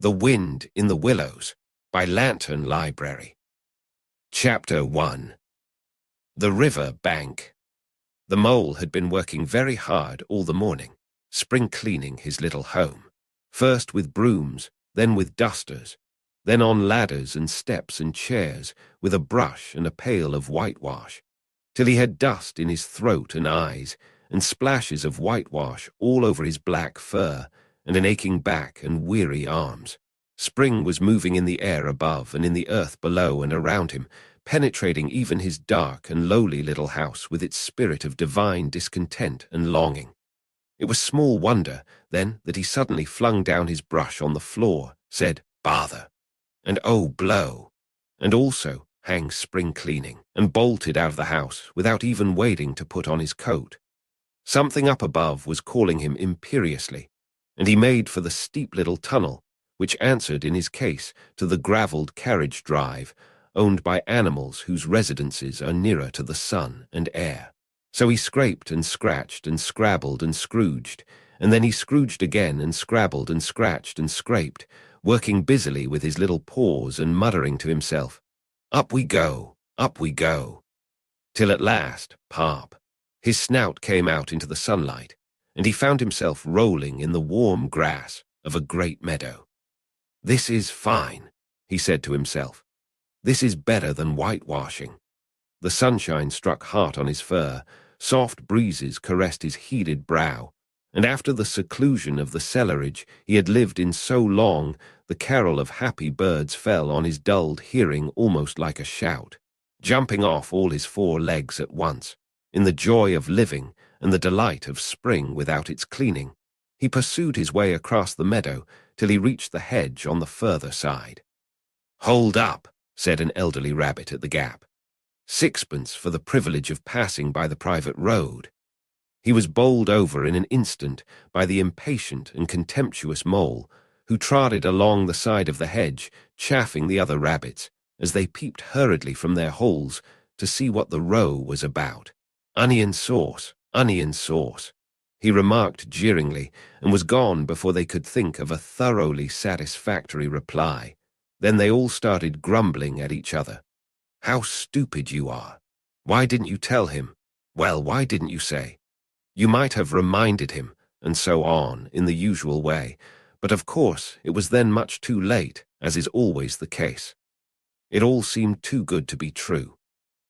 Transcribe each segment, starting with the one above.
The Wind in the Willows by Lantern Library. Chapter 1. The River Bank. The mole had been working very hard all the morning, spring cleaning his little home, first with brooms, then with dusters, then on ladders and steps and chairs with a brush and a pail of whitewash, till he had dust in his throat and eyes, and splashes of whitewash all over his black fur, and an aching back and weary arms. Spring was moving in the air above and in the earth below and around him, penetrating even his dark and lowly little house with its spirit of divine discontent and longing. It was small wonder, then, that he suddenly flung down his brush on the floor, said, "Bother," and "Oh, blow," and also, "Hang spring cleaning," and bolted out of the house without even waiting to put on his coat. Something up above was calling him imperiously, and he made for the steep little tunnel, which answered in his case to the gravelled carriage drive, owned by animals whose residences are nearer to the sun and air. So he scraped and scratched and scrabbled and scrooged, and then he scrooged again and scrabbled and scratched and scraped, working busily with his little paws and muttering to himself, up we go, till at last, pop, his snout came out into the sunlight, and he found himself rolling in the warm grass of a great meadow. "This is fine," he said to himself. "This is better than whitewashing." The sunshine struck hot on his fur, soft breezes caressed his heated brow, and after the seclusion of the cellarage he had lived in so long, the carol of happy birds fell on his dulled hearing almost like a shout. Jumping off all his 4 legs at once, in the joy of living and the delight of spring without its cleaning, he pursued his way across the meadow till he reached the hedge on the further side. "Hold up," said an elderly rabbit at the gap. "Sixpence for the privilege of passing by the private road." He was bowled over in an instant by the impatient and contemptuous mole, who trotted along the side of the hedge, chaffing the other rabbits, as they peeped hurriedly from their holes to see what the row was about. "Onion sauce, he remarked jeeringly, and was gone before they could think of a thoroughly satisfactory reply. Then they all started grumbling at each other. "How stupid you are! Why didn't you tell him? Well, why didn't you say? You might have reminded him," and so on, in the usual way, but of course it was then much too late, as is always the case. It all seemed too good to be true.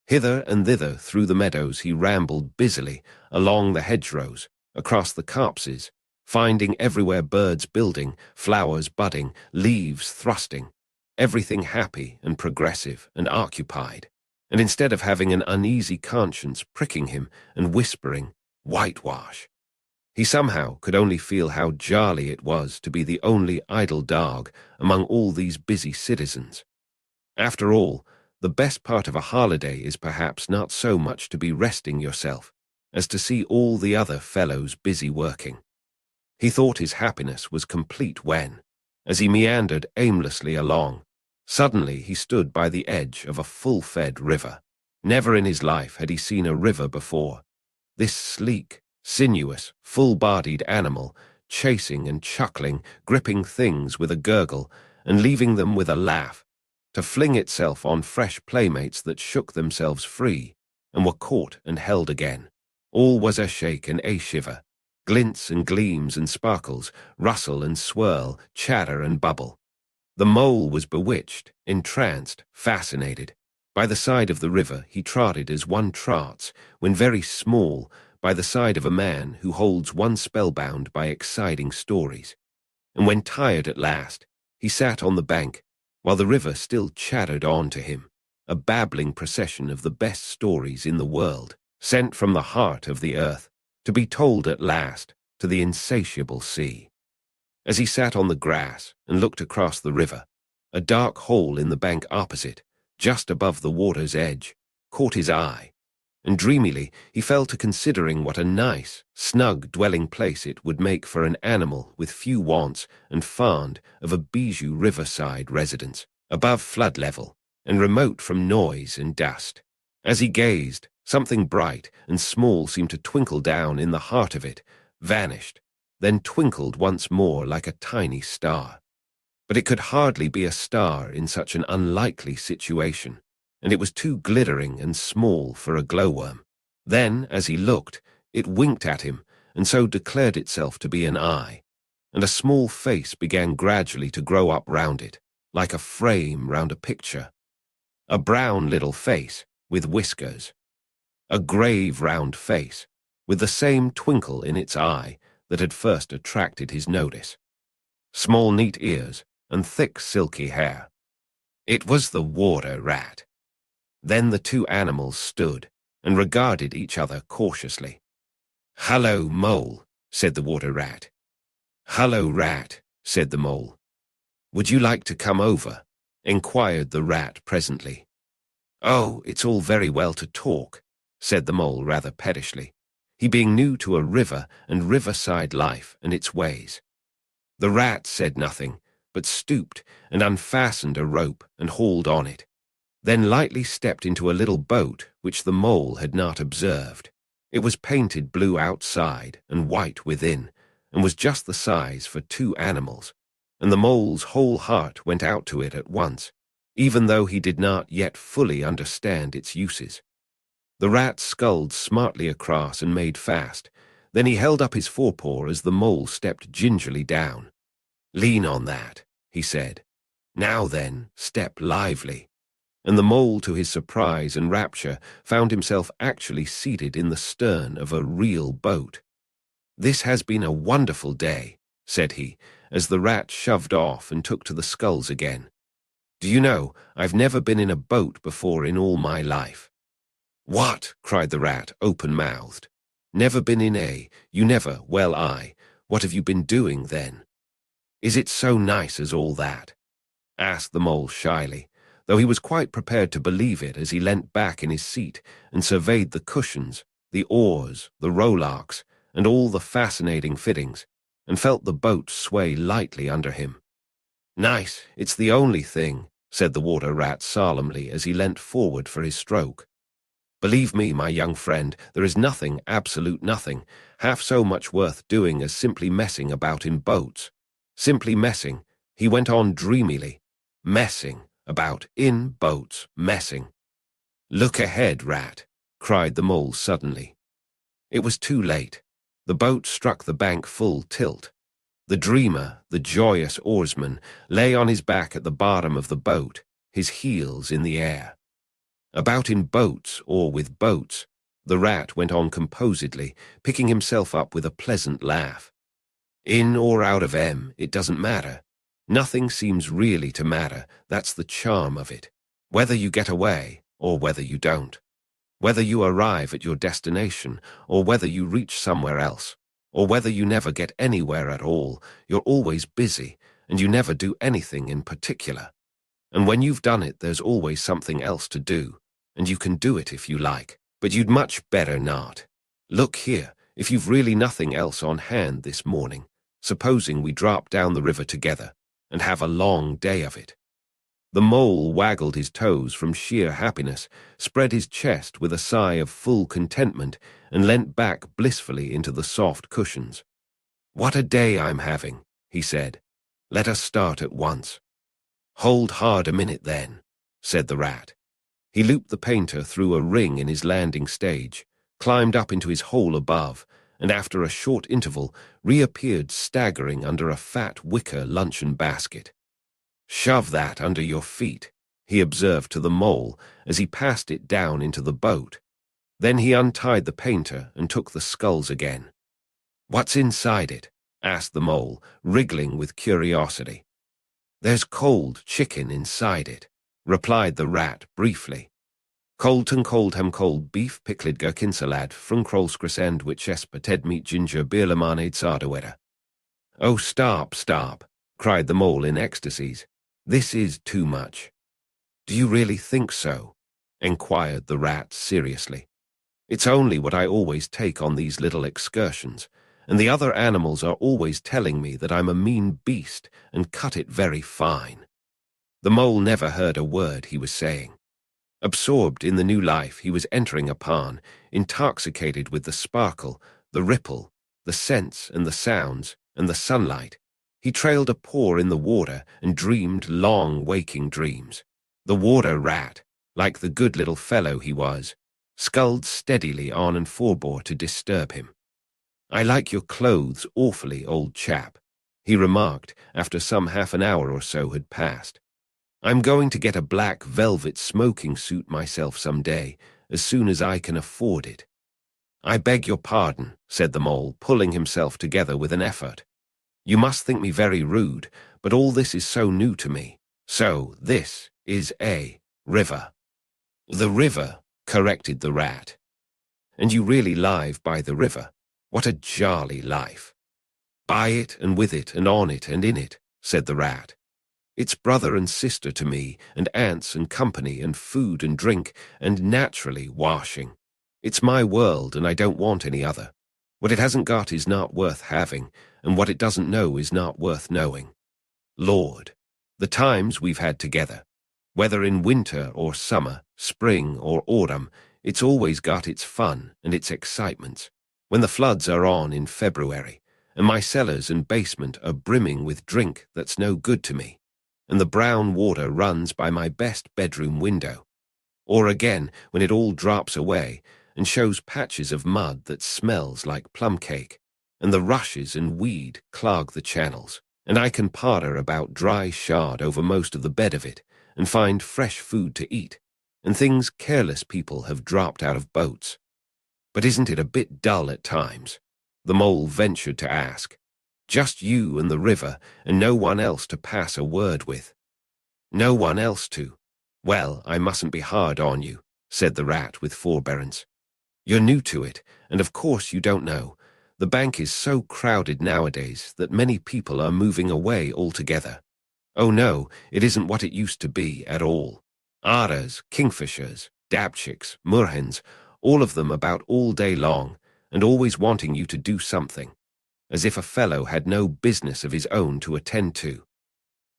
Hither and thither through the meadows he rambled busily, along the hedgerows, across the copses, finding everywhere birds building, flowers budding, leaves thrusting, everything happy and progressive and occupied, and instead of having an uneasy conscience pricking him and whispering, "Whitewash," he somehow could only feel how jolly it was to be the only idle dog among all these busy citizens. After all, the best part of a holiday is perhaps not so much to be resting yourself as to see all the other fellows busy working. He thought his happiness was complete when, as he meandered aimlessly along, suddenly he stood by the edge of a full-fed river. Never in his life had he seen a river before. This sleek, sinuous, full-bodied animal, chasing and chuckling, gripping things with a gurgle, and leaving them with a laugh, to fling itself on fresh playmates that shook themselves free, and were caught and held again. All was a shake and a shiver, glints and gleams and sparkles, rustle and swirl, chatter and bubble. The mole was bewitched, entranced, fascinated. By the side of the river he trotted as one trots, when very small, by the side of a man who holds one spellbound by exciting stories. And when tired at last, he sat on the bank, while the river still chattered on to him, a babbling procession of the best stories in the world, sent from the heart of the earth, to be told at last to the insatiable sea. As he sat on the grass and looked across the river, a dark hole in the bank opposite, just above the water's edge, caught his eye, and dreamily he fell to considering what a nice, snug dwelling place it would make for an animal with few wants and fond of a bijou riverside residence, above flood level, and remote from noise and dust. As he gazed, something bright and small seemed to twinkle down in the heart of it, vanished, then twinkled once more like a tiny star. but it could hardly be a star in such an unlikely situation, and it was too glittering and small for a glowworm. Then, as he looked, it winked at him, and so declared itself to be an eye, and a small face began gradually to grow up round it, like a frame round a picture. A brown little face, with whiskers. A grave round face, with the same twinkle in its eye that had first attracted his notice. Small neat ears, and thick silky hair. It was the water rat. Then the two animals stood and regarded each other cautiously. "Hullo, mole," said the water rat. "Hullo, rat," said the mole. "Would you like to come over?" inquired the rat presently. "Oh, it's all very well to talk," said the mole rather pettishly, he being new to a river and riverside life and its ways. The rat said nothing, but stooped and unfastened a rope and hauled on it, then lightly stepped into a little boat which the mole had not observed. It was painted blue outside and white within, and was just the size for two animals, and the mole's whole heart went out to it at once, even though he did not yet fully understand its uses. The rat sculled smartly across and made fast. Then he held up his forepaw as the mole stepped gingerly down. "Lean on that," he said. "Now then, step lively." And the mole, to his surprise and rapture, found himself actually seated in the stern of a real boat. "This has been a wonderful day," said he, as the rat shoved off and took to the sculls again. "Do you know, I've never been in a boat before in all my life." "What?" cried the rat, open-mouthed. "Never been in you never, well, what have you been doing then?" "Is it so nice as all that?" asked the mole shyly, though he was quite prepared to believe it as he leant back in his seat and surveyed the cushions, the oars, the rowlocks, and all the fascinating fittings, and felt the boat sway lightly under him. "Nice, it's the only thing," said the water rat solemnly as he leant forward for his stroke. "Believe me, my young friend, there is nothing, absolute nothing, half so much worth doing as simply messing about in boats. Simply messing," he went on dreamily, "messing about in boats, messing." "Look ahead, rat," cried the mole suddenly. It was too late. The boat struck the bank full tilt. The dreamer, the joyous oarsman, lay on his back at the bottom of the boat, his heels in the air. "About in boats or with boats," the rat went on composedly, picking himself up with a pleasant laugh. "In or out of it doesn't matter. Nothing seems really to matter, that's the charm of it. Whether you get away, or whether you don't. Whether you arrive at your destination, or whether you reach somewhere else, or whether you never get anywhere at all, you're always busy, and you never do anything in particular. And when you've done it, there's always something else to do, and you can do it if you like, but you'd much better not. Look here, if you've really nothing else on hand this morning, supposing we drop down the river together, and have a long day of it." The mole waggled his toes from sheer happiness, spread his chest with a sigh of full contentment, and leant back blissfully into the soft cushions. "What a day I'm having," he said. "Let us start at once." "Hold hard a minute then," said the rat. He looped the painter through a ring in his landing stage, climbed up into his hole above, and after a short interval reappeared staggering under a fat wicker luncheon basket. "Shove that under your feet," he observed to the mole as he passed it down into the boat. Then he untied the painter and took the sculls again. "What's inside it?" asked the mole, wriggling with curiosity. "There's cold chicken inside it," replied the rat briefly. "Cold ham cold beef pickled gherkin salad frunkrollskris which pated meat ginger beer lemonade sardawetta." "Oh, stop, cried the mole in ecstasies. "This is too much." "Do you really think so?" inquired the rat seriously. "It's only what I always take on these little excursions, and the other animals are always telling me that I'm a mean beast and cut it very fine." The mole never heard a word he was saying. Absorbed in the new life he was entering upon, intoxicated with the sparkle, the ripple, the scents and the sounds, and the sunlight, He trailed a paw in the water and dreamed long waking dreams. The water rat, like the good little fellow he was, sculled steadily on and forbore to disturb him. "I like your clothes awfully, old chap," he remarked after some half an hour or so had passed. "I'm going to get a black velvet smoking suit myself some day, as soon as I can afford it." "I beg your pardon," said the mole, pulling himself together with an effort. "You must think me very rude, but all this is so new to me. So, this is a river." "The river," corrected the rat. "And you really live by the river? What a jolly life." "By it and with it and on it and in it," said the rat. "It's brother and sister to me, and aunts and company and food and drink, and naturally washing. It's my world, and I don't want any other. What it hasn't got is not worth having, and what it doesn't know is not worth knowing. Lord, the times we've had together, whether in winter or summer, spring or autumn, it's always got its fun and its excitements. When the floods are on in February, and my cellars and basement are brimming with drink that's no good to me, and the brown water runs by my best bedroom window. Or again, when it all drops away and shows patches of mud that smells like plum cake, and the rushes and weed clog the channels, and I can potter about dry shard over most of the bed of it and find fresh food to eat, and things careless people have dropped out of boats. But isn't it a bit dull at times?" the mole ventured to ask. "Just you and the river, and no one else to pass a word with." "No one else to? Well, I mustn't be hard on you," said the rat with forbearance. "You're new to it, and of course you don't know. The bank is so crowded nowadays that many people are moving away altogether. Oh no, it isn't what it used to be at all. Aras, kingfishers, dabchicks, moorhens, all of them about all day long, and always wanting you to do something, as if a fellow had no business of his own to attend to."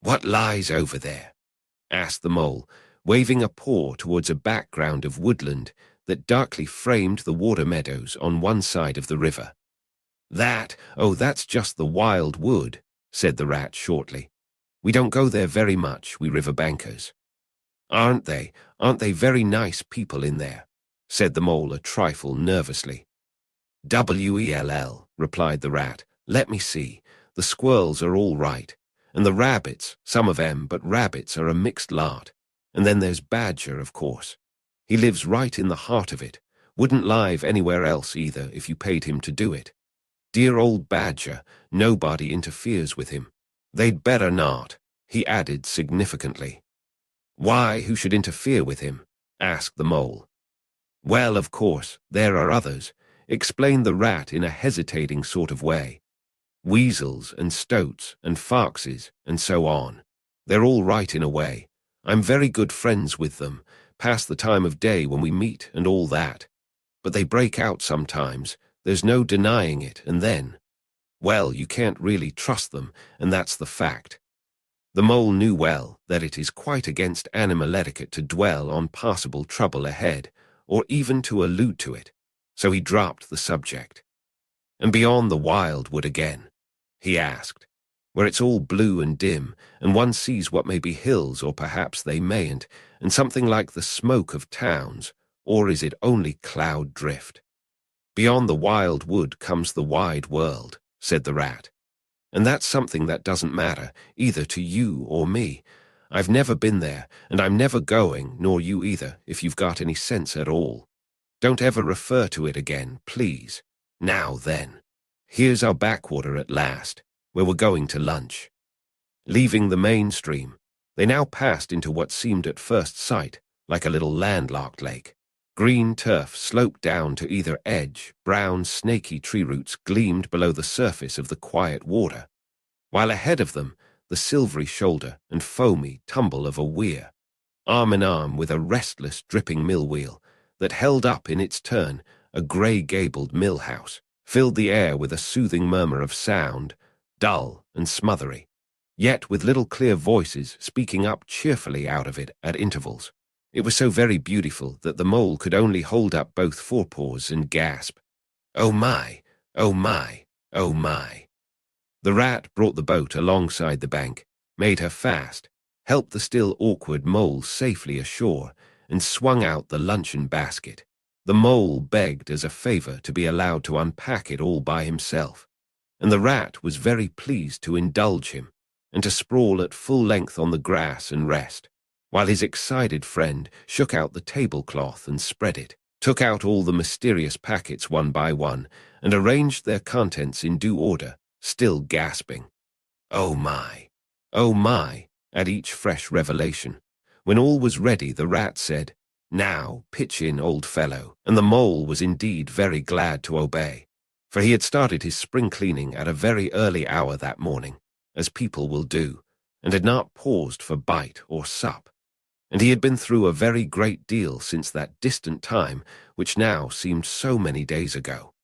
"What lies over there?" asked the mole, waving a paw towards a background of woodland that darkly framed the water meadows on one side of the river. That's just the wild wood," said the rat shortly. "We don't go there very much, we riverbankers." Aren't they very nice people in there?" said the mole a trifle nervously. "Well," replied the rat. "Let me see. The squirrels are all right, and the rabbits, some of 'em, but rabbits are a mixed lot. And then there's Badger, of course. He lives right in the heart of it. Wouldn't live anywhere else either if you paid him to do it. Dear old Badger, nobody interferes with him. They'd better not," he added significantly. "Why, who should interfere with him?" asked the mole. "Well, of course, there are others," explained the rat in a hesitating sort of way. "Weasels and stoats and foxes and so on. They're all right in a way. I'm very good friends with them, past the time of day when we meet and all that. But they break out sometimes, there's no denying it, and then, well, you can't really trust them, and that's the fact." The mole knew well that it is quite against animal etiquette to dwell on possible trouble ahead, or even to allude to it, so he dropped the subject. "And beyond the wildwood again?" he asked, "where it's all blue and dim, and one sees what may be hills, or perhaps they mayn't, and something like the smoke of towns, or is it only cloud drift?" "Beyond the wildwood comes the wide world," said the rat. "And that's something that doesn't matter, either to you or me. I've never been there, and I'm never going, nor you either, if you've got any sense at all. Don't ever refer to it again, please. Now then, here's our backwater at last, where we're going to lunch." Leaving the main stream, they now passed into what seemed at first sight like a little landlocked lake. Green turf sloped down to either edge, brown snaky tree roots gleamed below the surface of the quiet water, while ahead of them the silvery shoulder and foamy tumble of a weir, arm in arm with a restless dripping mill wheel that held up in its turn a grey-gabled mill house, filled the air with a soothing murmur of sound, dull and smothery, yet with little clear voices speaking up cheerfully out of it at intervals. It was so very beautiful that the mole could only hold up both forepaws and gasp, "Oh my, oh my, oh my." The rat brought the boat alongside the bank, made her fast, helped the still awkward mole safely ashore, and swung out the luncheon basket. The mole begged as a favor to be allowed to unpack it all by himself, and the rat was very pleased to indulge him and to sprawl at full length on the grass and rest, while his excited friend shook out the tablecloth and spread it, took out all the mysterious packets one by one, and arranged their contents in due order, still gasping, "Oh my! Oh my!" at each fresh revelation. When all was ready, the rat said, "Now, pitch in, old fellow," and the mole was indeed very glad to obey, for he had started his spring cleaning at a very early hour that morning, as people will do, and had not paused for bite or sup, and he had been through a very great deal since that distant time which now seemed so many days ago.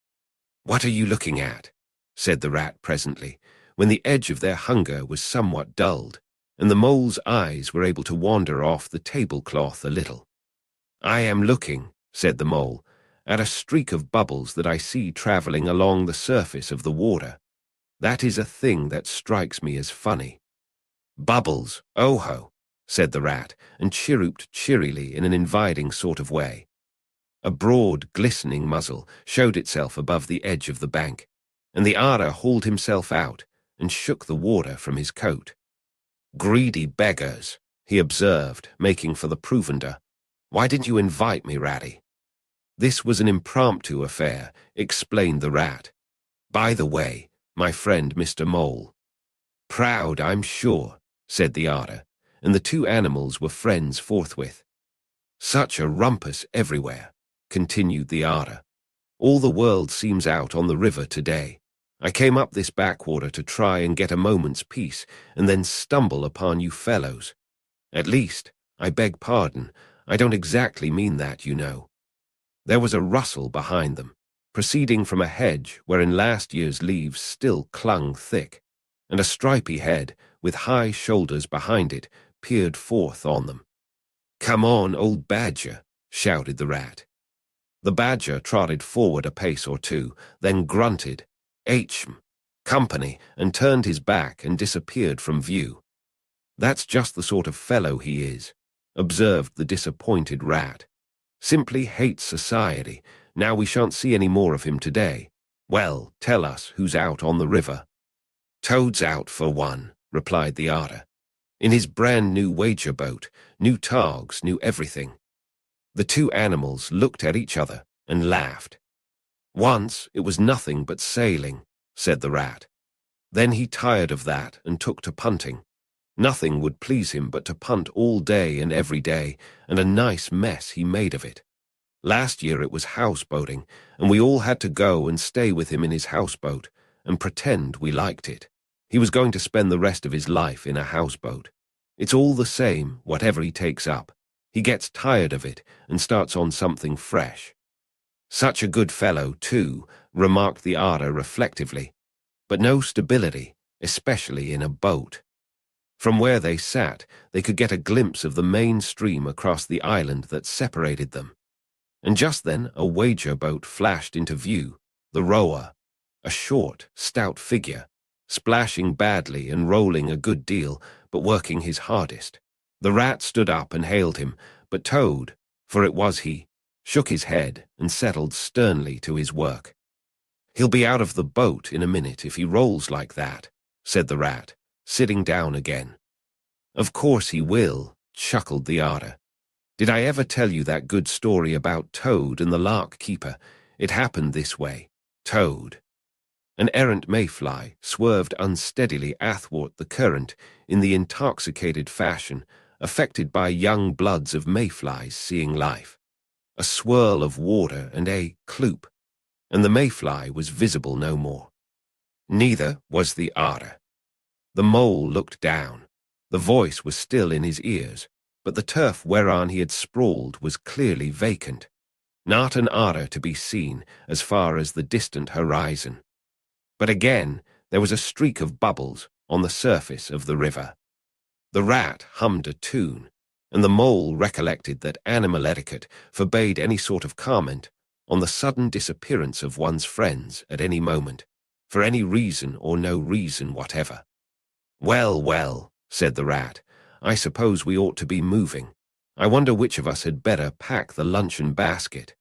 "What are you looking at?" said the rat presently, when the edge of their hunger was somewhat dulled, and the mole's eyes were able to wander off the tablecloth a little. "I am looking," said the mole, "at a streak of bubbles that I see travelling along the surface of the water. That is a thing that strikes me as funny." "Bubbles, oh-ho," said the rat, and chirruped cheerily in an inviting sort of way. A broad, glistening muzzle showed itself above the edge of the bank, and the otter hauled himself out and shook the water from his coat. "Greedy beggars," he observed, making for the provender. "Why didn't you invite me, Ratty?" "This was an impromptu affair," explained the rat. "By the way, my friend Mr. Mole." "Proud, I'm sure," said the otter, and the two animals were friends forthwith. "Such a rumpus everywhere," continued the otter. "All the world seems out on the river today. I came up this backwater to try and get a moment's peace, and then stumble upon you fellows. At least, I beg pardon, I don't exactly mean that, you know." There was a rustle behind them, proceeding from a hedge wherein last year's leaves still clung thick, and a stripy head, with high shoulders behind it, peered forth on them. "Come on, old badger," shouted the rat. The badger trotted forward a pace or two, then grunted, "H-m, company," and turned his back and disappeared from view. "That's just the sort of fellow he is," observed the disappointed rat. "Simply hates society. Now we shan't see any more of him today. Well, tell us who's out on the river." "Toad's out for one," replied the otter. "In his brand-new wager boat, new togs, new everything." The two animals looked at each other and laughed. "Once it was nothing but sailing," said the rat. "Then he tired of that and took to punting. Nothing would please him but to punt all day and every day, and a nice mess he made of it. Last year it was houseboating, and we all had to go and stay with him in his houseboat and pretend we liked it. He was going to spend the rest of his life in a houseboat. It's all the same, whatever he takes up. He gets tired of it and starts on something fresh." "Such a good fellow, too," remarked the otter reflectively, "but no stability, especially in a boat." From where they sat, they could get a glimpse of the main stream across the island that separated them. And just then a wager boat flashed into view, the rower, a short, stout figure, splashing badly and rolling a good deal, but working his hardest. The rat stood up and hailed him, but Toad, for it was he, shook his head and settled sternly to his work. "He'll be out of the boat in a minute if he rolls like that," said the rat, sitting down again. "Of course he will," chuckled the otter. "Did I ever tell you that good story about Toad and the lark keeper? It happened this way. Toad." An errant mayfly swerved unsteadily athwart the current in the intoxicated fashion affected by young bloods of mayflies seeing life. A swirl of water and a cloop, and the mayfly was visible no more. Neither was the otter. The mole looked down. The voice was still in his ears, but the turf whereon he had sprawled was clearly vacant. Not an otter to be seen as far as the distant horizon. But again there was a streak of bubbles on the surface of the river. The rat hummed a tune, and the mole recollected that animal etiquette forbade any sort of comment on the sudden disappearance of one's friends at any moment. for any reason or no reason whatever. "Well, well," said the rat, "I suppose we ought to be moving. I wonder which of us had better pack the luncheon basket."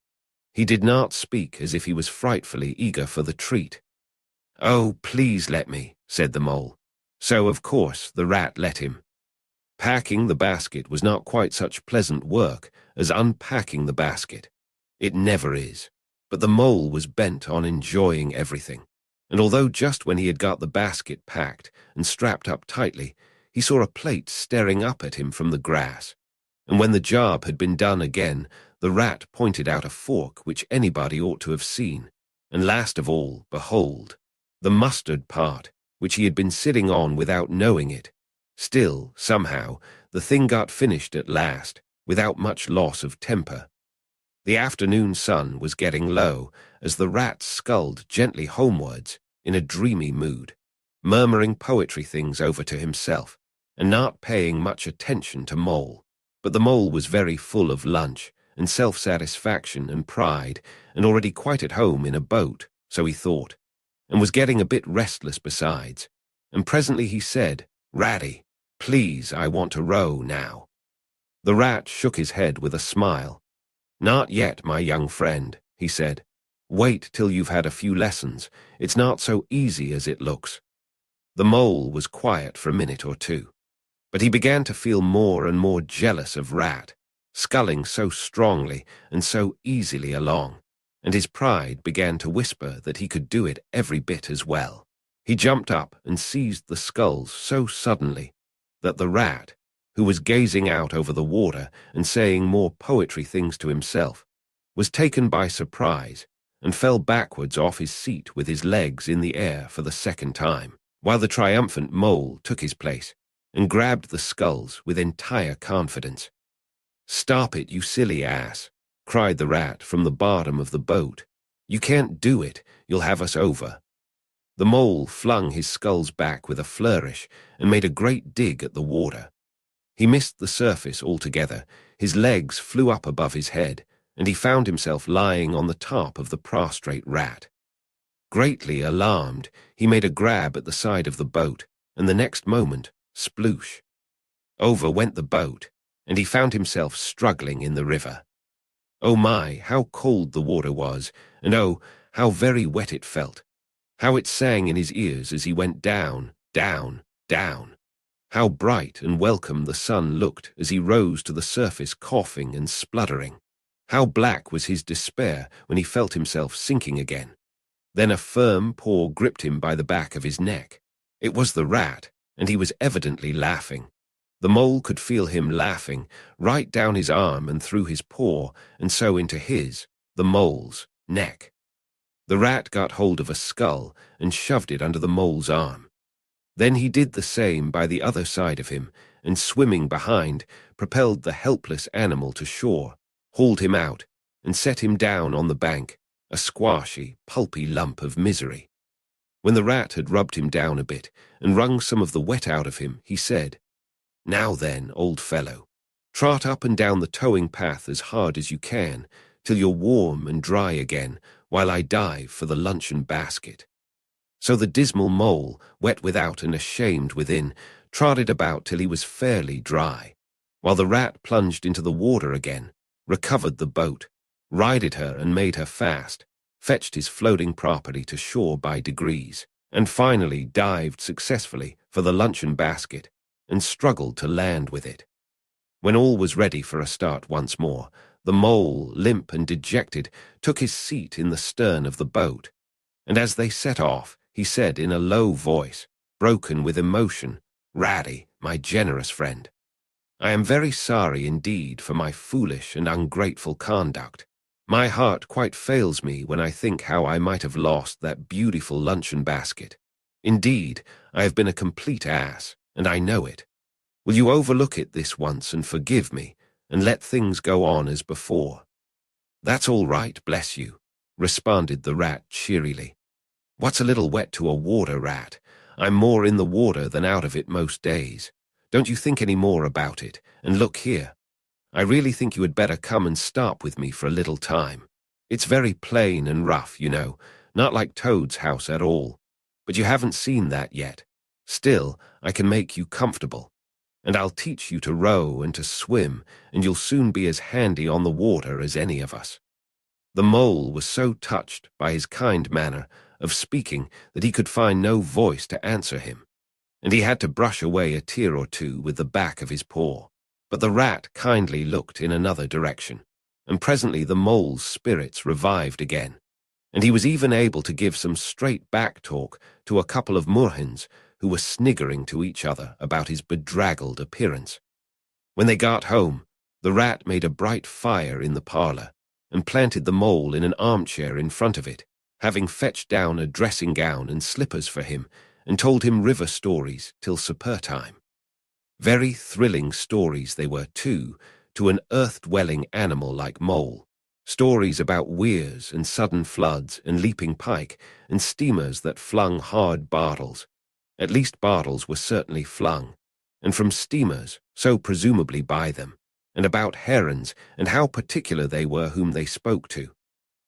He did not speak, as if he was frightfully eager for the treat. "Oh, please let me," said the mole. So, of course, the rat let him. Packing the basket was not quite such pleasant work as unpacking the basket. It never is. But the mole was bent on enjoying everything, and although just when he had got the basket packed and strapped up tightly, he saw a plate staring up at him from the grass, and when the job had been done again, the rat pointed out a fork which anybody ought to have seen, and last of all, behold, the mustard part, which he had been sitting on without knowing it. Still, somehow, the thing got finished at last, without much loss of temper. The afternoon sun was getting low as the rat sculled gently homewards in a dreamy mood, murmuring poetry things over to himself, and not paying much attention to Mole. But the mole was very full of lunch and self-satisfaction and pride, and already quite at home in a boat, so he thought, and was getting a bit restless besides, and presently he said, "Ratty, please, I want to row now." The rat shook his head with a smile. "Not yet, my young friend," he said. "Wait till you've had a few lessons. It's not so easy as it looks." The mole was quiet for a minute or two, but he began to feel more and more jealous of Rat, sculling so strongly and so easily along, and his pride began to whisper that he could do it every bit as well. He jumped up and seized the sculls so suddenly that the rat, who was gazing out over the water and saying more poetry things to himself, was taken by surprise and fell backwards off his seat with his legs in the air for the second time, while the triumphant mole took his place and grabbed the sculls with entire confidence. "Stop it, you silly ass," cried the rat from the bottom of the boat. "You can't do it, you'll have us over." The mole flung his sculls back with a flourish and made a great dig at the water. He missed the surface altogether, his legs flew up above his head, and he found himself lying on the top of the prostrate rat. Greatly alarmed, he made a grab at the side of the boat, and the next moment, sploosh! Over went the boat, and he found himself struggling in the river. Oh my, how cold the water was, and oh, how very wet it felt! How it sang in his ears as he went down, down, down! How bright and welcome the sun looked as he rose to the surface coughing and spluttering! How black was his despair when he felt himself sinking again! Then a firm paw gripped him by the back of his neck. It was the rat, and he was evidently laughing. The mole could feel him laughing, right down his arm and through his paw, and so into his, the mole's, neck. The rat got hold of a scull and shoved it under the mole's arm. Then he did the same by the other side of him, and swimming behind, propelled the helpless animal to shore, hauled him out, and set him down on the bank, a squashy, pulpy lump of misery. When the rat had rubbed him down a bit and wrung some of the wet out of him, he said, "Now then, old fellow, trot up and down the towing path as hard as you can, till you're warm and dry again, while I dive for the luncheon basket." So the dismal mole, wet without and ashamed within, trotted about till he was fairly dry, while the rat plunged into the water again, recovered the boat, righted her and made her fast, fetched his floating property to shore by degrees, and finally dived successfully for the luncheon basket and struggled to land with it. When all was ready for a start once more, the mole, limp and dejected, took his seat in the stern of the boat, and as they set off, he said in a low voice, broken with emotion, "Ratty, my generous friend, I am very sorry indeed for my foolish and ungrateful conduct. My heart quite fails me when I think how I might have lost that beautiful luncheon basket. Indeed, I have been a complete ass, and I know it. Will you overlook it this once and forgive me, and let things go on as before?" "That's all right, bless you," responded the rat cheerily. "What's a little wet to a water rat? I'm more in the water than out of it most days. Don't you think any more about it, and look here. I really think you had better come and stop with me for a little time. It's very plain and rough, you know, not like Toad's house at all, but you haven't seen that yet. Still, I can make you comfortable. And I'll teach you to row and to swim, and you'll soon be as handy on the water as any of us." The mole was so touched by his kind manner of speaking that he could find no voice to answer him, and he had to brush away a tear or two with the back of his paw. But the rat kindly looked in another direction, and presently the mole's spirits revived again, and he was even able to give some straight-back talk to a couple of moorhens who were sniggering to each other about his bedraggled appearance. When they got home, the rat made a bright fire in the parlour and planted the mole in an armchair in front of it, having fetched down a dressing-gown and slippers for him and told him river stories till supper time. Very thrilling stories they were, too, to an earth-dwelling animal like mole. Stories about weirs and sudden floods and leaping pike and steamers that flung hard bardels. At least bardels were certainly flung, and from steamers, so presumably by them, and about herons and how particular they were whom they spoke to,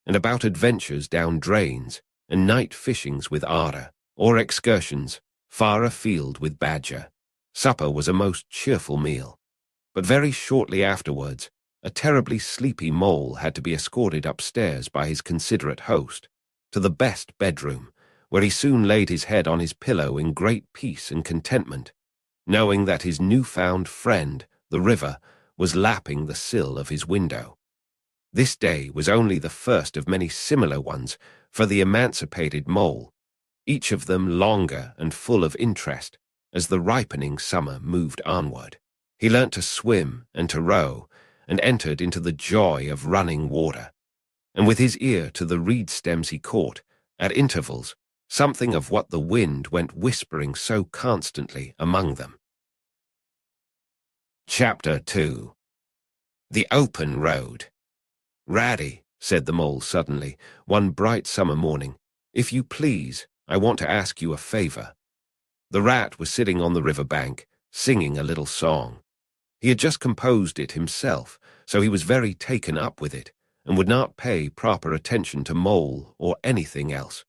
and about adventures down drains and night fishings with ardour, or excursions far afield with badger. Supper was a most cheerful meal, but very shortly afterwards, a terribly sleepy mole had to be escorted upstairs by his considerate host to the best bedroom, where he soon laid his head on his pillow in great peace and contentment, knowing that his new-found friend, the river, was lapping the sill of his window. This day was only the first of many similar ones for the emancipated mole, each of them longer and full of interest as the ripening summer moved onward. He learnt to swim and to row, and entered into the joy of running water, and with his ear to the reed stems he caught, at intervals, something of what the wind went whispering so constantly among them. Chapter 2. The Open Road. "Ratty," said the mole suddenly, one bright summer morning, "if you please, I want to ask you a favour." The rat was sitting on the river bank, singing a little song. He had just composed it himself, so he was very taken up with it, and would not pay proper attention to mole or anything else.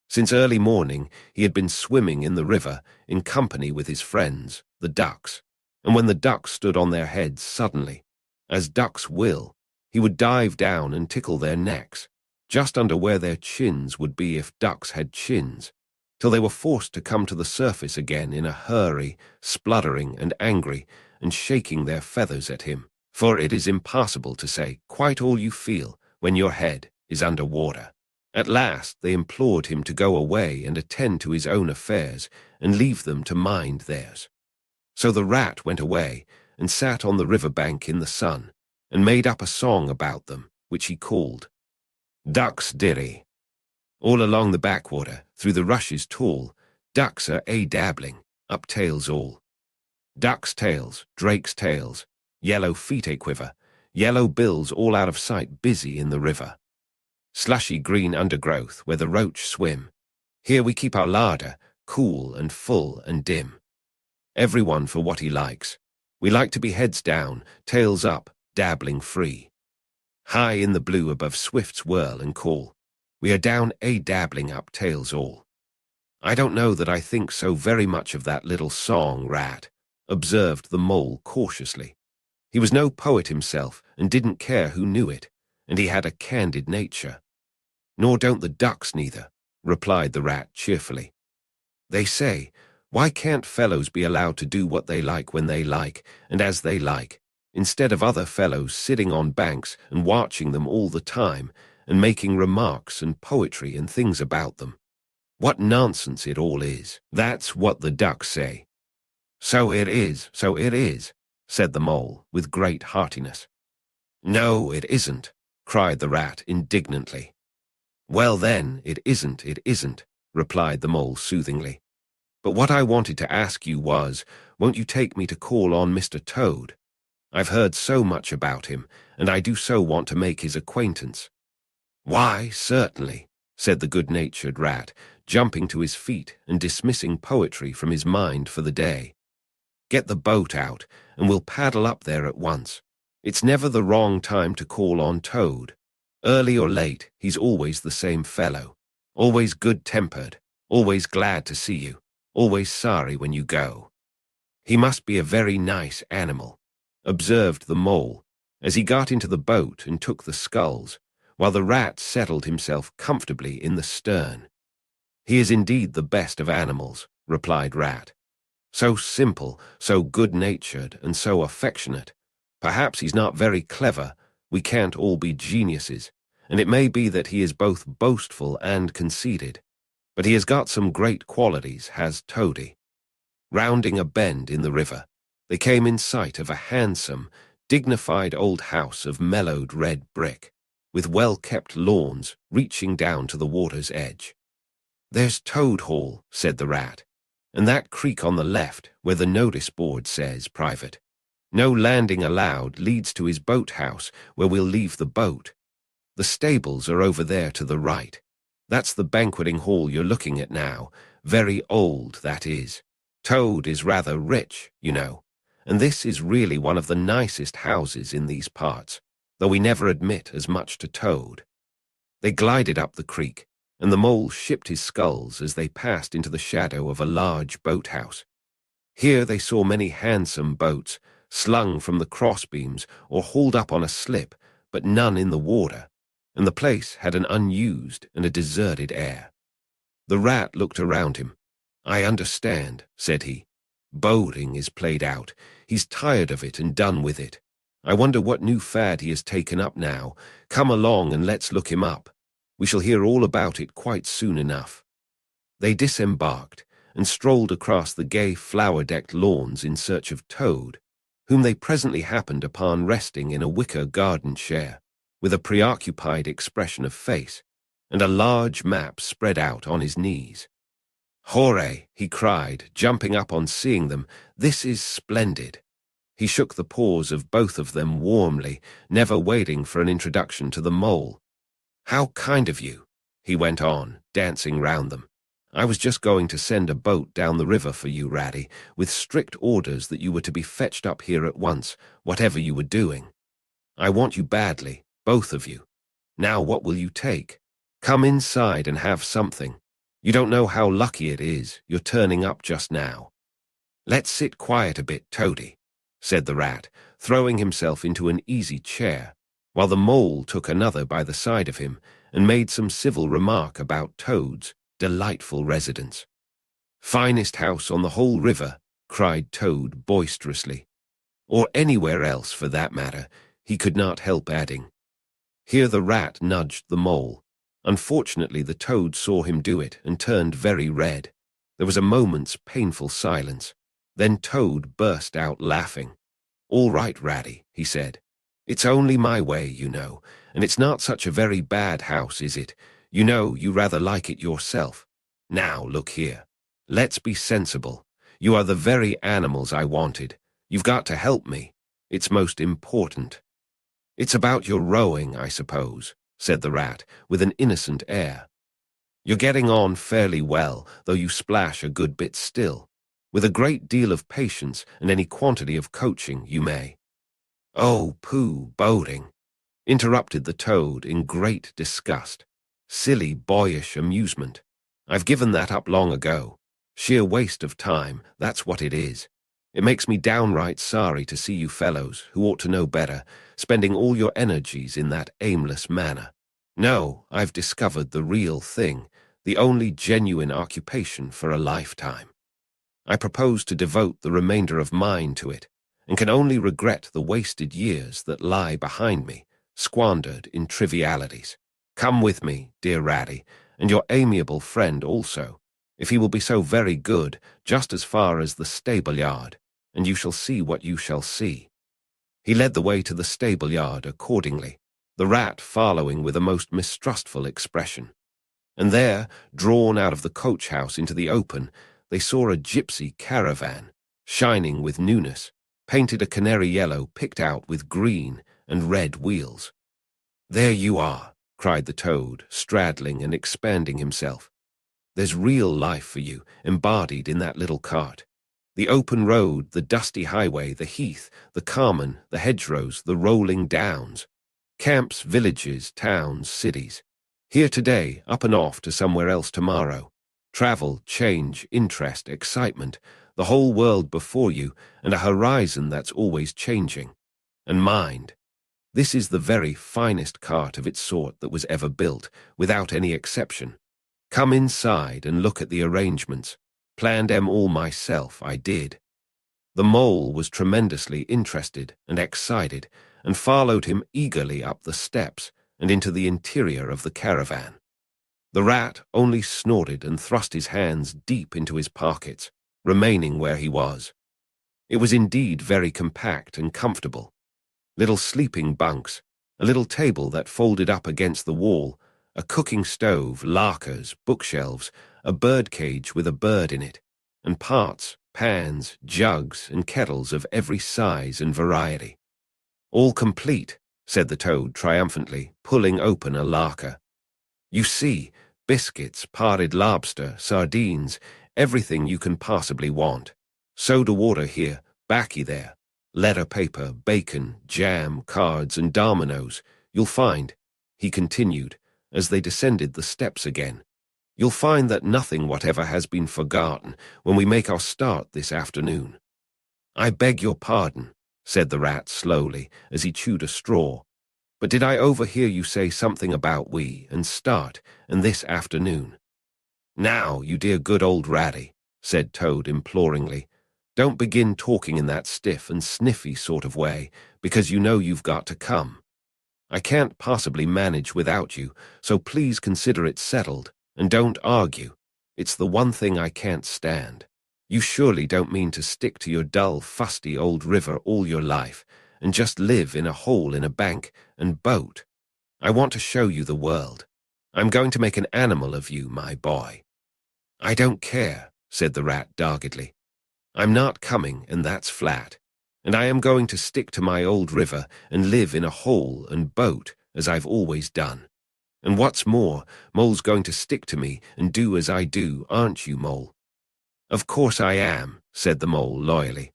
Since early morning he had been swimming in the river in company with his friends, the ducks, and when the ducks stood on their heads suddenly, as ducks will, he would dive down and tickle their necks, just under where their chins would be if ducks had chins, till they were forced to come to the surface again in a hurry, spluttering and angry, and shaking their feathers at him, for it is impossible to say quite all you feel when your head is under water. At last they implored him to go away and attend to his own affairs, and leave them to mind theirs. So the rat went away, and sat on the river bank in the sun, and made up a song about them, which he called Ducks Dirry. All along the backwater, through the rushes tall, ducks are a-dabbling, up tails all. Ducks' tails, drakes' tails, yellow feet a-quiver, yellow bills all out of sight busy in the river. Slushy green undergrowth where the roach swim. Here we keep our larder, cool and full and dim. Every one for what he likes. We like to be heads down, tails up, dabbling free. High in the blue above swifts whirl and call, we are down a-dabbling up tails all. I don't know that I think so very much of that little song, rat, observed the mole cautiously. He was no poet himself and didn't care who knew it, and he had a candid nature. Nor don't the ducks neither, replied the rat cheerfully. They say, why can't fellows be allowed to do what they like when they like and as they like, instead of other fellows sitting on banks and watching them all the time and making remarks and poetry and things about them? What nonsense it all is. That's what the ducks say. So it is, said the mole with great heartiness. No, it isn't, cried the rat indignantly. Well then, it isn't, replied the mole soothingly. But what I wanted to ask you was, won't you take me to call on Mr. Toad? I've heard so much about him, and I do so want to make his acquaintance. Why, certainly, said the good-natured rat, jumping to his feet and dismissing poetry from his mind for the day. Get the boat out, and we'll paddle up there at once. It's never the wrong time to call on Toad. Early or late, he's always the same fellow, always good-tempered, Always glad to see you, always sorry when you go. He must be a very nice animal, observed the mole, as he got into the boat and took the sculls, while the rat settled himself comfortably in the stern. He is indeed the best of animals, replied Rat. So simple, so good-natured, and so affectionate. Perhaps he's not very clever, we can't all be geniuses, and it may be that he is both boastful and conceited. But he has got some great qualities, has Toady. Rounding a bend in the river, they came in sight of a handsome, dignified old house of mellowed red brick, with well-kept lawns reaching down to the water's edge. "There's Toad Hall," said the rat, "and that creek on the left where the notice board says private. No landing allowed leads to his boathouse where we'll leave the boat. The stables are over there to the right. That's the banqueting hall you're looking at now, very old, that is. Toad is rather rich, you know, and this is really one of the nicest houses in these parts, though we never admit as much to Toad." They glided up the creek, and the mole shipped his sculls as they passed into the shadow of a large boathouse. Here they saw many handsome boats, slung from the crossbeams or hauled up on a slip, but none in the water, and the place had an unused and a deserted air. The rat looked around him. "I understand," said he. "Boating is played out. He's tired of it and done with it. I wonder what new fad he has taken up now. Come along and let's look him up. We shall hear all about it quite soon enough." They disembarked and strolled across the gay flower-decked lawns in search of Toad, whom they presently happened upon resting in a wicker garden chair, with a preoccupied expression of face, and a large map spread out on his knees. "Hooray!" he cried, jumping up on seeing them. "This is splendid." He shook the paws of both of them warmly, never waiting for an introduction to the mole. "How kind of you," he went on, dancing round them. "I was just going to send a boat down the river for you, Ratty, with strict orders that you were to be fetched up here at once, whatever you were doing. I want you badly, both of you. Now what will you take? Come inside and have something. You don't know how lucky it is, you're turning up just now." "Let's sit quiet a bit, Toady," said the rat, throwing himself into an easy chair, while the mole took another by the side of him and made some civil remark about Toad's delightful residence. "Finest house on the whole river," cried Toad boisterously. "Or anywhere else, for that matter," he could not help adding. Here the rat nudged the mole. Unfortunately, the Toad saw him do it and turned very red. There was a moment's painful silence. Then Toad burst out laughing. "All right, Ratty," he said. "It's only my way, you know, and it's not such a very bad house, is it? You know you rather like it yourself. Now, look here. Let's be sensible. You are the very animals I wanted. You've got to help me. It's most important." "It's about your rowing, I suppose," said the rat, with an innocent air. "You're getting on fairly well, though you splash a good bit still. With a great deal of patience and any quantity of coaching, you may." "Oh, pooh, boating," interrupted the Toad in great disgust. "Silly, boyish amusement. I've given that up long ago. Sheer waste of time, that's what it is. It makes me downright sorry to see you fellows, who ought to know better, spending all your energies in that aimless manner. No, I've discovered the real thing, the only genuine occupation for a lifetime. I propose to devote the remainder of mine to it, and can only regret the wasted years that lie behind me, squandered in trivialities. Come with me, dear Ratty, and your amiable friend also, if he will be so very good, just as far as the stable-yard, and you shall see what you shall see." He led the way to the stable-yard accordingly, the rat following with a most mistrustful expression. And there, drawn out of the coach-house into the open, they saw a gypsy caravan, shining with newness, painted a canary yellow picked out with green and red wheels. "There you are," cried the Toad, straddling and expanding himself. "There's real life for you, embodied in that little cart. The open road, the dusty highway, the heath, the common, the hedgerows, the rolling downs. Camps, villages, towns, cities. Here today, up and off to somewhere else tomorrow. Travel, change, interest, excitement, the whole world before you, and a horizon that's always changing. And mind. This is the very finest cart of its sort that was ever built, without any exception. Come inside and look at the arrangements. Planned 'em all myself, I did. The mole was tremendously interested and excited, and followed him eagerly up the steps and into the interior of the caravan. The rat only snorted and thrust his hands deep into his pockets, remaining where he was. It was indeed very compact and comfortable. Little sleeping bunks, a little table that folded up against the wall, a cooking stove, lockers, bookshelves, a birdcage with a bird in it, and pots, pans, jugs, and kettles of every size and variety. "All complete," said the toad triumphantly, pulling open a locker. "You see, biscuits, parted lobster, sardines, everything you can possibly want. Soda water here, baccy there, letter paper, bacon, jam, cards, and dominoes. You'll find," he continued, as they descended the steps again, "you'll find that nothing whatever has been forgotten when we make our start this afternoon." "I beg your pardon," said the rat slowly, as he chewed a straw, "but did I overhear you say something about we and start, and this afternoon?" "Now, you dear good old Ratty," said Toad imploringly, "don't begin talking in that stiff and sniffy sort of way, because you know you've got to come. I can't possibly manage without you, so please consider it settled, and don't argue. It's the one thing I can't stand. You surely don't mean to stick to your dull, fusty old river all your life, and just live in a hole in a bank and boat. I want to show you the world. I'm going to make an animal of you, my boy." "I don't care," said the rat doggedly. "I'm not coming, and that's flat. And I am going to stick to my old river and live in a hole and boat, as I've always done. And what's more, Mole's going to stick to me and do as I do, aren't you, Mole?" "Of course I am," said the Mole loyally.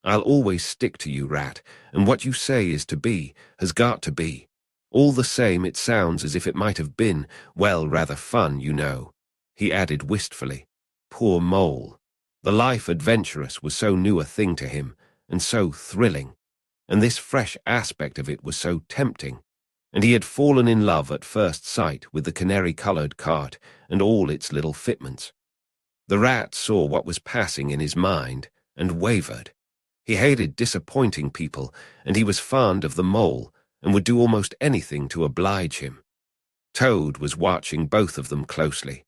"I'll always stick to you, Rat, and what you say is to be, has got to be. All the same, it sounds as if it might have been, well, rather fun, you know," he added wistfully. Poor Mole. The life adventurous was so new a thing to him, and so thrilling, and this fresh aspect of it was so tempting, and he had fallen in love at first sight with the canary-coloured cart and all its little fitments. The rat saw what was passing in his mind, and wavered. He hated disappointing people, and he was fond of the Mole, and would do almost anything to oblige him. Toad was watching both of them closely.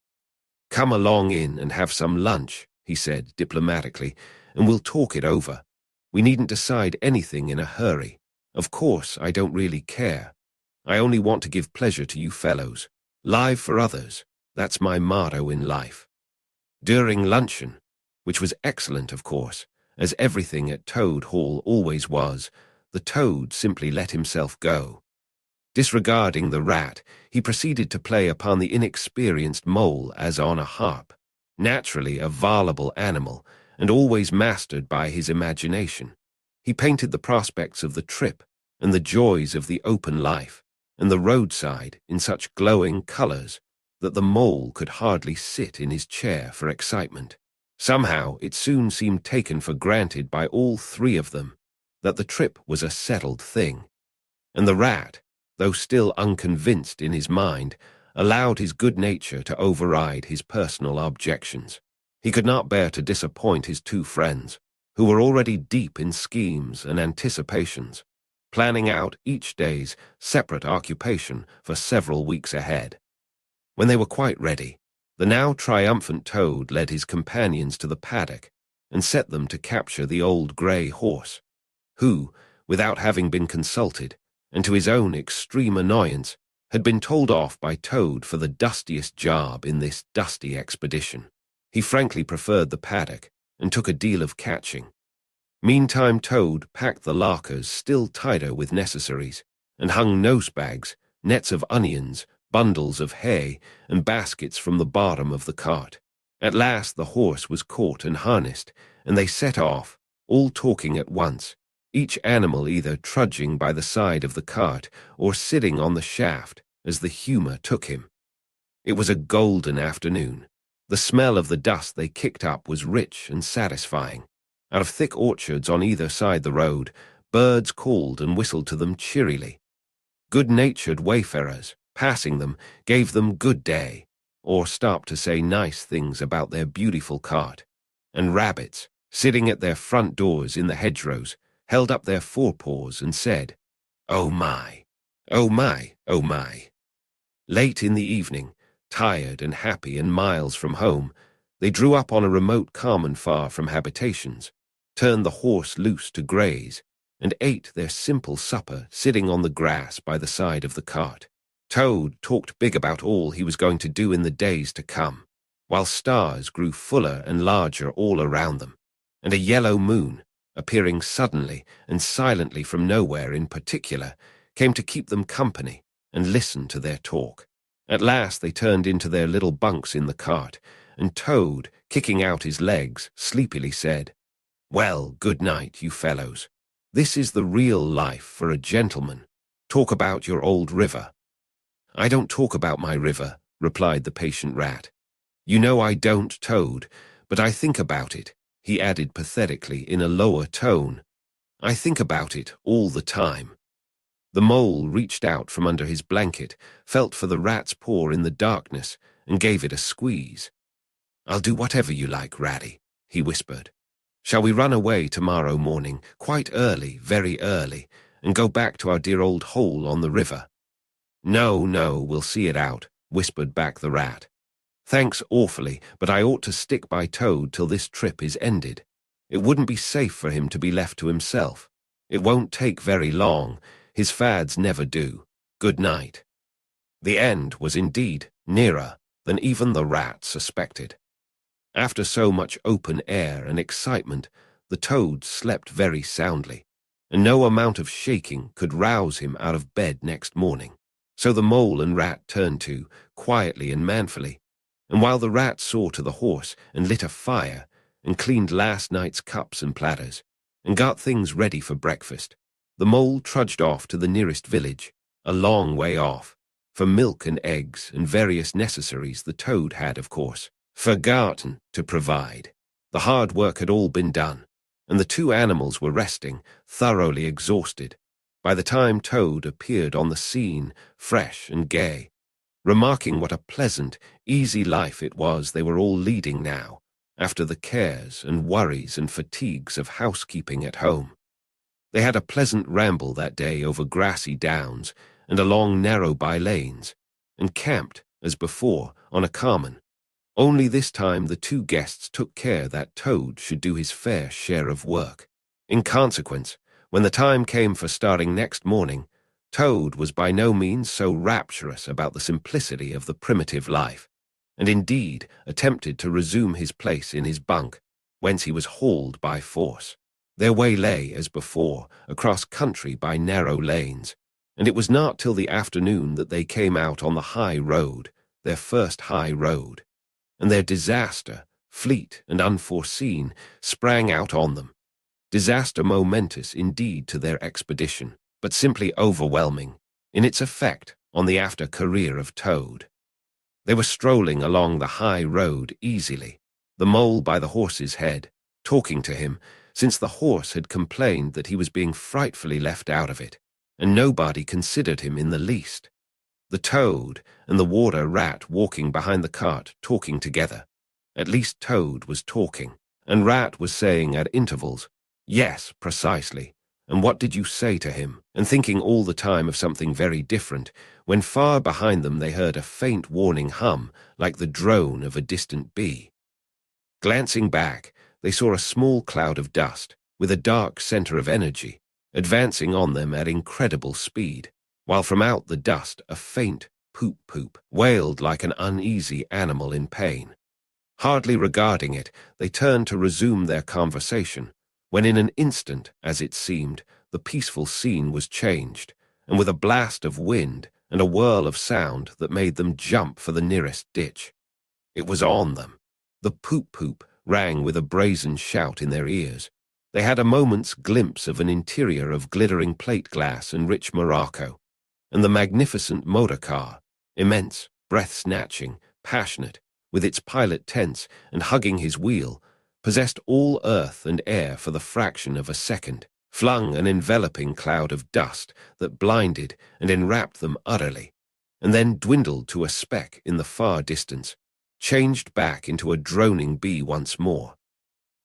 "Come along in and have some lunch," he said diplomatically, "and we'll talk it over. We needn't decide anything in a hurry. Of course, I don't really care. I only want to give pleasure to you fellows. Live for others. That's my motto in life." During luncheon, which was excellent, of course, as everything at Toad Hall always was, the toad simply let himself go. Disregarding the rat, he proceeded to play upon the inexperienced Mole as on a harp, naturally a voluble animal, and always mastered by his imagination. He painted the prospects of the trip and the joys of the open life and the roadside in such glowing colours that the Mole could hardly sit in his chair for excitement. Somehow it soon seemed taken for granted by all three of them that the trip was a settled thing, and the rat, though still unconvinced in his mind, allowed his good nature to override his personal objections. He could not bear to disappoint his two friends, who were already deep in schemes and anticipations, planning out each day's separate occupation for several weeks ahead. When they were quite ready, the now triumphant Toad led his companions to the paddock and set them to capture the old grey horse, who, without having been consulted, and to his own extreme annoyance, had been told off by Toad for the dustiest job in this dusty expedition. He frankly preferred the paddock, and took a deal of catching. Meantime Toad packed the lockers still tighter with necessaries, and hung nosebags, nets of onions, bundles of hay, and baskets from the bottom of the cart. At last the horse was caught and harnessed, and they set off, all talking at once, each animal either trudging by the side of the cart or sitting on the shaft as the humour took him. It was a golden afternoon. The smell of the dust they kicked up was rich and satisfying. Out of thick orchards on either side the road, birds called and whistled to them cheerily. Good-natured wayfarers, passing them, gave them good day, or stopped to say nice things about their beautiful cart. And rabbits, sitting at their front doors in the hedgerows, held up their forepaws and said, "Oh my, oh my, oh my." Late in the evening, tired and happy and miles from home, they drew up on a remote common far from habitations, turned the horse loose to graze, and ate their simple supper sitting on the grass by the side of the cart. Toad talked big about all he was going to do in the days to come, while stars grew fuller and larger all around them, and a yellow moon, appearing suddenly and silently from nowhere in particular, came to keep them company and listen to their talk. At last they turned into their little bunks in the cart, and Toad, kicking out his legs, sleepily said, "Well, good night, you fellows. This is the real life for a gentleman. Talk about your old river." "I don't talk about my river," replied the patient rat. "You know I don't, Toad, but I think about it," he added pathetically in a lower tone. "I think about it all the time." The mole reached out from under his blanket, felt for the rat's paw in the darkness, and gave it a squeeze. "I'll do whatever you like, Ratty," he whispered. "Shall we run away tomorrow morning, quite early, very early, and go back to our dear old hole on the river?" "No, no, we'll see it out," whispered back the rat. "Thanks awfully, but I ought to stick by Toad till this trip is ended. It wouldn't be safe for him to be left to himself. It won't take very long. His fads never do. Good night." The end was indeed nearer than even the rat suspected. After so much open air and excitement, the Toad slept very soundly, and no amount of shaking could rouse him out of bed next morning. So the mole and rat turned to, quietly and manfully, and while the rat saw to the horse and lit a fire, and cleaned last night's cups and platters, and got things ready for breakfast, the mole trudged off to the nearest village, a long way off, for milk and eggs and various necessaries the Toad had, of course, forgotten to provide. The hard work had all been done, and the two animals were resting, thoroughly exhausted, by the time Toad appeared on the scene, fresh and gay, remarking what a pleasant, easy life it was they were all leading now, after the cares and worries and fatigues of housekeeping at home. They had a pleasant ramble that day over grassy downs and along narrow by-lanes, and camped, as before, on a common. Only this time the two guests took care that Toad should do his fair share of work. In consequence, when the time came for starting next morning, Toad was by no means so rapturous about the simplicity of the primitive life, and indeed attempted to resume his place in his bunk, whence he was hauled by force. Their way lay, as before, across country by narrow lanes, and it was not till the afternoon that they came out on the high road, their first high road, and their disaster, fleet and unforeseen, sprang out on them. Disaster momentous indeed to their expedition, but simply overwhelming in its effect on the after career of Toad. They were strolling along the high road easily, the mole by the horse's head, talking to him, since the horse had complained that he was being frightfully left out of it, and nobody considered him in the least. The Toad and the water rat walking behind the cart talking together. At least Toad was talking, and Rat was saying at intervals, "Yes, precisely. And what did you say to him?" and thinking all the time of something very different, when far behind them they heard a faint warning hum like the drone of a distant bee. Glancing back, they saw a small cloud of dust, with a dark center of energy, advancing on them at incredible speed, while from out the dust a faint poop-poop wailed like an uneasy animal in pain. Hardly regarding it, they turned to resume their conversation, when in an instant, as it seemed, the peaceful scene was changed, and with a blast of wind and a whirl of sound that made them jump for the nearest ditch. It was on them. The poop-poop rang with a brazen shout in their ears. They had a moment's glimpse of an interior of glittering plate glass and rich morocco, and the magnificent motor car, immense, breath-snatching, passionate, with its pilot tense and hugging his wheel, possessed all earth and air for the fraction of a second, flung an enveloping cloud of dust that blinded and enwrapped them utterly, and then dwindled to a speck in the far distance, changed back into a droning bee once more.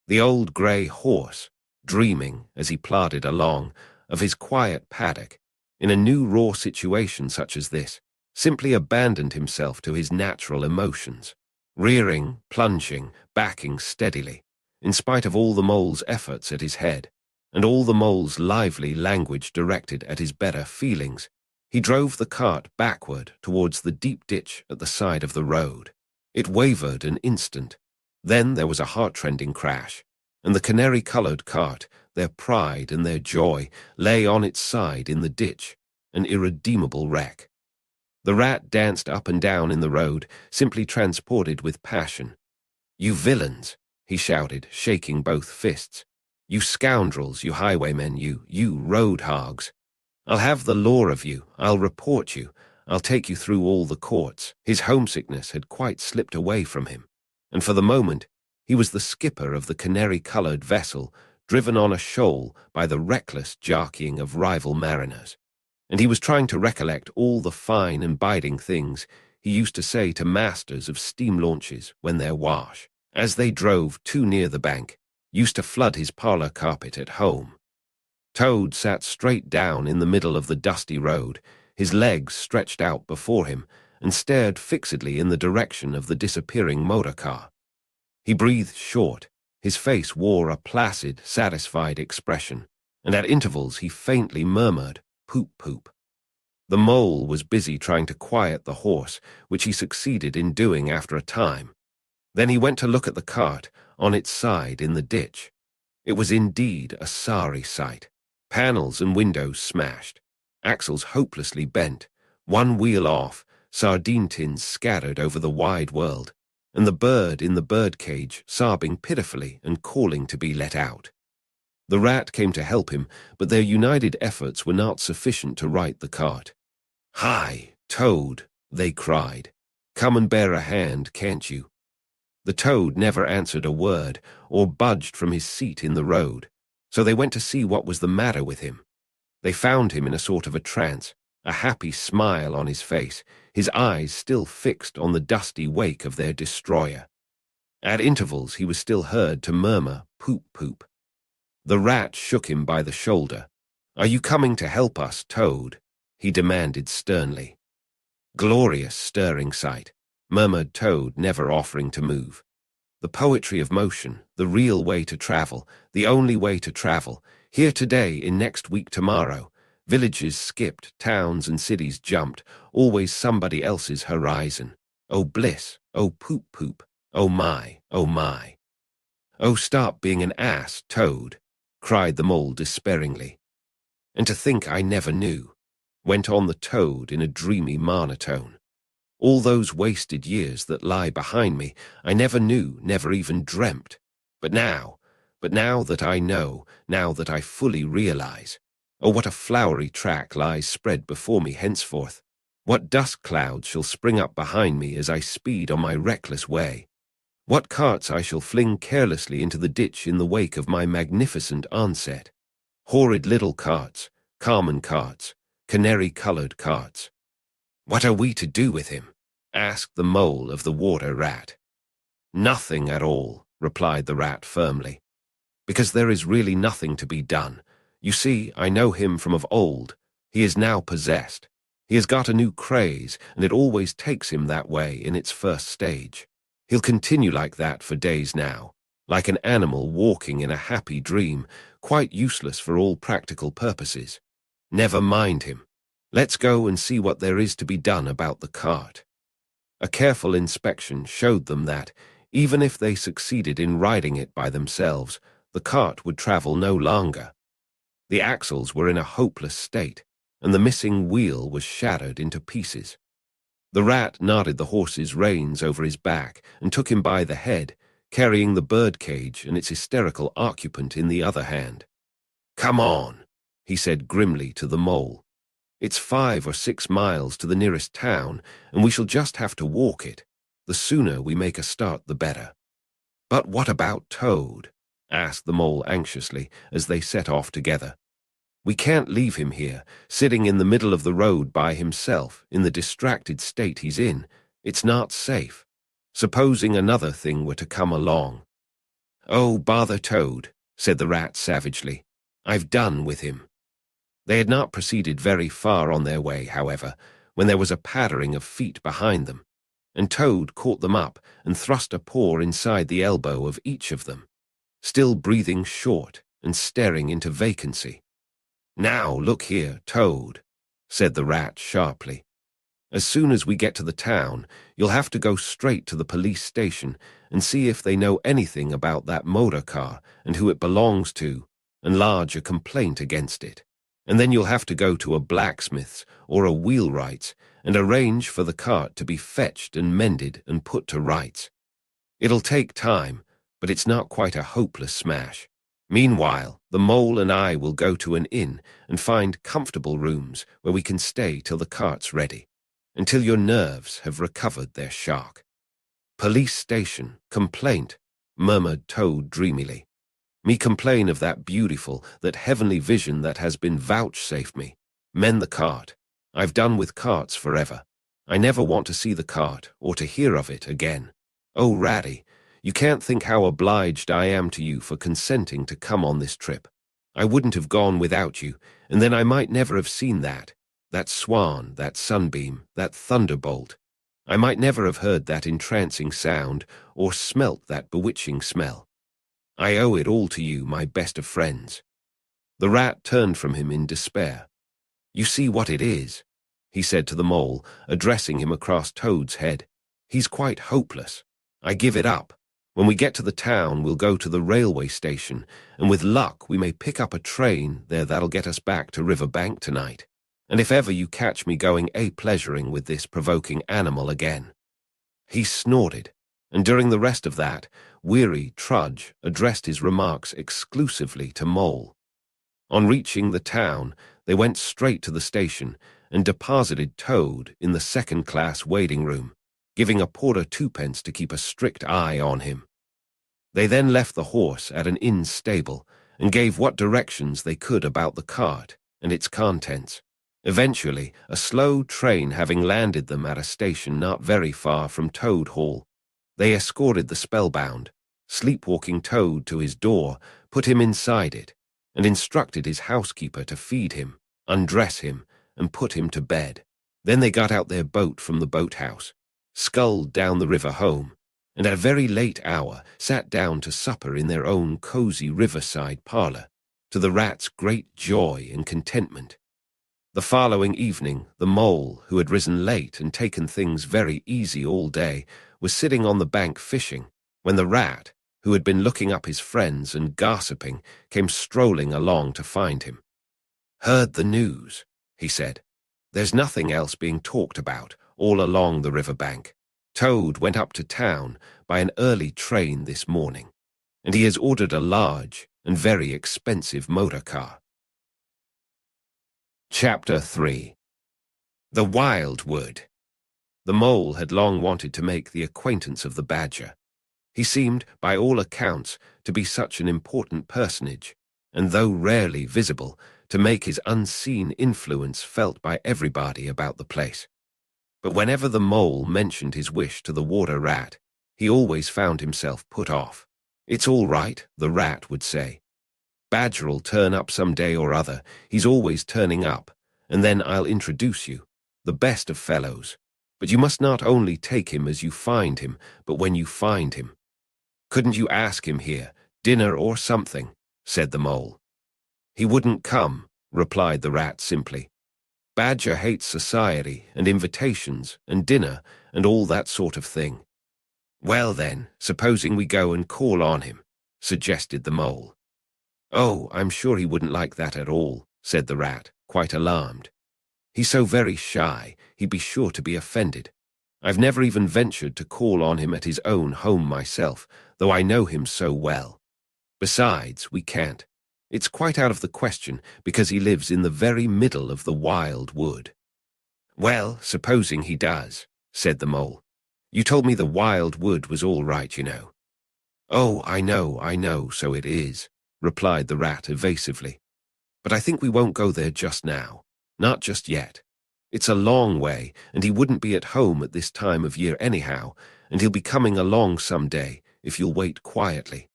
The old grey horse, dreaming, as he plodded along, of his quiet paddock, in a new raw situation such as this, simply abandoned himself to his natural emotions, rearing, plunging, backing steadily, in spite of all the mole's efforts at his head, and all the mole's lively language directed at his better feelings. He drove the cart backward towards the deep ditch at the side of the road. It wavered an instant. Then there was a heart-rending crash, and the canary-coloured cart, their pride and their joy, lay on its side in the ditch, an irredeemable wreck. The rat danced up and down in the road, simply transported with passion. "You villains!" he shouted, shaking both fists. "You scoundrels, you highwaymen, you road hogs! I'll have the law of you, I'll report you, I'll take you through all the courts." His homesickness had quite slipped away from him, and for the moment he was the skipper of the canary-coloured vessel, driven on a shoal by the reckless jockeying of rival mariners, and he was trying to recollect all the fine and biting things he used to say to masters of steam launches when their wash, as they drove too near the bank, used to flood his parlour carpet at home. Toad sat straight down in the middle of the dusty road, his legs stretched out before him, and stared fixedly in the direction of the disappearing motor car. He breathed short, his face wore a placid, satisfied expression, and at intervals he faintly murmured, "Poop, poop." The mole was busy trying to quiet the horse, which he succeeded in doing after a time. Then he went to look at the cart, on its side in the ditch. It was indeed a sorry sight. Panels and windows smashed, axles hopelessly bent, one wheel off, sardine tins scattered over the wide world, and the bird in the birdcage sobbing pitifully and calling to be let out. The rat came to help him, but their united efforts were not sufficient to right the cart. "Hi, Toad," they cried. "Come and bear a hand, can't you?" The toad never answered a word or budged from his seat in the road, so they went to see what was the matter with him. They found him in a sort of a trance, a happy smile on his face, his eyes still fixed on the dusty wake of their destroyer. At intervals he was still heard to murmur, "Poop, poop." The rat shook him by the shoulder. "Are you coming to help us, Toad?" he demanded sternly. "Glorious stirring sight," murmured Toad, never offering to move. "The poetry of motion, the real way to travel, the only way to travel, here today, in next week tomorrow. Villages skipped, towns and cities jumped, always somebody else's horizon. Oh bliss, oh poop poop, oh my, oh my." "Oh, stop being an ass, Toad," cried the mole despairingly. "And to think I never knew," went on the toad in a dreamy monotone. "All those wasted years that lie behind me, I never knew, never even dreamt. But now that I know, now that I fully realize, oh, what a flowery track lies spread before me henceforth. What dust clouds shall spring up behind me as I speed on my reckless way. What carts I shall fling carelessly into the ditch in the wake of my magnificent onset. Horrid little carts, common carts, canary-coloured carts. What are we to do with him?" asked the mole of the water rat. "Nothing at all," replied the rat firmly, "because there is really nothing to be done. You see, I know him from of old. He is now possessed. He has got a new craze, and it always takes him that way in its first stage. He'll continue like that for days now, like an animal walking in a happy dream, quite useless for all practical purposes. Never mind him. Let's go and see what there is to be done about the cart." A careful inspection showed them that, even if they succeeded in riding it by themselves, the cart would travel no longer. The axles were in a hopeless state, and the missing wheel was shattered into pieces. The rat knotted the horse's reins over his back and took him by the head, carrying the birdcage and its hysterical occupant in the other hand. "Come on," he said grimly to the mole. "It's 5 or 6 miles to the nearest town, and we shall just have to walk it. The sooner we make a start, the better." "But what about Toad?" asked the mole anxiously as they set off together. "We can't leave him here, sitting in the middle of the road by himself, in the distracted state he's in. It's not safe. Supposing another thing were to come along." "Oh, bother Toad," said the rat savagely. "I've done with him." They had not proceeded very far on their way, however, when there was a pattering of feet behind them, and Toad caught them up and thrust a paw inside the elbow of each of them, still breathing short and staring into vacancy. "Now, look here, Toad," said the rat sharply. "As soon as we get to the town, you'll have to go straight to the police station and see if they know anything about that motor car and who it belongs to, and lodge a complaint against it. And then you'll have to go to a blacksmith's or a wheelwright's and arrange for the cart to be fetched and mended and put to rights. It'll take time, but it's not quite a hopeless smash. Meanwhile, the mole and I will go to an inn and find comfortable rooms where we can stay till the cart's ready, until your nerves have recovered their shock." "Police station, complaint," murmured Toad dreamily. "Me complain of that beautiful, that heavenly vision that has been vouchsafed me. Mend the cart. I've done with carts forever. I never want to see the cart or to hear of it again. Oh, Ratty, you can't think how obliged I am to you for consenting to come on this trip. I wouldn't have gone without you, and then I might never have seen that swan, that sunbeam, that thunderbolt. I might never have heard that entrancing sound or smelt that bewitching smell. I owe it all to you, my best of friends." The rat turned from him in despair. "You see what it is," he said to the mole, addressing him across Toad's head. "He's quite hopeless. I give it up. When we get to the town, we'll go to the railway station, and with luck we may pick up a train there that'll get us back to Riverbank tonight. And if ever you catch me going pleasuring with this provoking animal again." He snorted, and during the rest of that, weary trudge addressed his remarks exclusively to Mole. On reaching the town, they went straight to the station and deposited Toad in the second-class waiting room, giving a porter 2 pence to keep a strict eye on him. They then left the horse at an inn stable and gave what directions they could about the cart and its contents. Eventually, a slow train having landed them at a station not very far from Toad Hall, they escorted the spellbound, sleepwalking Toad to his door, put him inside it, and instructed his housekeeper to feed him, undress him, and put him to bed. Then they got out their boat from the boathouse, sculled down the river home, and at a very late hour sat down to supper in their own cosy riverside parlour, to the rat's great joy and contentment. The following evening, the mole, who had risen late and taken things very easy all day, was sitting on the bank fishing, when the rat, who had been looking up his friends and gossiping, came strolling along to find him. "Heard the news," he said. "There's nothing else being talked about all along the riverbank. Toad went up to town by an early train this morning, and he has ordered a large and very expensive motor car." Chapter 3. The Wildwood. The mole had long wanted to make the acquaintance of the badger. He seemed, by all accounts, to be such an important personage, and though rarely visible, to make his unseen influence felt by everybody about the place. But whenever the mole mentioned his wish to the water rat, he always found himself put off. "It's all right," the rat would say. "Badger'll turn up some day or other. He's always turning up, and then I'll introduce you, the best of fellows. But you must not only take him as you find him, but when you find him." "Couldn't you ask him here, dinner or something?" said the mole. "He wouldn't come," replied the rat simply. "Badger hates society and invitations and dinner and all that sort of thing." "Well then, supposing we go and call on him," suggested the mole. "Oh, I'm sure he wouldn't like that at all," said the rat, quite alarmed. "He's so very shy, he'd be sure to be offended. I've never even ventured to call on him at his own home myself, though I know him so well. Besides, we can't. It's quite out of the question, because he lives in the very middle of the wild wood." "Well, supposing he does," said the mole. You told me the wild wood was all right, you know." "Oh, I know, so it is," replied the rat evasively. "But I think we won't go there just now. Not just yet. It's a long way, and he wouldn't be at home at this time of year anyhow, and he'll be coming along some day, if you'll wait quietly."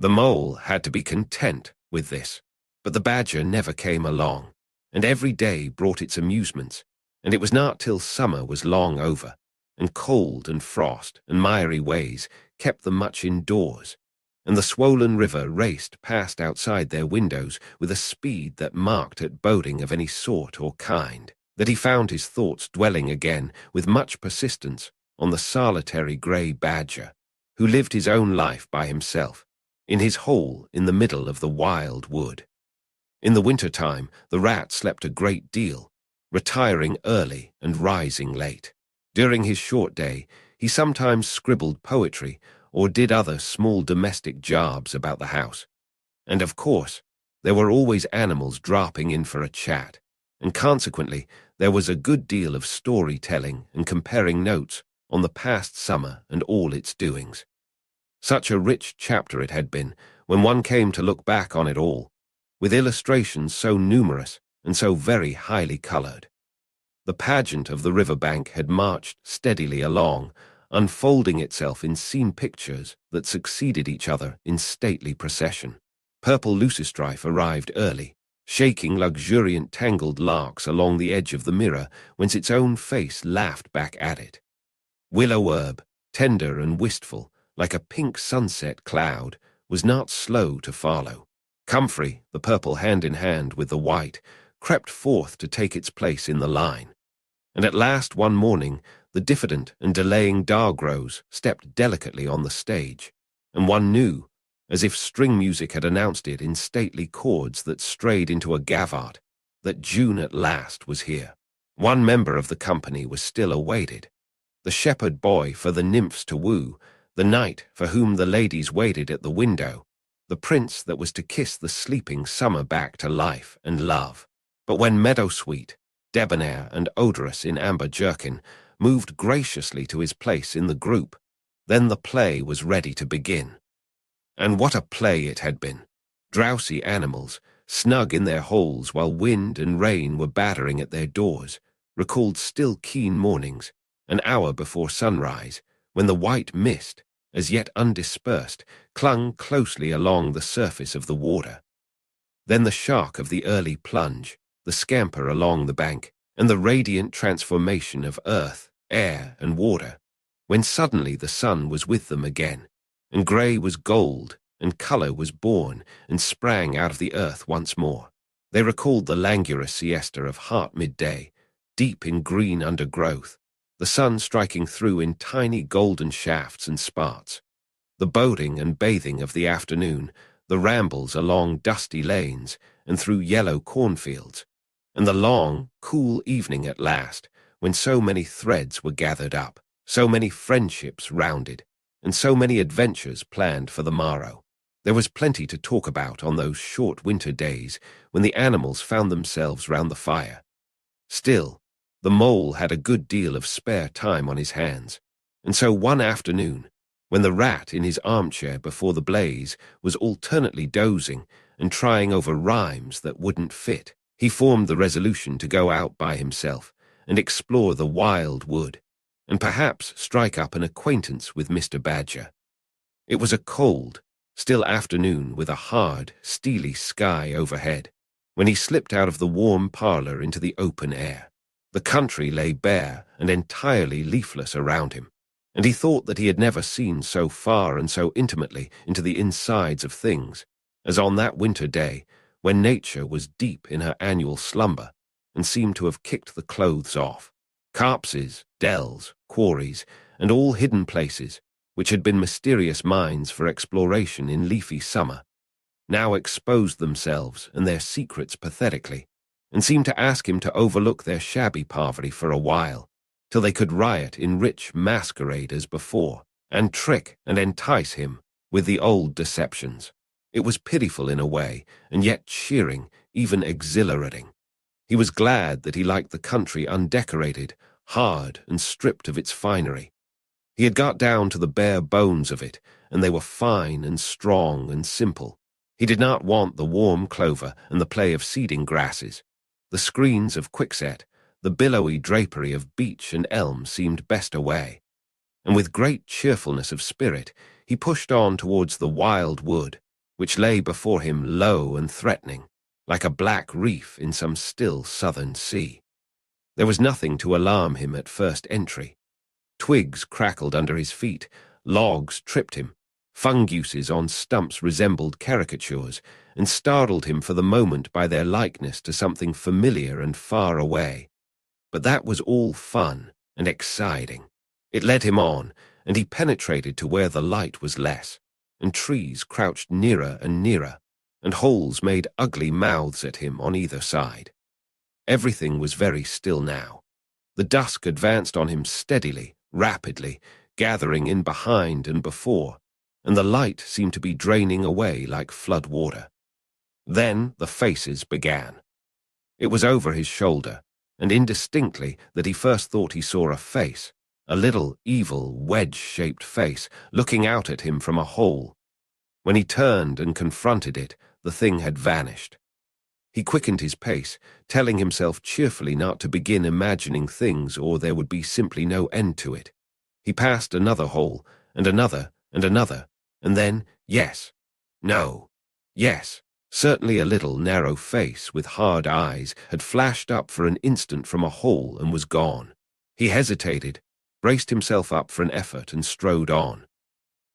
The mole had to be content with this, but the badger never came along, and every day brought its amusements, and it was not till summer was long over, and cold and frost and miry ways kept them much indoors, and the swollen river raced past outside their windows with a speed that marked at boding of any sort or kind, that he found his thoughts dwelling again with much persistence on the solitary grey badger, who lived his own life by himself, in his hole in the middle of the wild wood. In the winter-time, the rat slept a great deal, retiring early and rising late. During his short day, he sometimes scribbled poetry or did other small domestic jobs about the house. And of course, there were always animals dropping in for a chat, and consequently there was a good deal of story-telling and comparing notes on the past summer and all its doings. Such a rich chapter it had been, when one came to look back on it all, with illustrations so numerous and so very highly coloured. The pageant of the river-bank had marched steadily along, unfolding itself in scene pictures that succeeded each other in stately procession. Purple leucostrife arrived early, shaking luxuriant tangled larks along the edge of the mirror whence its own face laughed back at it. Willow herb, tender and wistful, like a pink sunset cloud, was not slow to follow. Comfrey, the purple hand in hand with the white, crept forth to take its place in the line. And at last one morning the diffident and delaying Dargrose stepped delicately on the stage, and one knew, as if string music had announced it in stately chords that strayed into a gavotte, that June at last was here. One member of the company was still awaited, the shepherd boy for the nymphs to woo, the knight for whom the ladies waited at the window, the prince that was to kiss the sleeping summer back to life and love. But when Meadowsweet, debonair and odorous in amber jerkin, moved graciously to his place in the group, then the play was ready to begin. And what a play it had been! Drowsy animals, snug in their holes while wind and rain were battering at their doors, recalled still keen mornings, an hour before sunrise, when the white mist, as yet undispersed, clung closely along the surface of the water. Then the shock of the early plunge, the scamper along the bank, and the radiant transformation of earth, air, and water, when suddenly the sun was with them again, and grey was gold, and colour was born and sprang out of the earth once more. They recalled the languorous siesta of hot midday, deep in green undergrowth, the sun striking through in tiny golden shafts and sparks, the boating and bathing of the afternoon, the rambles along dusty lanes and through yellow cornfields, and the long, cool evening at last, when so many threads were gathered up, so many friendships rounded, and so many adventures planned for the morrow. There was plenty to talk about on those short winter days when the animals found themselves round the fire. Still, the mole had a good deal of spare time on his hands, and so one afternoon, when the rat in his armchair before the blaze was alternately dozing and trying over rhymes that wouldn't fit, he formed the resolution to go out by himself and explore the wild wood, and perhaps strike up an acquaintance with Mr. Badger. It was a cold, still afternoon with a hard, steely sky overhead, when he slipped out of the warm parlour into the open air. The country lay bare and entirely leafless around him, and he thought that he had never seen so far and so intimately into the insides of things as on that winter day when nature was deep in her annual slumber and seemed to have kicked the clothes off. Copses, dells, quarries, and all hidden places, which had been mysterious mines for exploration in leafy summer, now exposed themselves and their secrets pathetically, and seemed to ask him to overlook their shabby poverty for a while, till they could riot in rich masquerade as before, and trick and entice him with the old deceptions. It was pitiful in a way, and yet cheering, even exhilarating. He was glad that he liked the country undecorated, hard and stripped of its finery. He had got down to the bare bones of it, and they were fine and strong and simple. He did not want the warm clover and the play of seeding grasses. The screens of quickset, the billowy drapery of beech and elm seemed best away. And with great cheerfulness of spirit, he pushed on towards the wild wood, which lay before him low and threatening, like a black reef in some still southern sea. There was nothing to alarm him at first entry. Twigs crackled under his feet, logs tripped him, funguses on stumps resembled caricatures, and startled him for the moment by their likeness to something familiar and far away. But that was all fun and exciting. It led him on, and he penetrated to where the light was less, and trees crouched nearer and nearer, and holes made ugly mouths at him on either side. Everything was very still now. The dusk advanced on him steadily, rapidly, gathering in behind and before, and the light seemed to be draining away like flood water. Then the faces began. It was over his shoulder, and indistinctly that he first thought he saw a face, a little, evil, wedge-shaped face, looking out at him from a hole. When he turned and confronted it, the thing had vanished. He quickened his pace, telling himself cheerfully not to begin imagining things or there would be simply no end to it. He passed another hole, and another, and then, yes, no, yes, certainly a little narrow face with hard eyes had flashed up for an instant from a hole and was gone. He hesitated, braced himself up for an effort and strode on.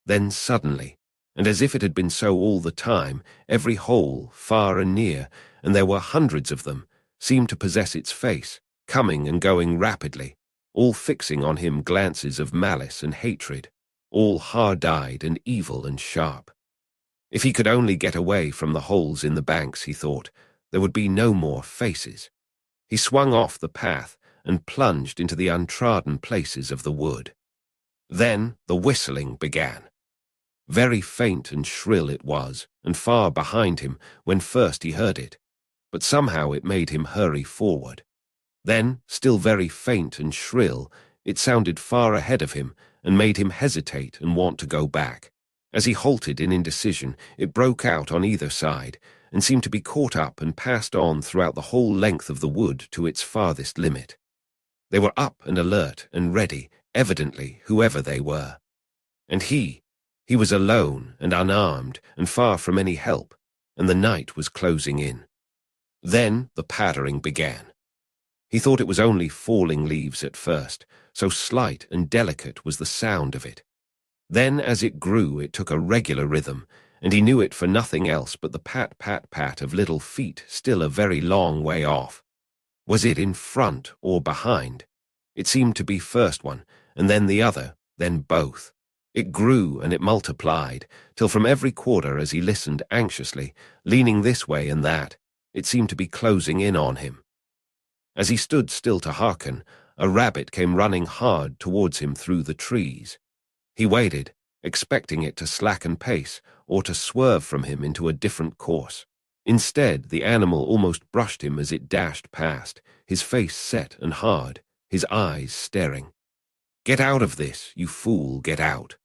Then suddenly, and as if it had been so all the time, every hole, far and near, and there were hundreds of them, seemed to possess its face, coming and going rapidly, all fixing on him glances of malice and hatred, all hard-eyed and evil and sharp. If he could only get away from the holes in the banks, he thought, there would be no more faces. He swung off the path and plunged into the untrodden places of the wood. Then the whistling began. Very faint and shrill it was, and far behind him when first he heard it, but somehow it made him hurry forward. Then, still very faint and shrill, it sounded far ahead of him and made him hesitate and want to go back. As he halted in indecision, it broke out on either side and seemed to be caught up and passed on throughout the whole length of the wood to its farthest limit. They were up and alert and ready, evidently, whoever they were. And he was alone and unarmed and far from any help, and the night was closing in. Then the pattering began. He thought it was only falling leaves at first, so slight and delicate was the sound of it. Then as it grew it took a regular rhythm, and he knew it for nothing else but the pat-pat-pat of little feet still a very long way off. Was it in front or behind? It seemed to be first one, and then the other, then both. It grew and it multiplied, till from every quarter as he listened anxiously, leaning this way and that, it seemed to be closing in on him. As he stood still to hearken, a rabbit came running hard towards him through the trees. He waited, expecting it to slacken pace or to swerve from him into a different course. Instead, the animal almost brushed him as it dashed past, his face set and hard, his eyes staring. "Get out of this, you fool, get out."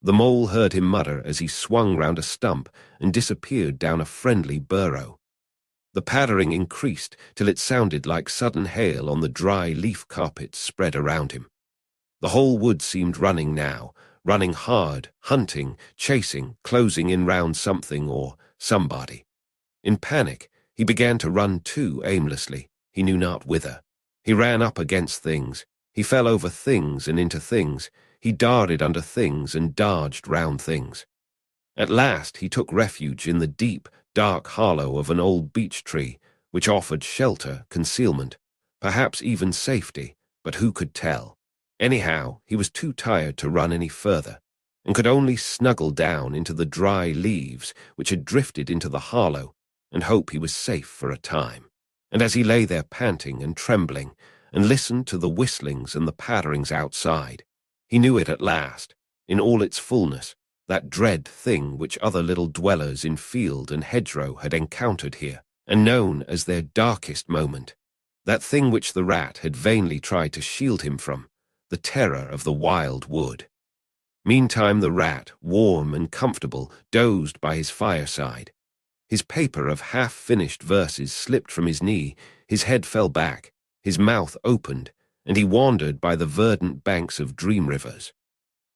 The mole heard him mutter as he swung round a stump and disappeared down a friendly burrow. The pattering increased till it sounded like sudden hail on the dry leaf carpet spread around him. The whole wood seemed running now, running hard, hunting, chasing, closing in round something or somebody. In panic, he began to run too aimlessly, he knew not whither. He ran up against things, he fell over things and into things, he darted under things and dodged round things. At last he took refuge in the deep, dark hollow of an old beech tree, which offered shelter, concealment, perhaps even safety, but who could tell? Anyhow, he was too tired to run any further, and could only snuggle down into the dry leaves which had drifted into the hollow, and hope he was safe for a time. And as he lay there panting and trembling, and listened to the whistlings and the patterings outside, he knew it at last, in all its fullness, that dread thing which other little dwellers in field and hedgerow had encountered here, and known as their darkest moment, that thing which the rat had vainly tried to shield him from, the terror of the wild wood. Meantime the rat, warm and comfortable, dozed by his fireside. His paper of half-finished verses slipped from his knee, his head fell back, his mouth opened, and he wandered by the verdant banks of dream rivers.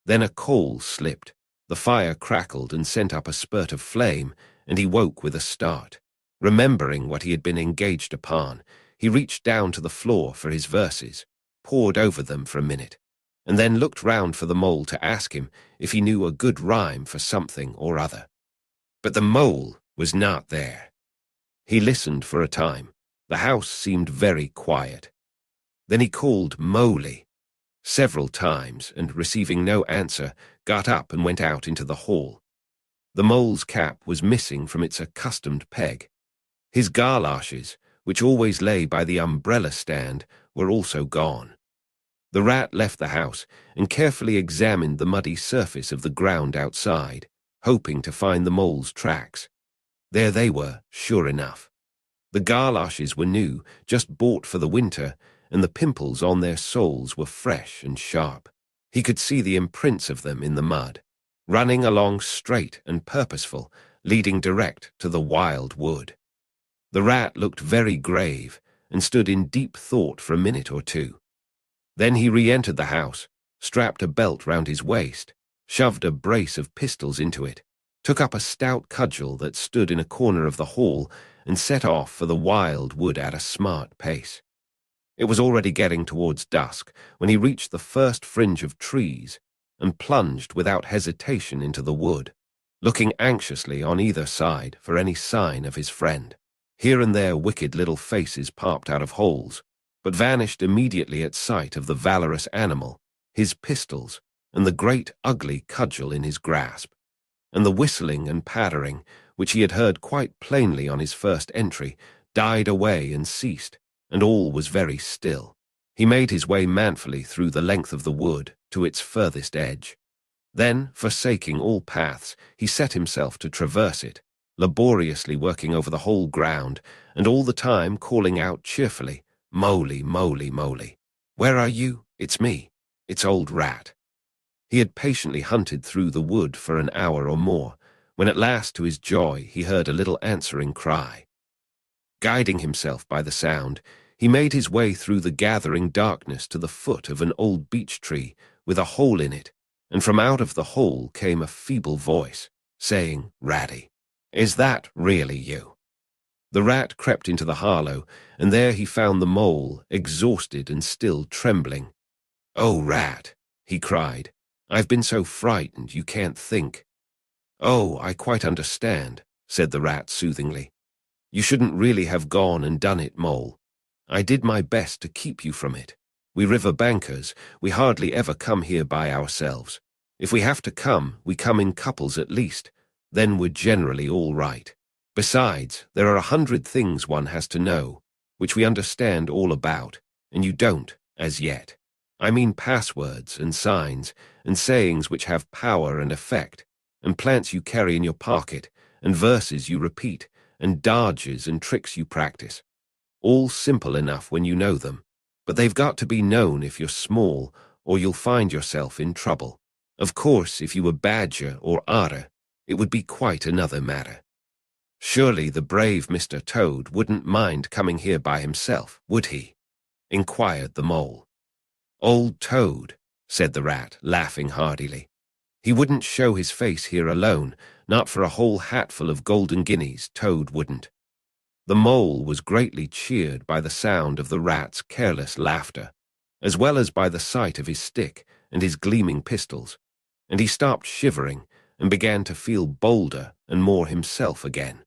Then a coal slipped, the fire crackled and sent up a spurt of flame, and he woke with a start. Remembering what he had been engaged upon, he reached down to the floor for his verses, pored over them for a minute, and then looked round for the mole to ask him if he knew a good rhyme for something or other. But the mole was not there. He listened for a time. The house seemed very quiet. Then he called Moly several times, and receiving no answer, got up and went out into the hall. The mole's cap was missing from its accustomed peg. His galoshes, which always lay by the umbrella stand, were also gone. The rat left the house and carefully examined the muddy surface of the ground outside, hoping to find the mole's tracks. There they were, sure enough. The galoshes were new, just bought for the winter, and the pimples on their soles were fresh and sharp. He could see the imprints of them in the mud, running along straight and purposeful, leading direct to the wild wood. The rat looked very grave and stood in deep thought for a minute or two. Then he re-entered the house, strapped a belt round his waist, shoved a brace of pistols into it, took up a stout cudgel that stood in a corner of the hall, and set off for the wild wood at a smart pace. It was already getting towards dusk when he reached the first fringe of trees and plunged without hesitation into the wood, looking anxiously on either side for any sign of his friend. Here and there wicked little faces popped out of holes, but vanished immediately at sight of the valorous animal, his pistols, and the great ugly cudgel in his grasp. And the whistling and pattering, which he had heard quite plainly on his first entry, died away and ceased, and all was very still. He made his way manfully through the length of the wood to its furthest edge. Then, forsaking all paths, he set himself to traverse it, laboriously working over the whole ground, and all the time calling out cheerfully, "Moly, Moly, Moly. Where are you? It's me. It's old Rat." He had patiently hunted through the wood for an hour or more, when at last, to his joy, he heard a little answering cry. Guiding himself by the sound, he made his way through the gathering darkness to the foot of an old beech tree with a hole in it, and from out of the hole came a feeble voice, saying, "Ratty, is that really you?" The rat crept into the harlow, and there he found the mole, exhausted and still trembling. "Oh, Rat," he cried, "I've been so frightened you can't think." "Oh, I quite understand," said the rat soothingly. "You shouldn't really have gone and done it, Mole. I did my best to keep you from it. We riverbankers, we hardly ever come here by ourselves. If we have to come, we come in couples at least. Then we're generally all right. Besides, there are 100 things one has to know, which we understand all about, and you don't, as yet. I mean passwords and signs, and sayings which have power and effect, and plants you carry in your pocket, and verses you repeat, and dodges and tricks you practice. All simple enough when you know them, but they've got to be known if you're small, or you'll find yourself in trouble. Of course, if you were Badger or Otter, it would be quite another matter. Surely the brave Mr. Toad wouldn't mind coming here by himself, would he?" inquired the Mole. "Old Toad," said the rat, laughing heartily. "He wouldn't show his face here alone, not for a whole hatful of golden guineas, Toad wouldn't." The Mole was greatly cheered by the sound of the rat's careless laughter, as well as by the sight of his stick and his gleaming pistols, and he stopped shivering and began to feel bolder and more himself again.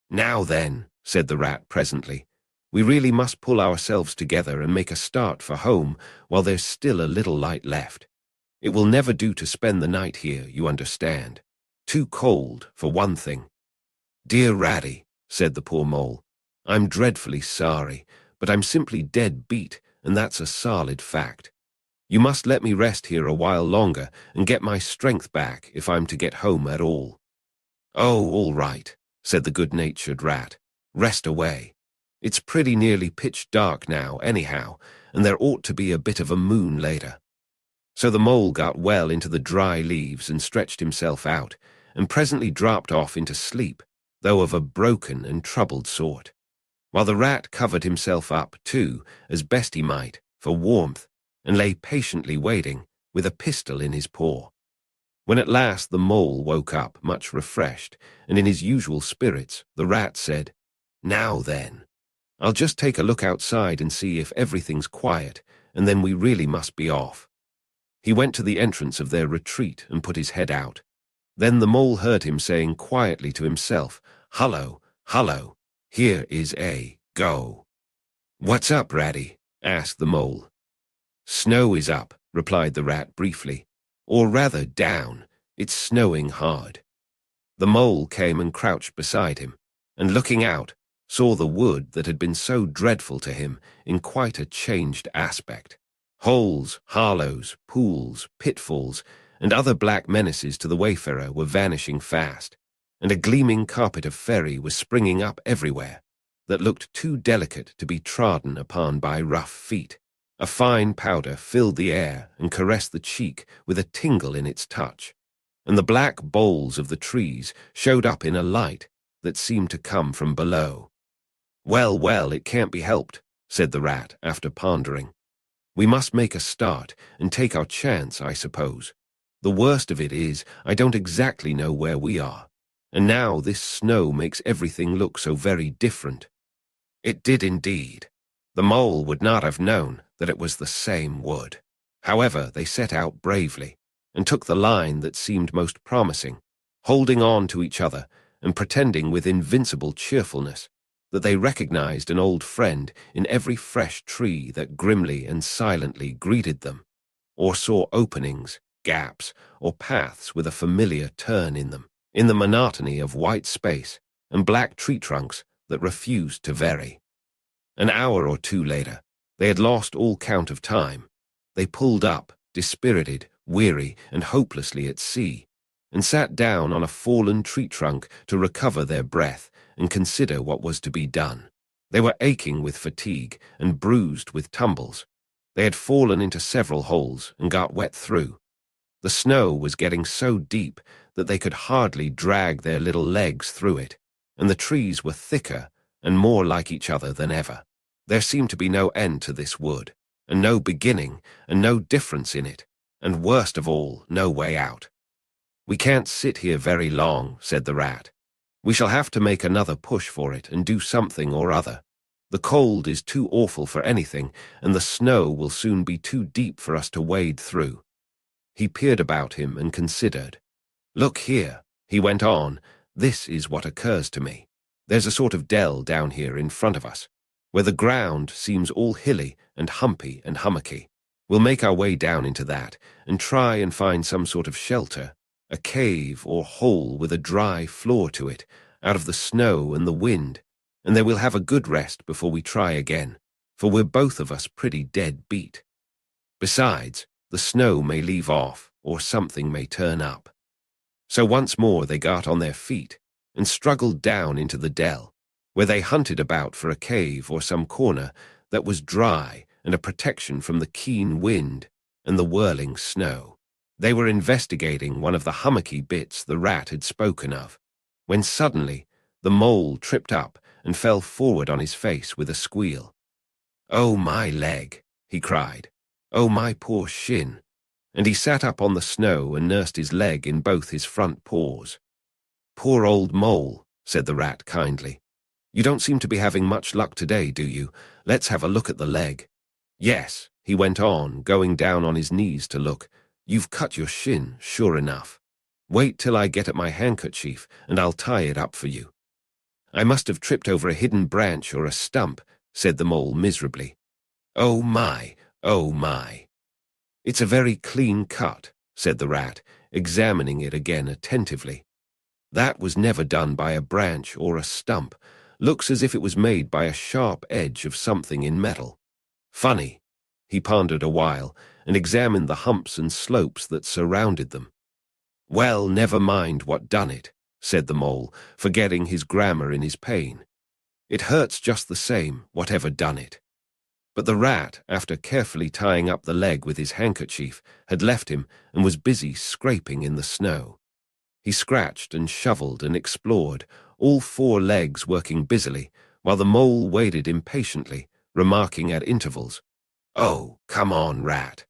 "Now then," said the rat presently, "we really must pull ourselves together and make a start for home while there's still a little light left. It will never do to spend the night here, you understand. Too cold, for one thing." "Dear Ratty," said the poor Mole, "I'm dreadfully sorry, but I'm simply dead beat, and that's a solid fact. You must let me rest here a while longer and get my strength back if I'm to get home at all." "Oh, all right," said the good-natured rat. "Rest away. It's pretty nearly pitch dark now, anyhow, and there ought to be a bit of a moon later." So the mole got well into the dry leaves and stretched himself out, and presently dropped off into sleep, though of a broken and troubled sort, while the rat covered himself up, too, as best he might, for warmth, and lay patiently waiting, with a pistol in his paw. When at last the mole woke up, much refreshed, and in his usual spirits, the rat said, "Now then, I'll just take a look outside and see if everything's quiet, and then we really must be off." He went to the entrance of their retreat and put his head out. Then the mole heard him saying quietly to himself, "Hullo, hullo, here is a go." "What's up, Ratty?" asked the mole. "Snow is up," replied the rat briefly. "Or rather down. It's snowing hard." The mole came and crouched beside him, and looking out, saw the wood that had been so dreadful to him in quite a changed aspect. Holes, hollows, pools, pitfalls, and other black menaces to the wayfarer were vanishing fast, and a gleaming carpet of fairy was springing up everywhere that looked too delicate to be trodden upon by rough feet. A fine powder filled the air and caressed the cheek with a tingle in its touch, and the black boles of the trees showed up in a light that seemed to come from below. "Well, well, it can't be helped," said the rat after pondering. "We must make a start and take our chance, I suppose. The worst of it is I don't exactly know where we are, and now this snow makes everything look so very different." It did indeed. The mole would not have known that it was the same wood. However, they set out bravely, and took the line that seemed most promising, holding on to each other and pretending with invincible cheerfulness that they recognized an old friend in every fresh tree that grimly and silently greeted them, or saw openings, gaps, or paths with a familiar turn in them, in the monotony of white space and black tree trunks that refused to vary. An hour or two later, they had lost all count of time. They pulled up, dispirited, weary, and hopelessly at sea, and sat down on a fallen tree trunk to recover their breath and consider what was to be done. They were aching with fatigue and bruised with tumbles. They had fallen into several holes and got wet through. The snow was getting so deep that they could hardly drag their little legs through it, and the trees were thicker and more like each other than ever. There seemed to be no end to this wood, and no beginning, and no difference in it, and worst of all, no way out. "We can't sit here very long," said the rat. "We shall have to make another push for it and do something or other. The cold is too awful for anything, and the snow will soon be too deep for us to wade through." He peered about him and considered. "Look here," he went on, "this is what occurs to me. There's a sort of dell down here in front of us, where the ground seems all hilly and humpy and hummocky. We'll make our way down into that and try and find some sort of shelter, a cave or hole with a dry floor to it, out of the snow and the wind, and then we'll have a good rest before we try again, for we're both of us pretty dead beat. Besides, the snow may leave off, or something may turn up." So once more they got on their feet and struggled down into the dell, where they hunted about for a cave or some corner that was dry and a protection from the keen wind and the whirling snow. They were investigating one of the hummocky bits the rat had spoken of, when suddenly the mole tripped up and fell forward on his face with a squeal. "Oh, my leg!" he cried. "Oh, my poor shin!" And he sat up on the snow and nursed his leg in both his front paws. "Poor old mole," said the rat kindly. "You don't seem to be having much luck today, do you? Let's have a look at the leg. Yes," he went on, going down on his knees to look, "you've cut your shin, sure enough. Wait till I get at my handkerchief, and I'll tie it up for you." "I must have tripped over a hidden branch or a stump," said the mole miserably. "Oh my, oh my." "It's a very clean cut," said the rat, examining it again attentively. "That was never done by a branch or a stump. Looks as if it was made by a sharp edge of something in metal. Funny." He pondered a while and examined the humps and slopes that surrounded them. "Well, never mind what done it," said the mole, forgetting his grammar in his pain. "It hurts just the same, whatever done it." But the rat, after carefully tying up the leg with his handkerchief, had left him and was busy scraping in the snow. He scratched and shoveled and explored, all four legs working busily, while the mole waited impatiently, remarking at intervals, "Oh, come on, rat."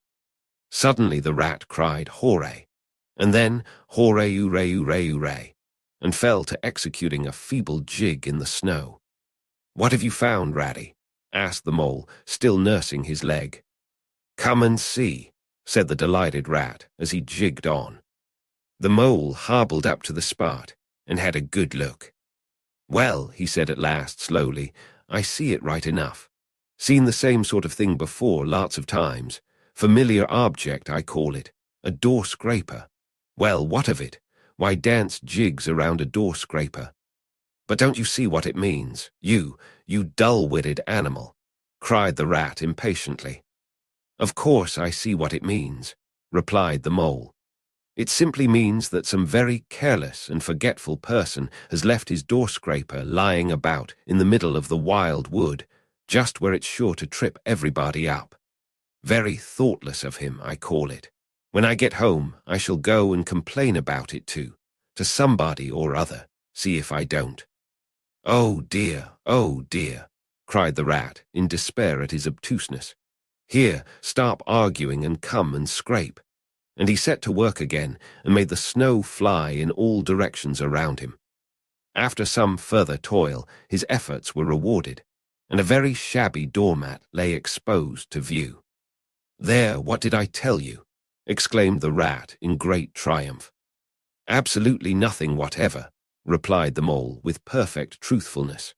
Suddenly the rat cried, "Hooray!" and then, "Hooray, hooray, hooray, hooray," and fell to executing a feeble jig in the snow. "What have you found, Ratty?" asked the mole, still nursing his leg. "Come and see," said the delighted rat as he jigged on. The mole hobbled up to the spot and had a good look. "Well," he said at last slowly, "I see it right enough. Seen the same sort of thing before lots of times. Familiar object, I call it. A door scraper. Well, what of it? Why dance jigs around a door scraper? But don't you see what it means? You dull-witted animal," cried the rat impatiently. "Of course I see what it means," replied the mole. "It simply means that some very careless and forgetful person has left his door scraper lying about in the middle of the wild wood, just where it's sure to trip everybody up. Very thoughtless of him, I call it. When I get home, I shall go and complain about it to somebody or other, see if I don't." "Oh dear, cried the rat in despair at his obtuseness. "Here, stop arguing and come and scrape." And he set to work again and made the snow fly in all directions around him. After some further toil, his efforts were rewarded, and a very shabby doormat lay exposed to view. "There, what did I tell you?" exclaimed the rat in great triumph. "Absolutely nothing whatever," replied the mole with perfect truthfulness.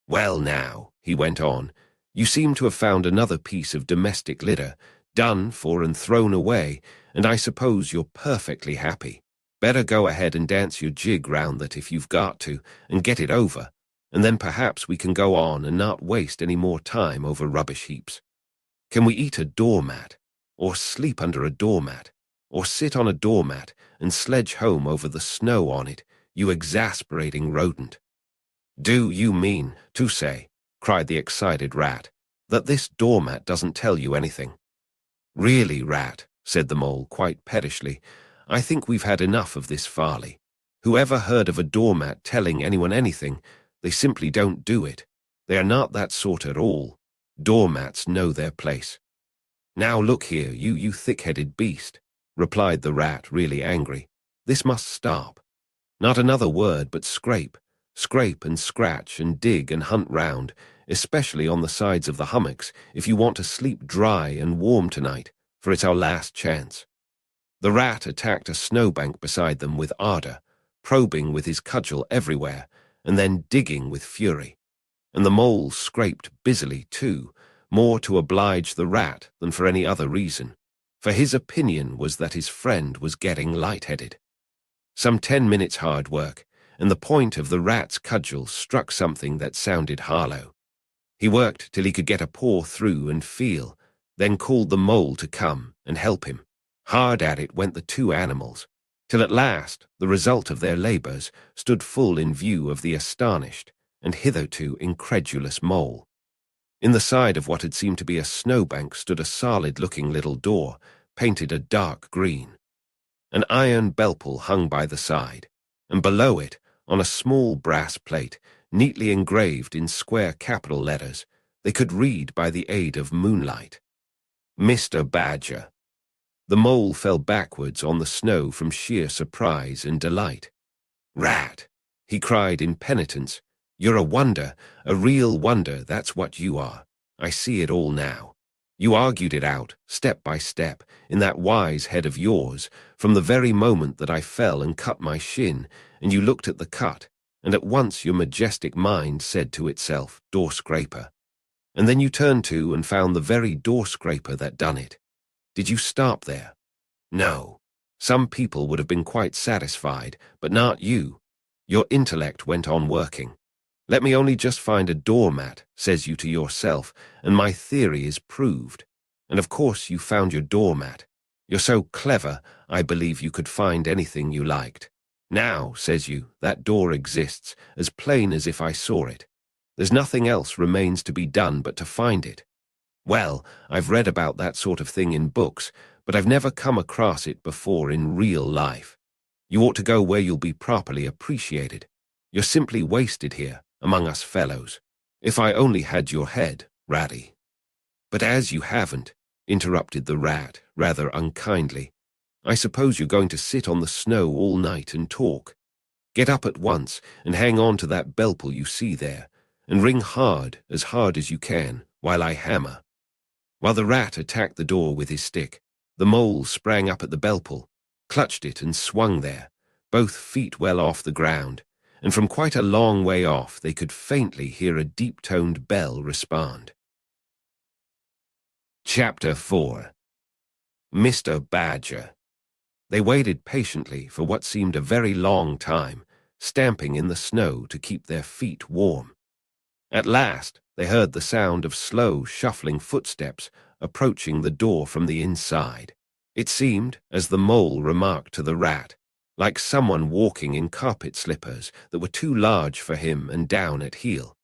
"Well now," he went on, "you seem to have found another piece of domestic litter, done for and thrown away, and I suppose you're perfectly happy. Better go ahead and dance your jig round that if you've got to, and get it over, and then perhaps we can go on and not waste any more time over rubbish heaps. Can we eat a doormat, or sleep under a doormat, or sit on a doormat and sledge home over the snow on it, you exasperating rodent?" "Do you mean to say," cried the excited rat, "that this doormat doesn't tell you anything?" "Really, rat," said the mole quite pettishly, "I think we've had enough of this folly. Whoever heard of a doormat telling anyone anything? They simply don't do it. They are not that sort at all. Doormats know their place." "Now look here, you thick-headed beast," replied the rat, really angry. "This must stop. Not another word, but scrape and scratch and dig and hunt round, especially on the sides of the hummocks, if you want to sleep dry and warm tonight, for it's our last chance." The rat attacked a snowbank beside them with ardor, probing with his cudgel everywhere, and then digging with fury. And the mole scraped busily too, more to oblige the rat than for any other reason, for his opinion was that his friend was getting light-headed. Some 10 minutes' hard work, and the point of the rat's cudgel struck something that sounded hollow. He worked till he could get a paw through and feel, then called the mole to come and help him. Hard at it went the two animals, till at last the result of their labors stood full in view of the astonished and hitherto incredulous mole. In the side of what had seemed to be a snowbank stood a solid-looking little door, painted a dark green. An iron bell-pull hung by the side, and below it, on a small brass plate, neatly engraved in square capital letters, they could read by the aid of moonlight, "Mr. Badger." The mole fell backwards on the snow from sheer surprise and delight. "Rat," he cried in penitence, "you're a wonder, a real wonder, that's what you are. I see it all now. You argued it out, step by step, in that wise head of yours, from the very moment that I fell and cut my shin, and you looked at the cut, and at once your majestic mind said to itself, 'Door scraper.' And then you turned to and found the very door scraper that done it. Did you stop there? No. Some people would have been quite satisfied, but not you. Your intellect went on working. 'Let me only just find a doormat,' says you to yourself, and my theory is proved. And of course you found your doormat. You're so clever, I believe you could find anything you liked. Now, says you, that door exists, as plain as if I saw it. There's nothing else remains to be done but to find it. Well, I've read about that sort of thing in books, but I've never come across it before in real life. You ought to go where you'll be properly appreciated. You're simply wasted here, among us fellows. If I only had your head, Ratty. But as you haven't, interrupted the rat, rather unkindly, I suppose you're going to sit on the snow all night and talk. Get up at once and hang on to that bellpull you see there, and ring hard as you can, while I hammer. While the rat attacked the door with his stick, the mole sprang up at the bellpull, clutched it and swung there, both feet well off the ground, and from quite a long way off they could faintly hear a deep-toned bell respond. Chapter 4. Mr. Badger. They waited patiently for what seemed a very long time, stamping in the snow to keep their feet warm. At last they heard the sound of slow, shuffling footsteps approaching the door from the inside. It seemed, as the mole remarked to the rat, like someone walking in carpet slippers that were too large for him and down at heel,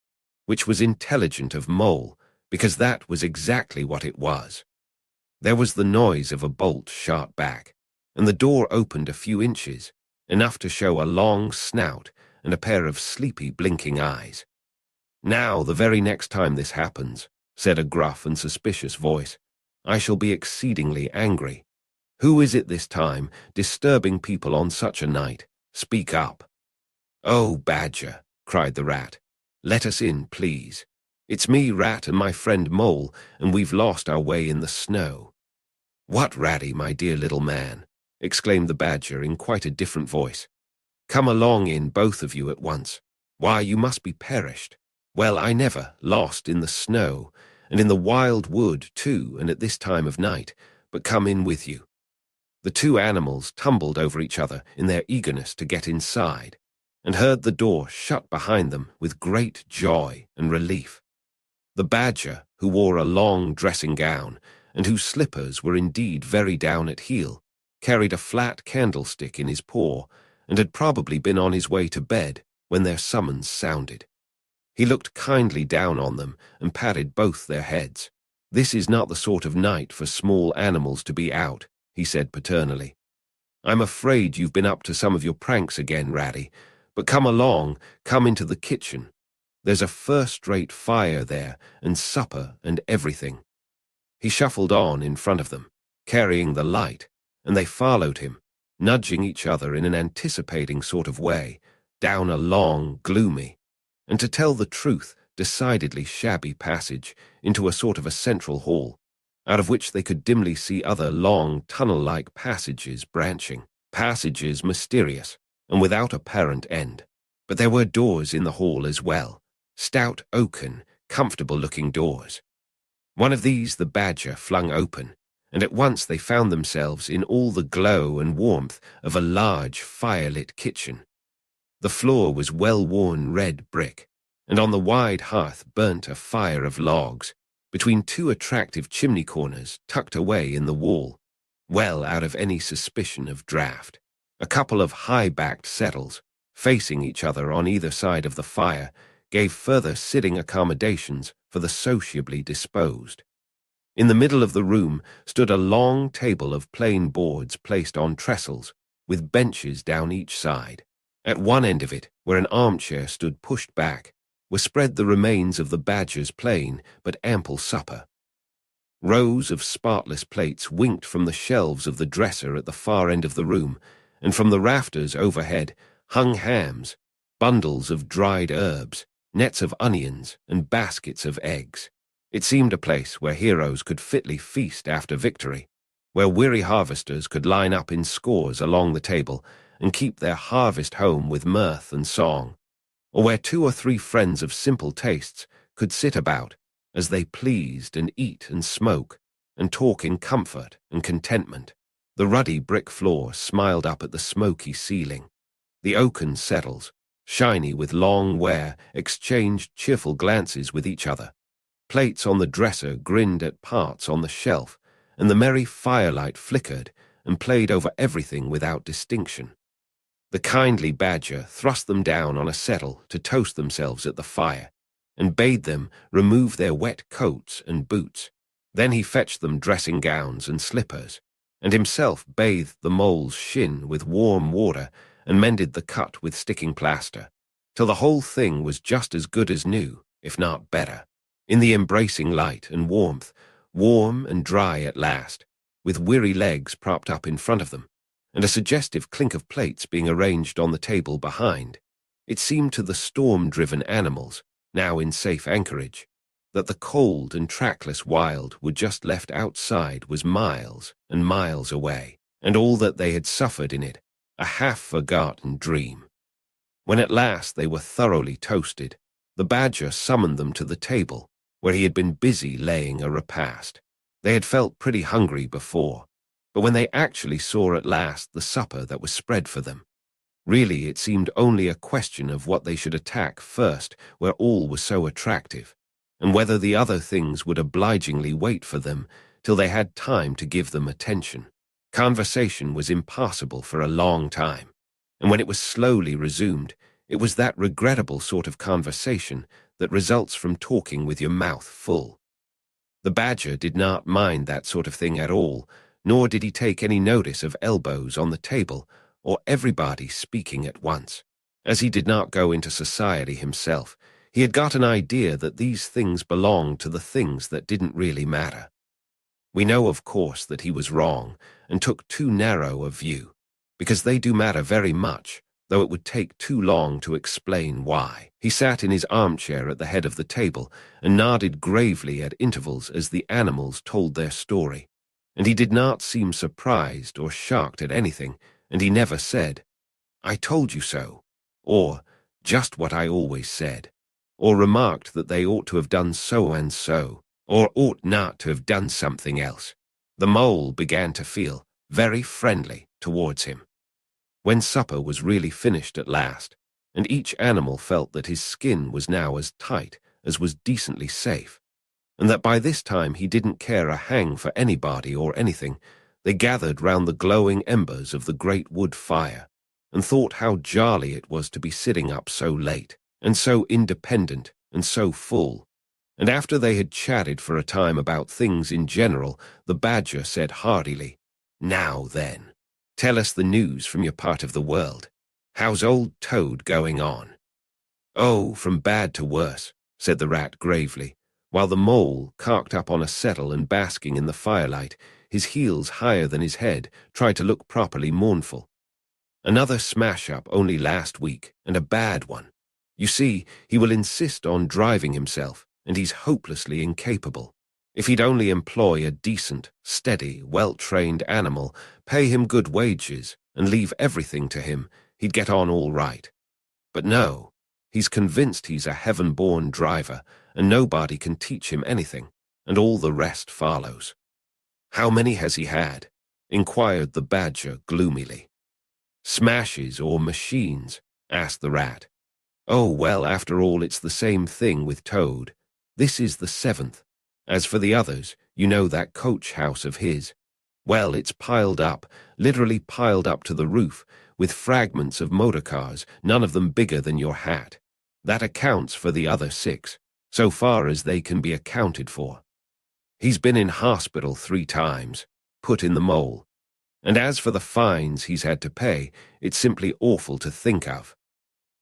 which was intelligent of Mole, because that was exactly what it was. There was the noise of a bolt shot back, and the door opened a few inches, enough to show a long snout and a pair of sleepy blinking eyes. "Now, the very next time this happens," said a gruff and suspicious voice, "I shall be exceedingly angry. Who is it this time, disturbing people on such a night? Speak up." "Oh, Badger," cried the rat, "let us in, please. It's me, Rat, and my friend Mole, and we've lost our way in the snow." "What, Ratty, my dear little man?" exclaimed the badger in quite a different voice. "Come along in, both of you at once. Why, you must be perished. Well, I never, lost in the snow, and in the wild wood, too, and at this time of night, but come in with you." The two animals tumbled over each other in their eagerness to get inside, and heard the door shut behind them with great joy and relief. The badger, who wore a long dressing gown, and whose slippers were indeed very down at heel, carried a flat candlestick in his paw, and had probably been on his way to bed when their summons sounded. He looked kindly down on them and patted both their heads. "This is not the sort of night for small animals to be out," he said paternally. "I'm afraid you've been up to some of your pranks again, Ratty, but come along, come into the kitchen. There's a first-rate fire there, and supper and everything." He shuffled on in front of them, carrying the light, and they followed him, nudging each other in an anticipating sort of way, down a long, gloomy, and to tell the truth, decidedly shabby passage into a sort of a central hall, out of which they could dimly see other long, tunnel-like passages branching, passages mysterious, and without apparent end. But there were doors in the hall as well, stout oaken, comfortable-looking doors. One of these the badger flung open, and at once they found themselves in all the glow and warmth of a large fire-lit kitchen. The floor was well-worn red brick, and on the wide hearth burnt a fire of logs, between two attractive chimney corners tucked away in the wall, well out of any suspicion of draught. A couple of high-backed settles, facing each other on either side of the fire, gave further sitting accommodations for the sociably disposed. In the middle of the room stood a long table of plain boards placed on trestles, with benches down each side. At one end of it, where an armchair stood pushed back, were spread the remains of the badger's plain but ample supper. Rows of spotless plates winked from the shelves of the dresser at the far end of the room, and from the rafters overhead hung hams, bundles of dried herbs, nets of onions, and baskets of eggs. It seemed a place where heroes could fitly feast after victory, where weary harvesters could line up in scores along the table and keep their harvest home with mirth and song, or where 2 or 3 friends of simple tastes could sit about as they pleased and eat and smoke and talk in comfort and contentment. The ruddy brick floor smiled up at the smoky ceiling. The oaken settles, shiny with long wear, exchanged cheerful glances with each other. Plates on the dresser grinned at parts on the shelf, and the merry firelight flickered and played over everything without distinction. The kindly badger thrust them down on a settle to toast themselves at the fire, and bade them remove their wet coats and boots, Then he fetched them dressing gowns and slippers, and himself bathed the mole's shin with warm water and mended the cut with sticking plaster, till the whole thing was just as good as new, if not better, in the embracing light and warmth, warm and dry at last, with weary legs propped up in front of them, and a suggestive clink of plates being arranged on the table behind. It seemed to the storm-driven animals, now in safe anchorage, that the cold and trackless wild were just left outside was miles and miles away, and all that they had suffered in it, a half-forgotten dream. When at last they were thoroughly toasted, the badger summoned them to the table, where he had been busy laying a repast. They had felt pretty hungry before, but when they actually saw at last the supper that was spread for them, really it seemed only a question of what they should attack first where all was so attractive, and whether the other things would obligingly wait for them till they had time to give them attention. Conversation was impossible for a long time, and when it was slowly resumed, it was that regrettable sort of conversation that results from talking with your mouth full. The badger did not mind that sort of thing at all, nor did he take any notice of elbows on the table or everybody speaking at once. As he did not go into society himself, he had got an idea that these things belonged to the things that didn't really matter. We know, of course, that he was wrong and took too narrow a view, because they do matter very much, though it would take too long to explain why. He sat in his armchair at the head of the table and nodded gravely at intervals as the animals told their story, and he did not seem surprised or shocked at anything, and he never said, "I told you so," or "just what I always said," or remarked that they ought to have done so and so, or ought not to have done something else. The mole began to feel very friendly towards him. When supper was really finished at last, and each animal felt that his skin was now as tight as was decently safe, and that by this time he didn't care a hang for anybody or anything, they gathered round the glowing embers of the great wood fire, and thought how jolly it was to be sitting up so late, and so independent, and so full. And after they had chatted for a time about things in general, the badger said heartily, "Now then, tell us the news from your part of the world. How's old Toad going on?" "Oh, from bad to worse," said the rat gravely, while the mole, cocked up on a settle and basking in the firelight, his heels higher than his head, tried to look properly mournful. "Another smash-up only last week, and a bad one. You see, he will insist on driving himself, and he's hopelessly incapable. If he'd only employ a decent, steady, well-trained animal, pay him good wages, and leave everything to him, he'd get on all right. But no, he's convinced he's a heaven-born driver, and nobody can teach him anything, and all the rest follows." "How many has he had?" inquired the badger gloomily. "Smashes or machines?" asked the rat. "Oh, well, after all, it's the same thing with Toad. This is the 7th. As for the others, you know that coach house of his. Well, it's piled up, literally piled up to the roof, with fragments of motor cars, none of them bigger than your hat. That accounts for the other 6, so far as they can be accounted for. He's been in hospital 3 times, put in the mole. And as for the fines he's had to pay, it's simply awful to think of."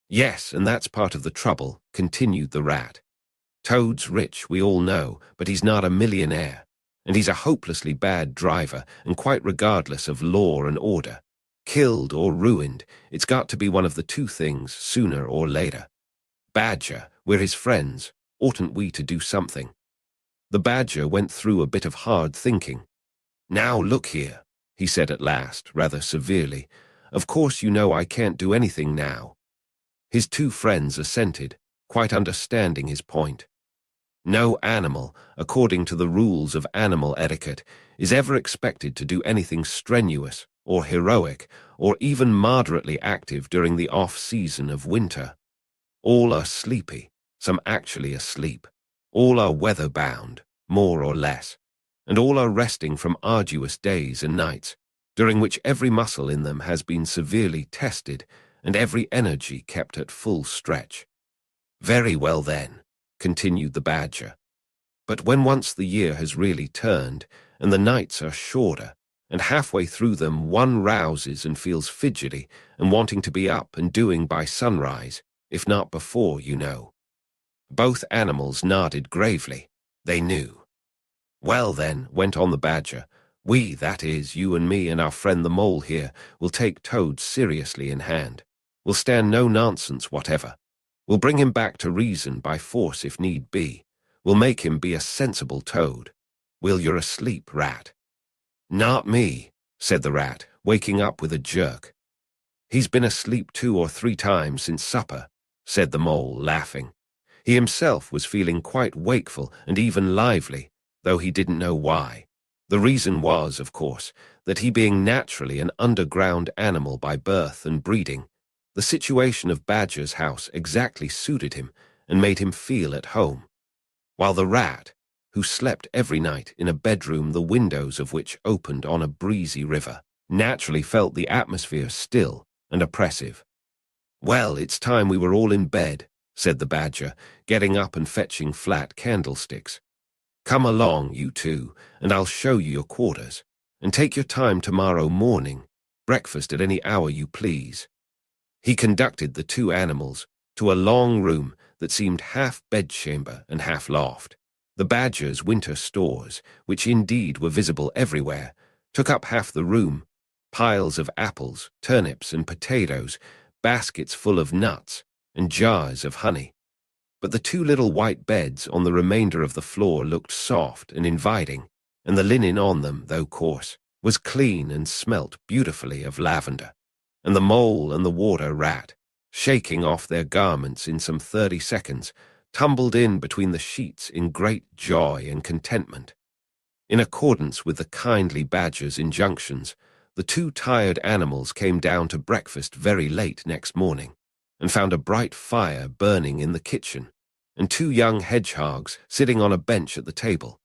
"Yes, and that's part of the trouble," continued the rat. "Toad's rich, we all know, but he's not a millionaire, and he's a hopelessly bad driver and quite regardless of law and order. Killed or ruined, it's got to be one of the 2 things sooner or later. Badger, we're his friends. Oughtn't we to do something?" The badger went through a bit of hard thinking. "Now look here," he said at last, rather severely. "Of course you know I can't do anything now." His 2 friends assented, quite understanding his point. No animal, according to the rules of animal etiquette, is ever expected to do anything strenuous or heroic or even moderately active during the off-season of winter. All are sleepy, some actually asleep. All are weather-bound, more or less, and all are resting from arduous days and nights, during which every muscle in them has been severely tested and every energy kept at full stretch. "Very well then," continued the badger. But when once the year has really turned, and the nights are shorter, and halfway through them one rouses and feels fidgety and wanting to be up and doing by sunrise, if not before, you know. Both animals nodded gravely. They knew. Well then, went on the badger, we, that is, you and me and our friend the mole here, will take Toad seriously in hand. We'll stand no nonsense whatever. We'll bring him back to reason by force if need be. We'll make him be a sensible toad. Will you're asleep, Rat? Not me, said the rat, waking up with a jerk. He's been asleep 2 or 3 times since supper, said the mole, laughing. He himself was feeling quite wakeful and even lively, though he didn't know why. The reason was, of course, that he being naturally an underground animal by birth and breeding, the situation of Badger's house exactly suited him and made him feel at home, while the rat, who slept every night in a bedroom the windows of which opened on a breezy river, naturally felt the atmosphere still and oppressive. Well, it's time we were all in bed, said the badger, getting up and fetching flat candlesticks. Come along, you two, and I'll show you your quarters, and take your time tomorrow morning, breakfast at any hour you please. He conducted the 2 animals to a long room that seemed half bedchamber and half loft. The badger's winter stores, which indeed were visible everywhere, took up half the room, piles of apples, turnips and potatoes, baskets full of nuts, and jars of honey. But the 2 little white beds on the remainder of the floor looked soft and inviting, and the linen on them, though coarse, was clean and smelt beautifully of lavender. And the mole and the water rat, shaking off their garments in some 30 seconds, tumbled in between the sheets in great joy and contentment. In accordance with the kindly badger's injunctions, the 2 tired animals came down to breakfast very late next morning, and found a bright fire burning in the kitchen, and 2 young hedgehogs sitting on a bench at the table,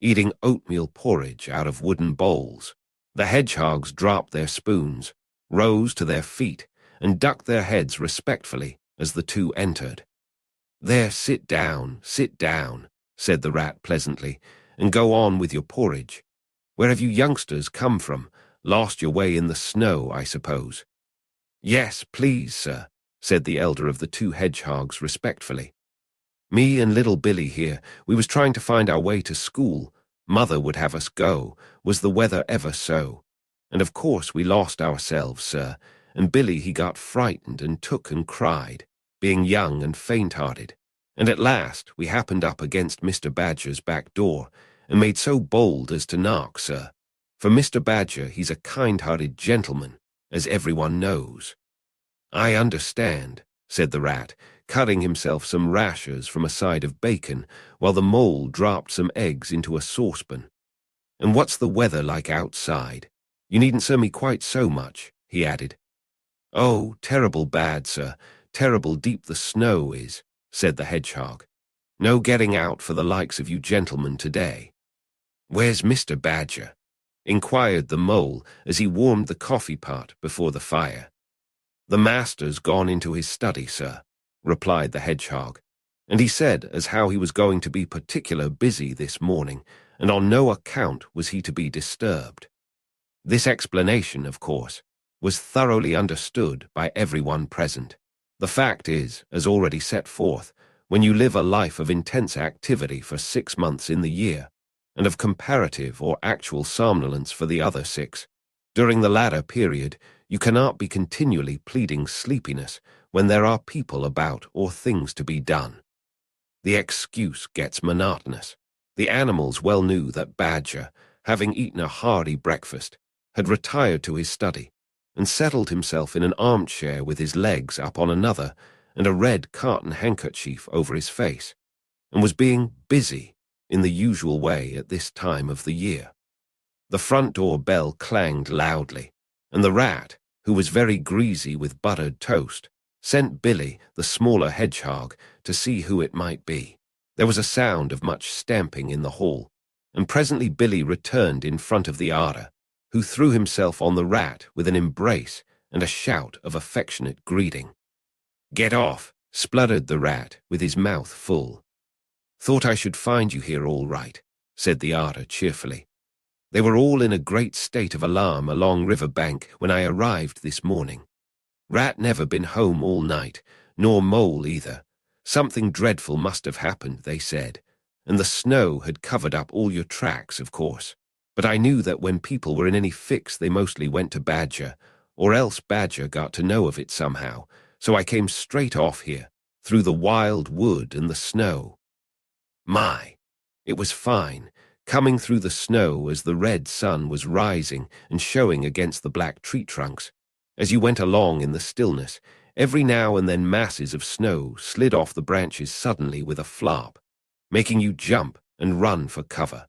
eating oatmeal porridge out of wooden bowls. The hedgehogs dropped their spoons, rose to their feet, and ducked their heads respectfully as the 2 entered. There, sit down, said the rat pleasantly, and go on with your porridge. Where have you youngsters come from? Lost your way in the snow, I suppose. Yes, please, sir, said the elder of the 2 hedgehogs respectfully. Me and little Billy here, we was trying to find our way to school. Mother would have us go, was the weather ever so. And of course we lost ourselves, sir, and Billy he got frightened and took and cried, being young and faint-hearted. And at last we happened up against Mr. Badger's back door, and made so bold as to knock, sir. For Mr. Badger he's a kind-hearted gentleman, as everyone knows. I understand, said the rat, cutting himself some rashers from a side of bacon, while the mole dropped some eggs into a saucepan. And what's the weather like outside? You needn't sir me quite so much, he added. Oh, terrible bad, sir, terrible deep the snow is, said the hedgehog. No getting out for the likes of you gentlemen today. Where's Mr. Badger? Inquired the mole as he warmed the coffee pot before the fire. The master's gone into his study, sir, replied the hedgehog, and he said as how he was going to be particular busy this morning, and on no account was he to be disturbed. This explanation, of course, was thoroughly understood by everyone present. The fact is, as already set forth, when you live a life of intense activity for 6 months in the year, and of comparative or actual somnolence for the other 6, during the latter period you cannot be continually pleading sleepiness when there are people about or things to be done. The excuse gets monotonous. The animals well knew that Badger, having eaten a hearty breakfast, had retired to his study, and settled himself in an armchair with his legs up on another and a red cotton handkerchief over his face, and was being busy in the usual way at this time of the year. The front door bell clanged loudly, and the rat, who was very greasy with buttered toast, sent Billy, the smaller hedgehog, to see who it might be. There was a sound of much stamping in the hall, and presently Billy returned in front of the arder, who threw himself on the rat with an embrace and a shout of affectionate greeting. Get off, spluttered the rat with his mouth full. "Thought I should find you here all right," said the Otter cheerfully. "They were all in a great state of alarm along riverbank when I arrived this morning. Rat never been home all night, nor Mole either. Something dreadful must have happened, they said, and the snow had covered up all your tracks, of course. But I knew that when people were in any fix they mostly went to Badger, or else Badger got to know of it somehow, so I came straight off here, through the wild wood and the snow. My, it was fine, coming through the snow as the red sun was rising and showing against the black tree trunks. As you went along in the stillness, every now and then masses of snow slid off the branches suddenly with a flop, making you jump and run for cover.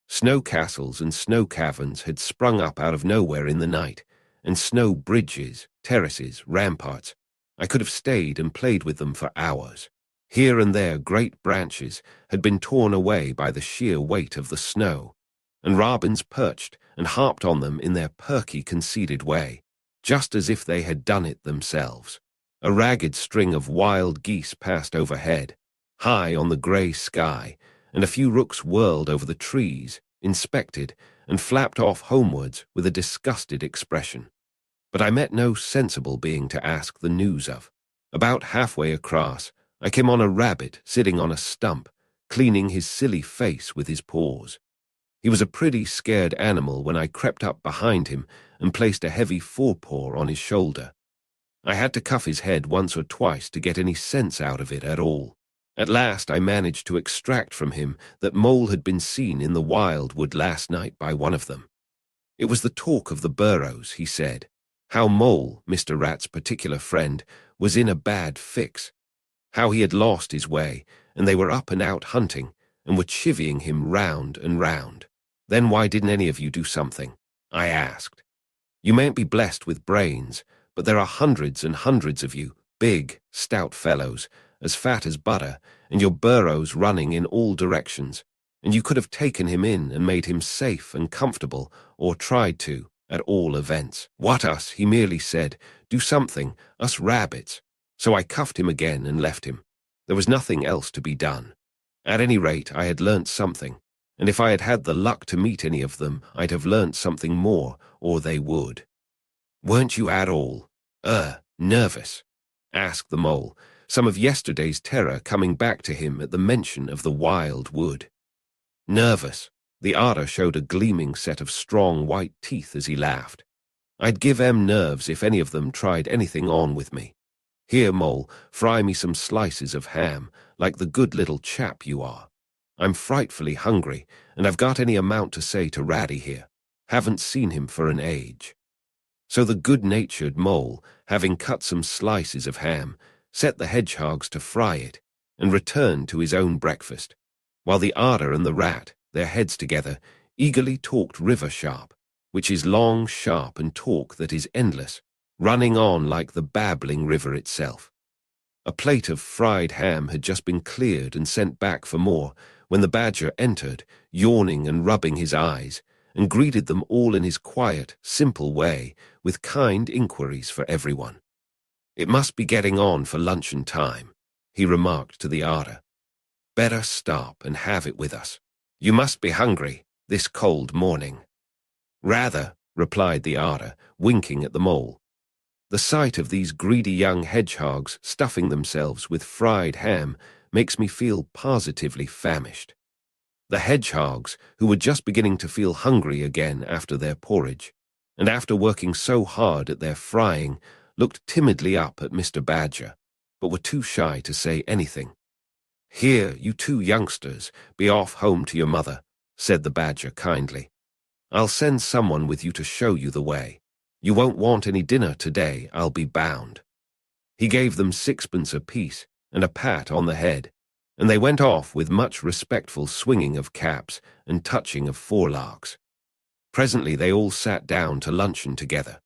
Snow castles and snow caverns had sprung up out of nowhere in the night, and snow bridges, terraces, ramparts. I could have stayed and played with them for hours. Here and there great branches had been torn away by the sheer weight of the snow, and robins perched and harped on them in their perky, conceited way, just as if they had done it themselves. A ragged string of wild geese passed overhead, high on the grey sky, and a few rooks whirled over the trees, inspected, and flapped off homewards with a disgusted expression. But I met no sensible being to ask the news of. About halfway across, I came on a rabbit sitting on a stump, cleaning his silly face with his paws. He was a pretty scared animal when I crept up behind him and placed a heavy forepaw on his shoulder. I had to cuff his head once or twice to get any sense out of it at all. At last I managed to extract from him that Mole had been seen in the wildwood last night by one of them. It was the talk of the burrows, he said. How Mole, Mr. Rat's particular friend, was in a bad fix. How he had lost his way, and they were up and out hunting, and were chivying him round and round. "Then why didn't any of you do something?" I asked. "You mayn't be blessed with brains, but there are hundreds and hundreds of you, big, stout fellows, as fat as butter, and your burrows running in all directions, and you could have taken him in and made him safe and comfortable, or tried to, at all events. What us, he merely said, do something, us rabbits. So I cuffed him again and left him. There was nothing else to be done. At any rate, I had learnt something, and if I had had the luck to meet any of them, I'd have learnt something more, or they would." "Weren't you at all, nervous?" asked the Mole, some of yesterday's terror coming back to him at the mention of the wild wood. "Nervous?" The Otter showed a gleaming set of strong white teeth as he laughed. "I'd give 'em nerves if any of them tried anything on with me. Here, Mole, fry me some slices of ham, like the good little chap you are. I'm frightfully hungry, and I've got any amount to say to Ratty here. Haven't seen him for an age." So the good-natured Mole, having cut some slices of ham, set the hedgehogs to fry it, and returned to his own breakfast, while the Otter and the Rat, their heads together, eagerly talked river sharp, which is long, sharp, and talk that is endless, running on like the babbling river itself. A plate of fried ham had just been cleared and sent back for more, when the Badger entered, yawning and rubbing his eyes, and greeted them all in his quiet, simple way, with kind inquiries for everyone. "It must be getting on for luncheon time," he remarked to the Otter. "Better stop and have it with us. You must be hungry, this cold morning." "Rather," replied the Otter, winking at the Mole. "The sight of these greedy young hedgehogs stuffing themselves with fried ham makes me feel positively famished." The hedgehogs, who were just beginning to feel hungry again after their porridge, and after working so hard at their frying, looked timidly up at Mr. Badger, but were too shy to say anything. "Here, you two youngsters, be off home to your mother," said the Badger kindly. "I'll send someone with you to show you the way. You won't want any dinner today, I'll be bound." He gave them 6pence apiece and a pat on the head, and they went off with much respectful swinging of caps and touching of forelocks. Presently they all sat down to luncheon together.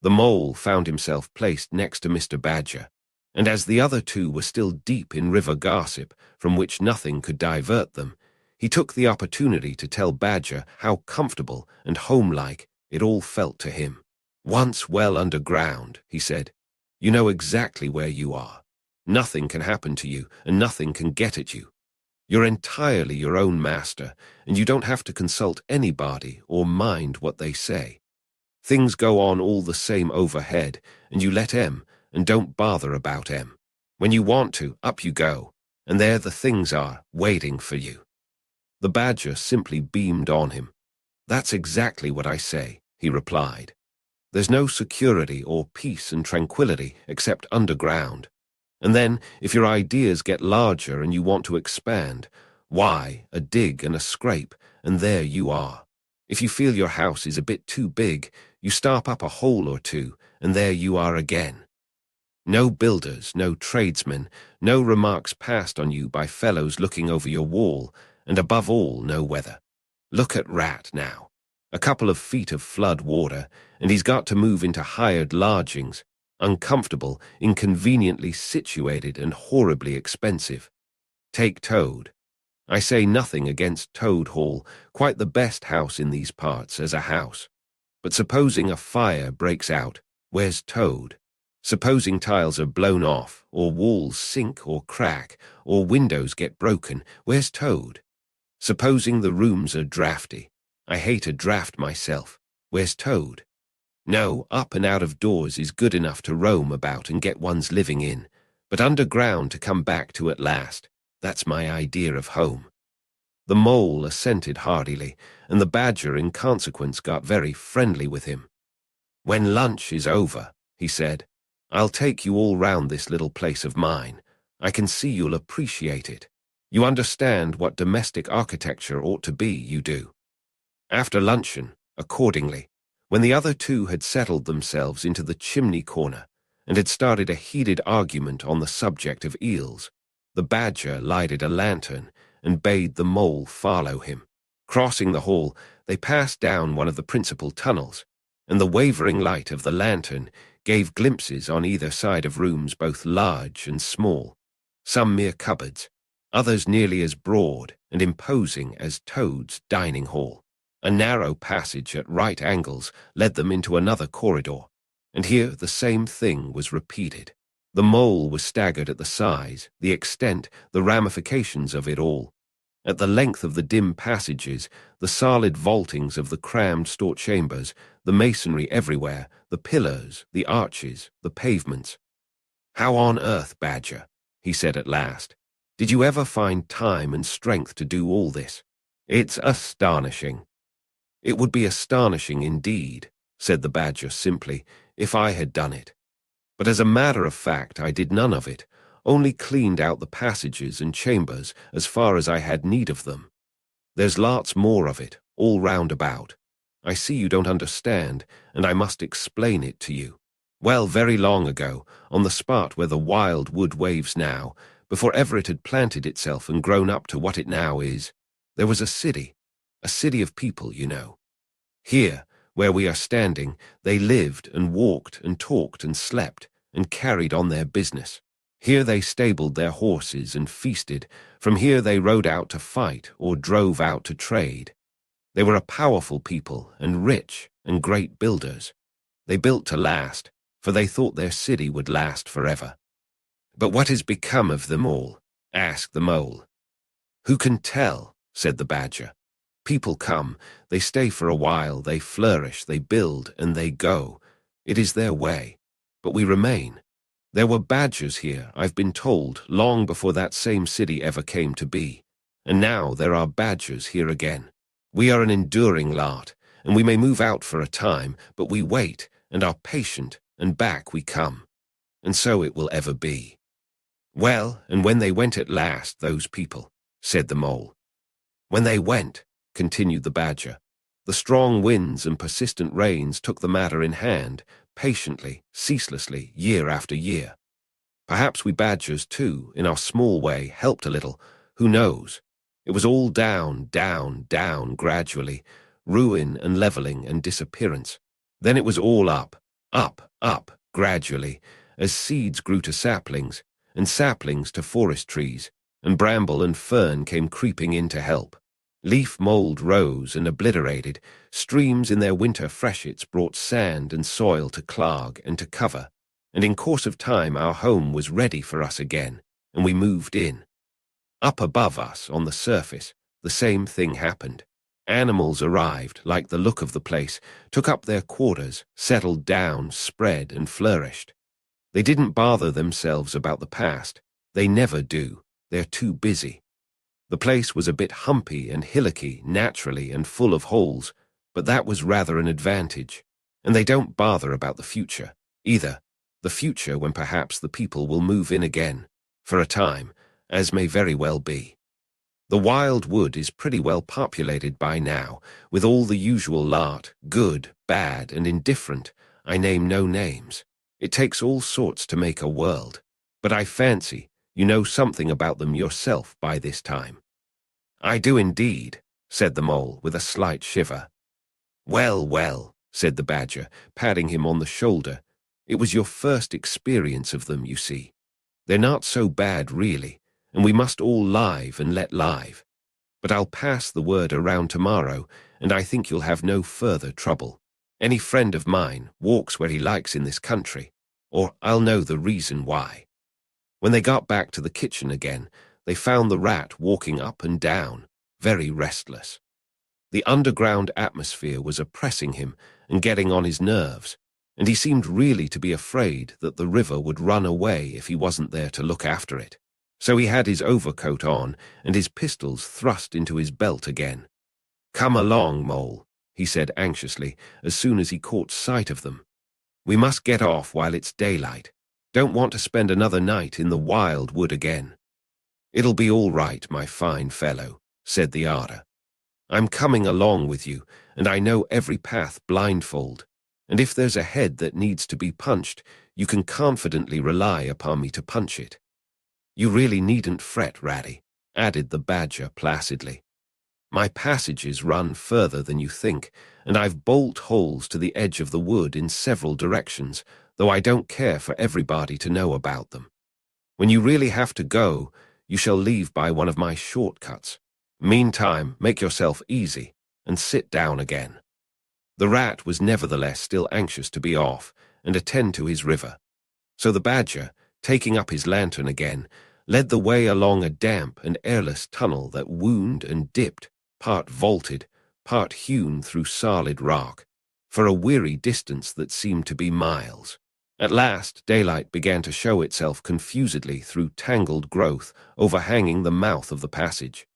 The Mole found himself placed next to Mr. Badger, and as the other two were still deep in river gossip, from which nothing could divert them, he took the opportunity to tell Badger how comfortable and homelike it all felt to him. "Once well underground," he said, "you know exactly where you are. Nothing can happen to you, and nothing can get at you. You're entirely your own master, and you don't have to consult anybody or mind what they say. Things go on all the same overhead, and you let 'em, and don't bother about 'em. When you want to, up you go, and there the things are, waiting for you." The badger simply beamed on him. "That's exactly what I say," he replied. "There's no security or peace and tranquility except underground. And then, if your ideas get larger and you want to expand, why, a dig and a scrape, and there you are. If you feel your house is a bit too big, you stop up a hole or two, and there you are again. No builders, no tradesmen, no remarks passed on you by fellows looking over your wall, and above all, no weather. Look at Rat now. A couple of feet of flood water, and he's got to move into hired lodgings, uncomfortable, inconveniently situated, and horribly expensive. Take Toad. I say nothing against Toad Hall, quite the best house in these parts as a house. But supposing a fire breaks out, where's Toad? Supposing tiles are blown off, or walls sink or crack, or windows get broken, where's Toad? Supposing the rooms are drafty. I hate a draft myself. Where's Toad? No, up and out of doors is good enough to roam about and get one's living in, but underground to come back to at last, that's my idea of home." The mole assented heartily, and the badger in consequence got very friendly with him. "When lunch is over," he said, "I'll take you all round this little place of mine. I can see you'll appreciate it. You understand what domestic architecture ought to be, you do." After luncheon, accordingly, when the other two had settled themselves into the chimney corner and had started a heated argument on the subject of eels, the badger lighted a lantern and bade the mole follow him. Crossing the hall, they passed down one of the principal tunnels, and the wavering light of the lantern gave glimpses on either side of rooms both large and small, some mere cupboards, others nearly as broad and imposing as Toad's dining hall. A narrow passage at right angles led them into another corridor, and here the same thing was repeated. The mole was staggered at the size, the extent, the ramifications of it all. At the length of the dim passages, the solid vaultings of the crammed store chambers, the masonry everywhere, the pillars, the arches, the pavements. "How on earth, Badger," he said at last, "did you ever find time and strength to do all this? It's astonishing." "It would be astonishing indeed," said the badger simply, "if I had done it. But as a matter of fact, I did none of it, only cleaned out the passages and chambers as far as I had need of them. There's lots more of it, all round about. I see you don't understand, and I must explain it to you. Well, very long ago, on the spot where the wild wood waves now, before ever it had planted itself and grown up to what it now is, there was a city of people, you know. Here, where we are standing, they lived and walked and talked and slept and carried on their business. Here they stabled their horses and feasted. From here they rode out to fight or drove out to trade. They were a powerful people and rich and great builders. They built to last, for they thought their city would last forever. "But what has become of them all?" asked the mole. "Who can tell?" said the badger. "People come, they stay for a while, they flourish, they build, and they go. It is their way. But we remain. There were badgers here, I've been told, long before that same city ever came to be. And now there are badgers here again. We are an enduring lot, and we may move out for a time, but we wait, and are patient, and back we come. And so it will ever be." "Well, and when they went at last, those people," said the mole. "When they went," continued the badger, "the strong winds and persistent rains took the matter in hand, patiently, ceaselessly, year after year. Perhaps we badgers, too, in our small way, helped a little. Who knows? It was all down, down, down, gradually, ruin and levelling and disappearance. Then it was all up, up, up, gradually, as seeds grew to saplings, and saplings to forest trees, and bramble and fern came creeping in to help. Leaf mold rose and obliterated, streams in their winter freshets brought sand and soil to clog and to cover, and in course of time our home was ready for us again, and we moved in. Up above us, on the surface, the same thing happened. Animals arrived, liked the look of the place, took up their quarters, settled down, spread, and flourished. They didn't bother themselves about the past. They never do. They're too busy. The place was a bit humpy and hillocky, naturally, and full of holes, but that was rather an advantage. And they don't bother about the future, either. The future when perhaps the people will move in again, for a time, as may very well be. The wild wood is pretty well populated by now, with all the usual lot, good, bad, and indifferent. I name no names. It takes all sorts to make a world, but I fancy you know something about them yourself by this time. I do indeed, said the mole with a slight shiver. Well, well, said the badger, patting him on the shoulder. It was your first experience of them, you see. They're not so bad, really, and we must all live and let live. But I'll pass the word around tomorrow, and I think you'll have no further trouble. Any friend of mine walks where he likes in this country, or I'll know the reason why. When they got back to the kitchen again, they found the rat walking up and down, very restless. The underground atmosphere was oppressing him and getting on his nerves, and he seemed really to be afraid that the river would run away if he wasn't there to look after it. So he had his overcoat on and his pistols thrust into his belt again. Come along, Mole, he said anxiously as soon as he caught sight of them. We must get off while it's daylight. Don't want to spend another night in the wild wood again. It'll be all right, my fine fellow, said the otter. I'm coming along with you, and I know every path blindfold, and if there's a head that needs to be punched, you can confidently rely upon me to punch it. You really needn't fret, Ratty, added the badger placidly. My passages run further than you think, and I've bolt holes to the edge of the wood in several directions, though I don't care for everybody to know about them. When you really have to go, you shall leave by one of my shortcuts. Meantime, make yourself easy, and sit down again. The rat was nevertheless still anxious to be off and attend to his river. So the badger, taking up his lantern again, led the way along a damp and airless tunnel that wound and dipped, part vaulted, part hewn through solid rock, for a weary distance that seemed to be miles. At last, daylight began to show itself confusedly through tangled growth overhanging the mouth of the passage,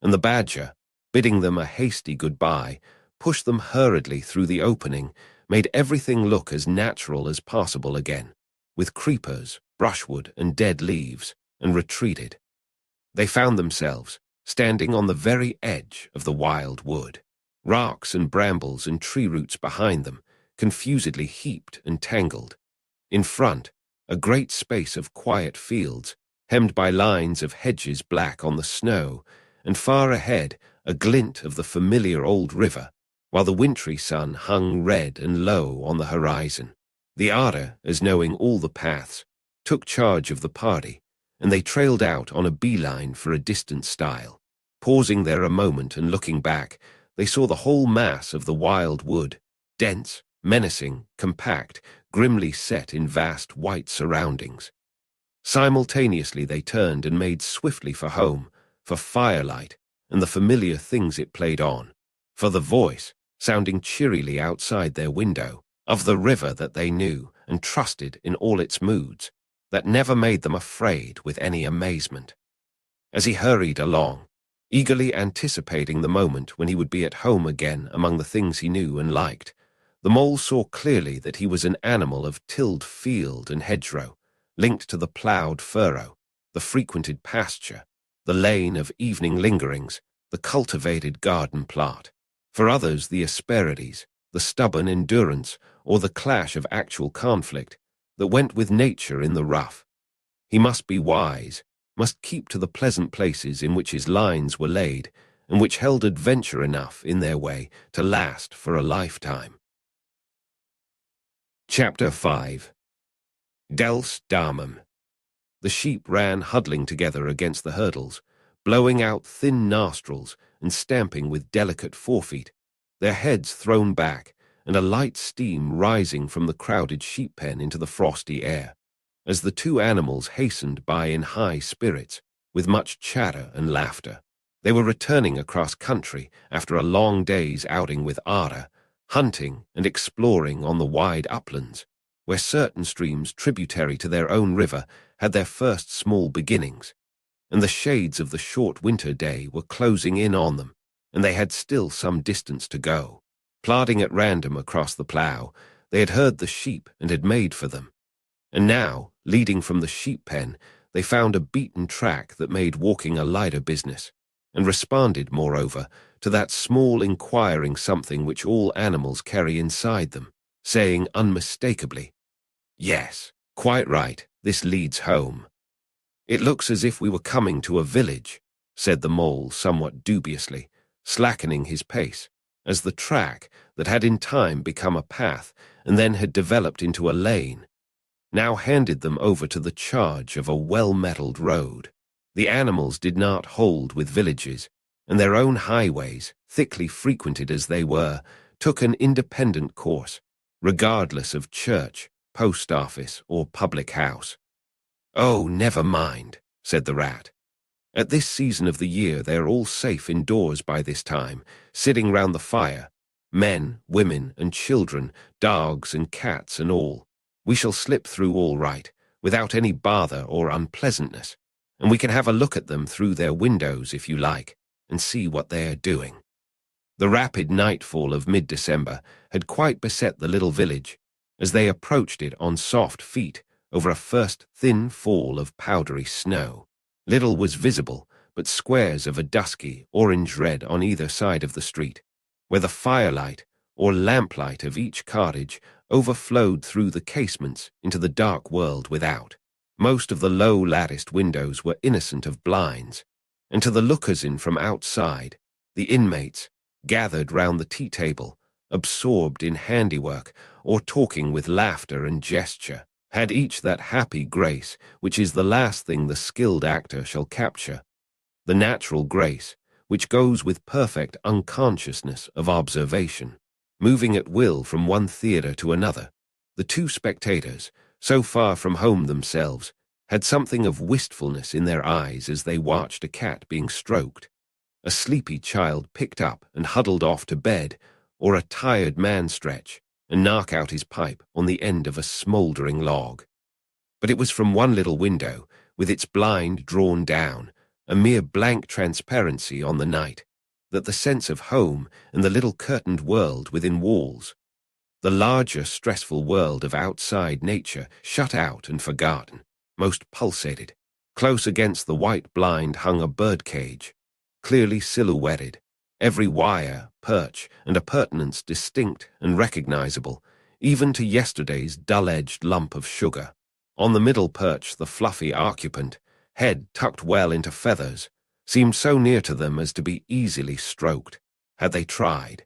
and the badger, bidding them a hasty goodbye, pushed them hurriedly through the opening, made everything look as natural as possible again, with creepers, brushwood, and dead leaves, and retreated. They found themselves standing on the very edge of the wild wood, rocks and brambles and tree roots behind them, confusedly heaped and tangled. In front, a great space of quiet fields, hemmed by lines of hedges black on the snow, and far ahead a glint of the familiar old river, while the wintry sun hung red and low on the horizon. The otter, as knowing all the paths, took charge of the party, and they trailed out on a beeline for a distant stile. Pausing there a moment and looking back, they saw the whole mass of the wild wood, dense, menacing, compact, grimly set in vast white surroundings. Simultaneously they turned and made swiftly for home, for firelight and the familiar things it played on, for the voice, sounding cheerily outside their window, of the river that they knew and trusted in all its moods, that never made them afraid with any amazement. As he hurried along, eagerly anticipating the moment when he would be at home again among the things he knew and liked, the mole saw clearly that he was an animal of tilled field and hedgerow, linked to the ploughed furrow, the frequented pasture, the lane of evening lingerings, the cultivated garden plot. For others, the asperities, the stubborn endurance, or the clash of actual conflict that went with nature in the rough. He must be wise, must keep to the pleasant places in which his lines were laid, and which held adventure enough in their way to last for a lifetime. Chapter 5. Dels Damum. The sheep ran huddling together against the hurdles, blowing out thin nostrils and stamping with delicate forefeet, their heads thrown back, and a light steam rising from the crowded sheep pen into the frosty air, as the two animals hastened by in high spirits, with much chatter and laughter. They were returning across country after a long day's outing with Ada, hunting and exploring on the wide uplands, where certain streams tributary to their own river had their first small beginnings, and the shades of the short winter day were closing in on them, and they had still some distance to go. Plodding at random across the plough, they had heard the sheep and had made for them. And now, leading from the sheep pen, they found a beaten track that made walking a lighter business, and responded, moreover, to that small inquiring something which all animals carry inside them, saying unmistakably, "Yes, quite right, this leads home." "It looks as if we were coming to a village," said the mole somewhat dubiously, slackening his pace, as the track, that had in time become a path and then had developed into a lane, now handed them over to the charge of a well-metalled road. The animals did not hold with villages, and their own highways, thickly frequented as they were, took an independent course, regardless of church, post office, or public house. "Oh, never mind," said the rat. "At this season of the year they are all safe indoors by this time, sitting round the fire, men, women, and children, dogs and cats and all. We shall slip through all right, without any bother or unpleasantness, and we can have a look at them through their windows if you like, and see what they are doing." The rapid nightfall of mid-December had quite beset the little village, as they approached it on soft feet over a first thin fall of powdery snow. Little was visible but squares of a dusky orange-red on either side of the street, where the firelight or lamplight of each cottage overflowed through the casements into the dark world without. Most of the low latticed windows were innocent of blinds, and to the lookers-in from outside, the inmates, gathered round the tea-table, absorbed in handiwork or talking with laughter and gesture, had each that happy grace which is the last thing the skilled actor shall capture, the natural grace which goes with perfect unconsciousness of observation. Moving at will from one theatre to another, the two spectators, so far from home themselves, had something of wistfulness in their eyes as they watched a cat being stroked, a sleepy child picked up and huddled off to bed, or a tired man stretch and knock out his pipe on the end of a smouldering log. But it was from one little window, with its blind drawn down, a mere blank transparency on the night, that the sense of home and the little curtained world within walls, the larger stressful world of outside nature shut out and forgotten, most pulsated. Close against the white blind hung a birdcage, clearly silhouetted, every wire, perch, and appurtenance distinct and recognizable, even to yesterday's dull-edged lump of sugar. On the middle perch the fluffy occupant, head tucked well into feathers, seemed so near to them as to be easily stroked, had they tried.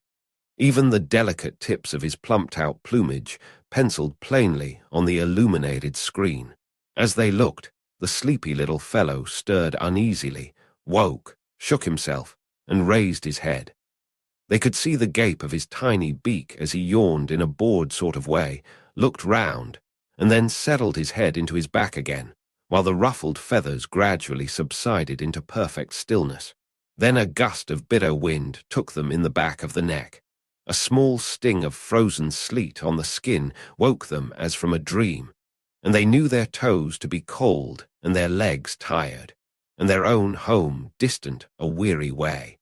Even the delicate tips of his plumped-out plumage penciled plainly on the illuminated screen. As they looked, the sleepy little fellow stirred uneasily, woke, shook himself, and raised his head. They could see the gape of his tiny beak as he yawned in a bored sort of way, looked round, and then settled his head into his back again, while the ruffled feathers gradually subsided into perfect stillness. Then a gust of bitter wind took them in the back of the neck. A small sting of frozen sleet on the skin woke them as from a dream, and they knew their toes to be cold and their legs tired, and their own home distant a weary way.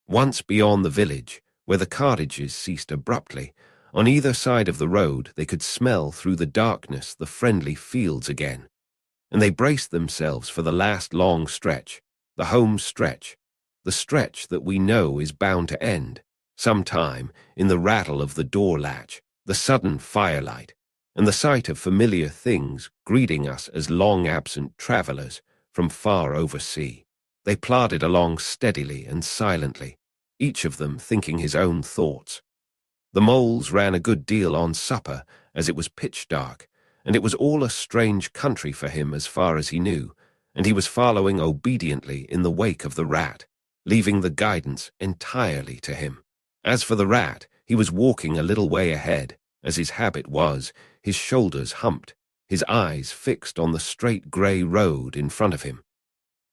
Once beyond the village, where the cottages ceased abruptly, on either side of the road they could smell through the darkness the friendly fields again, and they braced themselves for the last long stretch, the home stretch, the stretch that we know is bound to end, sometime, in the rattle of the door latch, the sudden firelight, and the sight of familiar things greeting us as long-absent travellers from far oversea. They plodded along steadily and silently, each of them thinking his own thoughts. The moles ran a good deal on supper, as it was pitch dark, and it was all a strange country for him as far as he knew, and he was following obediently in the wake of the rat, leaving the guidance entirely to him. As for the rat, he was walking a little way ahead, as his habit was, his shoulders humped, his eyes fixed on the straight grey road in front of him.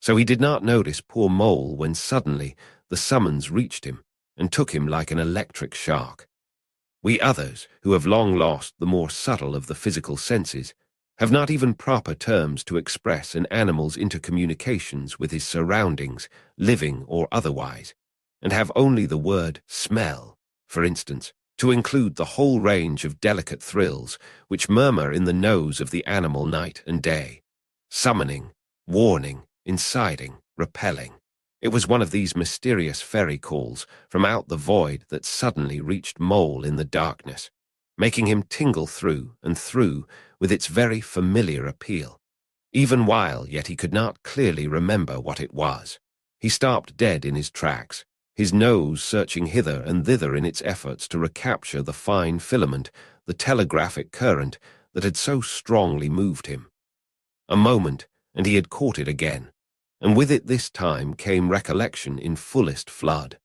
So he did not notice poor Mole when suddenly the summons reached him and took him like an electric shock. We others, who have long lost the more subtle of the physical senses, have not even proper terms to express an animal's intercommunications with his surroundings, living or otherwise, and have only the word smell, for instance, to include the whole range of delicate thrills which murmur in the nose of the animal night and day, summoning, warning, inciting, repelling. It was one of these mysterious fairy calls from out the void that suddenly reached Mole in the darkness, making him tingle through and through with its very familiar appeal. Even while yet he could not clearly remember what it was, he stopped dead in his tracks, his nose searching hither and thither in its efforts to recapture the fine filament, the telegraphic current that had so strongly moved him. A moment, and he had caught it again, and with it this time came recollection in fullest flood.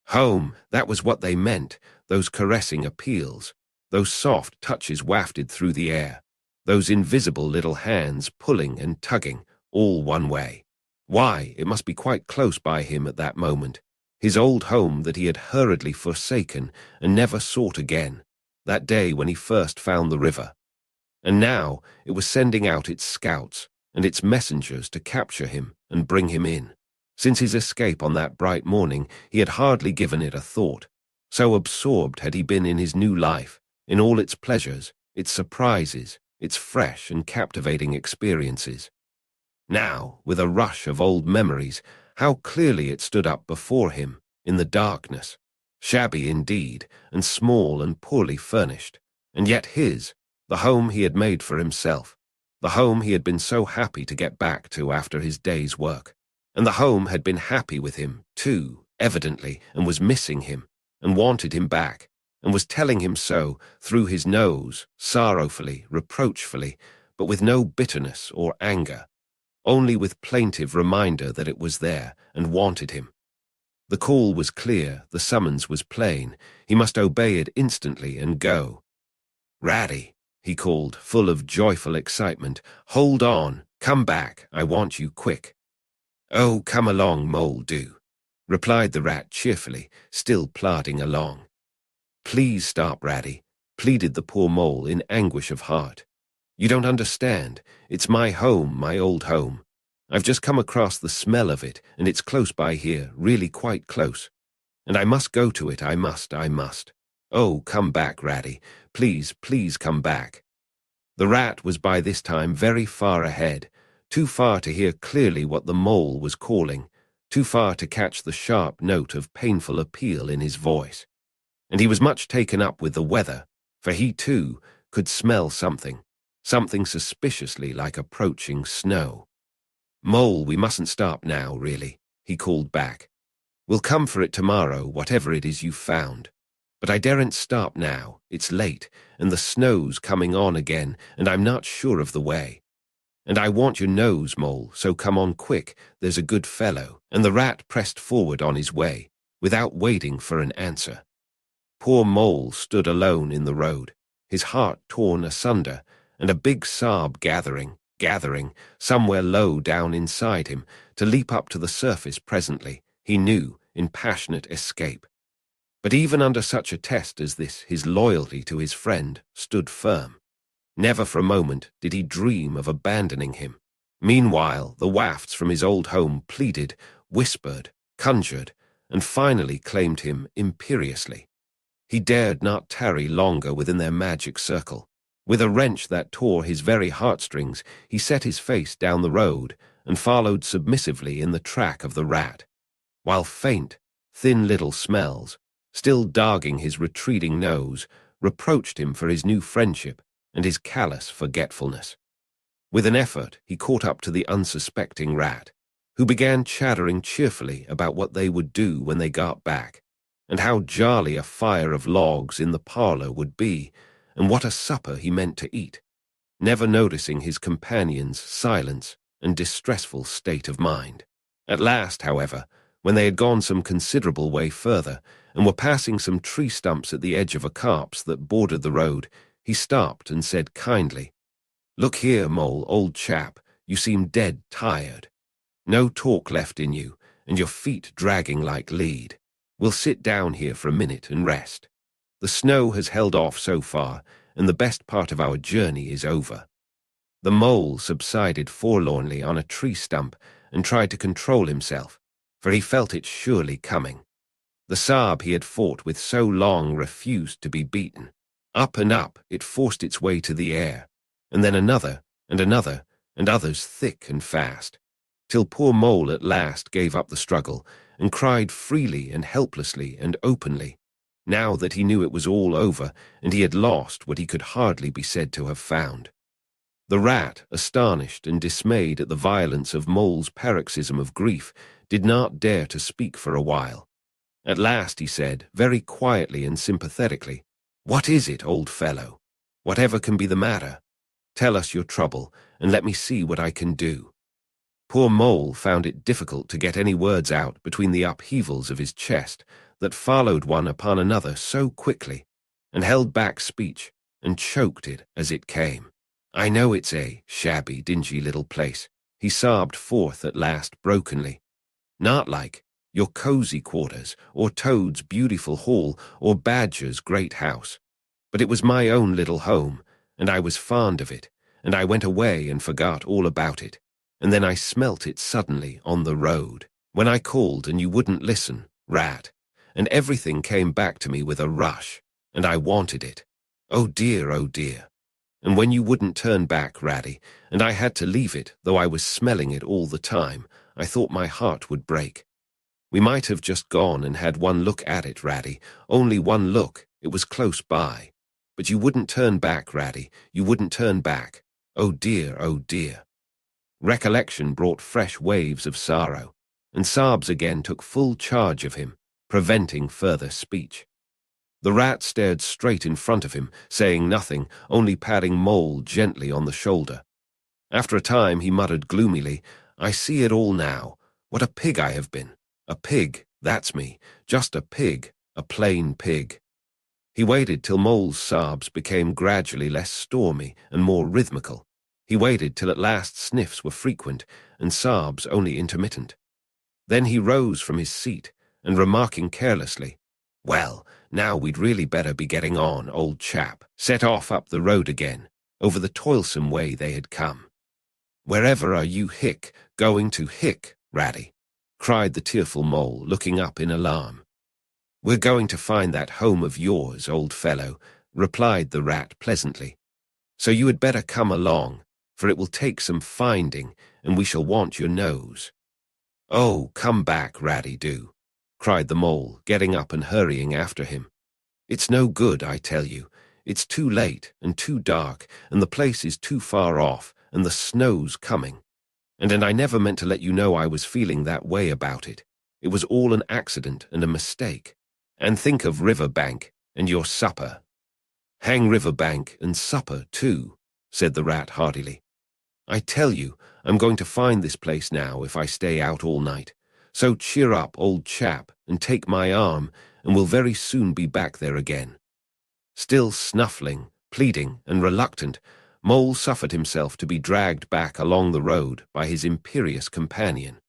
Home, that was what they meant, those caressing appeals, those soft touches wafted through the air, those invisible little hands pulling and tugging, all one way. Why, it must be quite close by him at that moment, his old home that he had hurriedly forsaken and never sought again, that day when he first found the river. And now it was sending out its scouts and its messengers to capture him and bring him in. Since his escape on that bright morning, he had hardly given it a thought. So absorbed had he been in his new life, in all its pleasures, its surprises, its fresh and captivating experiences. Now, with a rush of old memories, how clearly it stood up before him, in the darkness, shabby indeed, and small and poorly furnished, and yet his, the home he had made for himself, the home he had been so happy to get back to after his day's work. And the home had been happy with him, too, evidently, and was missing him, and wanted him back, and was telling him so through his nose, sorrowfully, reproachfully, but with no bitterness or anger, only with plaintive reminder that it was there and wanted him. The call was clear, the summons was plain, he must obey it instantly and go. "Ratty," he called, full of joyful excitement, "hold on, come back, I want you quick." "Oh, come along, Mole, do," replied the rat cheerfully, still plodding along. "Please stop, Ratty," pleaded the poor Mole in anguish of heart. "You don't understand. It's my home, my old home. I've just come across the smell of it, and it's close by here, really quite close. And I must go to it, I must. Oh, come back, Ratty. Please, please come back." The rat was by this time very far ahead, too far to hear clearly what the Mole was calling, too far to catch the sharp note of painful appeal in his voice. And he was much taken up with the weather, for he, too, could smell something suspiciously like approaching snow. "Mole, we mustn't stop now, really," he called back. "We'll come for it tomorrow, whatever it is you've found. But I daren't stop now, it's late, and the snow's coming on again, and I'm not sure of the way. And I want your nose, Mole, so come on quick, there's a good fellow." And the rat pressed forward on his way, without waiting for an answer. Poor Mole stood alone in the road, his heart torn asunder, and a big sob gathering, somewhere low down inside him, to leap up to the surface presently, he knew, in passionate escape. But even under such a test as this, his loyalty to his friend stood firm. Never for a moment did he dream of abandoning him. Meanwhile, the wafts from his old home pleaded, whispered, conjured, and finally claimed him imperiously. He dared not tarry longer within their magic circle. With a wrench that tore his very heartstrings, he set his face down the road and followed submissively in the track of the rat, while faint, thin little smells, still dogging his retreating nose, reproached him for his new friendship and his callous forgetfulness. With an effort, he caught up to the unsuspecting rat, who began chattering cheerfully about what they would do when they got back, and how jolly a fire of logs in the parlor would be, and what a supper he meant to eat, never noticing his companion's silence and distressful state of mind. At last, however, when they had gone some considerable way further, and were passing some tree stumps at the edge of a copse that bordered the road, he stopped and said kindly, "Look here, Mole, old chap, you seem dead tired. No talk left in you, and your feet dragging like lead. We'll sit down here for a minute and rest. The snow has held off so far, and the best part of our journey is over." The mole subsided forlornly on a tree stump and tried to control himself, for he felt it surely coming. The Saab he had fought with so long refused to be beaten. Up and up it forced its way to the air, and then another, and another, and others thick and fast, till poor Mole at last gave up the struggle and cried freely and helplessly and openly, now that he knew it was all over and he had lost what he could hardly be said to have found. The rat, astonished and dismayed at the violence of Mole's paroxysm of grief, did not dare to speak for a while. At last he said, very quietly and sympathetically, "What is it, old fellow? Whatever can be the matter? Tell us your trouble, and let me see what I can do." Poor Mole found it difficult to get any words out between the upheavals of his chest that followed one upon another so quickly, and held back speech and choked it as it came. "I know it's a shabby, dingy little place," he sobbed forth at last brokenly. "Not like your cozy quarters, or Toad's beautiful hall, or Badger's great house. But it was my own little home, and I was fond of it, and I went away and forgot all about it, and then I smelt it suddenly on the road, when I called and you wouldn't listen, Rat, and everything came back to me with a rush, and I wanted it. Oh dear, oh dear. And when you wouldn't turn back, Ratty, and I had to leave it, though I was smelling it all the time, I thought my heart would break. We might have just gone and had one look at it, Ratty, only one look, it was close by. But you wouldn't turn back, Ratty, you wouldn't turn back. Oh dear, oh dear." Recollection brought fresh waves of sorrow, and sobs again took full charge of him, preventing further speech. The rat stared straight in front of him, saying nothing, only patting Mole gently on the shoulder. After a time he muttered gloomily, "I see it all now. What a pig I have been. A pig, that's me, just a pig, a plain pig." He waited till Mole's sobs became gradually less stormy and more rhythmical. He waited till at last sniffs were frequent and sobs only intermittent. Then he rose from his seat and, remarking carelessly, "Well, now we'd really better be getting on, old chap," set off up the road again, over the toilsome way they had come. "Wherever are you going to Ratty?" cried the tearful Mole, looking up in alarm. "We're going to find that home of yours, old fellow," replied the rat pleasantly. "So you had better come along, for it will take some finding, and we shall want your nose." "Oh, come back, Ratty, do," cried the Mole, getting up and hurrying after him. "It's no good, I tell you. It's too late and too dark, and the place is too far off, and the snow's coming. And I never meant to let you know I was feeling that way about it. It was all an accident and a mistake. And think of Riverbank and your supper." "Hang Riverbank and supper, too," said the rat heartily. "I tell you, I'm going to find this place now if I stay out all night. So cheer up, old chap, and take my arm, and we'll very soon be back there again." Still snuffling, pleading, and reluctant, Mole suffered himself to be dragged back along the road by his imperious companion,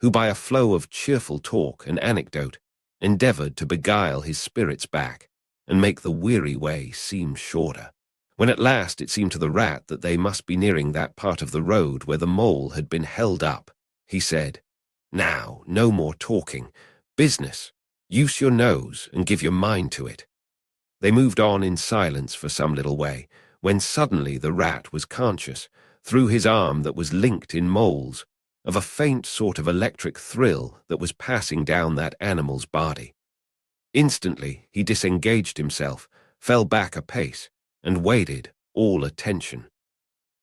who by a flow of cheerful talk and anecdote endeavored to beguile his spirits back and make the weary way seem shorter. When at last it seemed to the rat that they must be nearing that part of the road where the Mole had been held up, he said, "Now, no more talking. Business. Use your nose and give your mind to it." They moved on in silence for some little way, when suddenly the rat was conscious, through his arm that was linked in Mole's, of a faint sort of electric thrill that was passing down that animal's body. Instantly he disengaged himself, fell back a pace, and waited, all attention.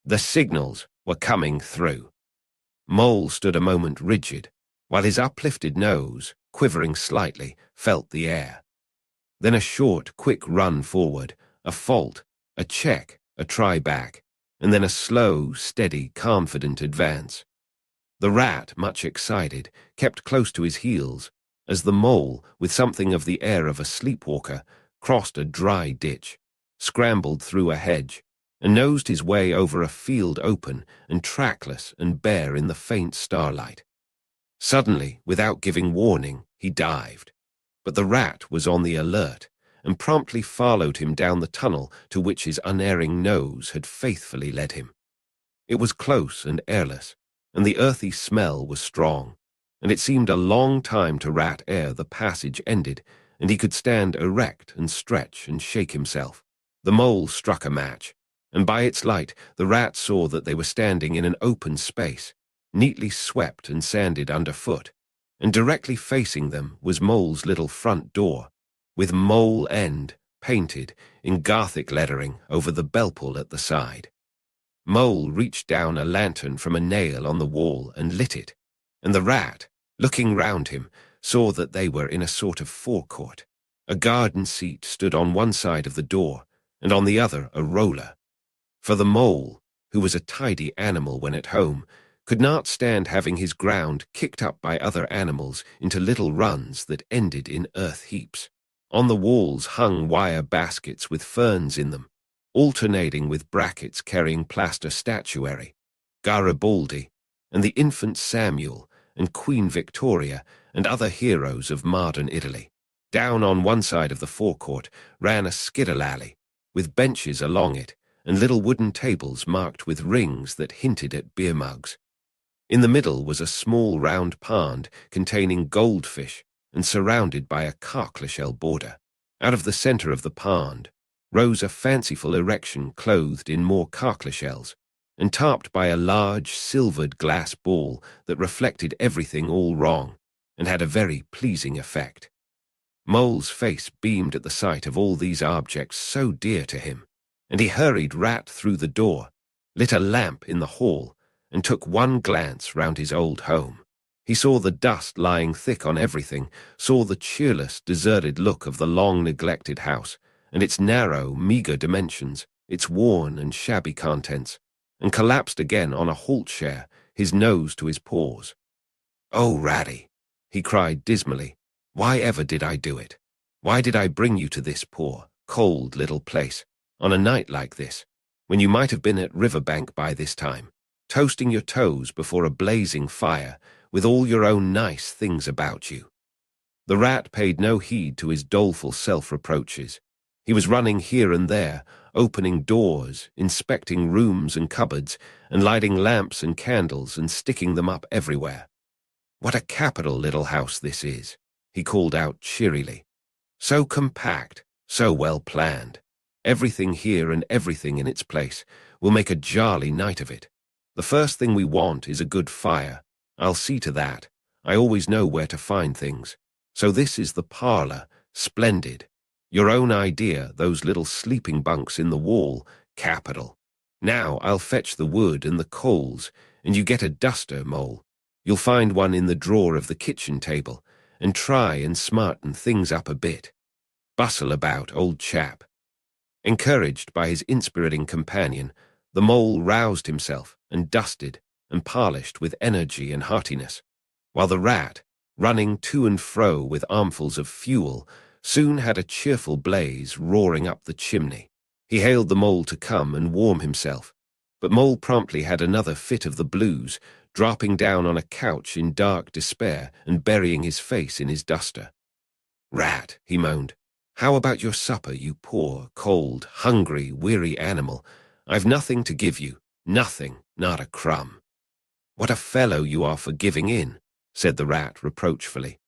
The signals were coming through. Mole stood a moment rigid, while his uplifted nose, quivering slightly, felt the air. Then a short, quick run forward, a fault, a check, a try back, and then a slow, steady, confident advance. The rat, much excited, kept close to his heels, as the Mole, with something of the air of a sleepwalker, crossed a dry ditch, scrambled through a hedge, and nosed his way over a field open and trackless and bare in the faint starlight. Suddenly, without giving warning, he dived. But the rat was on the alert and promptly followed him down the tunnel to which his unerring nose had faithfully led him. It was close and airless, and the earthy smell was strong, and it seemed a long time to Rat ere the passage ended, and he could stand erect and stretch and shake himself. The mole struck a match, and by its light the rat saw that they were standing in an open space, neatly swept and sanded underfoot, and directly facing them was Mole's little front door, with Mole End painted in Gothic lettering over the bell-pull at the side. Mole reached down a lantern from a nail on the wall and lit it, and the rat, looking round him, saw that they were in a sort of forecourt. A garden seat stood on one side of the door, and on the other a roller. For the mole, who was a tidy animal when at home, could not stand having his ground kicked up by other animals into little runs that ended in earth heaps. On the walls hung wire baskets with ferns in them, alternating with brackets carrying plaster statuary, Garibaldi, and the infant Samuel, and Queen Victoria, and other heroes of modern Italy. Down on one side of the forecourt ran a skittle alley, with benches along it, and little wooden tables marked with rings that hinted at beer mugs. In the middle was a small round pond containing goldfish and surrounded by a cockle-shell border. Out of the centre of the pond rose a fanciful erection clothed in more cockle-shells, and topped by a large silvered glass ball that reflected everything all wrong, and had a very pleasing effect. Mole's face beamed at the sight of all these objects so dear to him, and he hurried Rat through the door, lit a lamp in the hall, and took one glance round his old home. He saw the dust lying thick on everything, saw the cheerless, deserted look of the long-neglected house, and its narrow, meagre dimensions, its worn and shabby contents, and collapsed again on a halt-chair, his nose to his paws. "Oh, Ratty," he cried dismally, "why ever did I do it? Why did I bring you to this poor, cold little place, on a night like this, when you might have been at Riverbank by this time, toasting your toes before a blazing fire, with all your own nice things about you?" The rat paid no heed to his doleful self-reproaches. He was running here and there, opening doors, inspecting rooms and cupboards, and lighting lamps and candles and sticking them up everywhere. "What a capital little house this is," he called out cheerily. "So compact, so well planned. Everything here and everything in its place. We'll make a jolly night of it. The first thing we want is a good fire. I'll see to that. I always know where to find things. So this is the parlour. Splendid. Your own idea, those little sleeping bunks in the wall. Capital. Now I'll fetch the wood and the coals, and you get a duster, Mole. You'll find one in the drawer of the kitchen table, and try and smarten things up a bit. Bustle about, old chap." Encouraged by his inspiriting companion, the mole roused himself and dusted and polished with energy and heartiness, while the rat, running to and fro with armfuls of fuel, soon had a cheerful blaze roaring up the chimney. He hailed the mole to come and warm himself, but Mole promptly had another fit of the blues, dropping down on a couch in dark despair and burying his face in his duster. "Rat," he moaned, "how about your supper, you poor, cold, hungry, weary animal? I've nothing to give you, nothing, not a crumb." "What a fellow you are for giving in," said the rat reproachfully.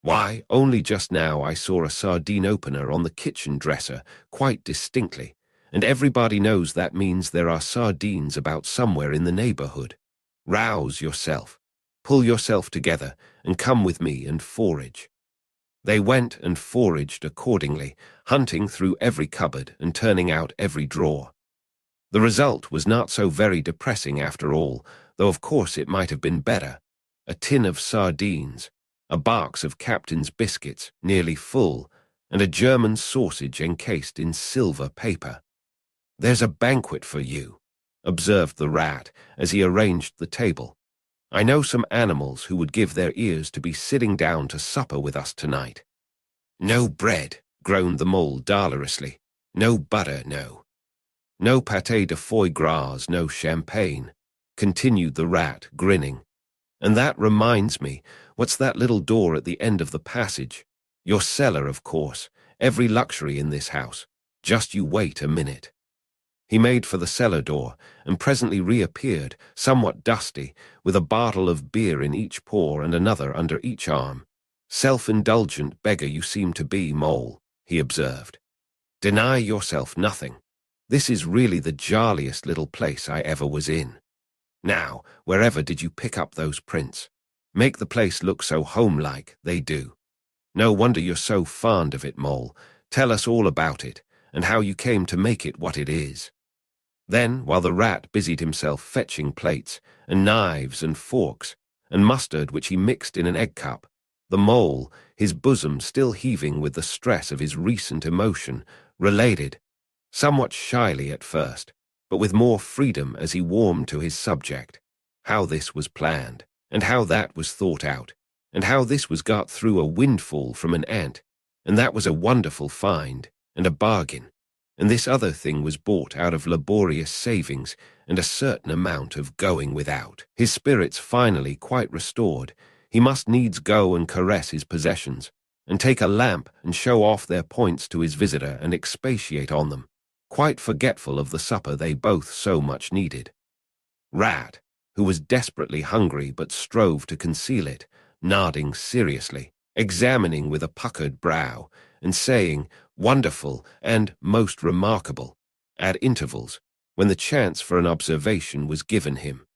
"Why, only just now I saw a sardine opener on the kitchen dresser quite distinctly, and everybody knows that means there are sardines about somewhere in the neighbourhood. Rouse yourself, pull yourself together, and come with me and forage." They went and foraged accordingly, hunting through every cupboard and turning out every drawer. The result was not so very depressing after all, though of course it might have been better. A tin of sardines, a box of Captain's biscuits, nearly full, and a German sausage encased in silver paper. "There's a banquet for you," observed the rat as he arranged the table. "I know some animals who would give their ears to be sitting down to supper with us tonight." "No bread," groaned the mole dolorously. "No butter, no. No pâté de foie gras, no champagne," continued the rat, grinning. And that reminds me, what's that little door at the end of the passage? Your cellar, of course. Every luxury in this house. Just you wait a minute." He made for the cellar door, and presently reappeared, somewhat dusty, with a bottle of beer in each paw and another under each arm. "Self-indulgent beggar you seem to be, Mole," he observed. "Deny yourself nothing. This is really the jolliest little place I ever was in. Now, wherever did you pick up those prints? Make the place look so home-like, they do. No wonder you're so fond of it, Mole. Tell us all about it, and how you came to make it what it is." Then, while the rat busied himself fetching plates, and knives and forks, and mustard which he mixed in an egg cup, the mole, his bosom still heaving with the stress of his recent emotion, related, somewhat shyly at first, but with more freedom as he warmed to his subject, how this was planned, and how that was thought out, and how this was got through a windfall from an ant, and that was a wonderful find, and a bargain, and this other thing was bought out of laborious savings and a certain amount of going without. His spirits finally quite restored, he must needs go and caress his possessions, and take a lamp and show off their points to his visitor and expatiate on them, quite forgetful of the supper they both so much needed. Rat, who was desperately hungry but strove to conceal it, nodding seriously, examining with a puckered brow, and saying, "Wonderful" and "most remarkable," at intervals, when the chance for an observation was given him.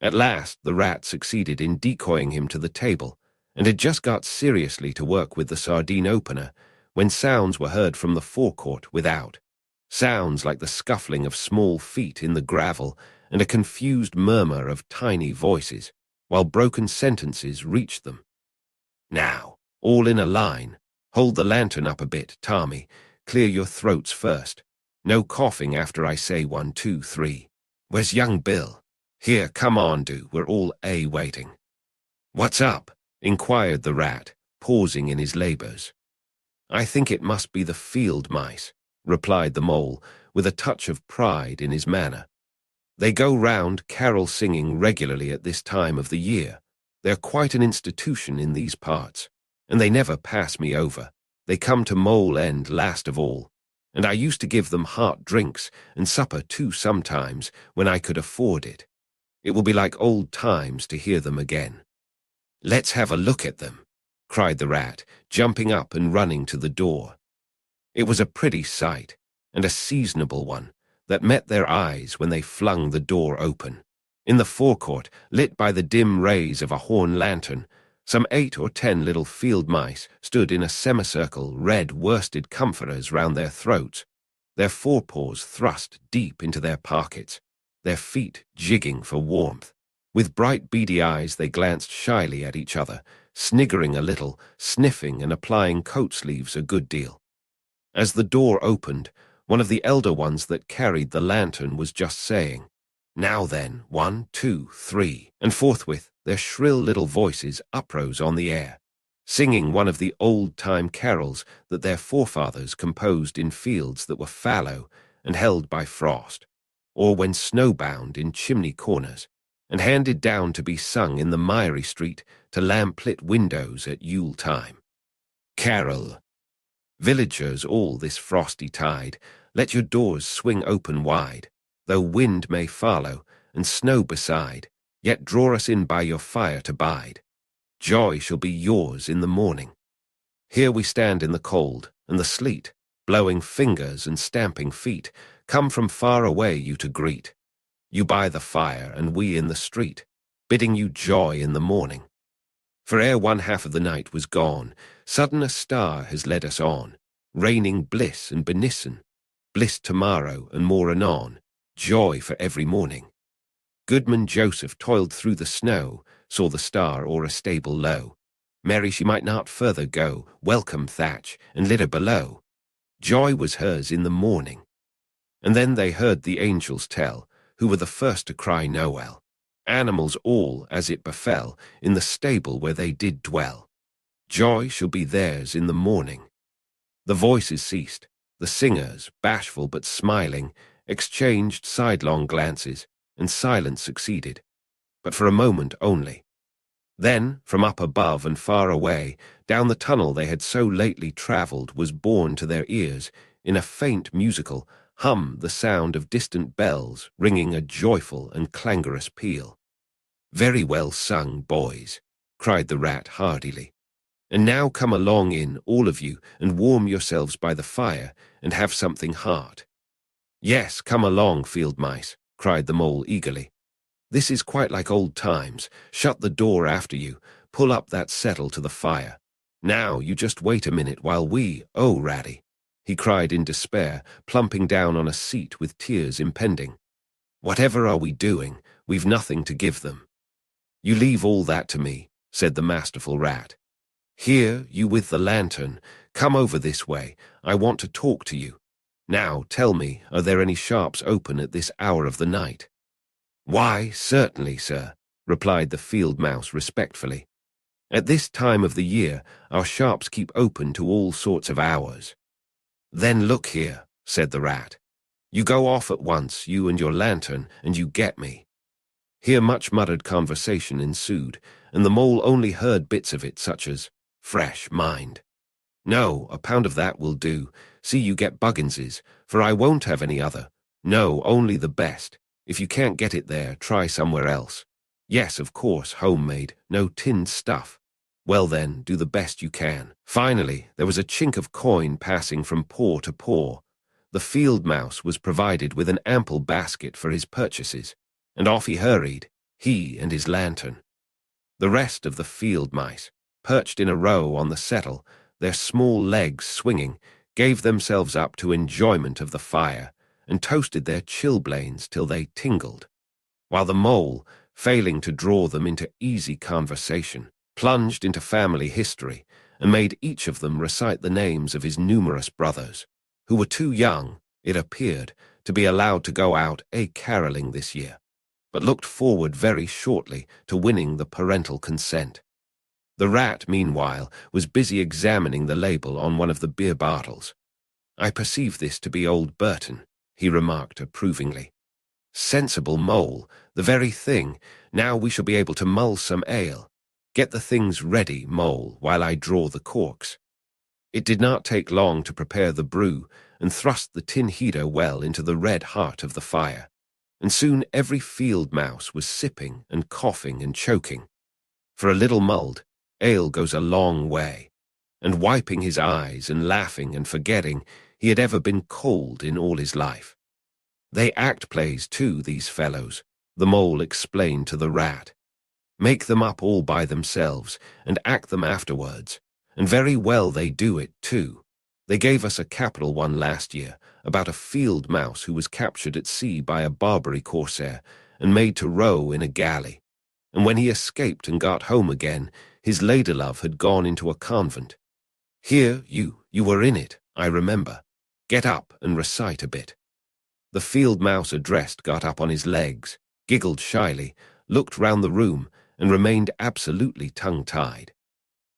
At last the rat succeeded in decoying him to the table, and had just got seriously to work with the sardine opener, when sounds were heard from the forecourt without, sounds like the scuffling of small feet in the gravel and a confused murmur of tiny voices, while broken sentences reached them. "Now, all in a line. Hold the lantern up a bit, Tommy. Clear your throats first. No coughing after I say 1, 2, 3. Where's young Bill? Here, come on, do. We're all waiting." "What's up?" inquired the rat, pausing in his labors. "I think it must be the field mice," replied the mole, with a touch of pride in his manner. "They go round carol-singing regularly at this time of the year. They're quite an institution in these parts, and they never pass me over. They come to Mole End last of all, and I used to give them hot drinks and supper too sometimes when I could afford it. It will be like old times to hear them again." "Let's have a look at them," cried the rat, jumping up and running to the door. It was a pretty sight, and a seasonable one, that met their eyes when they flung the door open. In the forecourt, lit by the dim rays of a horn lantern, some 8 or 10 little field mice stood in a semicircle, red worsted comforters round their throats, their forepaws thrust deep into their pockets, their feet jigging for warmth. With bright beady eyes they glanced shyly at each other, sniggering a little, sniffing and applying coat sleeves a good deal. As the door opened, one of the elder ones that carried the lantern was just saying, "Now then, 1, 2, 3, and forthwith their shrill little voices uprose on the air, singing one of the old-time carols that their forefathers composed in fields that were fallow and held by frost, or when snowbound in chimney corners, and handed down to be sung in the miry street to lamp-lit windows at Yule time. Carol. Villagers all this frosty tide, let your doors swing open wide, though wind may follow, and snow beside, yet draw us in by your fire to bide. Joy shall be yours in the morning. Here we stand in the cold and the sleet, blowing fingers and stamping feet, come from far away you to greet. You by the fire and we in the street, bidding you joy in the morning. For ere one half of the night was gone, sudden a star has led us on, raining bliss and benison, bliss tomorrow and more anon, joy for every morning. Goodman Joseph toiled through the snow, saw the star o'er a stable low. Merry she might not further go, welcome thatch, and lit her below. Joy was hers in the morning. And then they heard the angels tell, who were the first to cry Noel. Animals all, as it befell, in the stable where they did dwell. Joy shall be theirs in the morning. The voices ceased. The singers, bashful but smiling, exchanged sidelong glances, and silence succeeded, but for a moment only. Then, from up above and far away, down the tunnel they had so lately travelled was borne to their ears, in a faint musical hum, the sound of distant bells ringing a joyful and clangorous peal. "Very well sung, boys," cried the Rat hardily. "And now come along in, all of you, and warm yourselves by the fire, and have something hot." "Yes, come along, field mice," cried the Mole eagerly. "This is quite like old times. Shut the door after you, pull up that settle to the fire. Now, you just wait a minute while oh, Ratty," he cried in despair, plumping down on a seat with tears impending. "Whatever are we doing? We've nothing to give them." "You leave all that to me," said the masterful Rat. "Here, you with the lantern, come over this way. I want to talk to you. Now, tell me, are there any shops open at this hour of the night?" "Why, certainly, sir," replied the field mouse respectfully. "At this time of the year, our shops keep open to all sorts of hours." "Then look here," said the Rat. "You go off at once, you and your lantern, and you get me." Here much muttered conversation ensued, and the Mole only heard bits of it, such as, "Fresh, mind." "No, a pound of that will do. See you get Buggins's, for I won't have any other. No, only the best. If you can't get it there, try somewhere else. Yes, of course, homemade, no tinned stuff. Well then, do the best you can." Finally, there was a chink of coin passing from paw to paw. The field mouse was provided with an ample basket for his purchases, and off he hurried, he and his lantern. The rest of the field mice, perched in a row on the settle, their small legs swinging, gave themselves up to enjoyment of the fire, and toasted their chilblains till they tingled, while the Mole, failing to draw them into easy conversation, plunged into family history, and made each of them recite the names of his numerous brothers, who were too young, it appeared, to be allowed to go out a-carolling this year, but looked forward very shortly to winning the parental consent. The Rat, meanwhile, was busy examining the label on one of the beer bottles. "I perceive this to be old Burton," he remarked approvingly. "Sensible Mole, the very thing. Now we shall be able to mull some ale. Get the things ready, Mole, while I draw the corks." It did not take long to prepare the brew, and thrust the tin heater well into the red heart of the fire, and soon every field mouse was sipping and coughing and choking. For a little mulled, ale goes a long way, and wiping his eyes and laughing and forgetting he had ever been cold in all his life. "They act plays too, these fellows," the Mole explained to the Rat. "Make them up all by themselves, and act them afterwards, and very well they do it too. They gave us a capital one last year, about a field mouse who was captured at sea by a Barbary corsair, and made to row in a galley, and when he escaped and got home again, his lady-love had gone into a convent. Here, you were in it, I remember. Get up and recite a bit." The field mouse addressed got up on his legs, giggled shyly, looked round the room, and remained absolutely tongue-tied.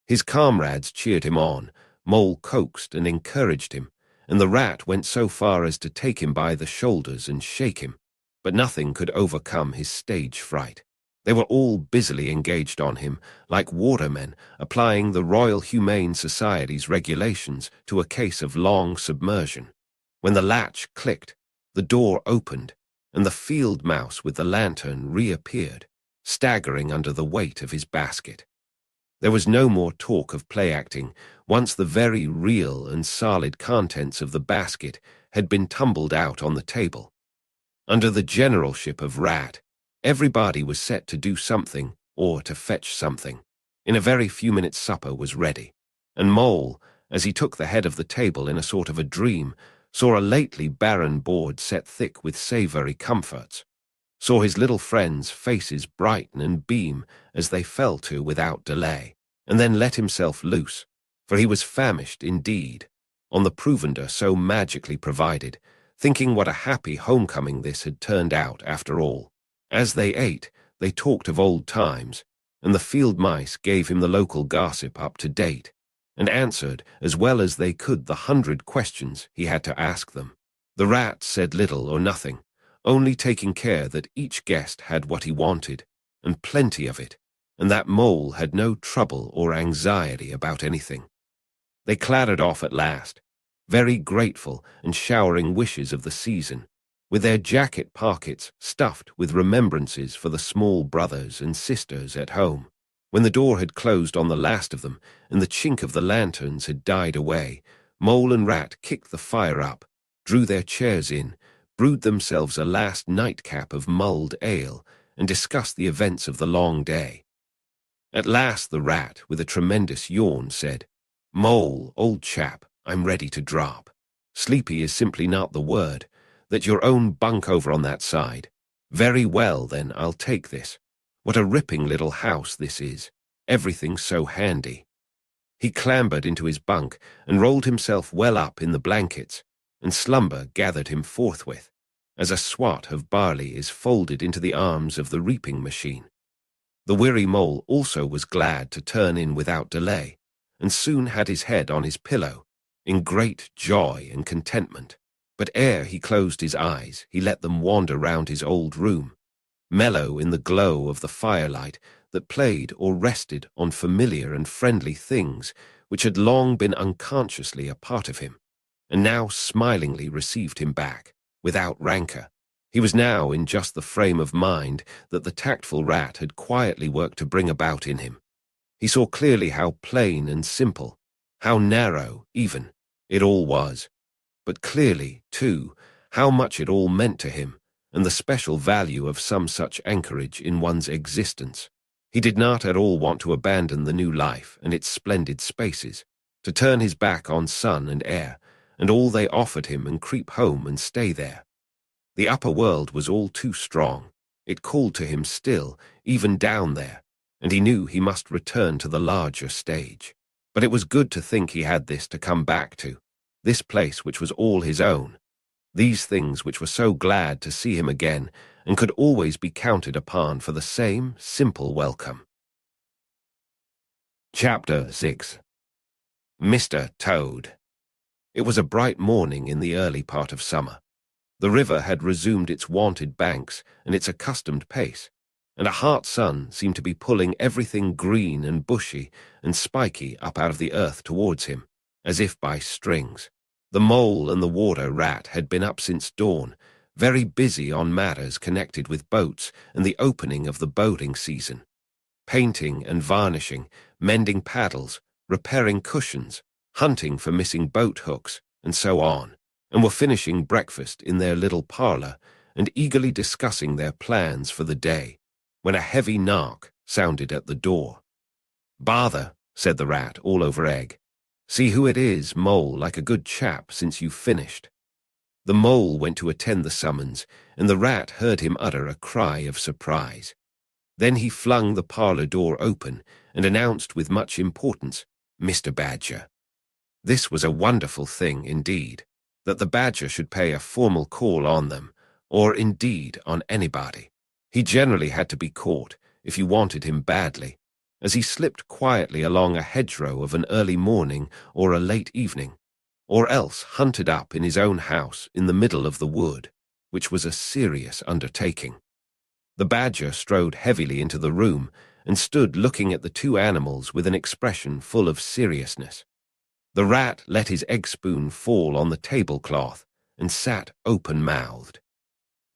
His comrades cheered him on, Mole coaxed and encouraged him, and the Rat went so far as to take him by the shoulders and shake him, but nothing could overcome his stage fright. They were all busily engaged on him, like watermen applying the Royal Humane Society's regulations to a case of long submersion. When the latch clicked, the door opened, and the field mouse with the lantern reappeared, staggering under the weight of his basket. There was no more talk of play-acting, once the very real and solid contents of the basket had been tumbled out on the table. Under the generalship of Rat, everybody was set to do something or to fetch something. In a very few minutes supper was ready, and Mole, as he took the head of the table in a sort of a dream, saw a lately barren board set thick with savoury comforts, saw his little friends' faces brighten and beam as they fell to without delay, and then let himself loose, for he was famished indeed, on the provender so magically provided, thinking what a happy homecoming this had turned out after all. As they ate, they talked of old times, and the field mice gave him the local gossip up to date, and answered as well as they could the 100 questions he had to ask them. The Rat said little or nothing, only taking care that each guest had what he wanted, and plenty of it, and that Mole had no trouble or anxiety about anything. They clattered off at last, very grateful and showering wishes of the season, with their jacket pockets stuffed with remembrances for the small brothers and sisters at home. When the door had closed on the last of them and the chink of the lanterns had died away, Mole and Rat kicked the fire up, drew their chairs in, brewed themselves a last nightcap of mulled ale, and discussed the events of the long day. At last the Rat, with a tremendous yawn, said, "Mole, old chap, I'm ready to drop. Sleepy is simply not the word. That your own bunk over on that side. Very well, then, I'll take this. What a ripping little house this is. Everything so handy." He clambered into his bunk and rolled himself well up in the blankets, and slumber gathered him forthwith, as a swat of barley is folded into the arms of the reaping machine. The weary Mole also was glad to turn in without delay, and soon had his head on his pillow, in great joy and contentment. But ere he closed his eyes, he let them wander round his old room, mellow in the glow of the firelight that played or rested on familiar and friendly things which had long been unconsciously a part of him, and now smilingly received him back, without rancour. He was now in just the frame of mind that the tactful Rat had quietly worked to bring about in him. He saw clearly how plain and simple, how narrow, even, it all was, but clearly, too, how much it all meant to him, and the special value of some such anchorage in one's existence. He did not at all want to abandon the new life and its splendid spaces, to turn his back on sun and air, and all they offered him, and creep home and stay there. The upper world was all too strong. It called to him still, even down there, and he knew he must return to the larger stage. But it was good to think he had this to come back to, this place which was all his own, these things which were so glad to see him again and could always be counted upon for the same simple welcome. Chapter 6. Mr. Toad. It was a bright morning in the early part of summer. The river had resumed its wonted banks and its accustomed pace, and a hot sun seemed to be pulling everything green and bushy and spiky up out of the earth towards him, as if by strings. The Mole and the Water Rat had been up since dawn, very busy on matters connected with boats and the opening of the boating season, painting and varnishing, mending paddles, repairing cushions, hunting for missing boat hooks, and so on, and were finishing breakfast in their little parlour and eagerly discussing their plans for the day, when a heavy knock sounded at the door. "Bother," said the Rat, all over egg. "See who it is, Mole, like a good chap, since you've finished." The Mole went to attend the summons, and the Rat heard him utter a cry of surprise. Then he flung the parlour door open and announced with much importance, "Mr. Badger." This was a wonderful thing, indeed, that the Badger should pay a formal call on them, or indeed on anybody. He generally had to be caught, if you wanted him badly, as he slipped quietly along a hedgerow of an early morning or a late evening, or else hunted up in his own house in the middle of the wood, which was a serious undertaking. The Badger strode heavily into the room and stood looking at the two animals with an expression full of seriousness. The Rat let his egg-spoon fall on the tablecloth and sat open-mouthed.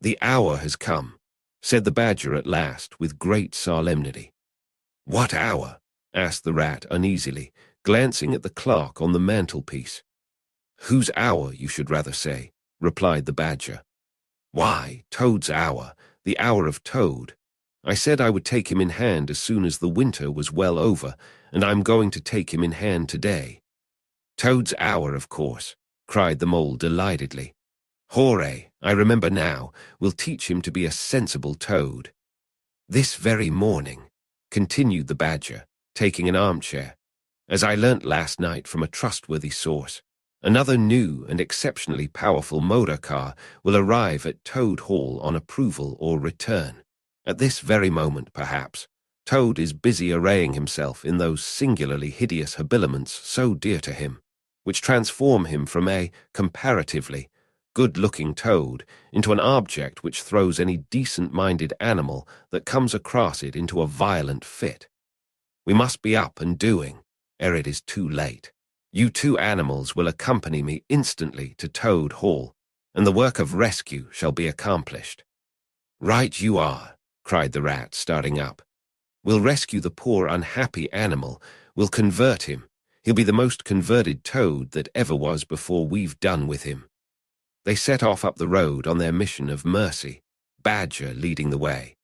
"The hour has come," said the Badger at last with great solemnity. "What hour?" asked the Rat uneasily, glancing at the clock on the mantelpiece. "Whose hour, you should rather say," replied the Badger. "Why, Toad's hour, the hour of Toad. I said I would take him in hand as soon as the winter was well over, and I'm going to take him in hand today." "Toad's hour, of course," cried the Mole delightedly. "Hooray, I remember now. We'll teach him to be a sensible Toad." "This very morning," continued the Badger, taking an armchair, "as I learnt last night from a trustworthy source, another new and exceptionally powerful motor car will arrive at Toad Hall on approval or return. At this very moment, perhaps, Toad is busy arraying himself in those singularly hideous habiliments so dear to him, which transform him from a, comparatively, good-looking toad into an object which throws any decent-minded animal that comes across it into a violent fit. We must be up and doing, ere it is too late. You two animals will accompany me instantly to Toad Hall, and the work of rescue shall be accomplished." "Right you are," cried the rat, starting up. "We'll rescue the poor unhappy animal. We'll convert him. He'll be the most converted toad that ever was before we've done with him." They set off up the road on their mission of mercy, Badger leading the way.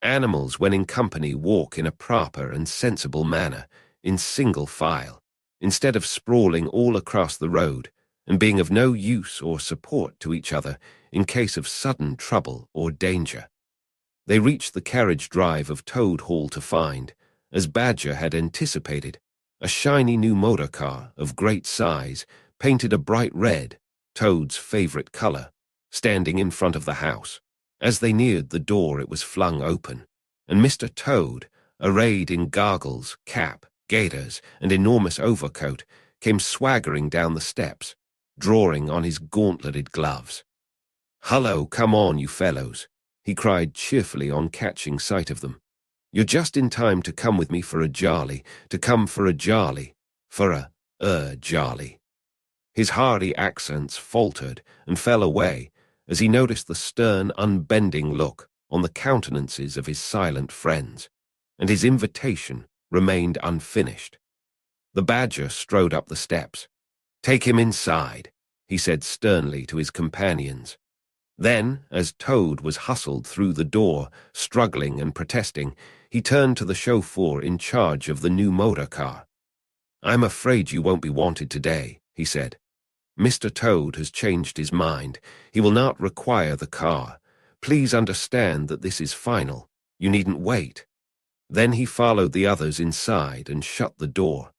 Animals, when in company, walk in a proper and sensible manner, in single file, instead of sprawling all across the road and being of no use or support to each other in case of sudden trouble or danger. They reached the carriage drive of Toad Hall to find, as Badger had anticipated, a shiny new motor car of great size, painted a bright red, Toad's favorite color, standing in front of the house. As they neared the door, it was flung open, and Mr. Toad, arrayed in goggles, cap, gaiters, and enormous overcoat, came swaggering down the steps, drawing on his gauntleted gloves. "Hullo, come on, you fellows," he cried cheerfully on catching sight of them. "You're just in time to come with me for a jolly, for a jolly." His hearty accents faltered and fell away as he noticed the stern, unbending look on the countenances of his silent friends, and his invitation remained unfinished. The Badger strode up the steps. "Take him inside," he said sternly to his companions. Then, as Toad was hustled through the door, struggling and protesting, he turned to the chauffeur in charge of the new motor car. "I'm afraid you won't be wanted today," he said. "Mr. Toad has changed his mind. He will not require the car. Please understand that this is final. You needn't wait." Then he followed the others inside and shut the door.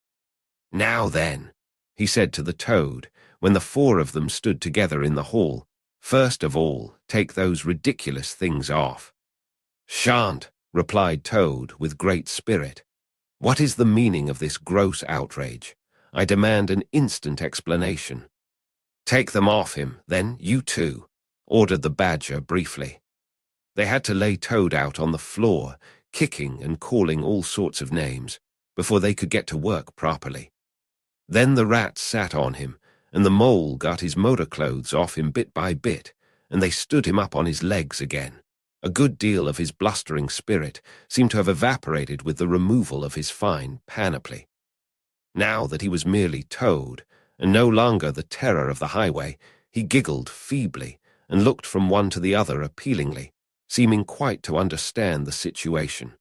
"Now then," he said to the Toad, when the four of them stood together in the hall, "first of all, take those ridiculous things off." "Shan't," replied Toad with great spirit. "What is the meaning of this gross outrage? I demand an instant explanation." "Take them off him, then, you two," ordered the Badger briefly. They had to lay Toad out on the floor, kicking and calling all sorts of names, before they could get to work properly. Then the rat sat on him, and the mole got his motor clothes off him bit by bit, and they stood him up on his legs again. A good deal of his blustering spirit seemed to have evaporated with the removal of his fine panoply. Now that he was merely Toad, and no longer the terror of the highway, he giggled feebly and looked from one to the other appealingly, seeming quite to understand the situation.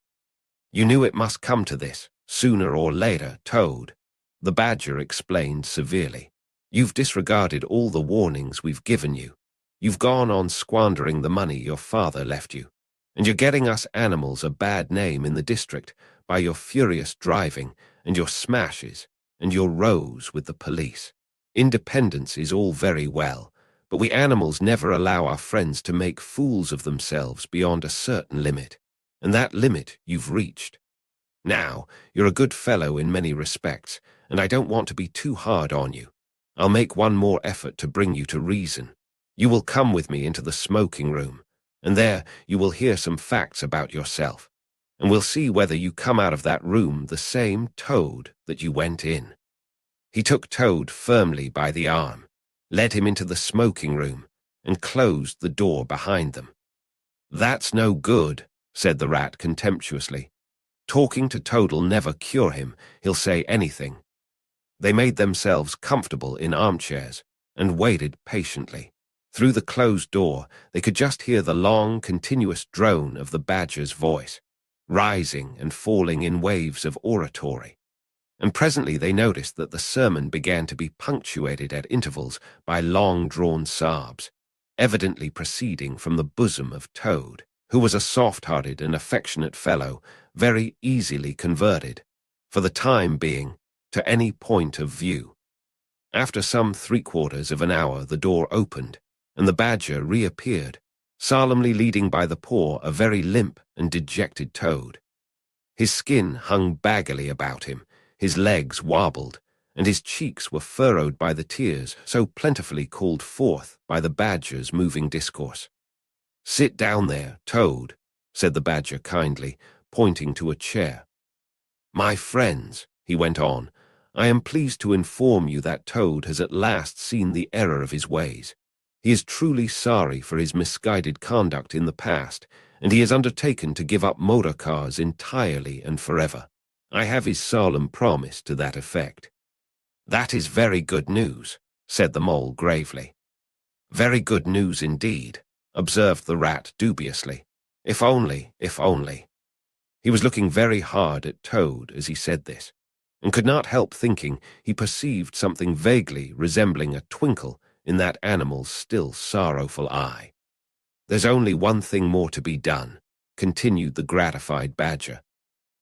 "You knew it must come to this, sooner or later, Toad," the Badger explained severely. "You've disregarded all the warnings we've given you. You've gone on squandering the money your father left you, and you're getting us animals a bad name in the district by your furious driving and your smashes and your rows with the police. Independence is all very well, but we animals never allow our friends to make fools of themselves beyond a certain limit, and that limit you've reached. Now, you're a good fellow in many respects, and I don't want to be too hard on you. I'll make one more effort to bring you to reason. You will come with me into the smoking room, and there you will hear some facts about yourself, and we'll see whether you come out of that room the same Toad that you went in." He took Toad firmly by the arm, led him into the smoking room, and closed the door behind them. "That's no good," said the rat contemptuously. "Talking to Toad'll never cure him. He'll say anything." They made themselves comfortable in armchairs and waited patiently. Through the closed door, they could just hear the long, continuous drone of the Badger's voice, rising and falling in waves of oratory. And presently they noticed that the sermon began to be punctuated at intervals by long-drawn sobs, evidently proceeding from the bosom of Toad, who was a soft-hearted and affectionate fellow, very easily converted, for the time being, to any point of view. After some 3/4 of an hour the door opened, and the Badger reappeared, solemnly leading by the paw a very limp and dejected Toad. His skin hung baggily about him, his legs wobbled, and his cheeks were furrowed by the tears so plentifully called forth by the badger's moving discourse. "Sit down there, Toad," said the badger kindly, pointing to a chair. "My friends," he went on, "I am pleased to inform you that Toad has at last seen the error of his ways. He is truly sorry for his misguided conduct in the past, and he has undertaken to give up motor cars entirely and forever. I have his solemn promise to that effect." "That is very good news," said the mole gravely. "Very good news indeed," observed the rat dubiously. If only. He was looking very hard at Toad as he said this, and could not help thinking he perceived something vaguely resembling a twinkle in that animal's still sorrowful eye. "There's only one thing more to be done," continued the gratified badger.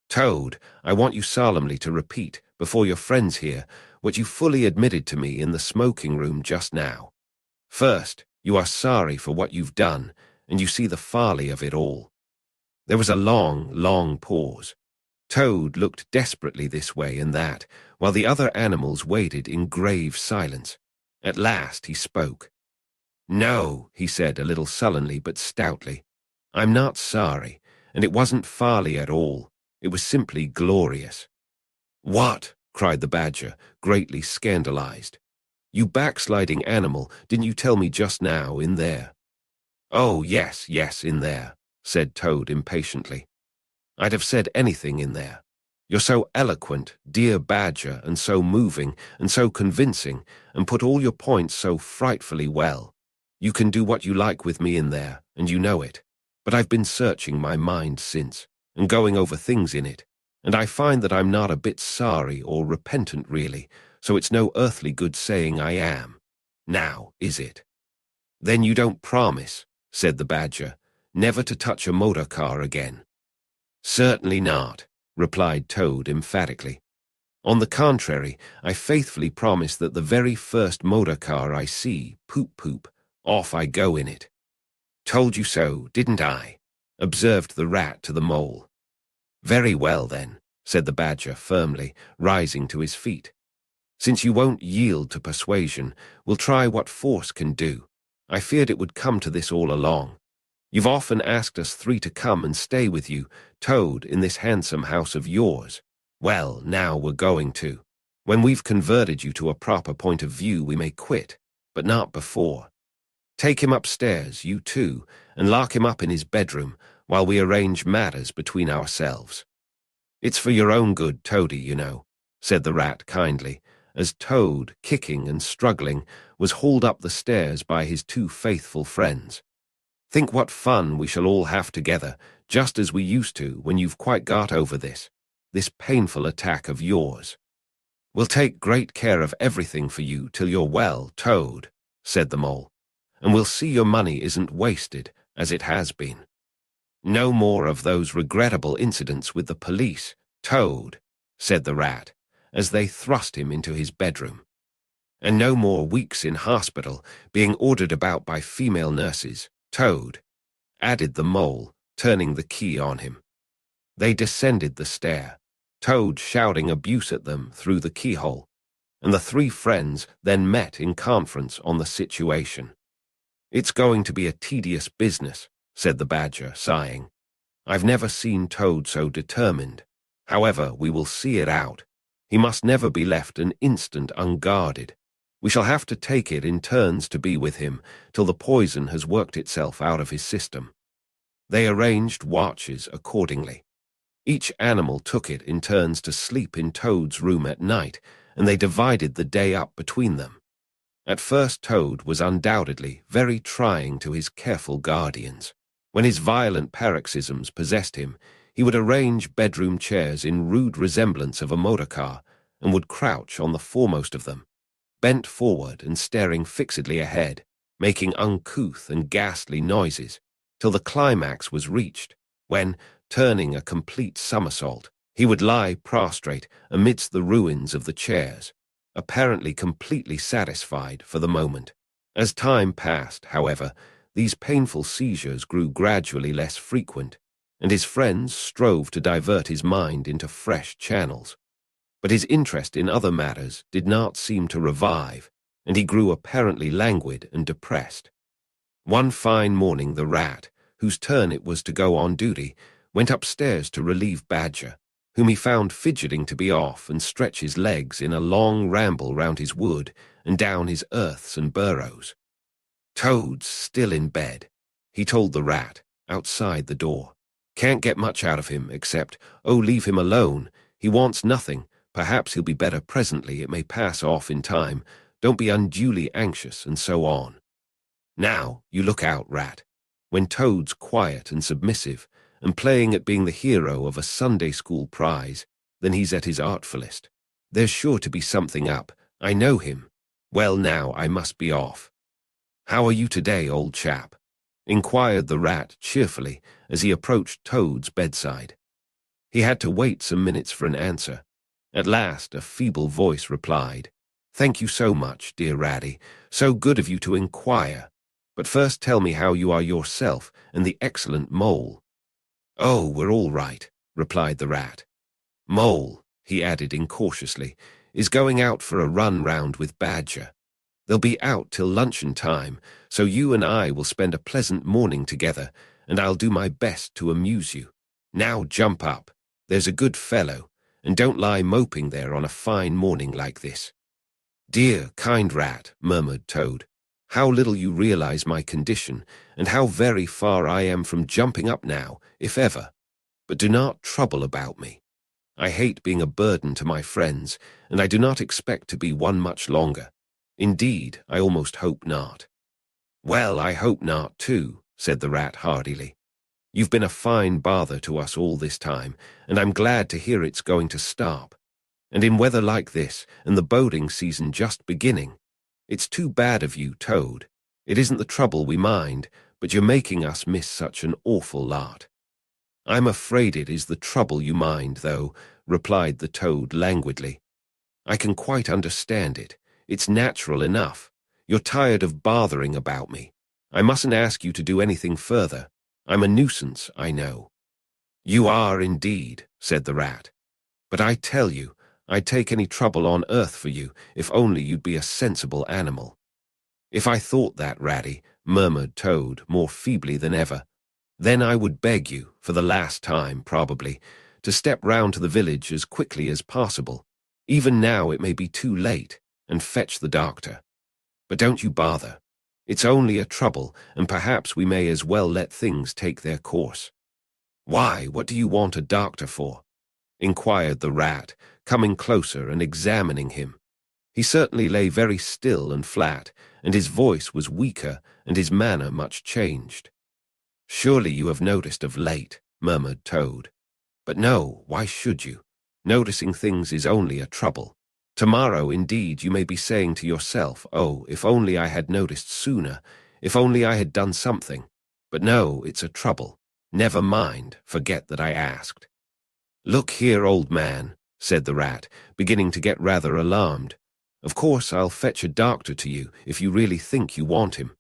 "Toad, I want you solemnly to repeat, before your friends here, what you fully admitted to me in the smoking room just now. First, you are sorry for what you've done, and you see the folly of it all." There was a long, long pause. Toad looked desperately this way and that, while the other animals waited in grave silence. At last he spoke. "No," he said a little sullenly but stoutly. "I'm not sorry, and it wasn't folly at all. It was simply glorious." "What?" cried the badger, greatly scandalized. "You backsliding animal, didn't you tell me just now in there?" "Oh, yes, in there," said Toad impatiently. "I'd have said anything in there. You're so eloquent, dear badger, and so moving, and so convincing, and put all your points so frightfully well. You can do what you like with me in there, and you know it. But I've been searching my mind since, and going over things in it, and I find that I'm not a bit sorry or repentant really, so it's no earthly good saying I am. Now, is it?" "Then you don't promise," said the badger, "never to touch a motor car again?" "Certainly not," replied Toad emphatically. "On the contrary, I faithfully promise that the very first motor car I see, poop, off I go in it." "Told you so, didn't I?" observed the rat to the mole. "Very well, then," said the badger firmly, rising to his feet. "Since you won't yield to persuasion, we'll try what force can do. I feared it would come to this all along. You've often asked us three to come and stay with you, Toad, in this handsome house of yours. Well, now we're going to. When we've converted you to a proper point of view, we may quit, but not before. Take him upstairs, you two, and lock him up in his bedroom while we arrange matters between ourselves." "It's for your own good, Toady, you know," said the rat kindly, as Toad, kicking and struggling, was hauled up the stairs by his two faithful friends. "Think what fun we shall all have together, just as we used to when you've quite got over this painful attack of yours." "We'll take great care of everything for you till you're well, Toad," said the mole, "and we'll see your money isn't wasted, as it has been. No more of those regrettable incidents with the police, Toad," said the rat, as they thrust him into his bedroom. "And no more weeks in hospital, being ordered about by female nurses, Toad," added the mole, turning the key on him. They descended the stair, Toad shouting abuse at them through the keyhole, and the three friends then met in conference on the situation. "It's going to be a tedious business," said the badger, sighing. "I've never seen Toad so determined. However, we will see it out. He must never be left an instant unguarded. We shall have to take it in turns to be with him till the poison has worked itself out of his system." They arranged watches accordingly. Each animal took it in turns to sleep in Toad's room at night, and they divided the day up between them. At first Toad was undoubtedly very trying to his careful guardians. When his violent paroxysms possessed him, he would arrange bedroom chairs in rude resemblance of a motor car, and would crouch on the foremost of them, bent forward and staring fixedly ahead, making uncouth and ghastly noises, till the climax was reached, when, turning a complete somersault, he would lie prostrate amidst the ruins of the chairs, apparently completely satisfied for the moment. As time passed, however, these painful seizures grew gradually less frequent, and his friends strove to divert his mind into fresh channels. But his interest in other matters did not seem to revive, and he grew apparently languid and depressed. One fine morning the rat, whose turn it was to go on duty, went upstairs to relieve Badger, whom he found fidgeting to be off and stretch his legs in a long ramble round his wood and down his earths and burrows. Toad's still in bed, he told the rat, outside the door. Can't get much out of him, except, oh, leave him alone. He wants nothing. Perhaps he'll be better presently. It may pass off in time. Don't be unduly anxious, and so on. Now, you look out, rat. When Toad's quiet and submissive, and playing at being the hero of a Sunday school prize, then he's at his artfulest. There's sure to be something up. I know him. Well, now, I must be off. How are you today, old chap? Inquired the rat cheerfully as he approached Toad's bedside. He had to wait some minutes for an answer. At last, a feeble voice replied, "Thank you so much, dear Ratty. So good of you to inquire. But first tell me how you are yourself and the excellent Mole." "Oh, we're all right," replied the rat. "Mole," he added incautiously, "is going out for a run round with Badger. They'll be out till luncheon time, so you and I will spend a pleasant morning together, and I'll do my best to amuse you. Now jump up, there's a good fellow, and don't lie moping there on a fine morning like this." "Dear, kind rat," murmured Toad, "how little you realize my condition, and how very far I am from jumping up now, if ever. But do not trouble about me. I hate being a burden to my friends, and I do not expect to be one much longer. Indeed, I almost hope not." "Well, I hope not, too," said the rat hardily. "You've been a fine bother to us all this time, and I'm glad to hear it's going to stop. And in weather like this, and the boating season just beginning. It's too bad of you, Toad. It isn't the trouble we mind, but you're making us miss such an awful lot." "I'm afraid it is the trouble you mind, though," replied the Toad languidly. "I can quite understand it. It's natural enough. You're tired of bothering about me. I mustn't ask you to do anything further. I'm a nuisance, I know." "You are indeed," said the rat. "But I tell you, I'd take any trouble on earth for you, if only you'd be a sensible animal." "If I thought that, Ratty," murmured Toad, more feebly than ever, "then I would beg you, for the last time probably, to step round to the village as quickly as possible. Even now it may be too late, and fetch the doctor. But don't you bother. It's only a trouble, and perhaps we may as well let things take their course." "Why, what do you want a doctor for?" inquired the rat, coming closer and examining him. He certainly lay very still and flat, and his voice was weaker and his manner much changed. "Surely you have noticed of late," murmured Toad. "But no, why should you? Noticing things is only a trouble. Tomorrow, indeed, you may be saying to yourself, 'Oh, if only I had noticed sooner, if only I had done something.' But no, it's a trouble. Never mind, forget that I asked." "Look here, old man," said the rat, beginning to get rather alarmed. "Of course I'll fetch a doctor to you if you really think you want him.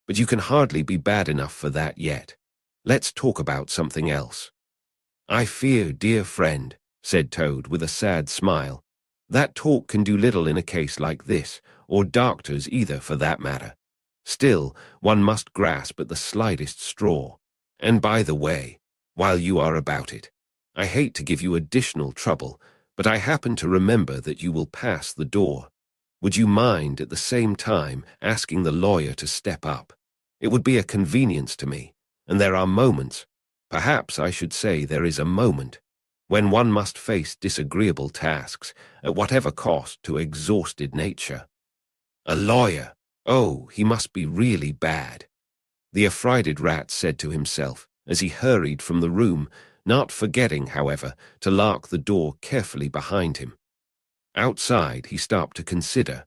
But you can hardly be bad enough for that yet. Let's talk about something else." "I fear, dear friend," said Toad with a sad smile, "that talk can do little in a case like this, or doctors either for that matter. Still, one must grasp at the slightest straw. And by the way, while you are about it, I hate to give you additional trouble, but I happen to remember that you will pass the door. Would you mind at the same time asking the lawyer to step up? It would be a convenience to me, and there are moments, perhaps I should say there is a moment, when one must face disagreeable tasks, at whatever cost to exhausted nature." "A lawyer! Oh, he must be really bad," the affrighted rat said to himself as he hurried from the room, not forgetting, however, to lock the door carefully behind him. Outside, he stopped to consider.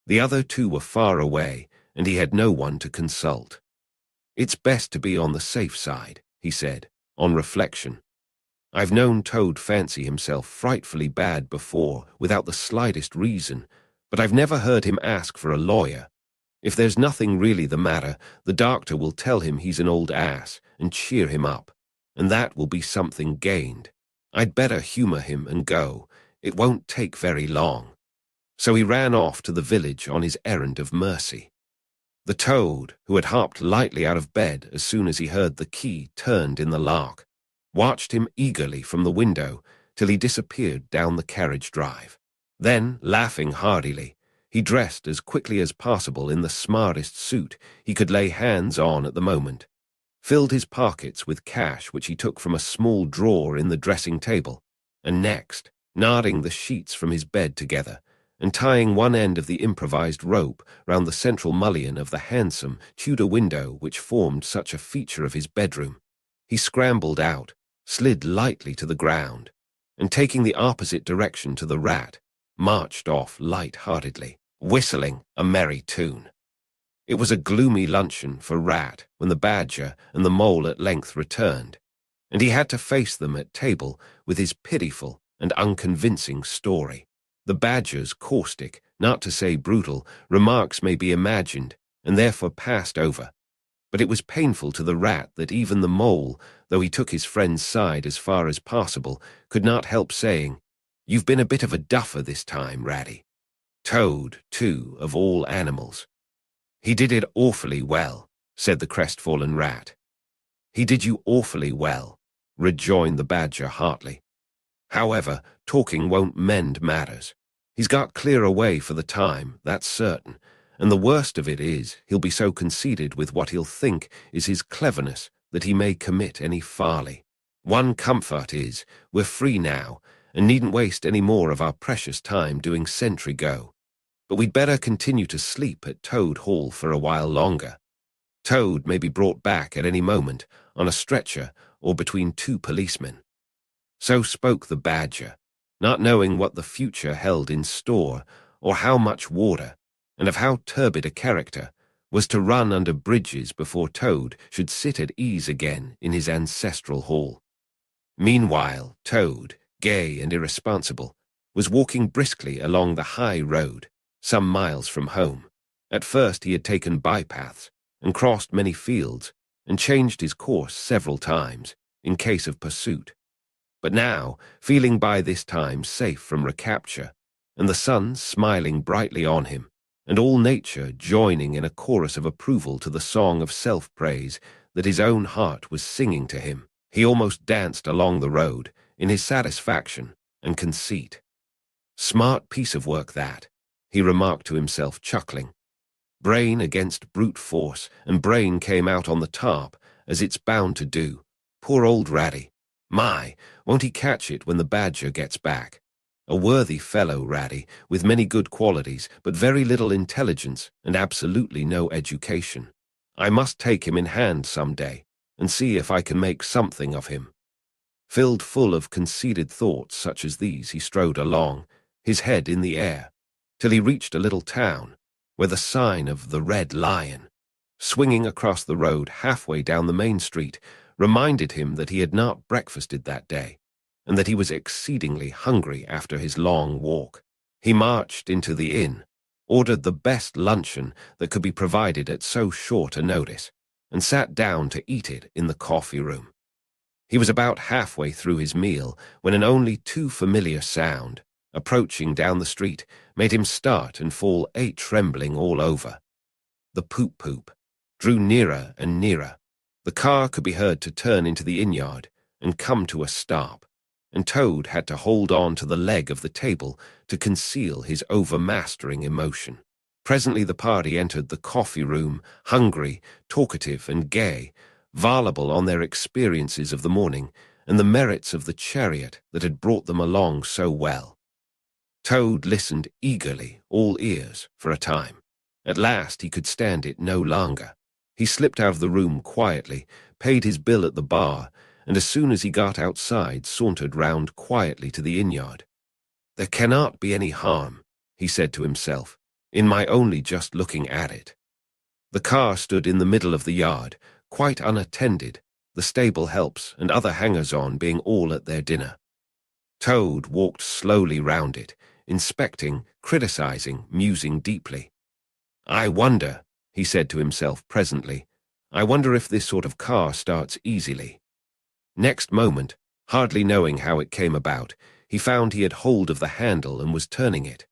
The other two were far away, and he had no one to consult. "It's best to be on the safe side," he said, on reflection. "I've known Toad fancy himself frightfully bad before, without the slightest reason, but I've never heard him ask for a lawyer. If there's nothing really the matter, the doctor will tell him he's an old ass and cheer him up, and that will be something gained. I'd better humor him and go. It won't take very long. So he ran off to the village on his errand of mercy. The toad, who had hopped lightly out of bed as soon as he heard the key turned in the lock, watched him eagerly from the window till he disappeared down the carriage drive. Then, laughing heartily, he dressed as quickly as possible in the smartest suit he could lay hands on at the moment, filled his pockets with cash which he took from a small drawer in the dressing table, and next, knotting the sheets from his bed together, and tying one end of the improvised rope round the central mullion of the handsome Tudor window which formed such a feature of his bedroom, he scrambled out, slid lightly to the ground, and taking the opposite direction to the Rat, marched off light-heartedly, whistling a merry tune. It was a gloomy luncheon for Rat when the Badger and the Mole at length returned, and he had to face them at table with his pitiful and unconvincing story. The Badger's caustic, not to say brutal, remarks may be imagined and therefore passed over, but it was painful to the Rat that even the Mole, though he took his friend's side as far as possible, could not help saying, "You've been a bit of a duffer this time, Ratty." Toad, too, of all animals. "He did it awfully well," said the crestfallen Rat. "He did you awfully well," rejoined the Badger heartily. "However, talking won't mend matters. He's got clear away for the time, that's certain, and the worst of it is he'll be so conceited with what he'll think is his cleverness that he may commit any folly. One comfort is, we're free now, and needn't waste any more of our precious time doing sentry go. But we'd better continue to sleep at Toad Hall for a while longer. Toad may be brought back at any moment, on a stretcher or between two policemen." So spoke the Badger, not knowing what the future held in store, or how much water, and of how turbid a character, was to run under bridges before Toad should sit at ease again in his ancestral hall. Meanwhile, Toad, gay and irresponsible, was walking briskly along the high road, some miles from home. At first he had taken bypaths, and crossed many fields, and changed his course several times, in case of pursuit. But now, feeling by this time safe from recapture, and the sun smiling brightly on him, and all nature joining in a chorus of approval to the song of self-praise that his own heart was singing to him, he almost danced along the road, in his satisfaction and conceit. "Smart piece of work that," he remarked to himself, chuckling. "Brain against brute force, and brain came out on the top, as it's bound to do. Poor old Ratty. My, won't he catch it when the Badger gets back? A worthy fellow, Ratty, with many good qualities, but very little intelligence and absolutely no education. I must take him in hand some day, and see if I can make something of him." Filled full of conceited thoughts such as these, he strode along, his head in the air, till he reached a little town, where the sign of the Red Lion, swinging across the road halfway down the main street, reminded him that he had not breakfasted that day, and that he was exceedingly hungry after his long walk. He marched into the inn, ordered the best luncheon that could be provided at so short a notice, and sat down to eat it in the coffee-room. He was about halfway through his meal when an only too familiar sound, approaching down the street, made him start and fall trembling all over. The poop-poop drew nearer and nearer. The car could be heard to turn into the inn-yard and come to a stop, and Toad had to hold on to the leg of the table to conceal his overmastering emotion. Presently the party entered the coffee-room, hungry, talkative, and gay, voluble on their experiences of the morning and the merits of the chariot that had brought them along so well. Toad listened eagerly, all ears, for a time. At last he could stand it no longer. He slipped out of the room quietly, paid his bill at the bar, and as soon as he got outside sauntered round quietly to the inn-yard. "There cannot be any harm," he said to himself, "in my only just looking at it." The car stood in the middle of the yard, quite unattended, the stable helps and other hangers-on being all at their dinner. Toad walked slowly round it, inspecting, criticizing, musing deeply. "I wonder," he said to himself presently, "I wonder if this sort of car starts easily." Next moment, hardly knowing how it came about, he found he had hold of the handle and was turning it.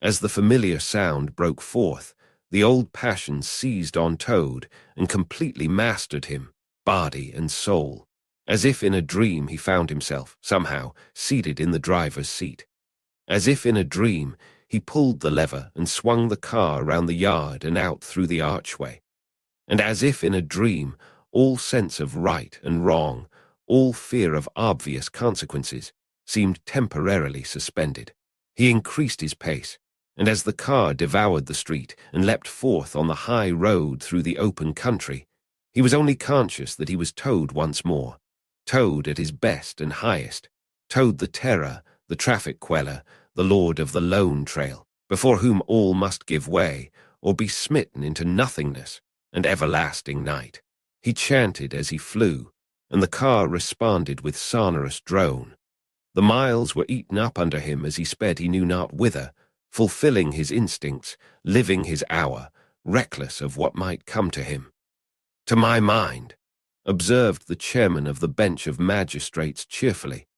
As the familiar sound broke forth, the old passion seized on Toad and completely mastered him, body and soul. As if in a dream he found himself, somehow, seated in the driver's seat. As if in a dream, he pulled the lever and swung the car round the yard and out through the archway. And as if in a dream, all sense of right and wrong, all fear of obvious consequences, seemed temporarily suspended. He increased his pace, and as the car devoured the street and leapt forth on the high road through the open country, he was only conscious that he was Toad once more, Toad at his best and highest, Toad the terror, the traffic queller, the lord of the lone trail, before whom all must give way or be smitten into nothingness and everlasting night. He chanted as he flew, and the car responded with sonorous drone. The miles were eaten up under him as he sped he knew not whither, fulfilling his instincts, living his hour, reckless of what might come to him. "To my mind," observed the chairman of the bench of magistrates cheerfully,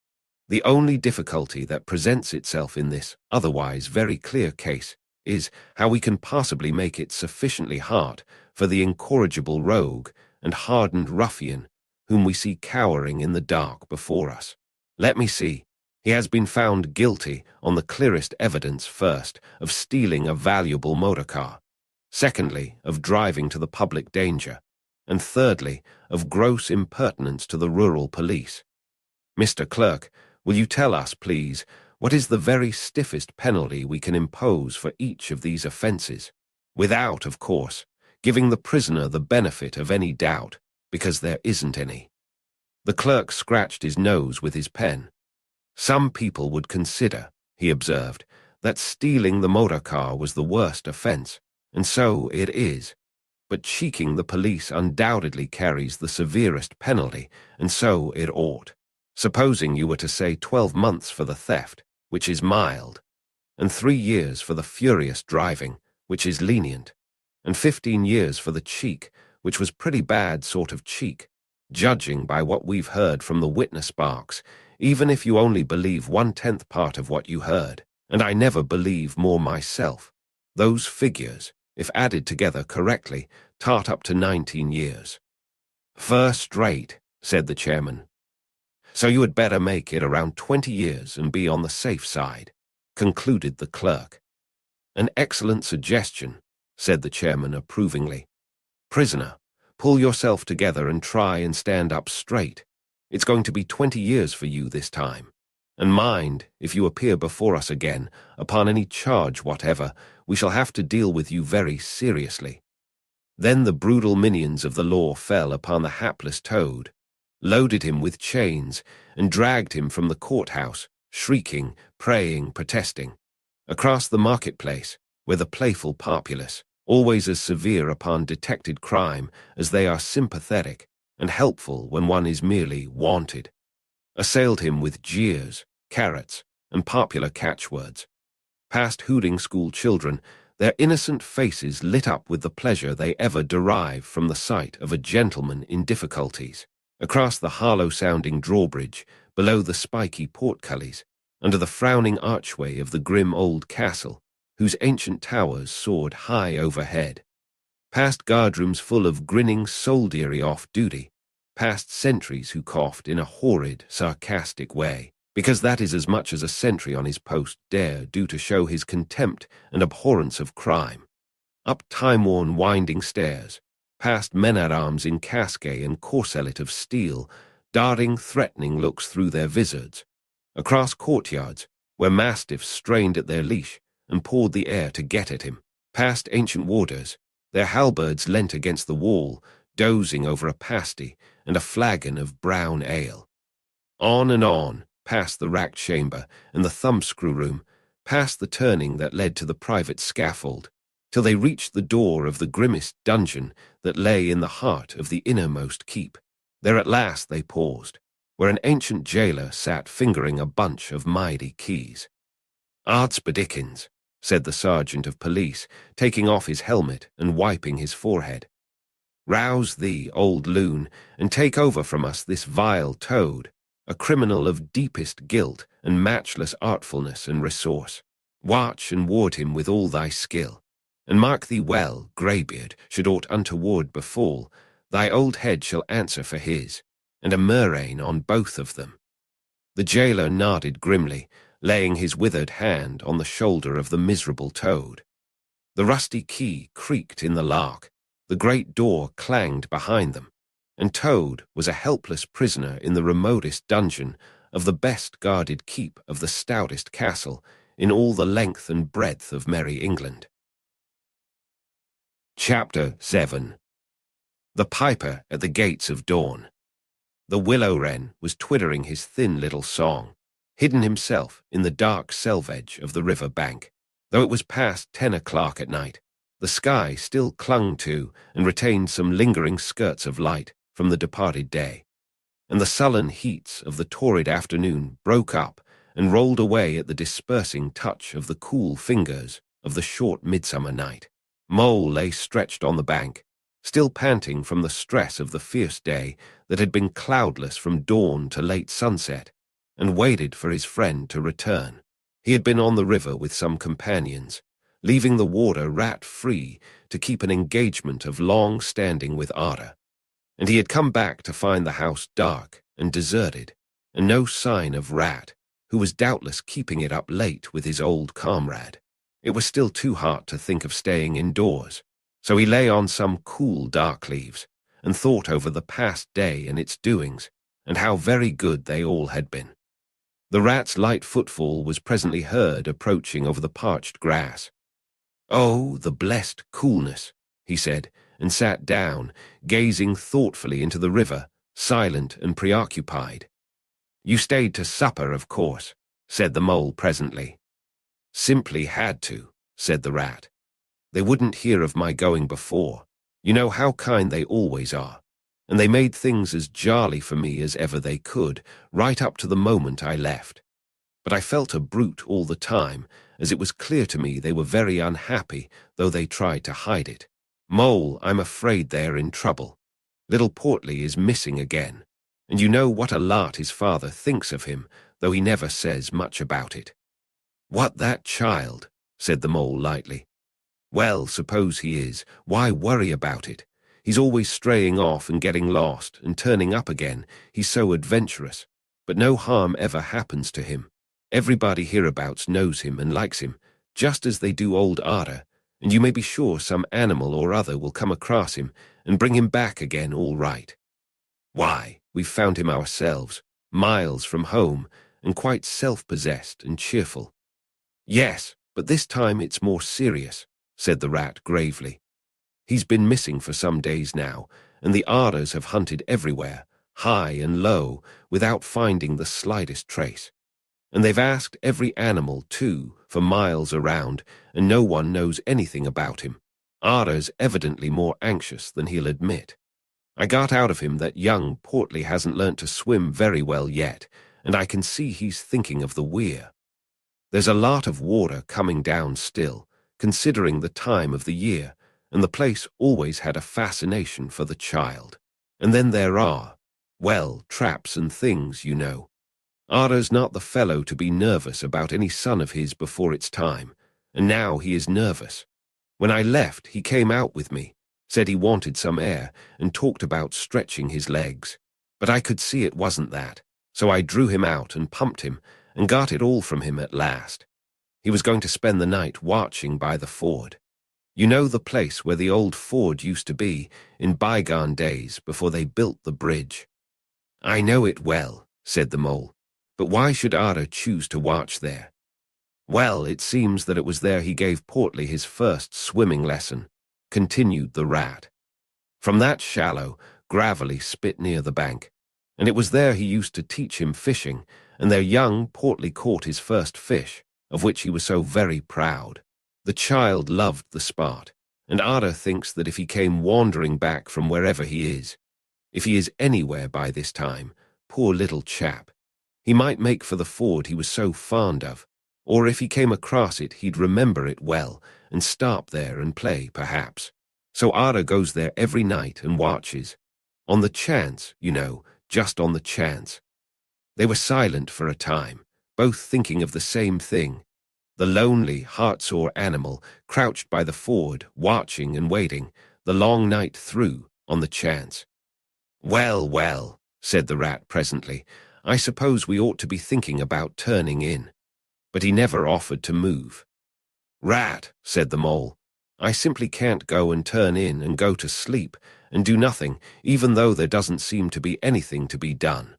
"the only difficulty that presents itself in this otherwise very clear case is how we can possibly make it sufficiently hard for the incorrigible rogue and hardened ruffian whom we see cowering in the dark before us. Let me see. He has been found guilty on the clearest evidence, first, of stealing a valuable motor car, secondly, of driving to the public danger, and thirdly, of gross impertinence to the rural police. Mr. Clerk, will you tell us, please, what is the very stiffest penalty we can impose for each of these offences, without, of course, giving the prisoner the benefit of any doubt, because there isn't any?" The clerk scratched his nose with his pen. "Some people would consider," he observed, "that stealing the motor car was the worst offence, and so it is. But cheeking the police undoubtedly carries the severest penalty, and so it ought. Supposing you were to say 12 months for the theft, which is mild, and 3 years for the furious driving, which is lenient, and 15 years for the cheek, which was pretty bad sort of cheek, judging by what we've heard from the witness box, even if you only believe 1/10 part of what you heard, and I never believe more myself, those figures, if added together correctly, tart up to 19 years. "First rate," said the chairman. "So you had better make it around 20 years and be on the safe side," concluded the clerk. "An excellent suggestion," said the chairman approvingly. "Prisoner, pull yourself together and try and stand up straight. It's going to be 20 years for you this time. And mind, if you appear before us again, upon any charge whatever, we shall have to deal with you very seriously." Then the brutal minions of the law fell upon the hapless Toad, loaded him with chains, and dragged him from the courthouse, shrieking, praying, protesting, across the marketplace, where the playful populace, always as severe upon detected crime as they are sympathetic and helpful when one is merely wanted, assailed him with jeers, carrots, and popular catchwords. Past hooting school children, their innocent faces lit up with the pleasure they ever derive from the sight of a gentleman in difficulties, across the hollow-sounding drawbridge, below the spiky portcullis, under the frowning archway of the grim old castle, whose ancient towers soared high overhead, past guardrooms full of grinning soldiery off duty, past sentries who coughed in a horrid, sarcastic way, because that is as much as a sentry on his post dare do to show his contempt and abhorrence of crime, up time-worn winding stairs, past men-at-arms in casquet and corselet of steel, darting threatening looks through their vizards, across courtyards, where mastiffs strained at their leash and pawed the air to get at him, past ancient warders, their halberds leant against the wall, dozing over a pasty and a flagon of brown ale. On and on, past the rack chamber and the thumbscrew room, past the turning that led to the private scaffold, till they reached the door of the grimmest dungeon that lay in the heart of the innermost keep. There at last they paused, where an ancient jailer sat fingering a bunch of mighty keys. "Ardsbedickens," said the sergeant of police, taking off his helmet and wiping his forehead. "Rouse thee, old loon, and take over from us this vile Toad, a criminal of deepest guilt and matchless artfulness and resource. Watch and ward him with all thy skill, and mark thee well, greybeard, should aught untoward befall, thy old head shall answer for his, and a murrain on both of them. The jailer nodded grimly, laying his withered hand on the shoulder of the miserable toad. The rusty key creaked in the lock, the great door clanged behind them, and Toad was a helpless prisoner in the remotest dungeon of the best-guarded keep of the stoutest castle in all the length and breadth of merry England. Chapter 7. The Piper at the Gates of Dawn. The willow wren was twittering his thin little song, hidden himself in the dark selvage of the river bank. Though it was past 10 o'clock at night, the sky still clung to and retained some lingering skirts of light from the departed day, and the sullen heats of the torrid afternoon broke up and rolled away at the dispersing touch of the cool fingers of the short midsummer night. Mole lay stretched on the bank, still panting from the stress of the fierce day that had been cloudless from dawn to late sunset, and waited for his friend to return. He had been on the river with some companions, leaving the warder rat-free to keep an engagement of long standing with Ada, and he had come back to find the house dark and deserted, and no sign of Rat, who was doubtless keeping it up late with his old comrade. It was still too hot to think of staying indoors, so he lay on some cool dark leaves and thought over the past day and its doings, and how very good they all had been. The rat's light footfall was presently heard approaching over the parched grass. "Oh, the blessed coolness," he said, and sat down, gazing thoughtfully into the river, silent and preoccupied. "You stayed to supper, of course," said the mole presently. "Simply had to," said the rat. "They wouldn't hear of my going before. You know how kind they always are. And they made things as jolly for me as ever they could, right up to the moment I left. But I felt a brute all the time, as it was clear to me they were very unhappy, though they tried to hide it. Mole, I'm afraid they're in trouble. Little Portly is missing again, and you know what a lot his father thinks of him, though he never says much about it." "What, that child?" said the mole lightly. "Well, suppose he is. Why worry about it? He's always straying off and getting lost and turning up again. He's so adventurous. But no harm ever happens to him. Everybody hereabouts knows him and likes him, just as they do old Ada, and you may be sure some animal or other will come across him and bring him back again all right. Why, we've found him ourselves, miles from home, and quite self-possessed and cheerful." "Yes, but this time it's more serious," said the rat gravely. "He's been missing for some days now, and the Adas have hunted everywhere, high and low, without finding the slightest trace. And they've asked every animal, too, for miles around, and no one knows anything about him. Ada's evidently more anxious than he'll admit. I got out of him that young Portly hasn't learnt to swim very well yet, and I can see he's thinking of the weir. There's a lot of water coming down still, considering the time of the year, and the place always had a fascination for the child. And then there are, well, traps and things, you know. Ada's not the fellow to be nervous about any son of his before it's time, and now he is nervous. When I left, he came out with me, said he wanted some air, and talked about stretching his legs. But I could see it wasn't that, so I drew him out and pumped him, and got it all from him at last. He was going to spend the night watching by the ford. You know the place where the old ford used to be in bygone days before they built the bridge?" "I know it well," said the mole. "But why should Ada choose to watch there?" "Well, it seems that it was there he gave Portly his first swimming lesson," continued the rat. "From that shallow, gravelly spit near the bank, and it was there he used to teach him fishing, and there young Portly caught his first fish, of which he was so very proud. The child loved the spot, and Ada thinks that if he came wandering back from wherever he is, if he is anywhere by this time, poor little chap, he might make for the ford he was so fond of, or if he came across it he'd remember it well and stop there and play, perhaps. So Ada goes there every night and watches. On the chance, you know, just on the chance." They were silent for a time, both thinking of the same thing. The lonely, heart-sore animal crouched by the ford, watching and waiting, the long night through, on the chance. "Well, well," said the rat presently, "I suppose we ought to be thinking about turning in." But he never offered to move. "Rat," said the mole, "I simply can't go and turn in and go to sleep and do nothing, even though there doesn't seem to be anything to be done.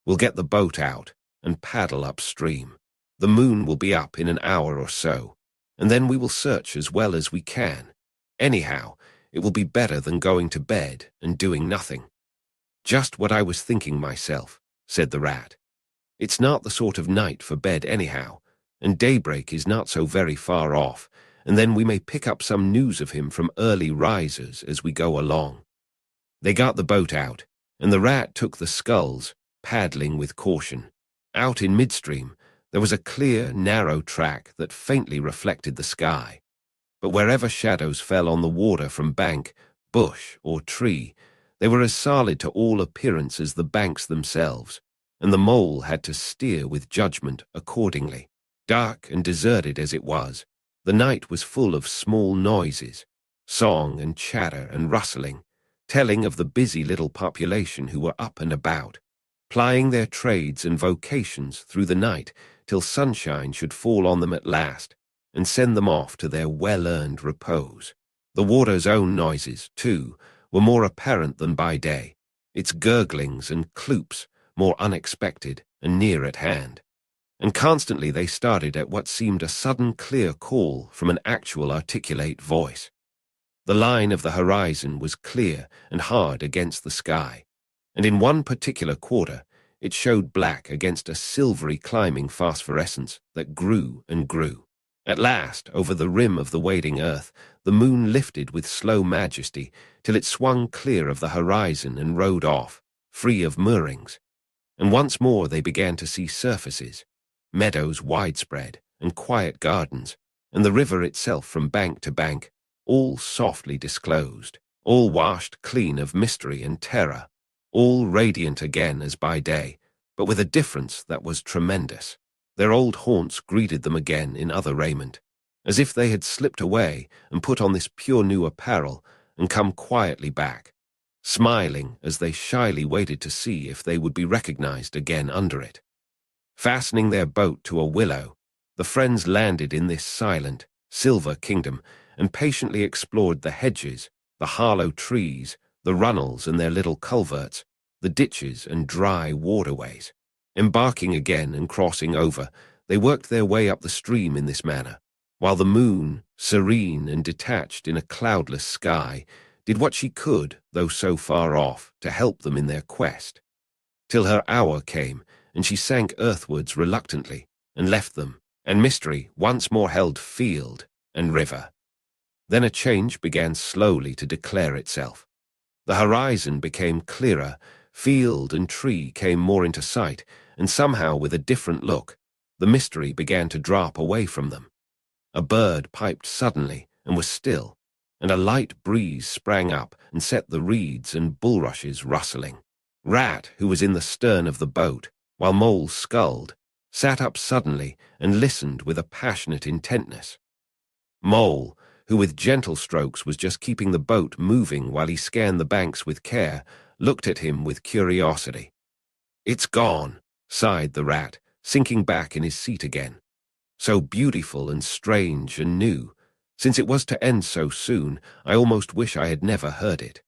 We'll get the boat out and paddle upstream. The moon will be up in an hour or so, and then we will search as well as we can. Anyhow, it will be better than going to bed and doing nothing." "Just what I was thinking myself," said the rat. "It's not the sort of night for bed anyhow, and daybreak is not so very far off, and then we may pick up some news of him from early risers as we go along." They got the boat out, and the rat took the sculls, paddling with caution. Out in midstream, there was a clear, narrow track that faintly reflected the sky. But wherever shadows fell on the water from bank, bush, or tree, they were as solid to all appearance as the banks themselves, and the mole had to steer with judgment accordingly. Dark and deserted as it was, the night was full of small noises, song and chatter and rustling, telling of the busy little population who were up and about, plying their trades and vocations through the night till sunshine should fall on them at last and send them off to their well-earned repose. The water's own noises, too, were more apparent than by day, its gurglings and cloops more unexpected and near at hand. And constantly they started at what seemed a sudden clear call from an actual articulate voice. The line of the horizon was clear and hard against the sky, and in one particular quarter it showed black against a silvery climbing phosphorescence that grew and grew. At last, over the rim of the wading earth, the moon lifted with slow majesty till it swung clear of the horizon and rode off, free of moorings. And once more they began to see surfaces, meadows widespread, and quiet gardens, and the river itself from bank to bank, all softly disclosed, all washed clean of mystery and terror, all radiant again as by day, but with a difference that was tremendous. Their old haunts greeted them again in other raiment, as if they had slipped away and put on this pure new apparel and come quietly back, smiling as they shyly waited to see if they would be recognized again under it. Fastening their boat to a willow, the friends landed in this silent, silver kingdom and patiently explored the hedges, the hollow trees, the runnels and their little culverts, the ditches and dry waterways. Embarking again and crossing over, they worked their way up the stream in this manner, while the moon, serene and detached in a cloudless sky, did what she could, though so far off, to help them in their quest, till her hour came, and she sank earthwards reluctantly, and left them, and mystery once more held field and river. Then a change began slowly to declare itself. The horizon became clearer, field and tree came more into sight, and somehow with a different look, the mystery began to drop away from them. A bird piped suddenly and was still, and a light breeze sprang up and set the reeds and bulrushes rustling. Rat, who was in the stern of the boat, while Mole sculled, sat up suddenly and listened with a passionate intentness. Mole, who with gentle strokes was just keeping the boat moving while he scanned the banks with care, looked at him with curiosity. "It's gone," sighed the rat, sinking back in his seat again. "So beautiful and strange and new. Since it was to end so soon, I almost wish I had never heard it.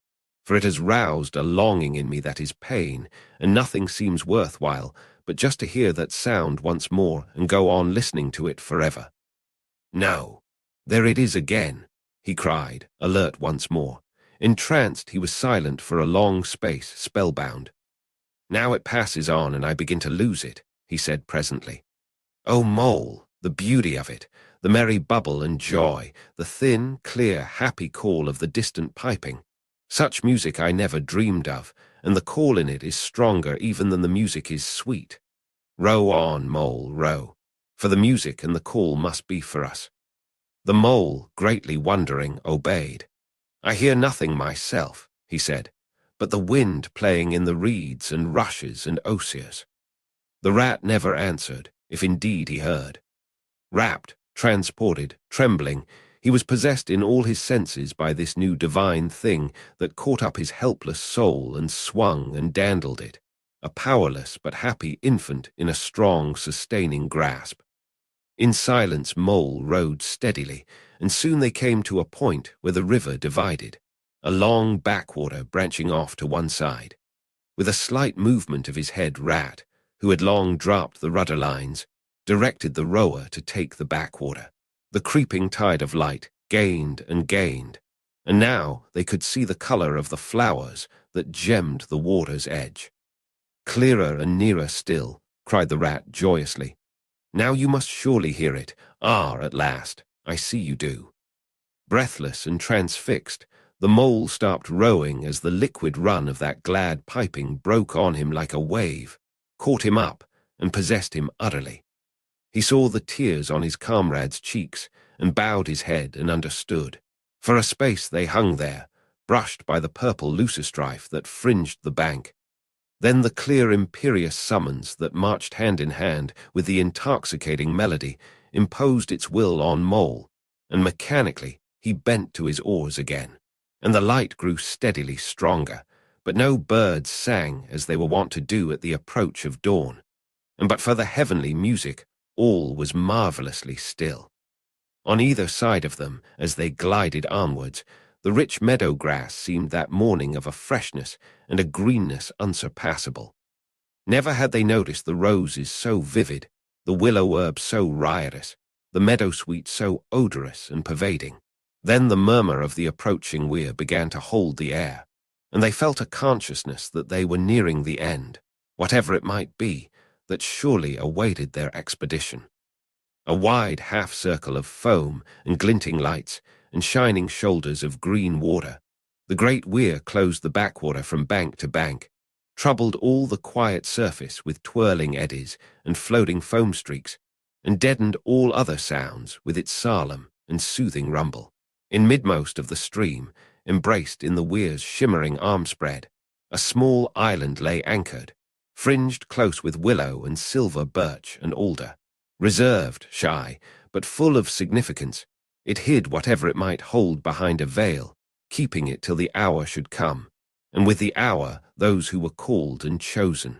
For it has roused a longing in me that is pain, and nothing seems worthwhile but just to hear that sound once more and go on listening to it forever. No, there it is again," he cried, alert once more. Entranced, he was silent for a long space, spellbound. "Now it passes on and I begin to lose it," he said presently. "Oh, Mole, the beauty of it, the merry bubble and joy, the thin, clear, happy call of the distant piping. Such music I never dreamed of, and the call in it is stronger even than the music is sweet. Row on, Mole, row, for the music and the call must be for us." The mole, greatly wondering, obeyed. "I hear nothing myself," he said, "but the wind playing in the reeds and rushes and osiers." The rat never answered, if indeed he heard. Rapt, transported, trembling, he was possessed in all his senses by this new divine thing that caught up his helpless soul and swung and dandled it, a powerless but happy infant in a strong, sustaining grasp. In silence Mole rowed steadily, and soon they came to a point where the river divided, a long backwater branching off to one side. With a slight movement of his head, Rat, who had long dropped the rudder lines, directed the rower to take the backwater. The creeping tide of light gained and gained, and now they could see the color of the flowers that gemmed the water's edge. "Clearer and nearer still," cried the rat joyously. "Now you must surely hear it. At last, I see you do." Breathless and transfixed, the mole stopped rowing as the liquid run of that glad piping broke on him like a wave, caught him up, and possessed him utterly. He saw the tears on his comrade's cheeks and bowed his head and understood. For a space they hung there, brushed by the purple leucostrife that fringed the bank. Then the clear imperious summons that marched hand in hand with the intoxicating melody imposed its will on Mole, and mechanically he bent to his oars again, and the light grew steadily stronger, but no birds sang as they were wont to do at the approach of dawn, and but for the heavenly music, all was marvelously still. On either side of them, as they glided onwards, the rich meadow grass seemed that morning of a freshness and a greenness unsurpassable. Never had they noticed the roses so vivid, the willow herb so riotous, the meadow-sweet so odorous and pervading. Then the murmur of the approaching weir began to hold the air, and they felt a consciousness that they were nearing the end, whatever it might be, that surely awaited their expedition. A wide half-circle of foam and glinting lights and shining shoulders of green water, the great weir closed the backwater from bank to bank, troubled all the quiet surface with twirling eddies and floating foam streaks, and deadened all other sounds with its solemn and soothing rumble. In midmost of the stream, embraced in the weir's shimmering arm-spread, a small island lay anchored, fringed close with willow and silver birch and alder. Reserved, shy, but full of significance, it hid whatever it might hold behind a veil, keeping it till the hour should come, and with the hour those who were called and chosen.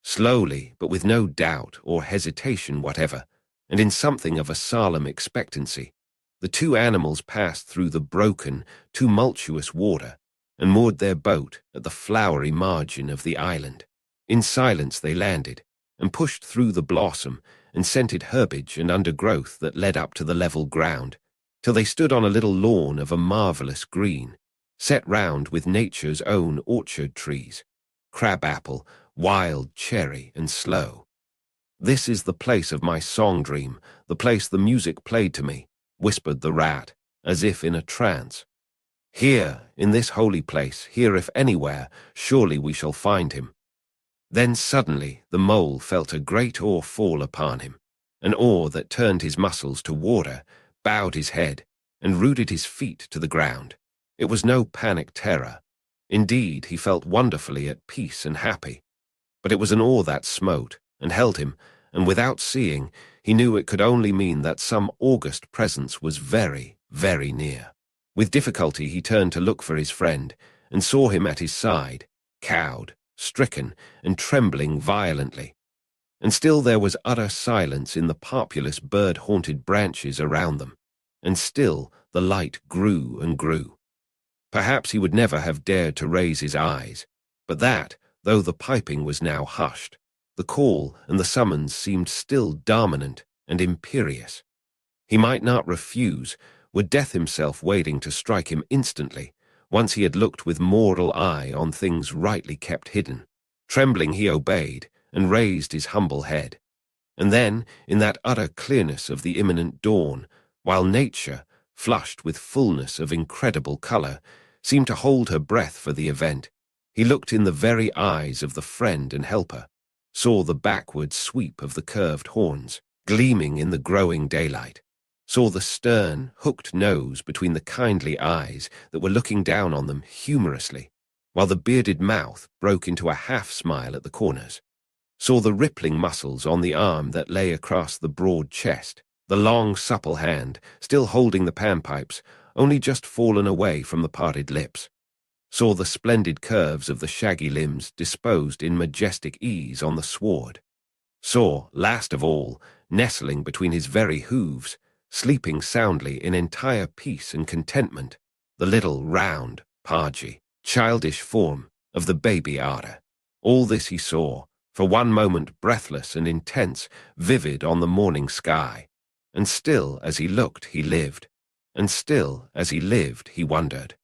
Slowly, but with no doubt or hesitation whatever, and in something of a solemn expectancy, the two animals passed through the broken, tumultuous water and moored their boat at the flowery margin of the island. In silence they landed, and pushed through the blossom and scented herbage and undergrowth that led up to the level ground, till they stood on a little lawn of a marvellous green, set round with nature's own orchard trees, crab-apple, wild cherry, and sloe. "This is the place of my song-dream, the place the music played to me," whispered the rat, as if in a trance. "Here, in this holy place, here if anywhere, surely we shall find him." Then suddenly the mole felt a great awe fall upon him, an awe that turned his muscles to water, bowed his head, and rooted his feet to the ground. It was no panic terror. Indeed, he felt wonderfully at peace and happy. But it was an awe that smote and held him, and without seeing, he knew it could only mean that some august presence was very, very near. With difficulty he turned to look for his friend, and saw him at his side, cowed, stricken, and trembling violently. And still there was utter silence in the populous bird-haunted branches around them, and still the light grew and grew. Perhaps he would never have dared to raise his eyes, but that, though the piping was now hushed, the call and the summons seemed still dominant and imperious. He might not refuse, were death himself waiting to strike him instantly, once he had looked with mortal eye on things rightly kept hidden. Trembling he obeyed, and raised his humble head. And then, in that utter clearness of the imminent dawn, while nature, flushed with fullness of incredible color, seemed to hold her breath for the event, he looked in the very eyes of the friend and helper, saw the backward sweep of the curved horns, gleaming in the growing daylight, saw the stern, hooked nose between the kindly eyes that were looking down on them humorously, while the bearded mouth broke into a half-smile at the corners, saw the rippling muscles on the arm that lay across the broad chest, the long, supple hand, still holding the panpipes, only just fallen away from the parted lips, saw the splendid curves of the shaggy limbs disposed in majestic ease on the sward, saw, last of all, nestling between his very hooves, sleeping soundly in entire peace and contentment, the little, round, podgy, childish form of the baby Ada. All this he saw, for one moment breathless and intense, vivid on the morning sky. And still as he looked he lived, and still as he lived he wondered.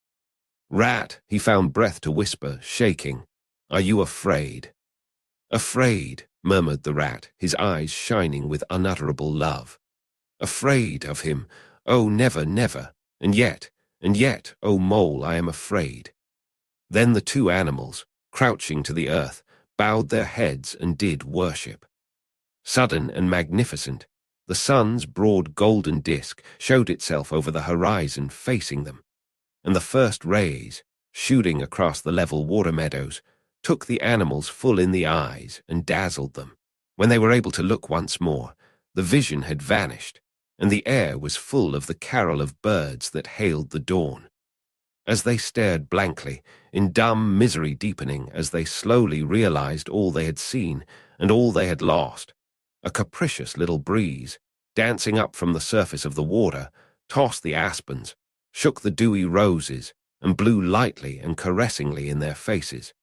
"Rat," he found breath to whisper, shaking, "are you afraid?" "Afraid," murmured the rat, his eyes shining with unutterable love. "Afraid of him? Oh, never, never. And yet, oh mole, I am afraid." Then the two animals, crouching to the earth, bowed their heads and did worship. Sudden and magnificent, the sun's broad golden disk showed itself over the horizon facing them, and the first rays, shooting across the level water meadows, took the animals full in the eyes and dazzled them. When they were able to look once more, the vision had vanished, and the air was full of the carol of birds that hailed the dawn. As they stared blankly, in dumb misery deepening as they slowly realized all they had seen and all they had lost, a capricious little breeze, dancing up from the surface of the water, tossed the aspens, shook the dewy roses, and blew lightly and caressingly in their faces.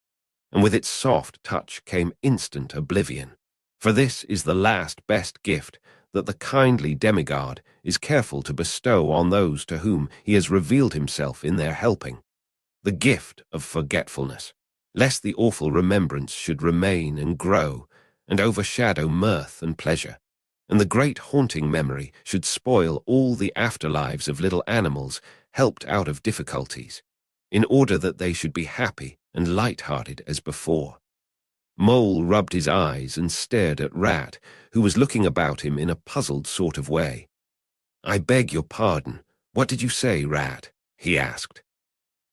And with its soft touch came instant oblivion. For this is the last best gift that the kindly demigod is careful to bestow on those to whom he has revealed himself in their helping, the gift of forgetfulness, lest the awful remembrance should remain and grow and overshadow mirth and pleasure, and the great haunting memory should spoil all the afterlives of little animals helped out of difficulties, in order that they should be happy and light-hearted as before. Mole rubbed his eyes and stared at Rat, who was looking about him in a puzzled sort of way. "I beg your pardon. What did you say, Rat?" he asked.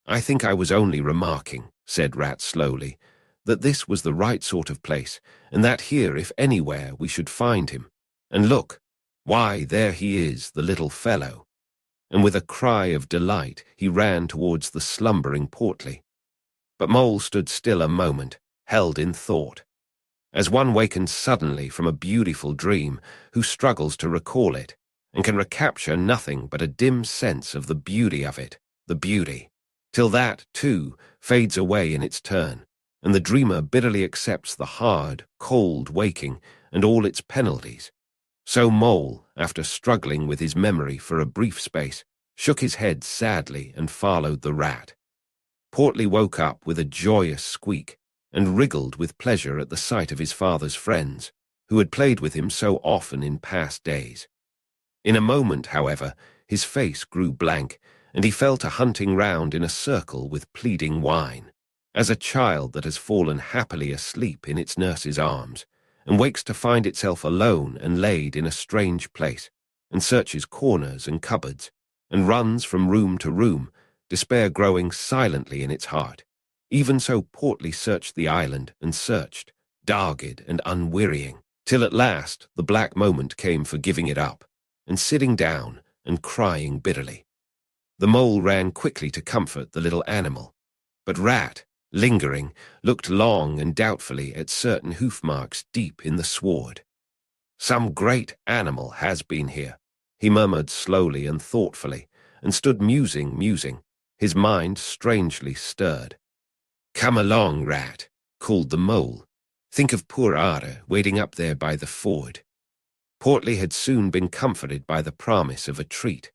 "I think I was only remarking," said Rat slowly, "that this was the right sort of place, and that here, if anywhere, we should find him. And look, why, there he is, the little fellow." And with a cry of delight, he ran towards the slumbering Portly. But Mole stood still a moment, held in thought, as one wakens suddenly from a beautiful dream, who struggles to recall it, and can recapture nothing but a dim sense of the beauty of it, the beauty, till that, too, fades away in its turn, and the dreamer bitterly accepts the hard, cold waking and all its penalties. So Mole, after struggling with his memory for a brief space, shook his head sadly and followed the rat. Portly woke up with a joyous squeak, and wriggled with pleasure at the sight of his father's friends, who had played with him so often in past days. In a moment, however, his face grew blank, and he fell to hunting round in a circle with pleading whine, as a child that has fallen happily asleep in its nurse's arms, and wakes to find itself alone and laid in a strange place, and searches corners and cupboards, and runs from room to room, despair growing silently in its heart. Even so Portly searched the island and searched, dogged and unwearying, till at last the black moment came for giving it up, and sitting down and crying bitterly. The Mole ran quickly to comfort the little animal, but Rat, lingering, looked long and doubtfully at certain hoof marks deep in the sward. "Some great animal has been here," he murmured slowly and thoughtfully, and stood musing, his mind strangely stirred. "Come along, Rat," called the Mole. "Think of poor Ada waiting up there by the ford." Portly had soon been comforted by the promise of a treat,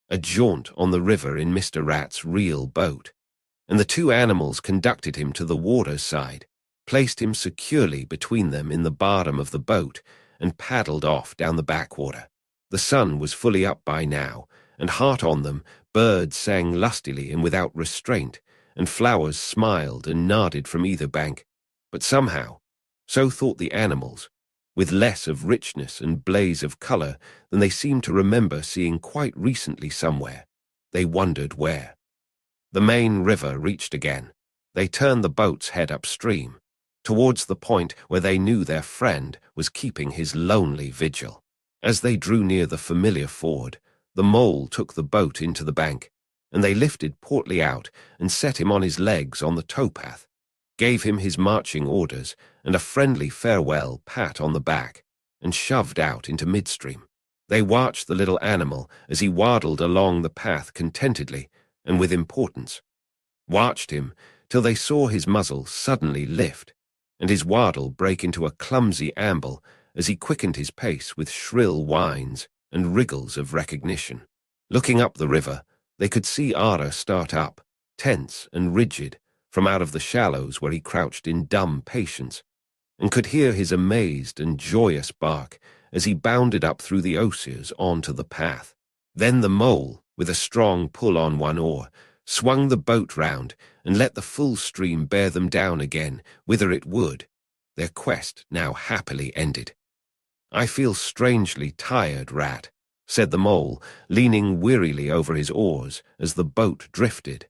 a jaunt on the river in Mr. Rat's real boat, and the two animals conducted him to the water's side, placed him securely between them in the bottom of the boat, and paddled off down the backwater. The sun was fully up by now, and hot on them, birds sang lustily and without restraint, and flowers smiled and nodded from either bank, but somehow, so thought the animals, with less of richness and blaze of colour than they seemed to remember seeing quite recently somewhere. They wondered where. The main river reached again. They turned the boat's head upstream, towards the point where they knew their friend was keeping his lonely vigil. As they drew near the familiar ford, the mole took the boat into the bank, and they lifted Portly out and set him on his legs on the towpath, gave him his marching orders and a friendly farewell pat on the back, and shoved out into midstream. They watched the little animal as he waddled along the path contentedly and with importance, watched him till they saw his muzzle suddenly lift and his waddle break into a clumsy amble as he quickened his pace with shrill whines and wriggles of recognition. Looking up the river, they could see Ara start up, tense and rigid, from out of the shallows where he crouched in dumb patience, and could hear his amazed and joyous bark as he bounded up through the osiers onto the path. Then the mole, with a strong pull on one oar, swung the boat round and let the full stream bear them down again whither it would, their quest now happily ended. "I feel strangely tired, Rat," said the mole, leaning wearily over his oars as the boat drifted.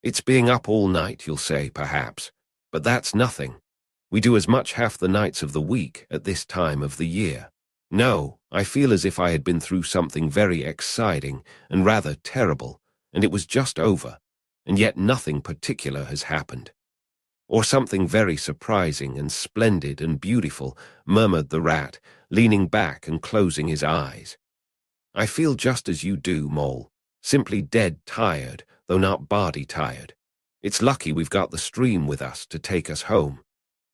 "It's being up all night, you'll say, perhaps, but that's nothing. We do as much half the nights of the week at this time of the year. No, I feel as if I had been through something very exciting and rather terrible, and it was just over, and yet nothing particular has happened." "Or something very surprising and splendid and beautiful," murmured the rat, leaning back and closing his eyes. "I feel just as you do, Mole, simply dead tired, though not body tired. It's lucky we've got the stream with us to take us home.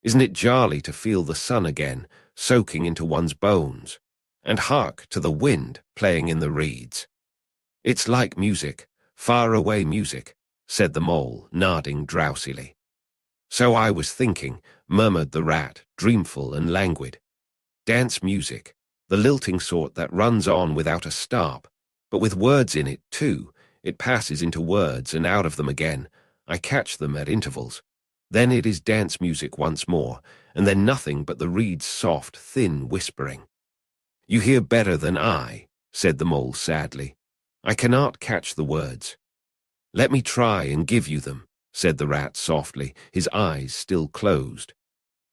Isn't it jolly to feel the sun again, soaking into one's bones, and hark to the wind playing in the reeds? It's like music, far-away music," said the mole, nodding drowsily. "So I was thinking," murmured the rat, dreamful and languid. "Dance music, the lilting sort that runs on without a stop, but with words in it, too. It passes into words and out of them again. I catch them at intervals. Then it is dance music once more, and then nothing but the reed's soft, thin whispering." "You hear better than I," said the mole sadly. "I cannot catch the words." "Let me try and give you them," said the rat softly, his eyes still closed.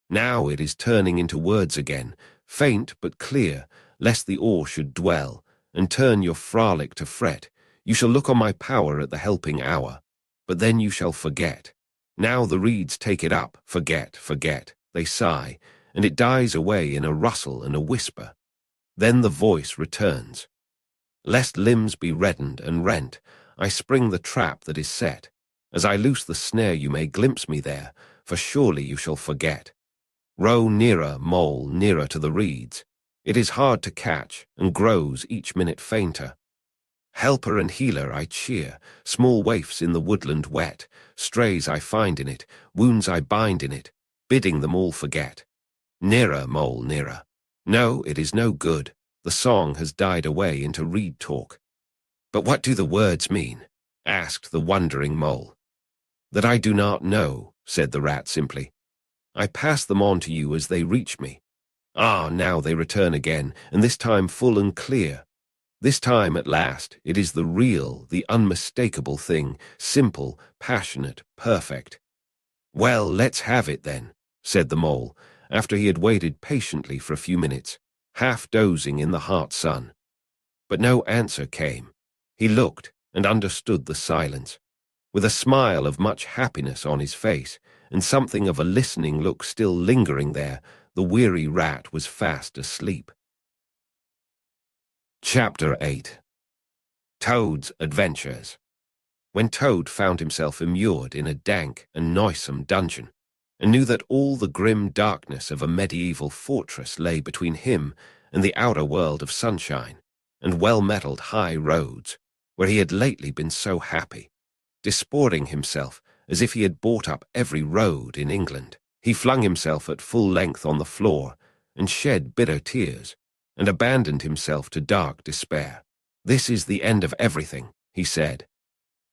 "Now it is turning into words again, faint but clear, lest the oar should dwell, and turn your frolic to fret. You shall look on my power at the helping hour, but then you shall forget. Now the reeds take it up, forget, forget, they sigh, and it dies away in a rustle and a whisper. Then the voice returns. Lest limbs be reddened and rent, I spring the trap that is set. As I loose the snare you may glimpse me there, for surely you shall forget. Row nearer, mole, nearer to the reeds. It is hard to catch, and grows each minute fainter. Helper and healer I cheer, small waifs in the woodland wet, strays I find in it, wounds I bind in it, bidding them all forget. Nearer, mole, nearer. No, it is no good. The song has died away into reed talk. But what do the words mean? Asked the wondering mole. That I do not know, said the rat simply. I pass them on to you as they reach me. Ah, now they return again, and this time full and clear. This time, at last, it is the real, the unmistakable thing, simple, passionate, perfect. Well, let's have it then, said the mole, after he had waited patiently for a few minutes, half dozing in the hot sun. But no answer came. He looked and understood the silence. With a smile of much happiness on his face, and something of a listening look still lingering there, the weary rat was fast asleep. Chapter 8. Toad's Adventures. When Toad found himself immured in a dank and noisome dungeon, and knew that all the grim darkness of a medieval fortress lay between him and the outer world of sunshine and well-metalled high roads, where he had lately been so happy, disporting himself as if he had bought up every road in England, he flung himself at full length on the floor and shed bitter tears, and abandoned himself to dark despair. This is the end of everything, he said.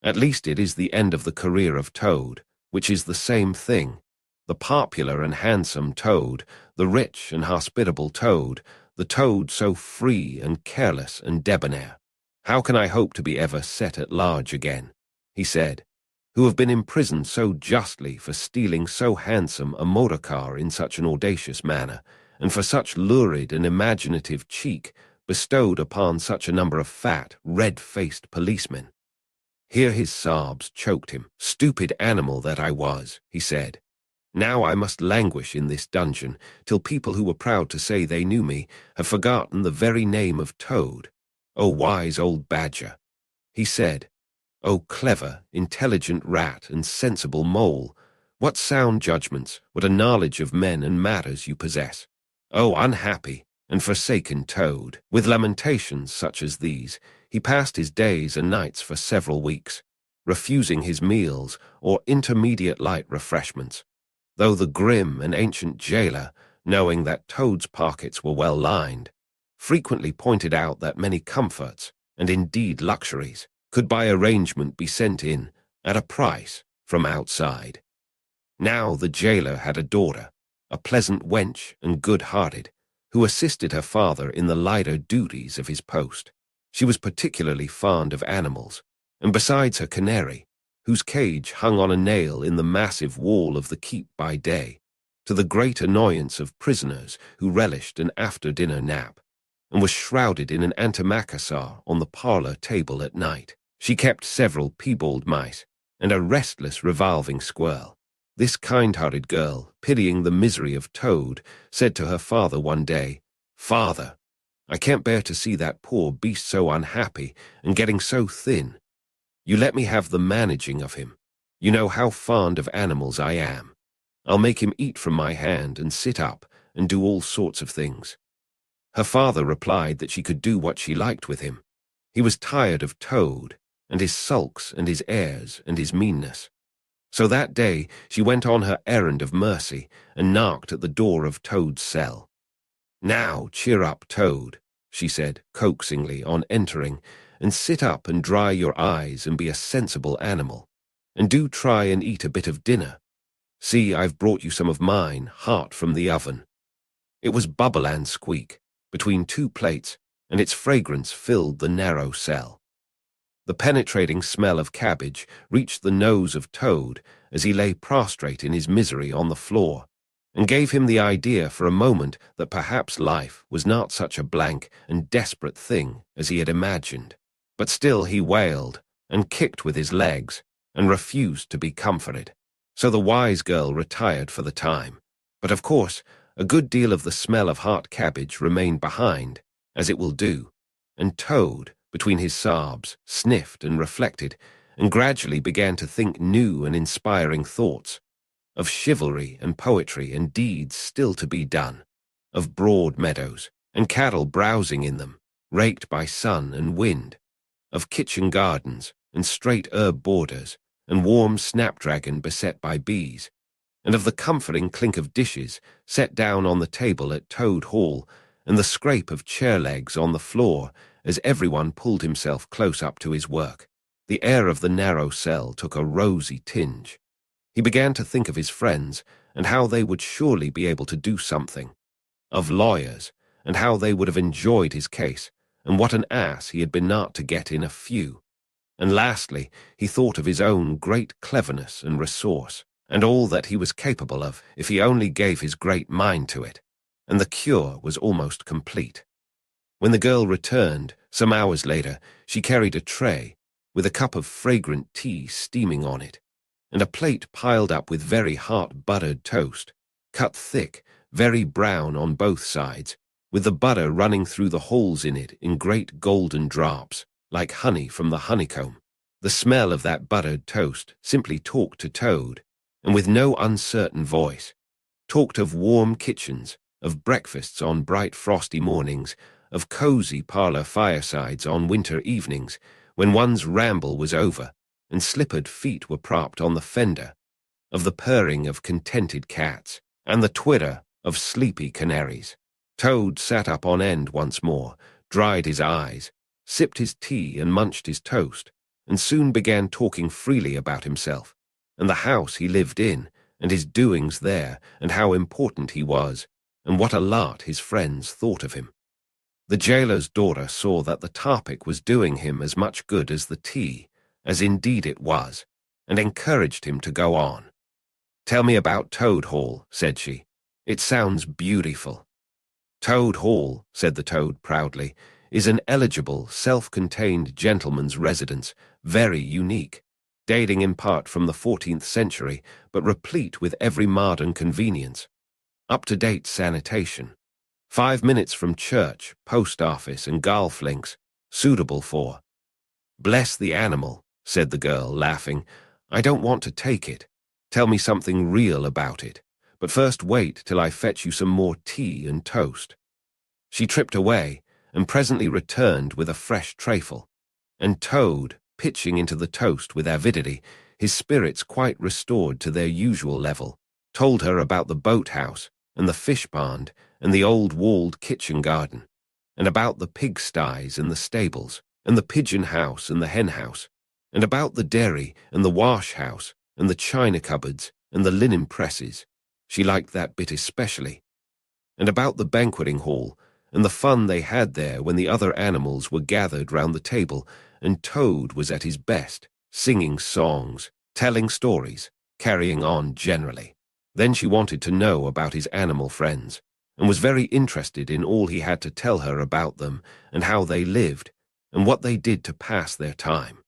At least it is the end of the career of Toad, which is the same thing. The popular and handsome Toad, the rich and hospitable Toad, the Toad so free and careless and debonair. How can I hope to be ever set at large again? He said. who have been imprisoned so justly for stealing so handsome a motor car in such an audacious manner, and for such lurid and imaginative cheek bestowed upon such a number of fat, red-faced policemen. Here his sobs choked him. "Stupid animal that I was," he said. "Now I must languish in this dungeon, till people who were proud to say they knew me have forgotten the very name of Toad. O wise old badger," he said. "O clever, intelligent rat and sensible mole, what sound judgments, what a knowledge of men and matters you possess. O unhappy and forsaken Toad." With lamentations such as these, he passed his days and nights for several weeks, refusing his meals or intermediate light refreshments, though the grim and ancient jailer, knowing that Toad's pockets were well lined, frequently pointed out that many comforts, and indeed luxuries, could by arrangement be sent in, at a price, from outside. Now the jailer had a daughter, a pleasant wench and good-hearted, who assisted her father in the lighter duties of his post. She was particularly fond of animals, and besides her canary, whose cage hung on a nail in the massive wall of the keep by day, to the great annoyance of prisoners who relished an after-dinner nap, and was shrouded in an antimacassar on the parlor table at night, she kept several piebald mice and a restless revolving squirrel. This kind-hearted girl, pitying the misery of Toad, said to her father one day, "Father, I can't bear to see that poor beast so unhappy and getting so thin. You let me have the managing of him. You know how fond of animals I am. I'll make him eat from my hand and sit up and do all sorts of things." Her father replied that she could do what she liked with him. He was tired of Toad, and his sulks and his airs and his meanness. So that day she went on her errand of mercy and knocked at the door of Toad's cell. "Now cheer up, Toad," she said coaxingly on entering, "and sit up and dry your eyes and be a sensible animal. And do try and eat a bit of dinner. See, I've brought you some of mine, hot from the oven." It was bubble and squeak, between two plates, and its fragrance filled the narrow cell. The penetrating smell of cabbage reached the nose of Toad as he lay prostrate in his misery on the floor, and gave him the idea for a moment that perhaps life was not such a blank and desperate thing as he had imagined. But still he wailed, and kicked with his legs, and refused to be comforted. So the wise girl retired for the time. But of course, a good deal of the smell of hot cabbage remained behind, as it will do, and Toad, between his sobs, sniffed and reflected, and gradually began to think new and inspiring thoughts, of chivalry and poetry and deeds still to be done, of broad meadows, and cattle browsing in them, raked by sun and wind, of kitchen gardens, and straight herb borders, and warm snapdragon beset by bees, and of the comforting clink of dishes set down on the table at Toad Hall, and the scrape of chair legs on the floor as everyone pulled himself close up to his work. The air of the narrow cell took a rosy tinge. He began to think of his friends, and how they would surely be able to do something, of lawyers, and how they would have enjoyed his case, and what an ass he had been not to get in a few. And lastly, he thought of his own great cleverness and resource, and all that he was capable of if he only gave his great mind to it, and the cure was almost complete. When the girl returned, some hours later, she carried a tray, with a cup of fragrant tea steaming on it, and a plate piled up with very hot buttered toast, cut thick, very brown on both sides, with the butter running through the holes in it in great golden drops, like honey from the honeycomb. The smell of that buttered toast simply talked to Toad, and with no uncertain voice, talked of warm kitchens, of breakfasts on bright frosty mornings, of cosy parlor firesides on winter evenings, when one's ramble was over, and slippered feet were propped on the fender, of the purring of contented cats, and the twitter of sleepy canaries. Toad sat up on end once more, dried his eyes, sipped his tea and munched his toast, and soon began talking freely about himself, and the house he lived in, and his doings there, and how important he was, and what a lot his friends thought of him. The jailer's daughter saw that the topic was doing him as much good as the tea, as indeed it was, and encouraged him to go on. "Tell me about Toad Hall," said she. "It sounds beautiful." "Toad Hall," said the toad proudly, "is an eligible, self-contained gentleman's residence, very unique, dating in part from the 14th century, but replete with every modern convenience. Up-to-date sanitation. 5 minutes from church, post office, and golf links, suitable for—" "Bless the animal," said the girl, laughing. "I don't want to take it. Tell me something real about it. But first wait till I fetch you some more tea and toast." She tripped away, and presently returned with a fresh trifle. And Toad, pitching into the toast with avidity, his spirits quite restored to their usual level, told her about the boathouse, and the fish pond, and the old walled kitchen garden, and about the pigsties and the stables, and the pigeon house and the hen house, and about the dairy and the wash house, and the china cupboards, and the linen presses. She liked that bit especially. And about the banqueting hall, and the fun they had there when the other animals were gathered round the table, and Toad was at his best, singing songs, telling stories, carrying on generally. Then she wanted to know about his animal friends, and was very interested in all he had to tell her about them, and how they lived, and what they did to pass their time.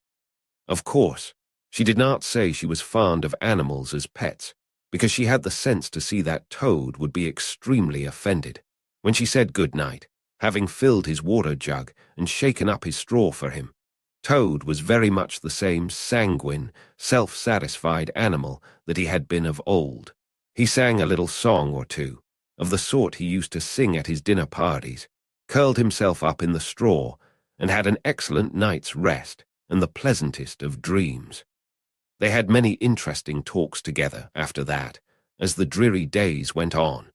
Of course, she did not say she was fond of animals as pets, because she had the sense to see that Toad would be extremely offended. When she said good night, having filled his water jug and shaken up his straw for him, Toad was very much the same sanguine, self-satisfied animal that he had been of old. He sang a little song or two, of the sort he used to sing at his dinner parties, curled himself up in the straw, and had an excellent night's rest and the pleasantest of dreams. They had many interesting talks together after that, as the dreary days went on,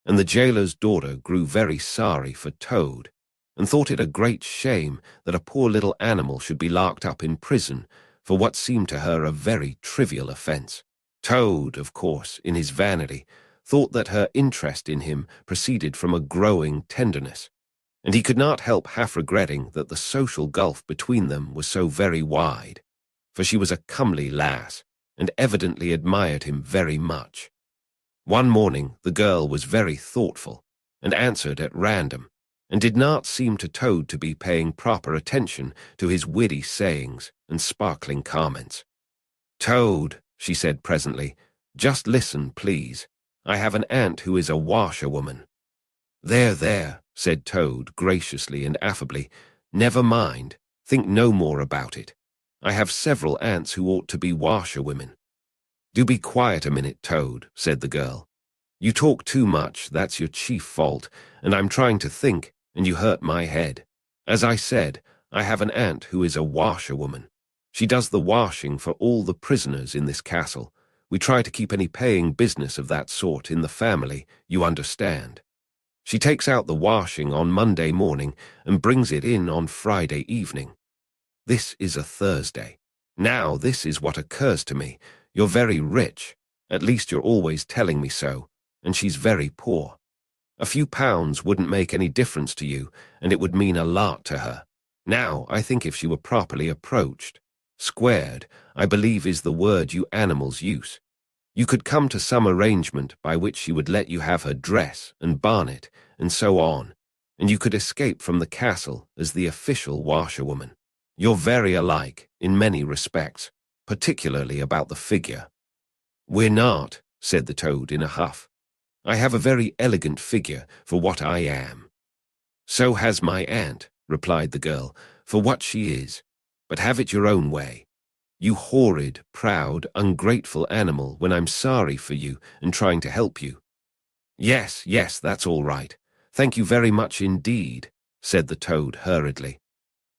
and the jailer's daughter grew very sorry for Toad, and thought it a great shame that a poor little animal should be locked up in prison for what seemed to her a very trivial offence. Toad, of course, in his vanity, thought that her interest in him proceeded from a growing tenderness, and he could not help half regretting that the social gulf between them was so very wide, for she was a comely lass, and evidently admired him very much. One morning the girl was very thoughtful, and answered at random, and did not seem to Toad to be paying proper attention to his witty sayings and sparkling comments. "Toad," she said presently, "just listen, please. I have an aunt who is a washerwoman." "There, there," said Toad graciously and affably. "Never mind. Think no more about it. I have several aunts who ought to be washerwomen." "Do be quiet a minute, Toad," said the girl. "You talk too much, that's your chief fault, and I'm trying to think, and you hurt my head. As I said, I have an aunt who is a washerwoman. She does the washing for all the prisoners in this castle. We try to keep any paying business of that sort in the family, you understand. She takes out the washing on Monday morning and brings it in on Friday evening. This is a Thursday. Now this is what occurs to me. You're very rich, at least you're always telling me so, and she's very poor. A few pounds wouldn't make any difference to you, and it would mean a lot to her. Now, I think if she were properly approached, squared, I believe is the word you animals use, you could come to some arrangement by which she would let you have her dress and bonnet and so on, and you could escape from the castle as the official washerwoman. You're very alike in many respects, particularly about the figure." "We're not," said the Toad in a huff. "I have a very elegant figure for what I am." "So has my aunt," replied the girl, "for what she is. But have it your own way. You horrid, proud, ungrateful animal, when I'm sorry for you and trying to help you." "Yes, yes, that's all right. Thank you very much indeed," said the Toad hurriedly.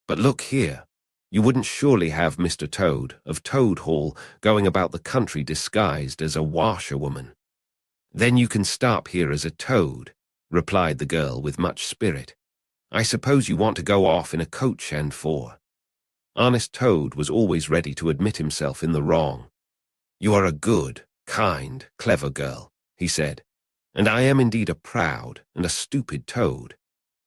"But look here. You wouldn't surely have Mr. Toad, of Toad Hall, going about the country disguised as a washerwoman?" "Then you can stop here as a toad," replied the girl with much spirit. "I suppose you want to go off in a coach and four." Honest Toad was always ready to admit himself in the wrong. "You are a good, kind, clever girl," he said, "and I am indeed a proud and a stupid toad.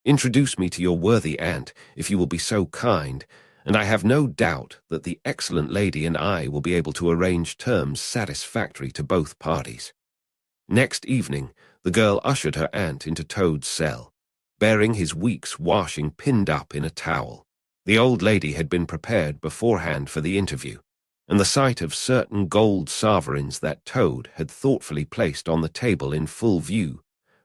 Introduce me to your worthy aunt, if you will be so kind, and I have no doubt that the excellent lady and I will be able to arrange terms satisfactory to both parties." Next evening, the girl ushered her aunt into Toad's cell, bearing his week's washing pinned up in a towel. The old lady had been prepared beforehand for the interview, and the sight of certain gold sovereigns that Toad had thoughtfully placed on the table in full view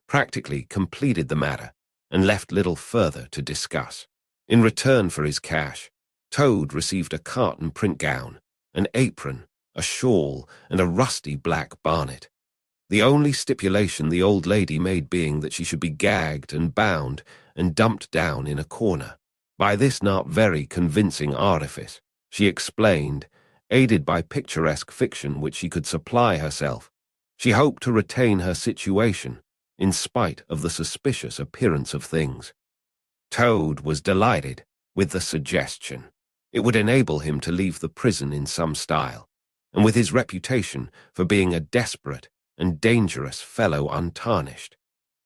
practically completed the matter and left little further to discuss. In return for his cash, Toad received a tartan print gown, an apron, a shawl, and a rusty black barnet. The only stipulation the old lady made being that she should be gagged and bound and dumped down in a corner. By this not very convincing artifice, she explained, aided by picturesque fiction which she could supply herself, she hoped to retain her situation in spite of the suspicious appearance of things. Toad was delighted with the suggestion. It would enable him to leave the prison in some style, and with his reputation for being a desperate and dangerous fellow untarnished,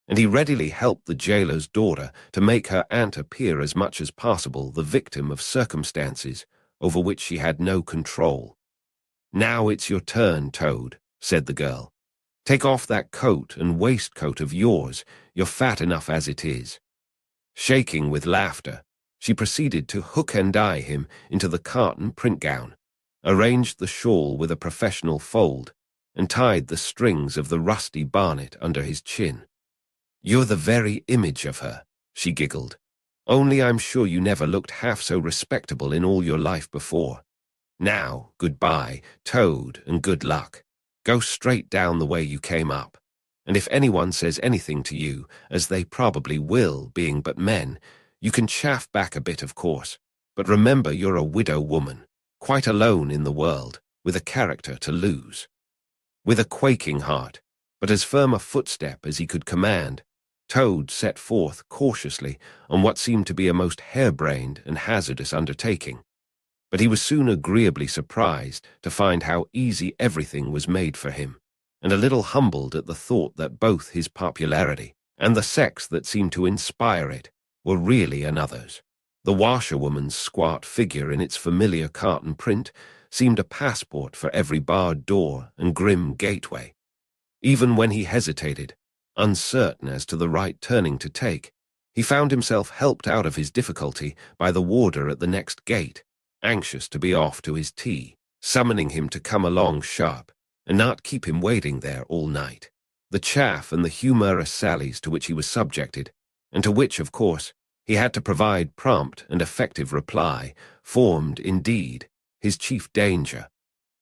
and he readily helped the jailer's daughter to make her aunt appear as much as possible the victim of circumstances over which she had no control. "Now it's your turn, Toad," said the girl. "Take off that coat and waistcoat of yours, you're fat enough as it is." Shaking with laughter, she proceeded to hook-and-eye him into the tartan print gown, arranged the shawl with a professional fold, and tied the strings of the rusty barnet under his chin. "You're the very image of her," she giggled. "Only I'm sure you never looked half so respectable in all your life before. Now, goodbye, Toad, and good luck. Go straight down the way you came up. And if anyone says anything to you, as they probably will, being but men, you can chaff back a bit, of course. But remember you're a widow woman, quite alone in the world, with a character to lose." With a quaking heart, but as firm a footstep as he could command, Toad set forth cautiously on what seemed to be a most harebrained and hazardous undertaking. But he was soon agreeably surprised to find how easy everything was made for him, and a little humbled at the thought that both his popularity and the sex that seemed to inspire it were really another's. The washerwoman's squat figure in its familiar tartan print seemed a passport for every barred door and grim gateway. Even when he hesitated, uncertain as to the right turning to take, he found himself helped out of his difficulty by the warder at the next gate, anxious to be off to his tea, summoning him to come along sharp and not keep him waiting there all night. The chaff and the humorous sallies to which he was subjected, and to which, of course, he had to provide prompt and effective reply, formed, indeed, his chief danger.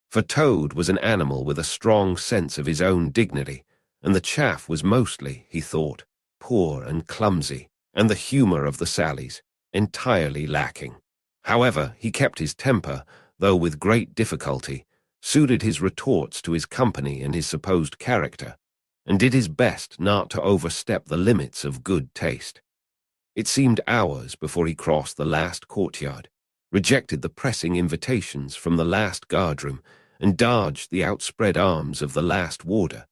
For Toad was an animal with a strong sense of his own dignity, and the chaff was mostly, he thought, poor and clumsy, and the humor of the sallies entirely lacking. However, he kept his temper, though with great difficulty, suited his retorts to his company and his supposed character, and did his best not to overstep the limits of good taste. It seemed hours before he crossed the last courtyard, rejected the pressing invitations from the last guardroom, and dodged the outspread arms of the last warder,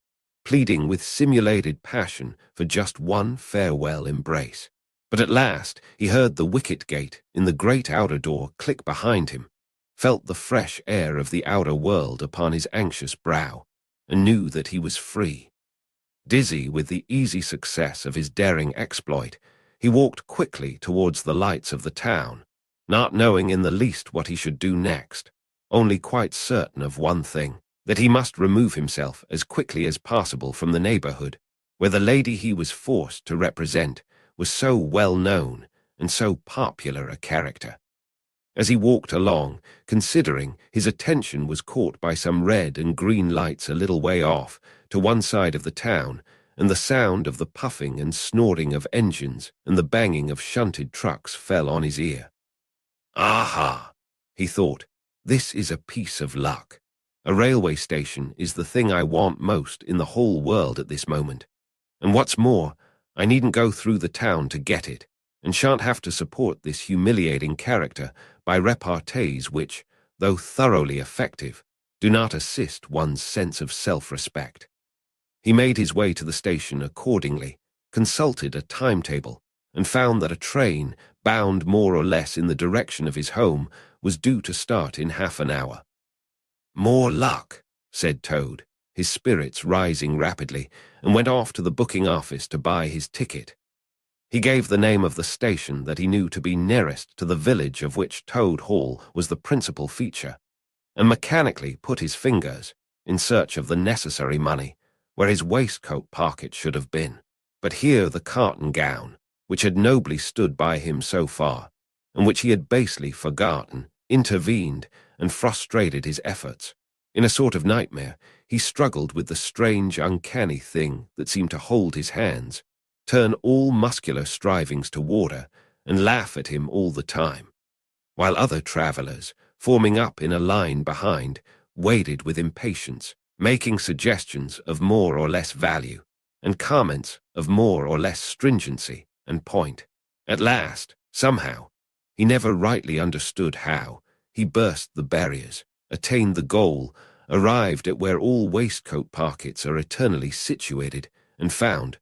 pleading with simulated passion for just one farewell embrace. But at last he heard the wicket gate in the great outer door click behind him, felt the fresh air of the outer world upon his anxious brow, and knew that he was free. Dizzy with the easy success of his daring exploit, he walked quickly towards the lights of the town, not knowing in the least what he should do next, only quite certain of one thing, that he must remove himself as quickly as possible from the neighborhood, where the lady he was forced to represent was so well known and so popular a character. As he walked along, considering, his attention was caught by some red and green lights a little way off, to one side of the town, and the sound of the puffing and snoring of engines and the banging of shunted trucks fell on his ear. "Aha," he thought, "this is a piece of luck. A railway station is the thing I want most in the whole world at this moment. And what's more, I needn't go through the town to get it, and shan't have to support this humiliating character by repartees which, though thoroughly effective, do not assist one's sense of self-respect." He made his way to the station accordingly, consulted a timetable, and found that a train bound more or less in the direction of his home, was due to start in half an hour. "More luck," said Toad, his spirits rising rapidly, and went off to the booking office to buy his ticket. He gave the name of the station that he knew to be nearest to the village of which Toad Hall was the principal feature, and mechanically put his fingers, in search of the necessary money, where his waistcoat pocket should have been. But here the cotton gown, which had nobly stood by him so far, and which he had basely forgotten, intervened and frustrated his efforts. In a sort of nightmare, he struggled with the strange, uncanny thing that seemed to hold his hands, turn all muscular strivings to water, and laugh at him all the time, while other travellers, forming up in a line behind, waited with impatience, making suggestions of more or less value, and comments of more or less stringency and point. At last, somehow, he never rightly understood how, he burst the barriers, attained the goal, arrived at where all waistcoat pockets are eternally situated, and found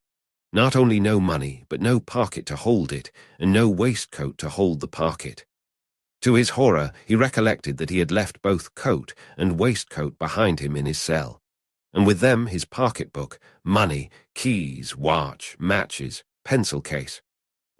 not only no money, but no pocket to hold it, and no waistcoat to hold the pocket. To his horror, he recollected that he had left both coat and waistcoat behind him in his cell, and with them his pocketbook, money, keys, watch, matches, pencil case,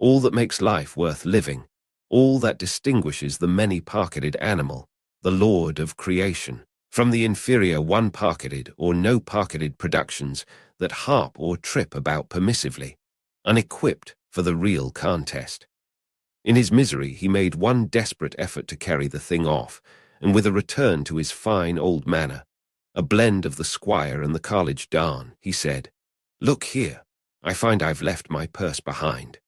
all that makes life worth living, all that distinguishes the many-pocketed animal, the lord of creation, from the inferior one-pocketed or no-pocketed productions that hop or trip about permissively, unequipped for the real contest. In his misery, he made one desperate effort to carry the thing off, and with a return to his fine old manner, a blend of the squire and the college don, he said, "Look here, I find I've left my purse behind.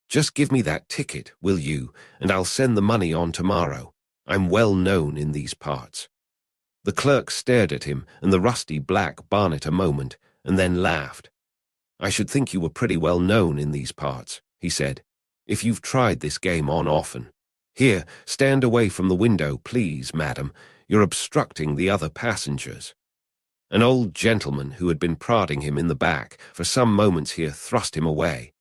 Just give me that ticket, will you, and I'll send the money on tomorrow. I'm well known in these parts." The clerk stared at him and the rusty black bonnet a moment, and then laughed. "I should think you were pretty well known in these parts," he said, "if you've tried this game on often. Here, stand away from the window, please, madam. You're obstructing the other passengers." An old gentleman who had been prodding him in the back for some moments here thrust him away,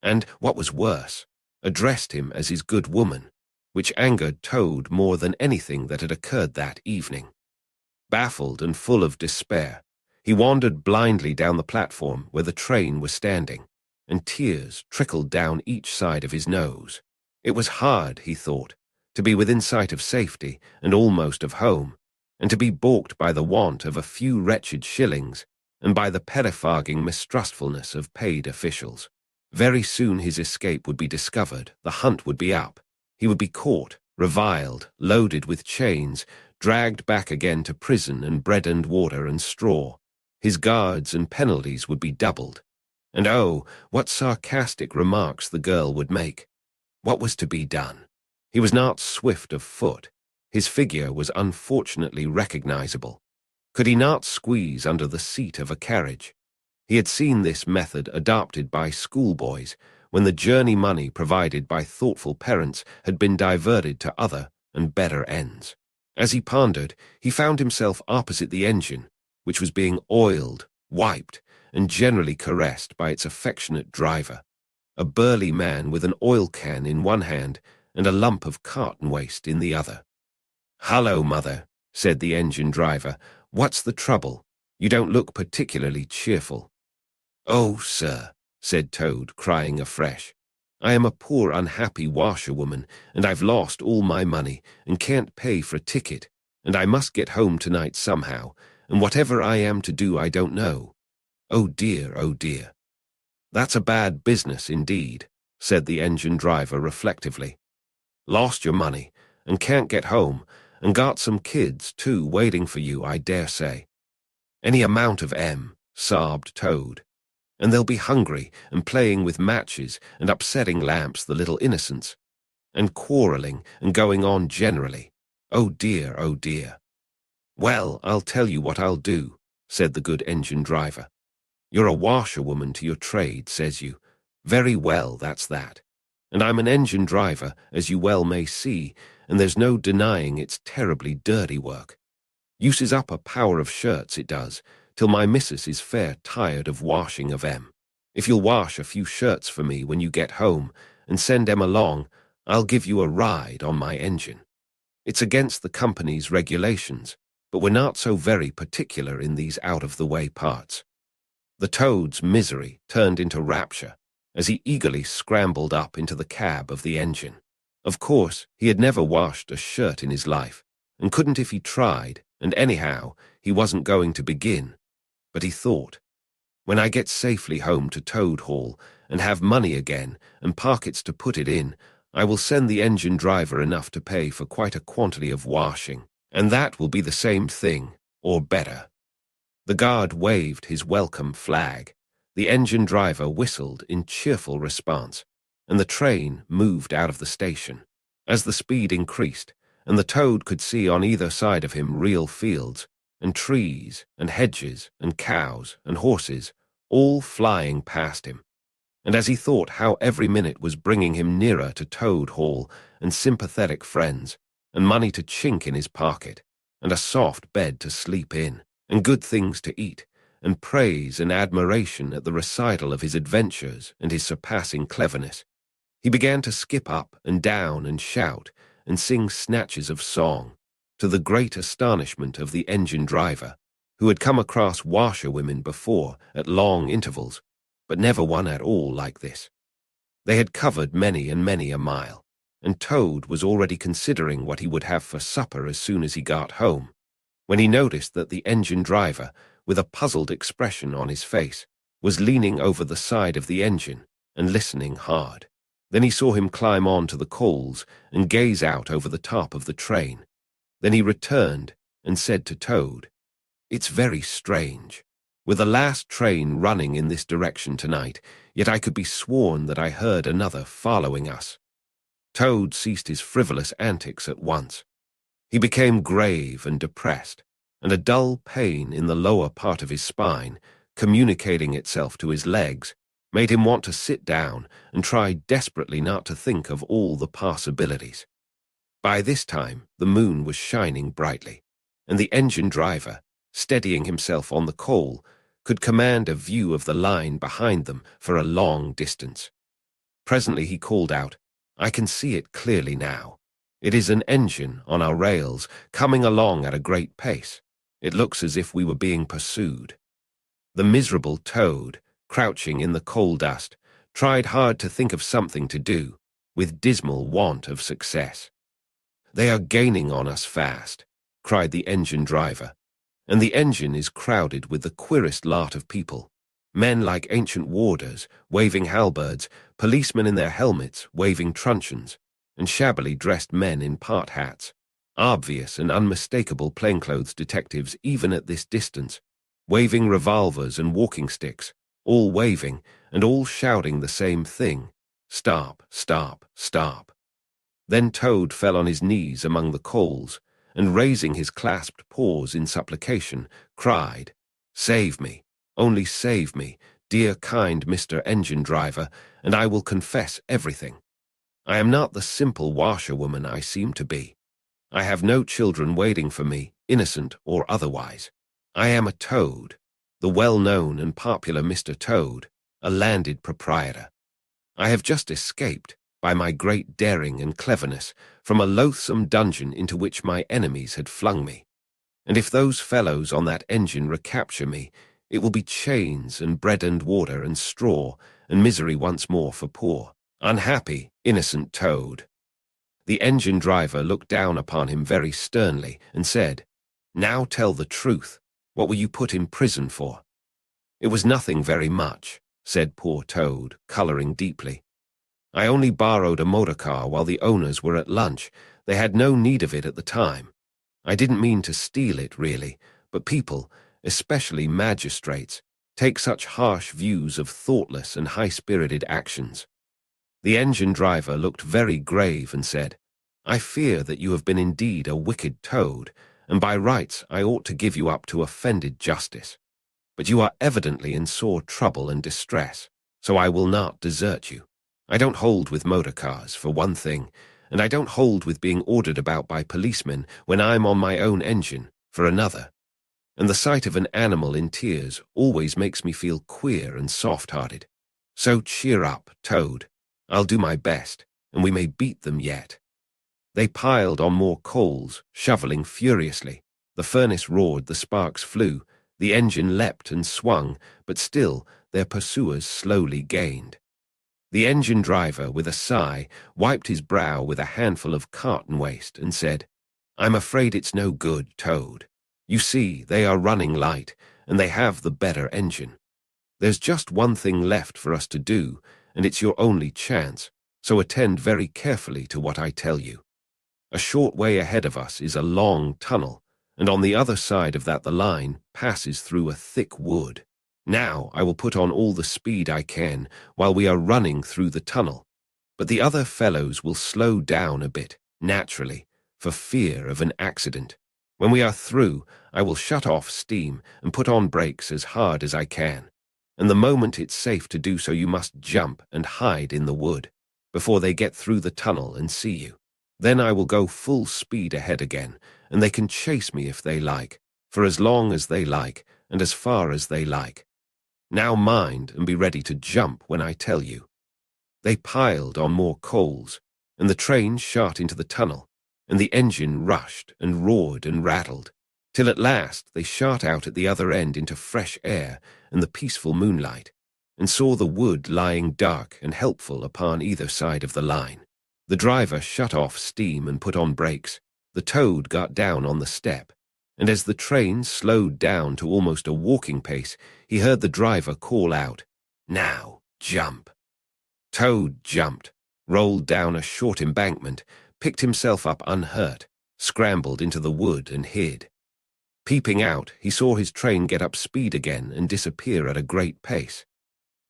and, what was worse, addressed him as his good woman, which angered Toad more than anything that had occurred that evening. Baffled and full of despair, he wandered blindly down the platform where the train was standing, and tears trickled down each side of his nose. It was hard, he thought, to be within sight of safety and almost of home, and to be balked by the want of a few wretched shillings and by the pettifogging mistrustfulness of paid officials. Very soon his escape would be discovered, the hunt would be up. He would be caught, reviled, loaded with chains, dragged back again to prison and bread and water and straw. His guards and penalties would be doubled. And oh, what sarcastic remarks the girl would make. What was to be done? He was not swift of foot. His figure was unfortunately recognizable. Could he not squeeze under the seat of a carriage? He had seen this method adopted by schoolboys when the journey money provided by thoughtful parents had been diverted to other and better ends. As he pondered, he found himself opposite the engine, which was being oiled, wiped, and generally caressed by its affectionate driver, a burly man with an oil can in one hand and a lump of cotton waste in the other. "Hullo, mother," said the engine driver. "What's the trouble? You don't look particularly cheerful." "Oh, sir," said Toad, crying afresh, "I am a poor unhappy washerwoman, and I've lost all my money, and can't pay for a ticket, and I must get home tonight somehow, and whatever I am to do I don't know. Oh dear, oh dear." "That's a bad business indeed," said the engine driver reflectively. "Lost your money, and can't get home, and got some kids, too, waiting for you, I dare say." "Any amount of 'em," sobbed Toad. "And they'll be hungry, and playing with matches, and upsetting lamps, the little innocents, and quarrelling, and going on generally. Oh dear, oh dear." "Well, I'll tell you what I'll do," said the good engine driver. "You're a washerwoman to your trade, says you. Very well, that's that. And I'm an engine driver, as you well may see, and there's no denying it's terribly dirty work. Uses up a power of shirts, it does, till my missus is fair tired of washing of 'em. If you'll wash a few shirts for me when you get home, and send 'em along, I'll give you a ride on my engine. It's against the company's regulations, but we're not so very particular in these out-of-the-way parts." The Toad's misery turned into rapture as he eagerly scrambled up into the cab of the engine. Of course, he had never washed a shirt in his life, and couldn't if he tried, and anyhow, he wasn't going to begin. But he thought, when I get safely home to Toad Hall and have money again and pockets to put it in, I will send the engine driver enough to pay for quite a quantity of washing, and that will be the same thing, or better. The guard waved his welcome flag. The engine driver whistled in cheerful response, and the train moved out of the station. As the speed increased, and the Toad could see on either side of him real fields, and trees, and hedges, and cows, and horses, all flying past him. And as he thought how every minute was bringing him nearer to Toad Hall, and sympathetic friends, and money to chink in his pocket, and a soft bed to sleep in, and good things to eat, and praise and admiration at the recital of his adventures and his surpassing cleverness, he began to skip up and down and shout and sing snatches of song, to the great astonishment of the engine driver, who had come across washerwomen before at long intervals, but never one at all like this. They had covered many and many a mile, and Toad was already considering what he would have for supper as soon as he got home, when he noticed that the engine driver, with a puzzled expression on his face, was leaning over the side of the engine and listening hard. Then he saw him climb on to the coals and gaze out over the top of the train. Then he returned and said to Toad, "It's very strange. With the last train running in this direction tonight, yet I could be sworn that I heard another following us." Toad ceased his frivolous antics at once. He became grave and depressed, and a dull pain in the lower part of his spine, communicating itself to his legs, made him want to sit down and try desperately not to think of all the possibilities. By this time, the moon was shining brightly, and the engine driver, steadying himself on the coal, could command a view of the line behind them for a long distance. Presently he called out, "I can see it clearly now. It is an engine on our rails, coming along at a great pace. It looks as if we were being pursued." The miserable Toad, crouching in the coal dust, tried hard to think of something to do, with dismal want of success. "They are gaining on us fast," cried the engine driver, "and the engine is crowded with the queerest lot of people. Men like ancient warders, waving halberds, policemen in their helmets, waving truncheons, and shabbily dressed men in part hats, obvious and unmistakable plainclothes detectives even at this distance, waving revolvers and walking sticks, all waving and all shouting the same thing, 'Stop, stop, stop.'" Then Toad fell on his knees among the coals, and raising his clasped paws in supplication, cried, "Save me, only save me, dear kind Mr. Engine Driver, and I will confess everything. I am not the simple washerwoman I seem to be. I have no children waiting for me, innocent or otherwise. I am a Toad, the well-known and popular Mr. Toad, a landed proprietor. I have just escaped, by my great daring and cleverness, from a loathsome dungeon into which my enemies had flung me. And if those fellows on that engine recapture me, it will be chains and bread and water and straw and misery once more for poor, unhappy, innocent Toad." The engine driver looked down upon him very sternly and said, "Now tell the truth. What were you put in prison for?" "It was nothing very much," said poor Toad, colouring deeply. "I only borrowed a motor car while the owners were at lunch. They had no need of it at the time. I didn't mean to steal it, really, but people, especially magistrates, take such harsh views of thoughtless and high-spirited actions." The engine driver looked very grave and said, "I fear that you have been indeed a wicked Toad, and by rights I ought to give you up to offended justice. But you are evidently in sore trouble and distress, so I will not desert you. I don't hold with motor cars, for one thing, and I don't hold with being ordered about by policemen when I'm on my own engine, for another. And the sight of an animal in tears always makes me feel queer and soft-hearted. So cheer up, Toad. I'll do my best, and we may beat them yet." They piled on more coals, shoveling furiously. The furnace roared, the sparks flew, the engine leapt and swung, but still their pursuers slowly gained. The engine driver, with a sigh, wiped his brow with a handful of carton waste and said, "I'm afraid it's no good, Toad. You see, they are running light, and they have the better engine. There's just one thing left for us to do, and it's your only chance, so attend very carefully to what I tell you. A short way ahead of us is a long tunnel, and on the other side of that the line passes through a thick wood. Now I will put on all the speed I can while we are running through the tunnel, but the other fellows will slow down a bit, naturally, for fear of an accident. When we are through, I will shut off steam and put on brakes as hard as I can, and the moment it's safe to do so you must jump and hide in the wood, before they get through the tunnel and see you. Then I will go full speed ahead again, and they can chase me if they like, for as long as they like, and as far as they like. Now mind and be ready to jump when I tell you." They piled on more coals, and the train shot into the tunnel, and the engine rushed and roared and rattled, till at last they shot out at the other end into fresh air and the peaceful moonlight, and saw the wood lying dark and helpful upon either side of the line. The driver shut off steam and put on brakes. The Toad got down on the step, and as the train slowed down to almost a walking pace, he heard the driver call out, "Now, jump." Toad jumped, rolled down a short embankment, picked himself up unhurt, scrambled into the wood and hid. Peeping out, he saw his train get up speed again and disappear at a great pace.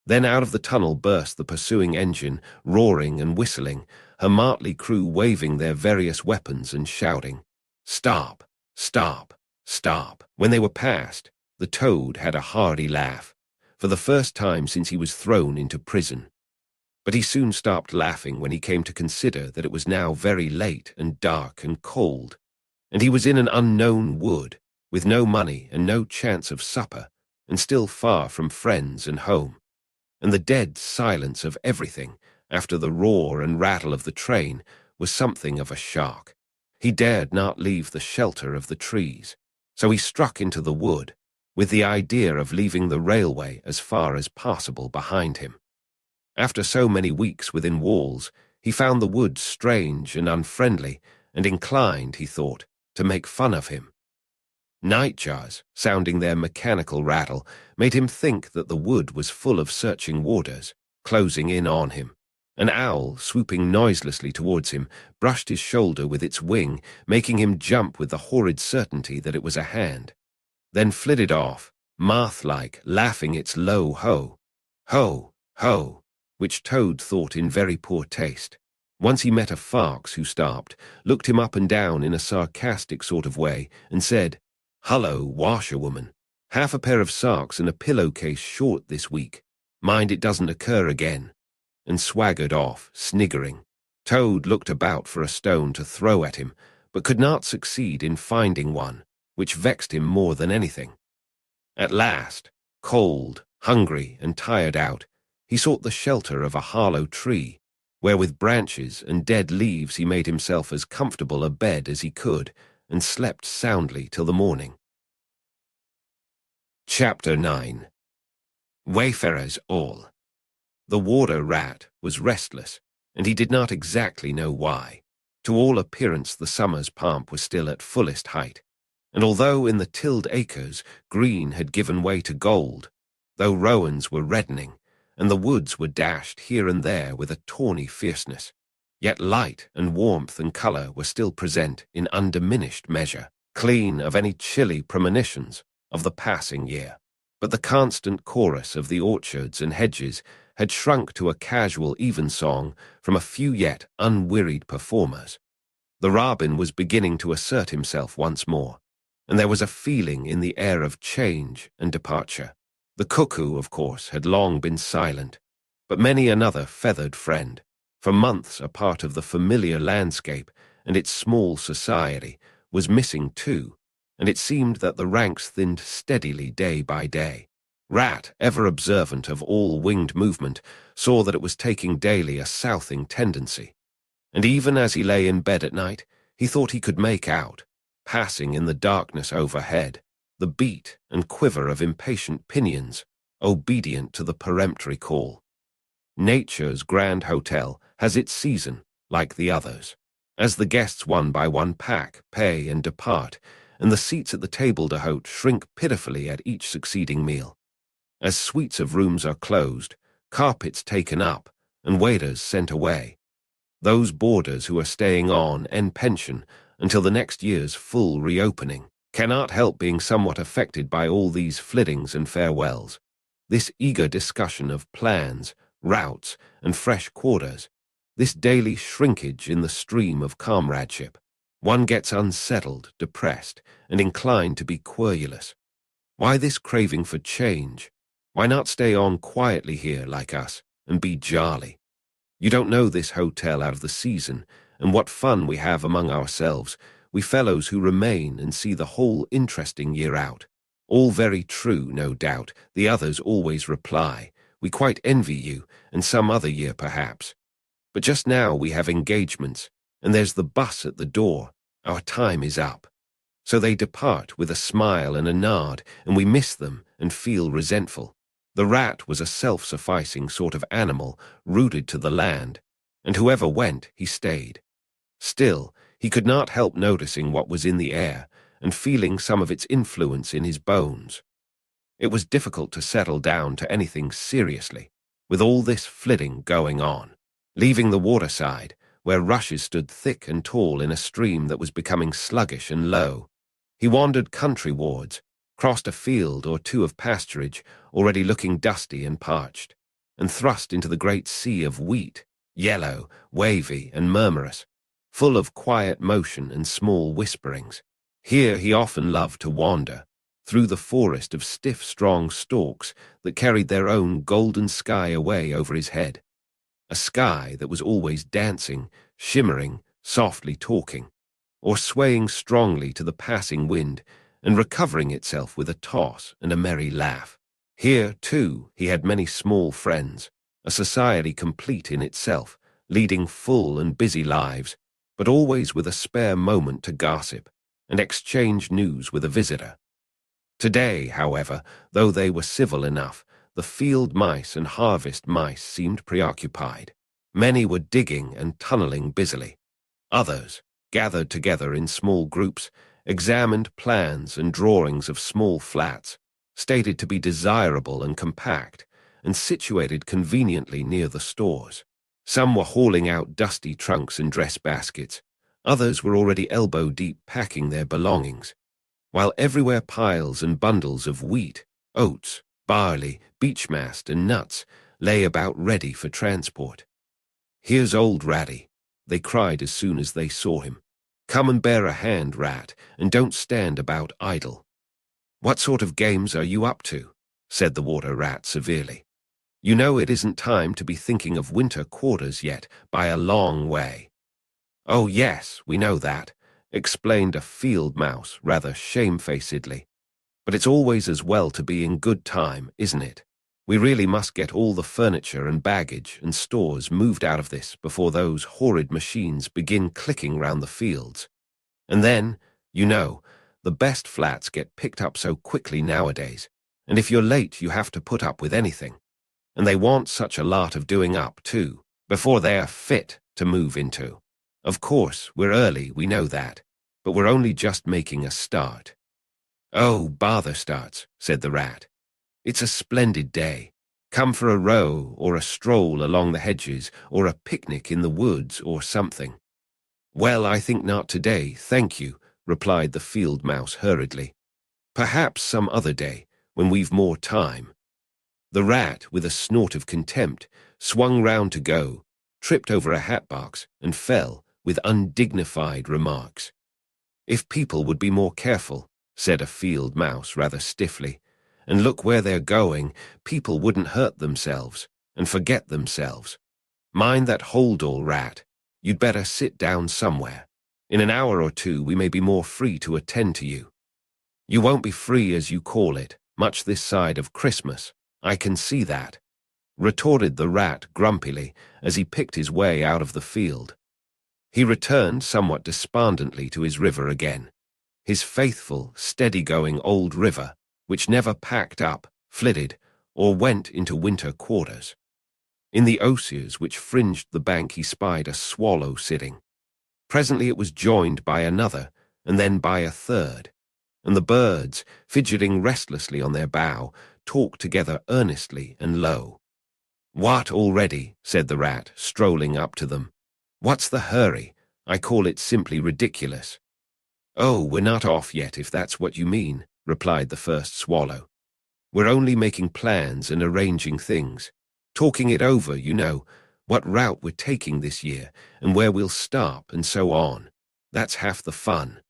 Then out of the tunnel burst the pursuing engine, roaring and whistling, her motley crew waving their various weapons and shouting, "Stop! Stop! Stop!" When they were past, the Toad had a hearty laugh, for the first time since he was thrown into prison. But he soon stopped laughing when he came to consider that it was now very late and dark and cold, and he was in an unknown wood, with no money and no chance of supper, and still far from friends and home, and the dead silence of everything, after the roar and rattle of the train, was something of a shock. He dared not leave the shelter of the trees, so he struck into the wood, with the idea of leaving the railway as far as possible behind him. After so many weeks within walls, he found the wood strange and unfriendly, and inclined, he thought, to make fun of him. Nightjars, sounding their mechanical rattle, made him think that the wood was full of searching warders, closing in on him. An owl, swooping noiselessly towards him, brushed his shoulder with its wing, making him jump with the horrid certainty that it was a hand, then flitted off, moth-like, laughing its low ho, ho, ho, which Toad thought in very poor taste. Once he met a fox who stopped, looked him up and down in a sarcastic sort of way, and said, "Hullo, washerwoman, half a pair of socks and a pillowcase short this week. Mind it doesn't occur again," and swaggered off, sniggering. Toad looked about for a stone to throw at him, but could not succeed in finding one, which vexed him more than anything. At last, cold, hungry, and tired out, he sought the shelter of a hollow tree, where with branches and dead leaves he made himself as comfortable a bed as he could, and slept soundly till the morning. Chapter 9. Wayfarers all. The warder rat was restless, and he did not exactly know why. To all appearance the summer's pomp was still at fullest height, and although in the tilled acres green had given way to gold, though rowans were reddening, and the woods were dashed here and there with a tawny fierceness, yet light and warmth and colour were still present in undiminished measure, clean of any chilly premonitions of the passing year. But the constant chorus of the orchards and hedges had shrunk to a casual evensong from a few yet unwearied performers. The robin was beginning to assert himself once more, and there was a feeling in the air of change and departure. The cuckoo, of course, had long been silent, but many another feathered friend, for months a part of the familiar landscape and its small society, was missing too, and it seemed that the ranks thinned steadily day by day. Rat, ever observant of all winged movement, saw that it was taking daily a southing tendency, and even as he lay in bed at night, he thought he could make out, passing in the darkness overhead, the beat and quiver of impatient pinions, obedient to the peremptory call. Nature's grand hotel has its season, like the others. As the guests one by one pack, pay, and depart, and the seats at the table d'hote shrink pitifully at each succeeding meal. As suites of rooms are closed, carpets taken up, and waiters sent away, those boarders who are staying on en pension until the next year's full reopening cannot help being somewhat affected by all these flittings and farewells, this eager discussion of plans, routes, and fresh quarters, this daily shrinkage in the stream of comradeship. One gets unsettled, depressed, and inclined to be querulous. Why this craving for change? Why not stay on quietly here like us and be jolly? You don't know this hotel out of the season, and what fun we have among ourselves, we fellows who remain and see the whole interesting year out. All very true, no doubt, the others always reply. We quite envy you, and some other year perhaps. But just now we have engagements, and there's the bus at the door. Our time is up. So they depart with a smile and a nod, and we miss them and feel resentful. The rat was a self-sufficing sort of animal, rooted to the land, and whoever went, he stayed. Still, he could not help noticing what was in the air and feeling some of its influence in his bones. It was difficult to settle down to anything seriously, with all this flitting going on. Leaving the waterside, where rushes stood thick and tall in a stream that was becoming sluggish and low, he wandered countrywards, crossed a field or two of pasturage already looking dusty and parched, and thrust into the great sea of wheat, yellow, wavy, and murmurous, full of quiet motion and small whisperings. Here he often loved to wander, through the forest of stiff, strong stalks that carried their own golden sky away over his head, a sky that was always dancing, shimmering, softly talking, or swaying strongly to the passing wind and recovering itself with a toss and a merry laugh. Here, too, he had many small friends, a society complete in itself, leading full and busy lives, but always with a spare moment to gossip and exchange news with a visitor. Today, however, though they were civil enough, the field mice and harvest mice seemed preoccupied. Many were digging and tunneling busily. Others, gathered together in small groups, examined plans and drawings of small flats, stated to be desirable and compact, and situated conveniently near the stores. Some were hauling out dusty trunks and dress baskets. Others were already elbow-deep packing their belongings, while everywhere piles and bundles of wheat, oats, barley, beechmast, and nuts lay about ready for transport. "Here's old Ratty," they cried as soon as they saw him. "Come and bear a hand, Rat, and don't stand about idle." "What sort of games are you up to?" said the water rat severely. "You know it isn't time to be thinking of winter quarters yet, by a long way." "Oh, yes, we know that," explained a field mouse rather shamefacedly. "But it's always as well to be in good time, isn't it? We really must get all the furniture and baggage and stores moved out of this before those horrid machines begin clicking round the fields. And then, you know, the best flats get picked up so quickly nowadays, and if you're late you have to put up with anything. And they want such a lot of doing up, too, before they are fit to move into. Of course, we're early, we know that, but we're only just making a start." "Oh, bother starts," said the rat. "It's a splendid day. Come for a row or a stroll along the hedges or a picnic in the woods or something." "Well, I think not today, thank you," replied the field mouse hurriedly. "Perhaps some other day, when we've more time." The rat, with a snort of contempt, swung round to go, tripped over a hat-box, and fell, with undignified remarks. "If people would be more careful," said a field mouse rather stiffly, "and look where they're going, people wouldn't hurt themselves and forget themselves. Mind that hold-all, Rat. You'd better sit down somewhere. In an hour or two we may be more free to attend to you." "You won't be free as you call it, much this side of Christmas. I can see that," retorted the rat grumpily as he picked his way out of the field. He returned somewhat despondently to his river again, his faithful, steady-going old river, which never packed up, flitted, or went into winter quarters. In the osiers which fringed the bank he spied a swallow sitting. Presently it was joined by another, and then by a third, and the birds, fidgeting restlessly on their bough, talked together earnestly and low. "What, already?" said the rat, strolling up to them. "What's the hurry? I call it simply ridiculous." "Oh, we're not off yet, if that's what you mean," replied the first swallow. "We're only making plans and arranging things. Talking it over, you know, what route we're taking this year, and where we'll stop, and so on. That's half the fun."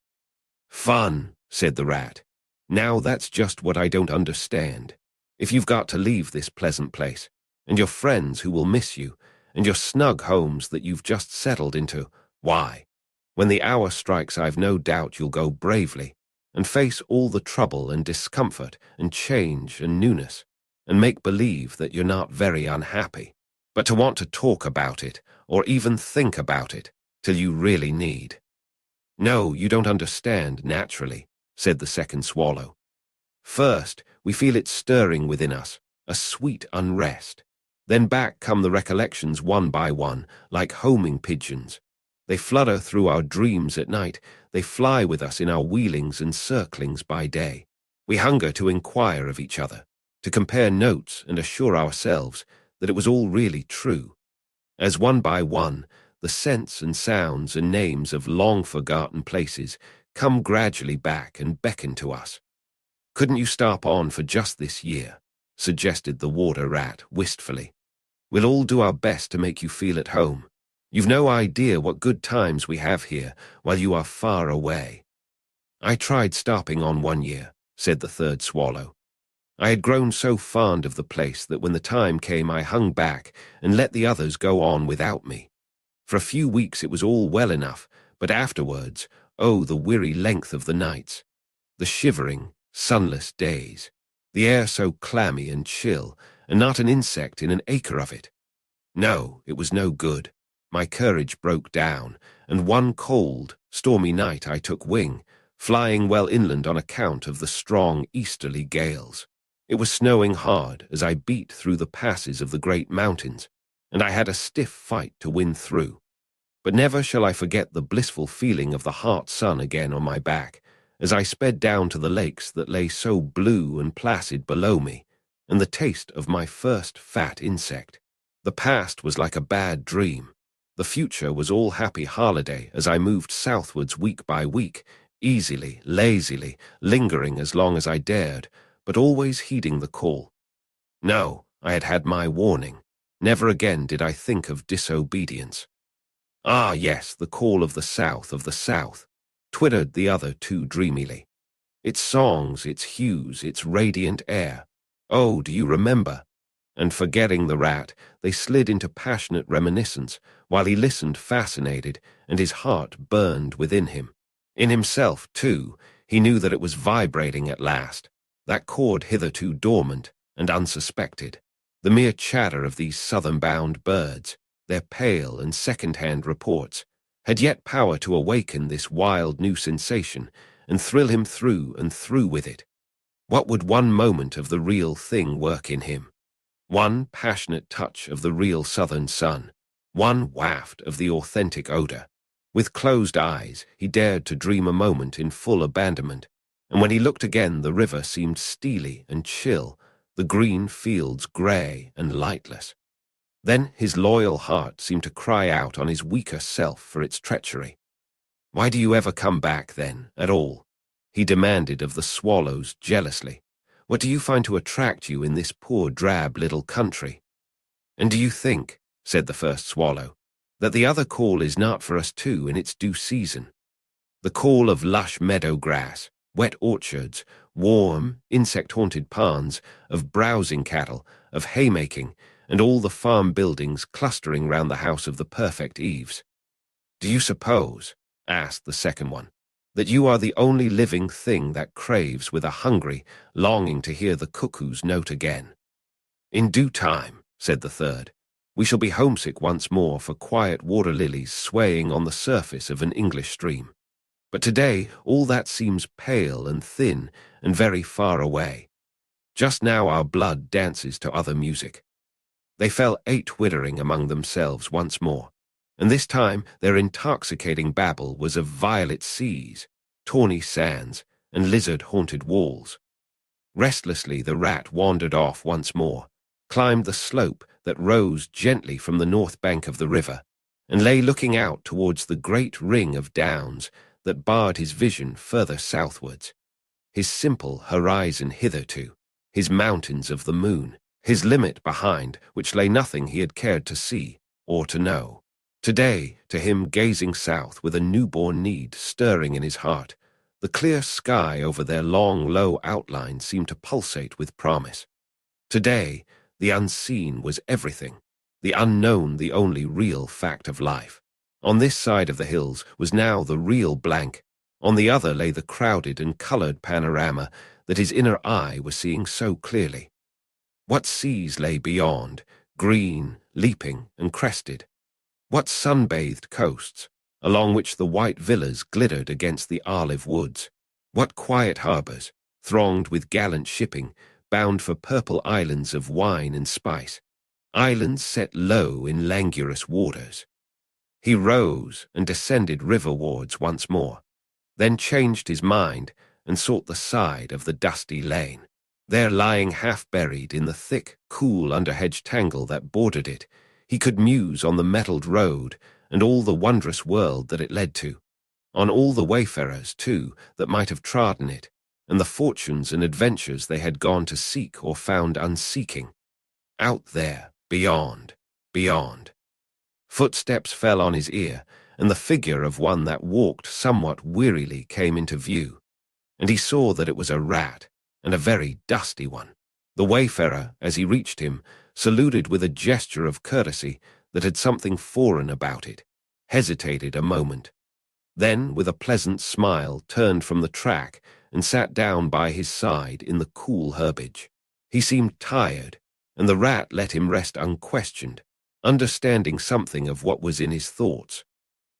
"Fun," said the rat. "Now that's just what I don't understand. If you've got to leave this pleasant place, and your friends who will miss you, and your snug homes that you've just settled into, why, when the hour strikes I've no doubt you'll go bravely, and face all the trouble and discomfort and change and newness, and make believe that you're not very unhappy, but to want to talk about it, or even think about it, till you really need." "No, you don't understand, naturally," said the second swallow. "First, we feel it stirring within us, a sweet unrest. Then back come the recollections one by one, like homing pigeons. They flutter through our dreams at night, they fly with us in our wheelings and circlings by day. We hunger to inquire of each other, to compare notes and assure ourselves that it was all really true. As one by one, the scents and sounds and names of long-forgotten places come gradually back and beckon to us. Couldn't you stop on for just this year?" suggested the water rat wistfully. "We'll all do our best to make you feel at home. You've no idea what good times we have here while you are far away." "I tried stopping on one year," said the third swallow. "I had grown so fond of the place that when the time came I hung back and let the others go on without me. For a few weeks it was all well enough, but afterwards, oh, the weary length of the nights, the shivering, sunless days, the air so clammy and chill, and not an insect in an acre of it. No, it was no good. My courage broke down, and one cold, stormy night I took wing, flying well inland on account of the strong easterly gales. It was snowing hard as I beat through the passes of the great mountains, and I had a stiff fight to win through. But never shall I forget the blissful feeling of the hot sun again on my back, as I sped down to the lakes that lay so blue and placid below me, and the taste of my first fat insect. The past was like a bad dream. The future was all happy holiday as I moved southwards week by week, easily, lazily, lingering as long as I dared, but always heeding the call. No, I had had my warning. Never again did I think of disobedience. "Ah, yes, the call of the south, twittered the other two dreamily. Its songs, its hues, its radiant air. Oh, do you remember?" And forgetting the rat, they slid into passionate reminiscence, while he listened fascinated, and his heart burned within him. In himself, too, he knew that it was vibrating at last, that chord hitherto dormant and unsuspected. The mere chatter of these southern-bound birds, their pale and second-hand reports, had yet power to awaken this wild new sensation and thrill him through and through with it. What would one moment of the real thing work in him? One passionate touch of the real southern sun, one waft of the authentic odor. With closed eyes, he dared to dream a moment in full abandonment, and when he looked again the river seemed steely and chill, the green fields grey and lightless. Then his loyal heart seemed to cry out on his weaker self for its treachery. "Why do you ever come back, then, at all?" he demanded of the swallows jealously. "What do you find to attract you in this poor drab little country?" "And do you think," said the first swallow, "that the other call is not for us too in its due season? The call of lush meadow grass, wet orchards, warm, insect-haunted ponds, of browsing cattle, of haymaking, and all the farm buildings clustering round the house of the perfect eaves. Do you suppose," asked the second one, "that you are the only living thing that craves with a hungry longing to hear the cuckoo's note again?" "In due time," said the third. We shall be homesick once more for quiet water lilies swaying on the surface of an English stream. But today all that seems pale and thin and very far away. Just now our blood dances to other music. They fell twittering among themselves once more, and this time their intoxicating babble was of violet seas, tawny sands, and lizard-haunted walls. Restlessly the rat wandered off once more, climbed the slope that rose gently from the north bank of the river, and lay looking out towards the great ring of downs that barred his vision further southwards. His simple horizon hitherto, his mountains of the moon, his limit behind, which lay nothing he had cared to see or to know. Today, to him gazing south with a newborn need stirring in his heart, the clear sky over their long, low outline seemed to pulsate with promise. Today, the unseen was everything, the unknown the only real fact of life. On this side of the hills was now the real blank, on the other lay the crowded and coloured panorama that his inner eye was seeing so clearly. What seas lay beyond, green, leaping, and crested? What sun-bathed coasts, along which the white villas glittered against the olive woods? What quiet harbours, thronged with gallant shipping, bound for purple islands of wine and spice, islands set low in languorous waters? He rose and descended riverwards once more, then changed his mind and sought the side of the dusty lane. There, lying half-buried in the thick, cool underhedge tangle that bordered it, he could muse on the metalled road and all the wondrous world that it led to, on all the wayfarers, too, that might have trodden it, and the fortunes and adventures they had gone to seek or found unseeking. Out there, beyond, beyond. Footsteps fell on his ear, and the figure of one that walked somewhat wearily came into view, and he saw that it was a rat, and a very dusty one. The wayfarer, as he reached him, saluted with a gesture of courtesy that had something foreign about it, hesitated a moment, then, with a pleasant smile, turned from the track and sat down by his side in the cool herbage. He seemed tired, and the rat let him rest unquestioned, understanding something of what was in his thoughts,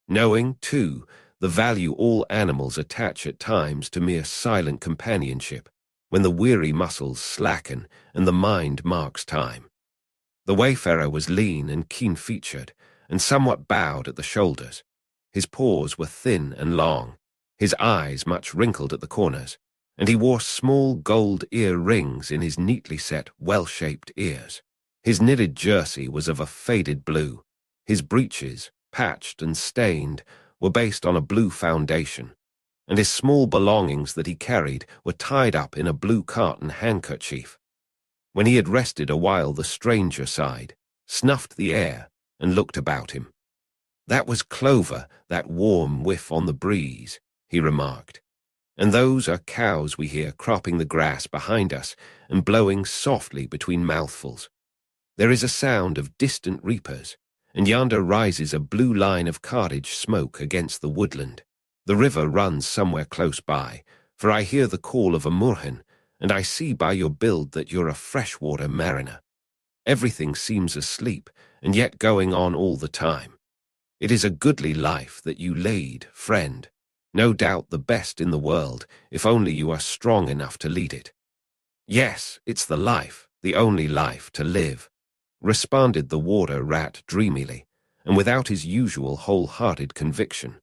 knowing, too, the value all animals attach at times to mere silent companionship, when the weary muscles slacken and the mind marks time. The wayfarer was lean and keen-featured, and somewhat bowed at the shoulders. His paws were thin and long, his eyes much wrinkled at the corners, and he wore small gold ear-rings in his neatly set, well-shaped ears. His knitted jersey was of a faded blue. His breeches, patched and stained, were based on a blue foundation, and his small belongings that he carried were tied up in a blue cotton handkerchief. When he had rested a while, the stranger sighed, snuffed the air, and looked about him. "That was clover, that warm whiff on the breeze," he remarked. "And those are cows we hear cropping the grass behind us and blowing softly between mouthfuls. There is a sound of distant reapers, and yonder rises a blue line of cottage smoke against the woodland. The river runs somewhere close by, for I hear the call of a moorhen, and I see by your build that you're a freshwater mariner. Everything seems asleep, and yet going on all the time. It is a goodly life that you lead, friend, no doubt the best in the world, if only you are strong enough to lead it." "Yes, it's the life, the only life to live," responded the water rat dreamily, and without his usual wholehearted conviction.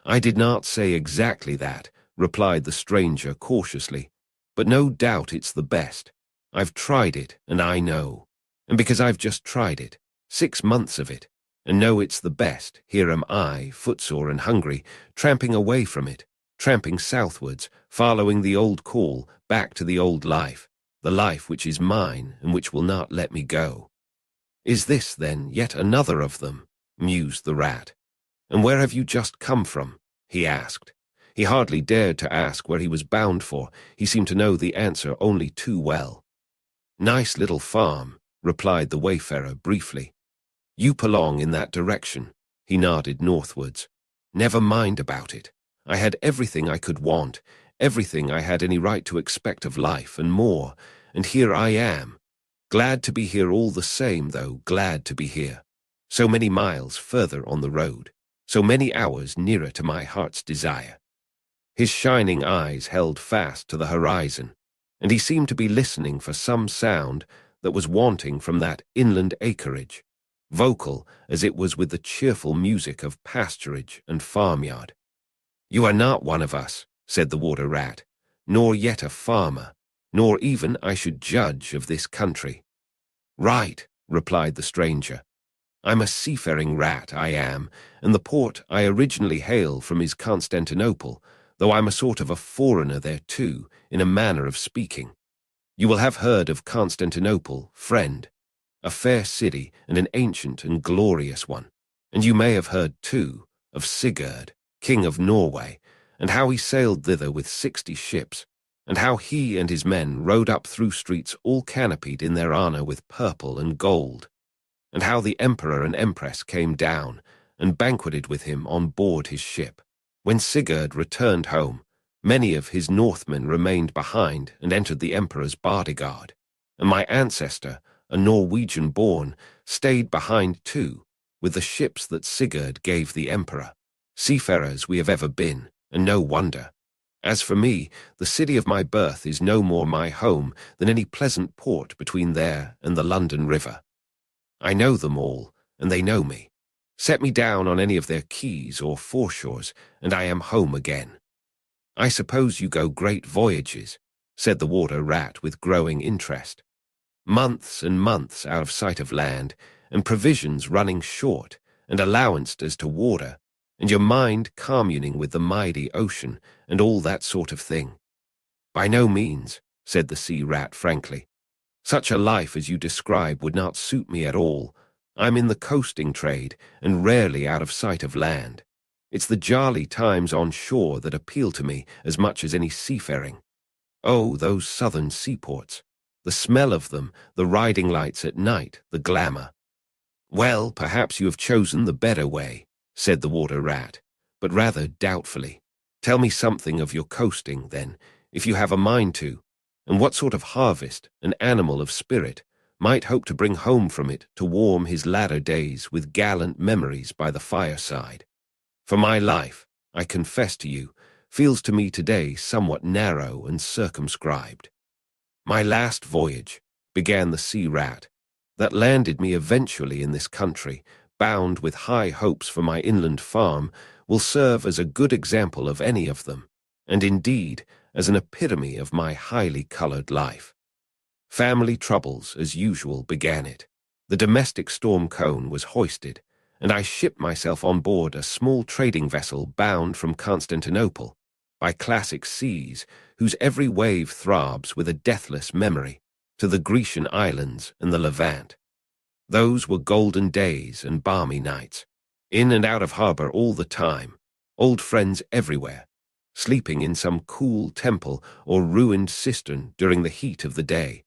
"I did not say exactly that," replied the stranger cautiously, "but no doubt it's the best. I've tried it, and I know. And because I've just tried it, 6 months of it, and know it's the best, here am I, footsore and hungry, tramping away from it, tramping southwards, following the old call, back to the old life, the life which is mine and which will not let me go." "Is this, then, yet another of them?" mused the rat. "And where have you just come from?" he asked. He hardly dared to ask where he was bound for. He seemed to know the answer only too well. "Nice little farm," replied the wayfarer briefly. "You belong in that direction." He nodded northwards. "Never mind about it. I had everything I could want, everything I had any right to expect of life, and more, and here I am. Glad to be here all the same, though, glad to be here. So many miles further on the road, so many hours nearer to my heart's desire. His shining eyes held fast to the horizon, and he seemed to be listening for some sound that was wanting from that inland acreage, vocal as it was with the cheerful music of pasturage and farmyard. "You are not one of us," said the water rat, "nor yet a farmer, nor even, I should judge, of this country." "Right," replied the stranger. "I'm a seafaring rat, I am, and the port I originally hail from is Constantinople, though I'm a sort of a foreigner there too, in a manner of speaking. You will have heard of Constantinople, friend, a fair city and an ancient and glorious one, and you may have heard too of Sigurd, king of Norway, and how he sailed thither with 60 ships, and how he and his men rode up through streets all canopied in their honor with purple and gold, and how the emperor and empress came down and banqueted with him on board his ship. When Sigurd returned home, many of his Northmen remained behind and entered the emperor's bodyguard, and my ancestor, a Norwegian-born, stayed behind too, with the ships that Sigurd gave the emperor. Seafarers we have ever been, and no wonder. As for me, the city of my birth is no more my home than any pleasant port between there and the London River. I know them all, and they know me. Set me down on any of their quays or foreshores, and I am home again." "I suppose you go great voyages," said the water rat with growing interest. "Months and months out of sight of land, and provisions running short, and allowanced as to water, and your mind communing with the mighty ocean, and all that sort of thing." "By no means," said the sea rat frankly. "Such a life as you describe would not suit me at all. I'm in the coasting trade, and rarely out of sight of land. It's the jolly times on shore that appeal to me as much as any seafaring. Oh, those southern seaports! The smell of them, the riding lights at night, the glamour." "Well, perhaps you have chosen the better way," said the water rat, but rather doubtfully. "Tell me something of your coasting, then, if you have a mind to, and what sort of harvest an animal of spirit might hope to bring home from it to warm his latter days with gallant memories by the fireside. For my life, I confess to you, feels to me today somewhat narrow and circumscribed. My last voyage," began the sea rat, "that landed me eventually in this country, bound with high hopes for my inland farm, will serve as a good example of any of them, and indeed as an epitome of my highly colored life. Family troubles, as usual, began it. The domestic storm cone was hoisted, and I shipped myself on board a small trading vessel bound from Constantinople, by classic seas, whose every wave throbs with a deathless memory, to the Grecian islands and the Levant. Those were golden days and balmy nights, in and out of harbor all the time, old friends everywhere, sleeping in some cool temple or ruined cistern during the heat of the day,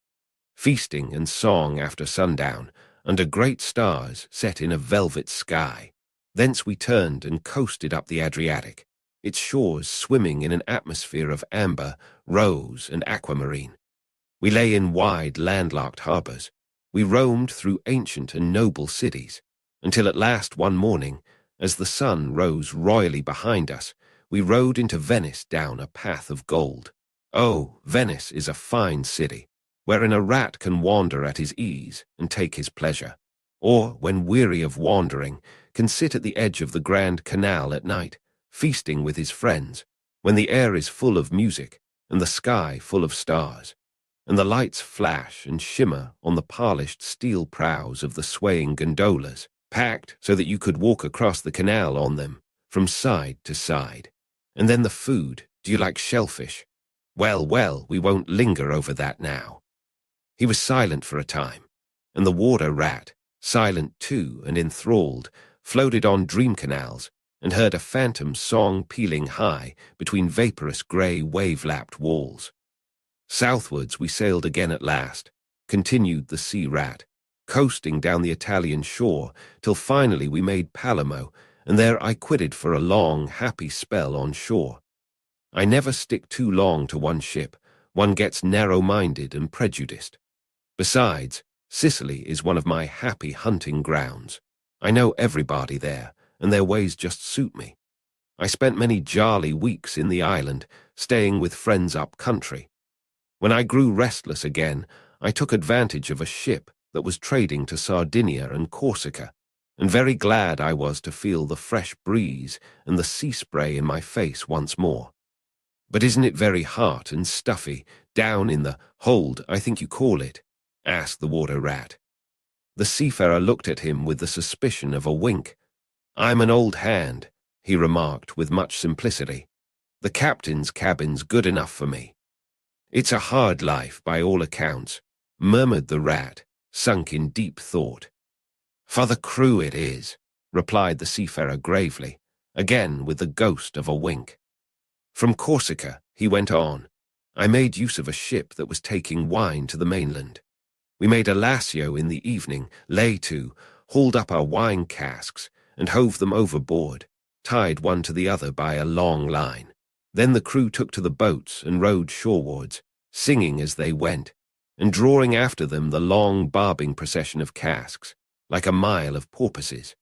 feasting and song after sundown, under great stars set in a velvet sky. Thence we turned and coasted up the Adriatic, its shores swimming in an atmosphere of amber, rose, and aquamarine. We lay in wide, landlocked harbors. We roamed through ancient and noble cities, until at last one morning, as the sun rose royally behind us, we rode into Venice down a path of gold. Oh, Venice is a fine city, wherein a rat can wander at his ease and take his pleasure, or, when weary of wandering, can sit at the edge of the Grand Canal at night, feasting with his friends, when the air is full of music and the sky full of stars, and the lights flash and shimmer on the polished steel prows of the swaying gondolas, packed so that you could walk across the canal on them, from side to side. And then the food. Do you like shellfish? Well, well, we won't linger over that now." He was silent for a time, and the water rat, silent too and enthralled, floated on dream canals and heard a phantom song pealing high between vaporous grey wave-lapped walls. "Southwards we sailed again at last," continued the sea rat, coasting down the Italian shore till finally we made Palermo, and there I quitted for a long, happy spell on shore. I never stick too long to one ship. One gets narrow-minded and prejudiced. Besides, Sicily is one of my happy hunting grounds. I know everybody there, and their ways just suit me. I spent many jolly weeks in the island, staying with friends up country. When I grew restless again, I took advantage of a ship that was trading to Sardinia and Corsica, and very glad I was to feel the fresh breeze and the sea spray in my face once more. But isn't it very hot and stuffy down in the hold, I think you call it? Asked the water rat. The seafarer looked at him with the suspicion of a wink. I'm an old hand, he remarked with much simplicity. The captain's cabin's good enough for me. It's a hard life by all accounts, murmured the rat, sunk in deep thought. For the crew it is, replied the seafarer gravely, again with the ghost of a wink. From Corsica, he went on, I made use of a ship that was taking wine to the mainland. We made a lasso in the evening, lay to, hauled up our wine casks, and hove them overboard, tied one to the other by a long line. Then the crew took to the boats and rowed shorewards, singing as they went, and drawing after them the long barbing procession of casks, like a mile of porpoises.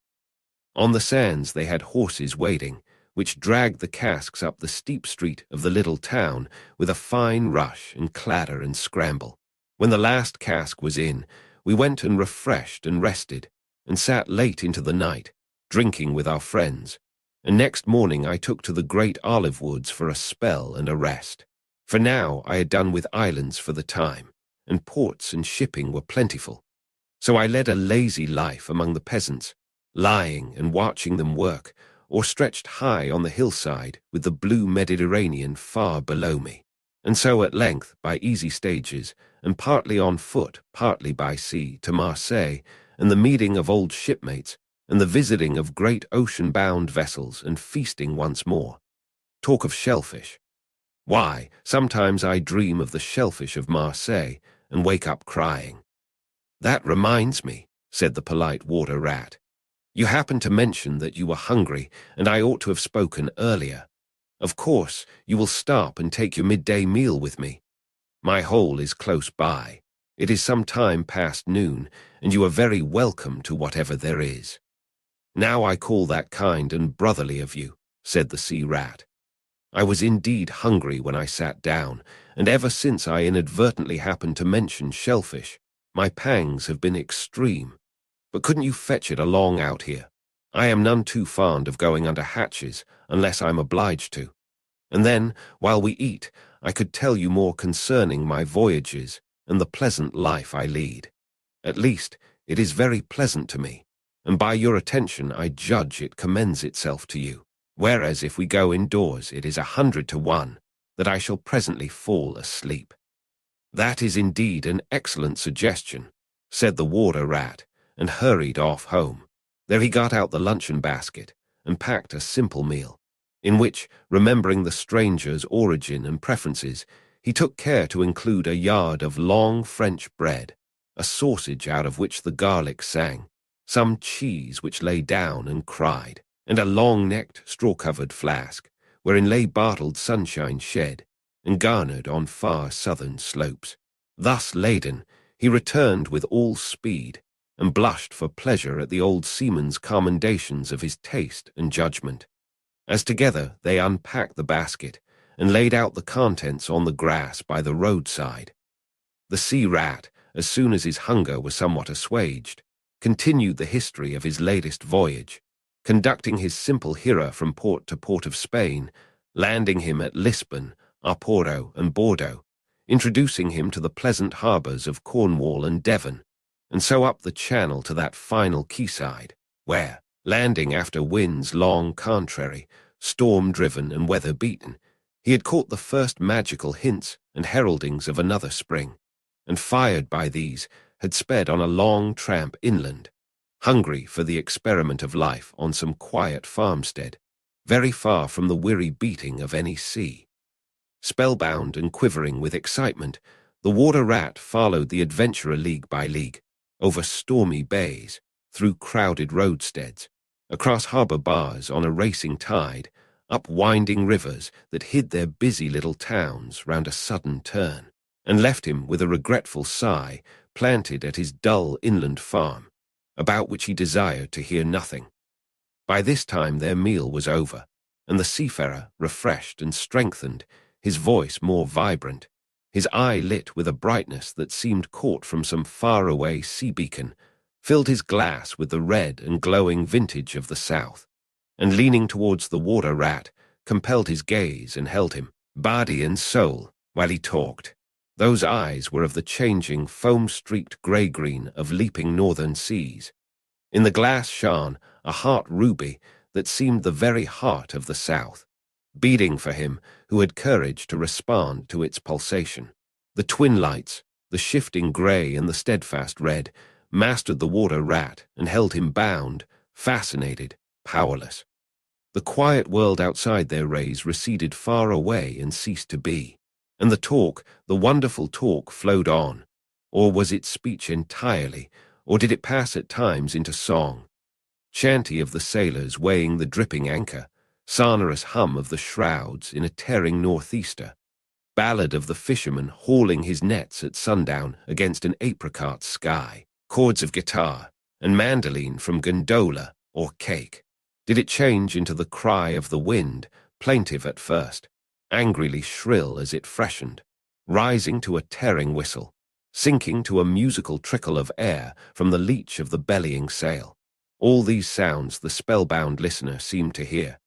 On the sands they had horses waiting, which dragged the casks up the steep street of the little town with a fine rush and clatter and scramble. When the last cask was in, we went and refreshed and rested, and sat late into the night, drinking with our friends, and next morning I took to the great olive woods for a spell and a rest. For now I had done with islands for the time, and ports and shipping were plentiful. So I led a lazy life among the peasants, lying and watching them work, or stretched high on the hillside with the blue Mediterranean far below me. And so at length, by easy stages, and partly on foot, partly by sea, to Marseille, and the meeting of old shipmates, and the visiting of great ocean-bound vessels, and feasting once more. Talk of shellfish. Why, sometimes I dream of the shellfish of Marseille, and wake up crying. That reminds me, said the polite water rat. You happened to mention that you were hungry, and I ought to have spoken earlier. Of course, you will stop and take your midday meal with me. My hole is close by. It is some time past noon, and you are very welcome to whatever there is. Now I call that kind and brotherly of you, said the sea rat. I was indeed hungry when I sat down, and ever since I inadvertently happened to mention shellfish, my pangs have been extreme. But couldn't you fetch it along out here? I am none too fond of going under hatches, unless I'm obliged to. And then, while we eat, I could tell you more concerning my voyages and the pleasant life I lead. At least, it is very pleasant to me, and by your attention I judge it commends itself to you, whereas if we go indoors it is 100 to 1 that I shall presently fall asleep. That is indeed an excellent suggestion, said the water rat, and hurried off home. There he got out the luncheon basket and packed a simple meal, in which, remembering the stranger's origin and preferences, he took care to include a yard of long French bread, a sausage out of which the garlic sang, some cheese which lay down and cried, and a long-necked, straw-covered flask, wherein lay bottled sunshine shed, and garnered on far southern slopes. Thus laden, he returned with all speed, and blushed for pleasure at the old seaman's commendations of his taste and judgment. As together they unpacked the basket, and laid out the contents on the grass by the roadside. The sea rat, as soon as his hunger was somewhat assuaged, continued the history of his latest voyage, conducting his simple hearer from port to port of Spain, landing him at Lisbon, Oporto, and Bordeaux, introducing him to the pleasant harbours of Cornwall and Devon, and so up the channel to that final quayside, where, landing after winds long contrary, storm-driven and weather-beaten, he had caught the first magical hints and heraldings of another spring, and fired by these, had sped on a long tramp inland, hungry for the experiment of life on some quiet farmstead, very far from the weary beating of any sea. Spellbound and quivering with excitement, the water rat followed the adventurer league by league, over stormy bays, through crowded roadsteads, across harbour bars on a racing tide, up winding rivers that hid their busy little towns round a sudden turn, and left him with a regretful sigh planted at his dull inland farm, about which he desired to hear nothing. By this time their meal was over, and the seafarer, refreshed and strengthened, his voice more vibrant, his eye lit with a brightness that seemed caught from some far-away sea-beacon, filled his glass with the red and glowing vintage of the south, and leaning towards the water rat, compelled his gaze and held him, body and soul, while he talked. Those eyes were of the changing, foam-streaked grey-green of leaping northern seas. In the glass shone a heart ruby that seemed the very heart of the south, beating for him who had courage to respond to its pulsation. The twin lights, the shifting grey and the steadfast red, mastered the water rat and held him bound, fascinated, powerless. The quiet world outside their rays receded far away and ceased to be, and the talk, the wonderful talk, flowed on. Or was it speech entirely, or did it pass at times into song? Chanty of the sailors weighing the dripping anchor, sonorous hum of the shrouds in a tearing northeaster, ballad of the fisherman hauling his nets at sundown against an apricot sky, chords of guitar, and mandolin from gondola or cake. Did it change into the cry of the wind, plaintive at first, angrily shrill as it freshened, rising to a tearing whistle, sinking to a musical trickle of air from the leach of the bellying sail? All these sounds the spellbound listener seemed to hear,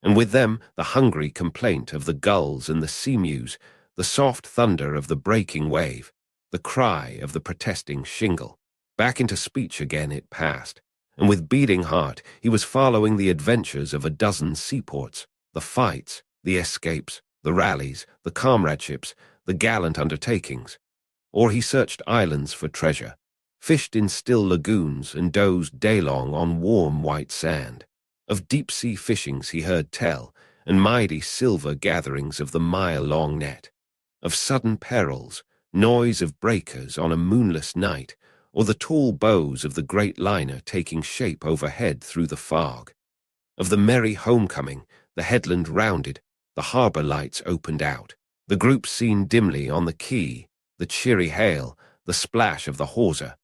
and with them the hungry complaint of the gulls and the sea-mews, the soft thunder of the breaking wave, the cry of the protesting shingle. Back into speech again it passed, and with beating heart he was following the adventures of a dozen seaports, the fights, the escapes, the rallies, the comradeships, the gallant undertakings. Or he searched islands for treasure, fished in still lagoons and dozed daylong on warm white sand. Of deep-sea fishings he heard tell, and mighty silver gatherings of the mile-long net. Of sudden perils, noise of breakers on a moonless night, or the tall bows of the great liner taking shape overhead through the fog. Of the merry homecoming, the headland rounded, the harbour lights opened out, the groups seen dimly on the quay, the cheery hail, the splash of the hawser,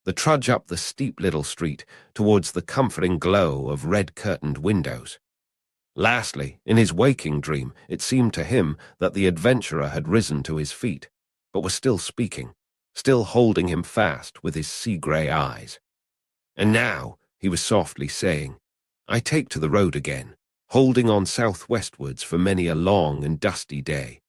the trudge up the steep little street towards the comforting glow of red-curtained windows. Lastly, in his waking dream, it seemed to him that the adventurer had risen to his feet, but was still speaking, still holding him fast with his sea-grey eyes. And now, he was softly saying, I take to the road again, holding on southwestwards for many a long and dusty day,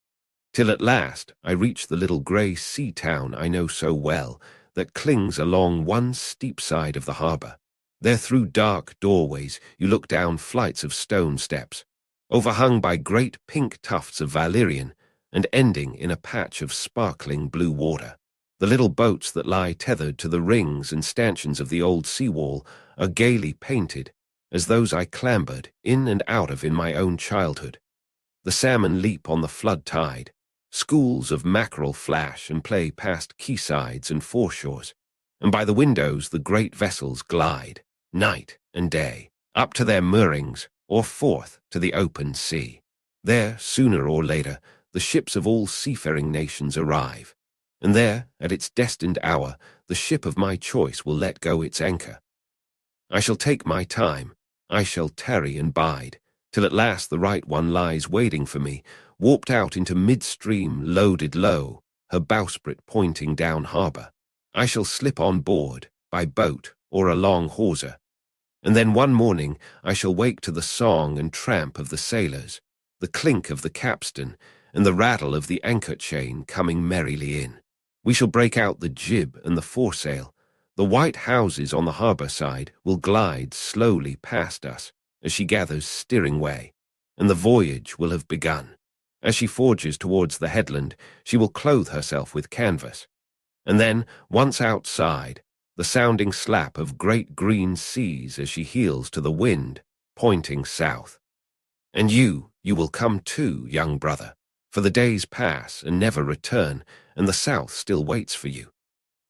till at last I reach the little grey sea town I know so well, that clings along one steep side of the harbour. There through dark doorways you look down flights of stone steps, overhung by great pink tufts of valerian, and ending in a patch of sparkling blue water. The little boats that lie tethered to the rings and stanchions of the old seawall are gaily painted, as those I clambered in and out of in my own childhood. The salmon leap on the flood tide, schools of mackerel flash and play past quaysides and foreshores, and by the windows the great vessels glide, night and day, up to their moorings or forth to the open sea. There, sooner or later, the ships of all seafaring nations arrive, and there, at its destined hour, the ship of my choice will let go its anchor. I shall take my time, I shall tarry and bide, till at last the right one lies waiting for me, warped out into mid-stream, loaded low, her bowsprit pointing down harbour. I shall slip on board, by boat or a long hawser, and then one morning I shall wake to the song and tramp of the sailors, the clink of the capstan, and the rattle of the anchor chain coming merrily in. We shall break out the jib and the foresail. The white houses on the harbour side will glide slowly past us as she gathers steering way, and the voyage will have begun. As she forges towards the headland, she will clothe herself with canvas. And then, once outside, the sounding slap of great green seas as she heels to the wind, pointing south. And you will come too, young brother, for the days pass and never return, and the south still waits for you.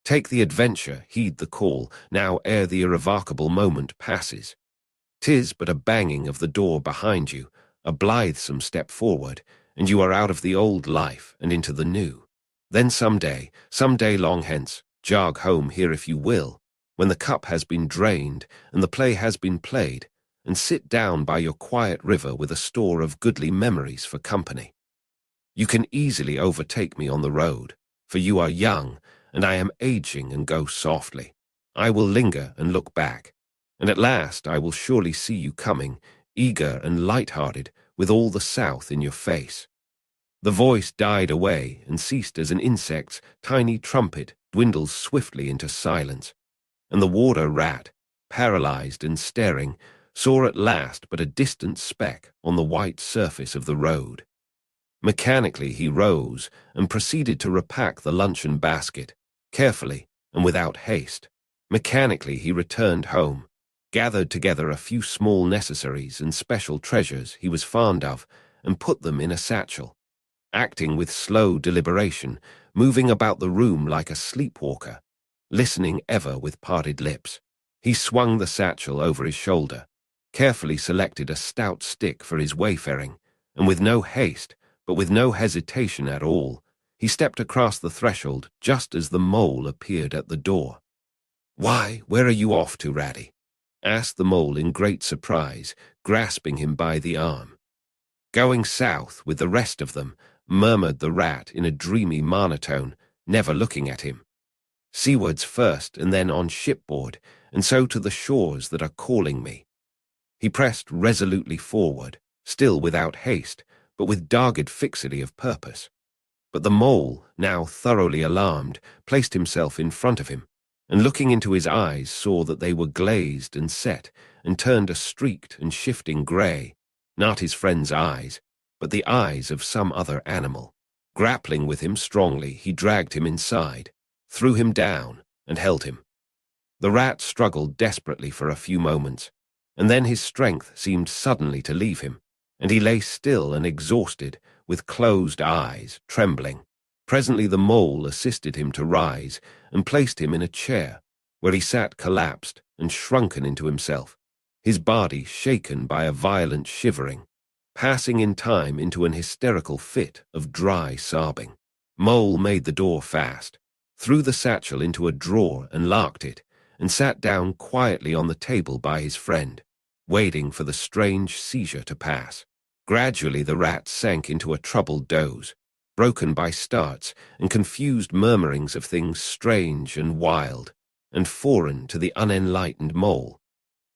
Take the adventure, heed the call, now ere the irrevocable moment passes. 'Tis but a banging of the door behind you, a blithesome step forward, and you are out of the old life and into the new. Then some day long hence, Jog home here if you will, when the cup has been drained and the play has been played, and sit down by your quiet river with a store of goodly memories for company. You can easily overtake me on the road, for you are young, and I am aging and go softly. I will linger and look back, and at last I will surely see you coming, eager and light-hearted, with all the south in your face. The voice died away and ceased as an insect's tiny trumpet dwindles swiftly into silence, and the water rat, paralyzed and staring, saw at last but a distant speck on the white surface of the road. Mechanically he rose and proceeded to repack the luncheon basket, carefully and without haste. Mechanically he returned home, gathered together a few small necessaries and special treasures he was fond of, and put them in a satchel. Acting with slow deliberation, moving about the room like a sleepwalker, listening ever with parted lips, he swung the satchel over his shoulder, carefully selected a stout stick for his wayfaring, and with no haste, but with no hesitation at all, he stepped across the threshold just as the mole appeared at the door. "Why, where are you off to, Ratty?" asked the mole in great surprise, grasping him by the arm. "Going south with the rest of them," murmured the rat in a dreamy monotone, never looking at him. "Seawards first and then on shipboard, and so to the shores that are calling me." He pressed resolutely forward, still without haste, but with dogged fixity of purpose. But the mole, now thoroughly alarmed, placed himself in front of him, and looking into his eyes saw that they were glazed and set, and turned a streaked and shifting grey, not his friend's eyes, but the eyes of some other animal. Grappling with him strongly, he dragged him inside, threw him down, and held him. The rat struggled desperately for a few moments, and then his strength seemed suddenly to leave him, and he lay still and exhausted, with closed eyes, trembling. Presently the mole assisted him to rise, and placed him in a chair, where he sat collapsed and shrunken into himself, his body shaken by a violent shivering, passing in time into an hysterical fit of dry sobbing. Mole made the door fast, threw the satchel into a drawer and locked it, and sat down quietly on the table by his friend, waiting for the strange seizure to pass. Gradually the rat sank into a troubled doze, broken by starts and confused murmurings of things strange and wild, and foreign to the unenlightened mole,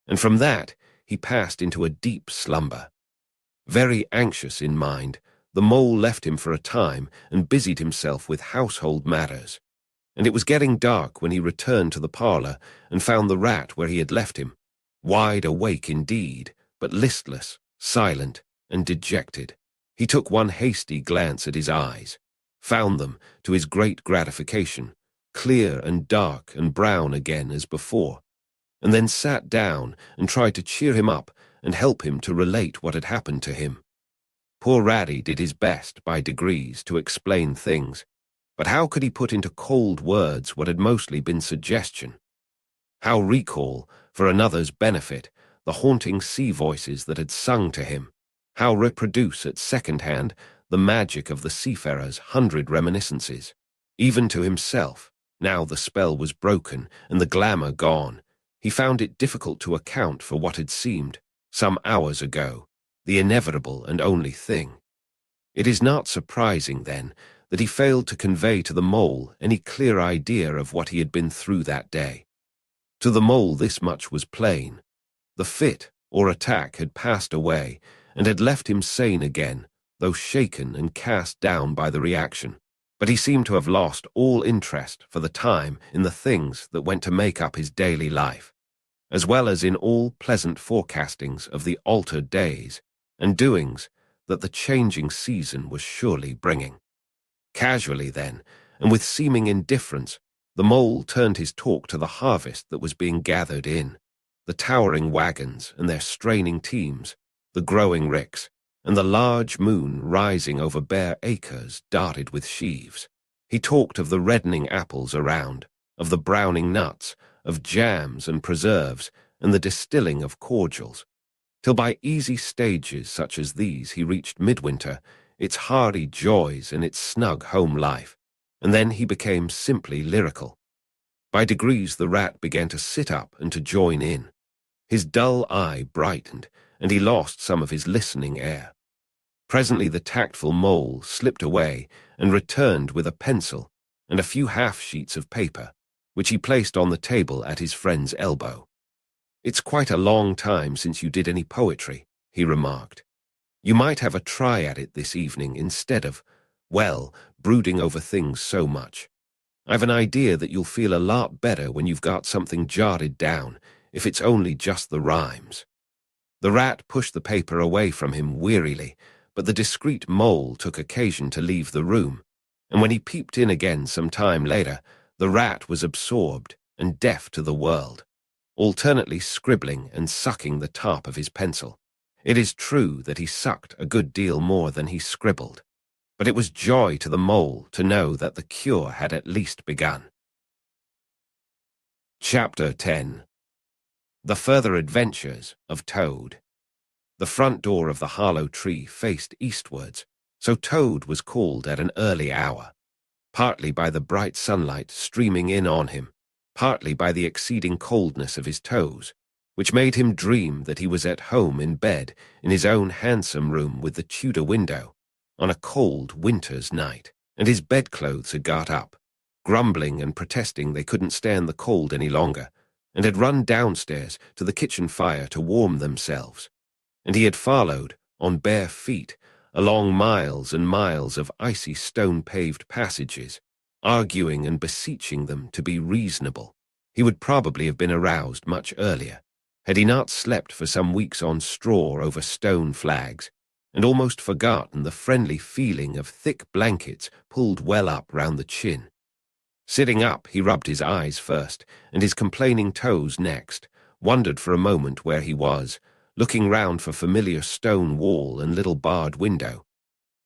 and from that he passed into a deep slumber. Very anxious in mind, the mole left him for a time and busied himself with household matters, and it was getting dark when he returned to the parlour and found the rat where he had left him, wide awake indeed, but listless, silent, and dejected. He took one hasty glance at his eyes, found them, to his great gratification, clear and dark and brown again as before, and then sat down and tried to cheer him up and help him to relate what had happened to him. Poor Ratty did his best by degrees to explain things, but how could he put into cold words what had mostly been suggestion? How recall, for another's benefit, the haunting sea voices that had sung to him? How reproduce at second hand the magic of the seafarer's 100 reminiscences? Even to himself, now the spell was broken and the glamour gone, he found it difficult to account for what had seemed, some hours ago, the inevitable and only thing. It is not surprising, then, that he failed to convey to the mole any clear idea of what he had been through that day. To the mole this much was plain. The fit, or attack, had passed away, and had left him sane again, though shaken and cast down by the reaction. But he seemed to have lost all interest, for the time, in the things that went to make up his daily life, as well as in all pleasant forecastings of the altered days and doings that the changing season was surely bringing. Casually, then, and with seeming indifference, the mole turned his talk to the harvest that was being gathered in, the towering wagons and their straining teams, the growing ricks, and the large moon rising over bare acres dotted with sheaves. He talked of the reddening apples around, of the browning nuts, of jams and preserves, and the distilling of cordials, till by easy stages such as these he reached midwinter, its hardy joys and its snug home life, and then he became simply lyrical. By degrees the rat began to sit up and to join in. His dull eye brightened, and he lost some of his listening air. Presently the tactful mole slipped away and returned with a pencil and a few half-sheets of paper, which he placed on the table at his friend's elbow. "It's quite a long time since you did any poetry," he remarked. "You might have a try at it this evening instead of, well, brooding over things so much. I've an idea that you'll feel a lot better when you've got something jotted down, if it's only just the rhymes." The rat pushed the paper away from him wearily, but the discreet mole took occasion to leave the room, and when he peeped in again some time later, the rat was absorbed and deaf to the world, alternately scribbling and sucking the top of his pencil. It is true that he sucked a good deal more than he scribbled, but it was joy to the mole to know that the cure had at least begun. Chapter 10. The Further Adventures of Toad. The front door of the hollow tree faced eastwards, so Toad was called at an early hour, partly by the bright sunlight streaming in on him, partly by the exceeding coldness of his toes, which made him dream that he was at home in bed in his own handsome room with the Tudor window, on a cold winter's night, and his bedclothes had got up, grumbling and protesting they couldn't stand the cold any longer, and had run downstairs to the kitchen fire to warm themselves, and he had followed, on bare feet, along miles and miles of icy stone-paved passages, arguing and beseeching them to be reasonable. He would probably have been aroused much earlier, had he not slept for some weeks on straw over stone flags, and almost forgotten the friendly feeling of thick blankets pulled well up round the chin. Sitting up, he rubbed his eyes first, and his complaining toes next, wondered for a moment where he was, looking round for familiar stone wall and little barred window.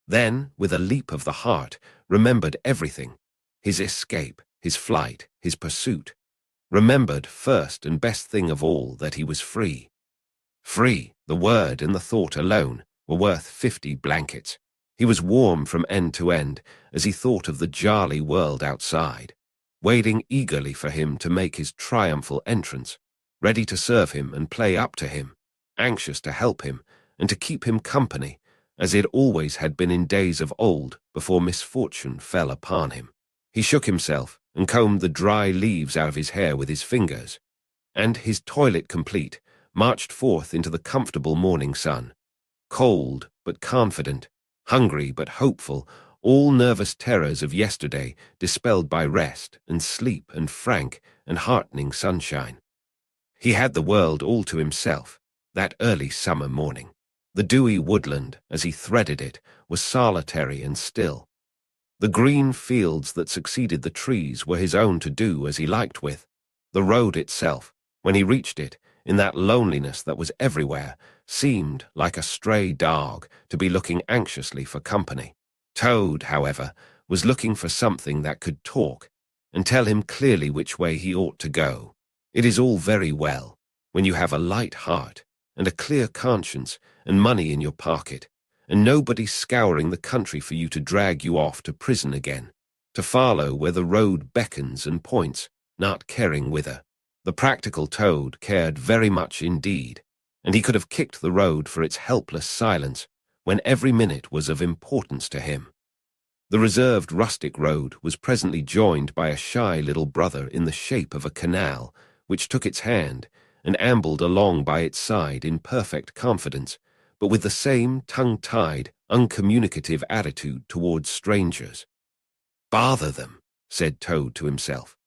Then, with a leap of the heart, remembered everything, his escape, his flight, his pursuit. Remembered, first and best thing of all, that he was free. Free, the word and the thought alone, were worth 50 blankets. He was warm from end to end as he thought of the jolly world outside, waiting eagerly for him to make his triumphal entrance, ready to serve him and play up to him, anxious to help him and to keep him company, as it always had been in days of old before misfortune fell upon him. He shook himself and combed the dry leaves out of his hair with his fingers, and, his toilet complete, marched forth into the comfortable morning sun, cold but confident, hungry but hopeful, all nervous terrors of yesterday dispelled by rest and sleep and frank and heartening sunshine. He had the world all to himself, that early summer morning. The dewy woodland, as he threaded it, was solitary and still. The green fields that succeeded the trees were his own to do as he liked with. The road itself, when he reached it, in that loneliness that was everywhere, seemed, like a stray dog, to be looking anxiously for company. Toad, however, was looking for something that could talk and tell him clearly which way he ought to go. It is all very well, when you have a light heart and a clear conscience and money in your pocket, and nobody scouring the country for you to drag you off to prison again, to follow where the road beckons and points, not caring whither. The practical Toad cared very much indeed, and he could have kicked the road for its helpless silence when every minute was of importance to him. The reserved rustic road was presently joined by a shy little brother in the shape of a canal, which took its hand and ambled along by its side in perfect confidence, but with the same tongue-tied, uncommunicative attitude towards strangers. "Bother them," said Toad to himself.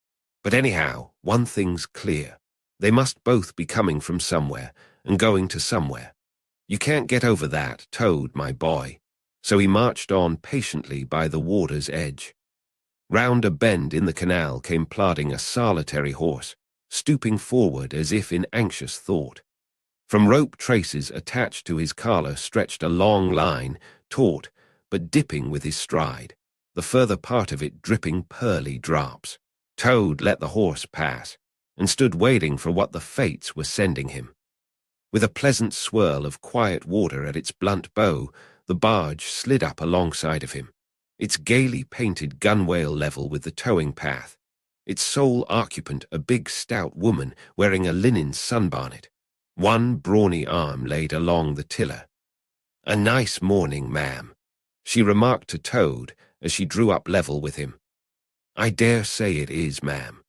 "But anyhow, one thing's clear. They must both be coming from somewhere and going to somewhere. You can't get over that, Toad, my boy." So he marched on patiently by the water's edge. Round a bend in the canal came plodding a solitary horse, stooping forward as if in anxious thought. From rope traces attached to his collar stretched a long line, taut but dipping with his stride, the further part of it dripping pearly drops. Toad let the horse pass, and stood waiting for what the fates were sending him. With a pleasant swirl of quiet water at its blunt bow, the barge slid up alongside of him, its gaily painted gunwale level with the towing path, its sole occupant a big stout woman wearing a linen sunbonnet, one brawny arm laid along the tiller. "A nice morning, ma'am," she remarked to Toad as she drew up level with him. "I dare say it is, ma'am,"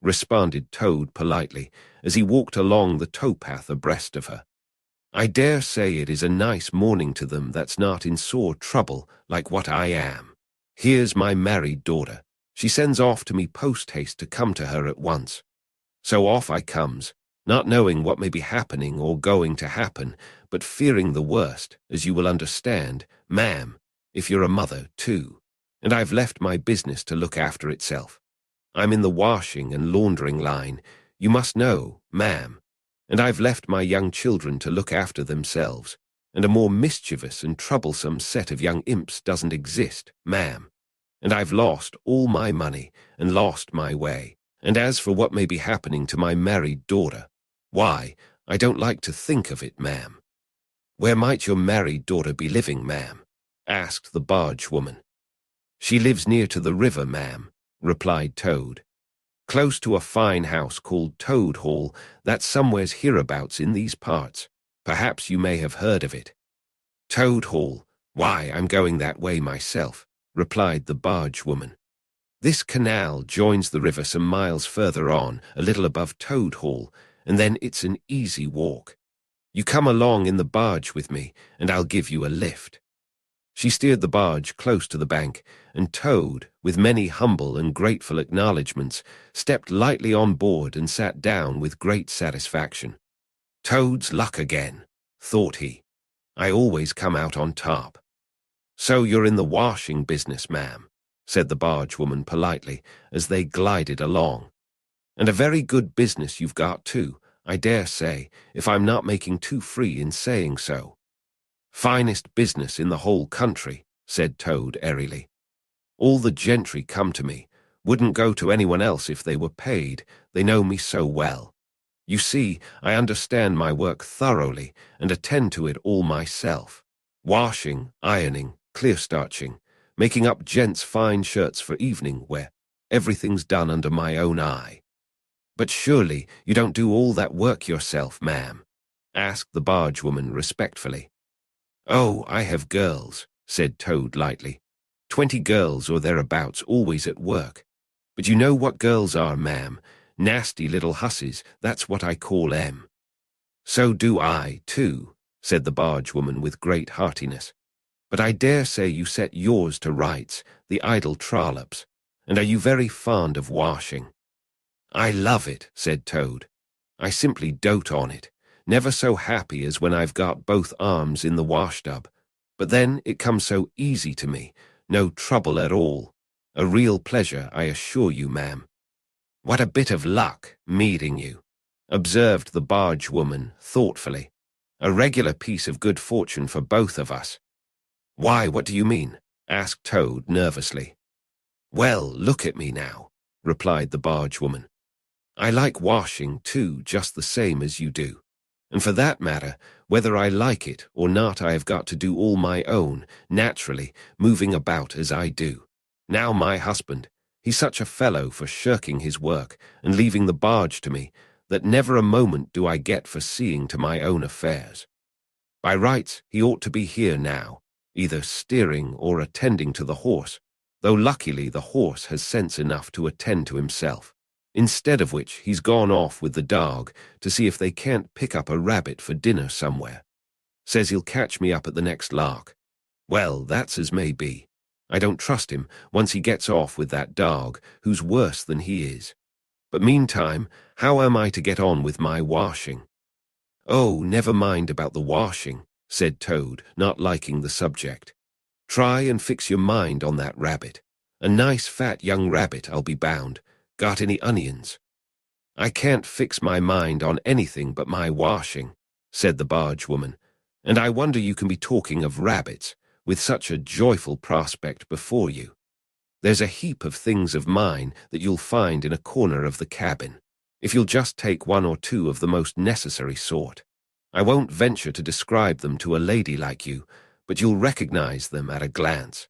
responded Toad politely as he walked along the towpath abreast of her. "I dare say it is a nice morning to them that's not in sore trouble like what I am. Here's my married daughter. She sends off to me post-haste to come to her at once. So off I comes, not knowing what may be happening or going to happen, but fearing the worst, as you will understand, ma'am, if you're a mother too, and I've left my business to look after itself. I'm in the washing and laundering line, you must know, ma'am, and I've left my young children to look after themselves, and a more mischievous and troublesome set of young imps doesn't exist, ma'am, and I've lost all my money and lost my way, and as for what may be happening to my married daughter, why, I don't like to think of it, ma'am." "Where might your married daughter be living, ma'am?" asked the barge woman. "She lives near to the river, ma'am," replied Toad. "Close to a fine house called Toad Hall that's somewheres hereabouts in these parts. Perhaps you may have heard of it." "Toad Hall, why, I'm going that way myself," replied the barge woman. "This canal joins the river some miles further on, a little above Toad Hall, and then it's an easy walk. You come along in the barge with me, and I'll give you a lift." She steered the barge close to the bank, and Toad, with many humble and grateful acknowledgments, stepped lightly on board and sat down with great satisfaction. "Toad's luck again," thought he. "I always come out on top." "So you're in the washing business, ma'am," said the barge woman politely as they glided along. "And a very good business you've got too, I dare say, if I'm not making too free in saying so." "Finest business in the whole country," said Toad airily. "All the gentry come to me, wouldn't go to anyone else if they were paid, they know me so well. You see, I understand my work thoroughly and attend to it all myself. Washing, ironing, clear-starching, making up gents' fine shirts for evening wear, everything's done under my own eye." "But surely you don't do all that work yourself, ma'am?" asked the barge woman respectfully. "Oh, I have girls," said Toad lightly. 20 girls or thereabouts always at work. But you know what girls are, ma'am. Nasty little hussies, that's what I call 'em." "So do I, too," said the barge woman with great heartiness. "But I dare say you set yours to rights, the idle trollops. And are you very fond of washing?" "I love it," said Toad. "I simply dote on it. Never so happy as when I've got both arms in the washtub. But then it comes so easy to me, no trouble at all. A real pleasure, I assure you, ma'am." "What a bit of luck, meeting you," observed the barge woman thoughtfully. "A regular piece of good fortune for both of us." "Why, what do you mean?" asked Toad nervously. "Well, look at me now," replied the barge woman. "I like washing, too, just the same as you do. And for that matter, whether I like it or not, I have got to do all my own, naturally, moving about as I do. Now my husband, he's such a fellow for shirking his work and leaving the barge to me, that never a moment do I get for seeing to my own affairs. By rights, he ought to be here now, either steering or attending to the horse, though luckily the horse has sense enough to attend to himself. Instead of which, he's gone off with the dog to see if they can't pick up a rabbit for dinner somewhere. Says he'll catch me up at the next lark. Well, that's as may be. I don't trust him once he gets off with that dog, who's worse than he is. But meantime, how am I to get on with my washing?" "Oh, never mind about the washing," said Toad, not liking the subject. "Try and fix your mind on that rabbit. A nice fat young rabbit, I'll be bound. Got any onions?" "I can't fix my mind on anything but my washing," said the barge woman, "and I wonder you can be talking of rabbits, with such a joyful prospect before you. There's a heap of things of mine that you'll find in a corner of the cabin, if you'll just take one or two of the most necessary sort. I won't venture to describe them to a lady like you, but you'll recognize them at a glance,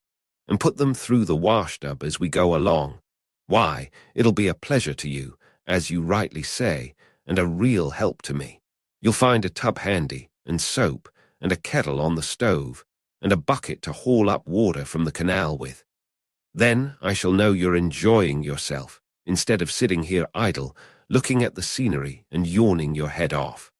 and put them through the washtub as we go along. Why, it'll be a pleasure to you, as you rightly say, and a real help to me. You'll find a tub handy, and soap, and a kettle on the stove, and a bucket to haul up water from the canal with. Then I shall know you're enjoying yourself, instead of sitting here idle, looking at the scenery and yawning your head off."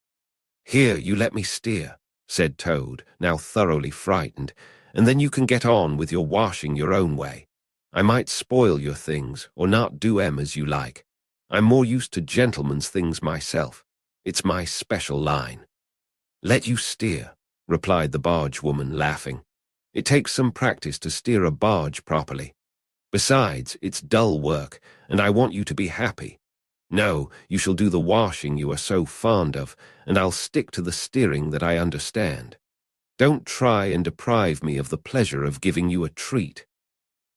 "Here, you let me steer," said Toad, now thoroughly frightened, "and then you can get on with your washing your own way. I might spoil your things, or not do 'em as you like. I'm more used to gentlemen's things myself. It's my special line." "Let you steer," replied the barge woman, laughing. "It takes some practice to steer a barge properly. Besides, it's dull work, and I want you to be happy. No, you shall do the washing you are so fond of, and I'll stick to the steering that I understand. Don't try and deprive me of the pleasure of giving you a treat."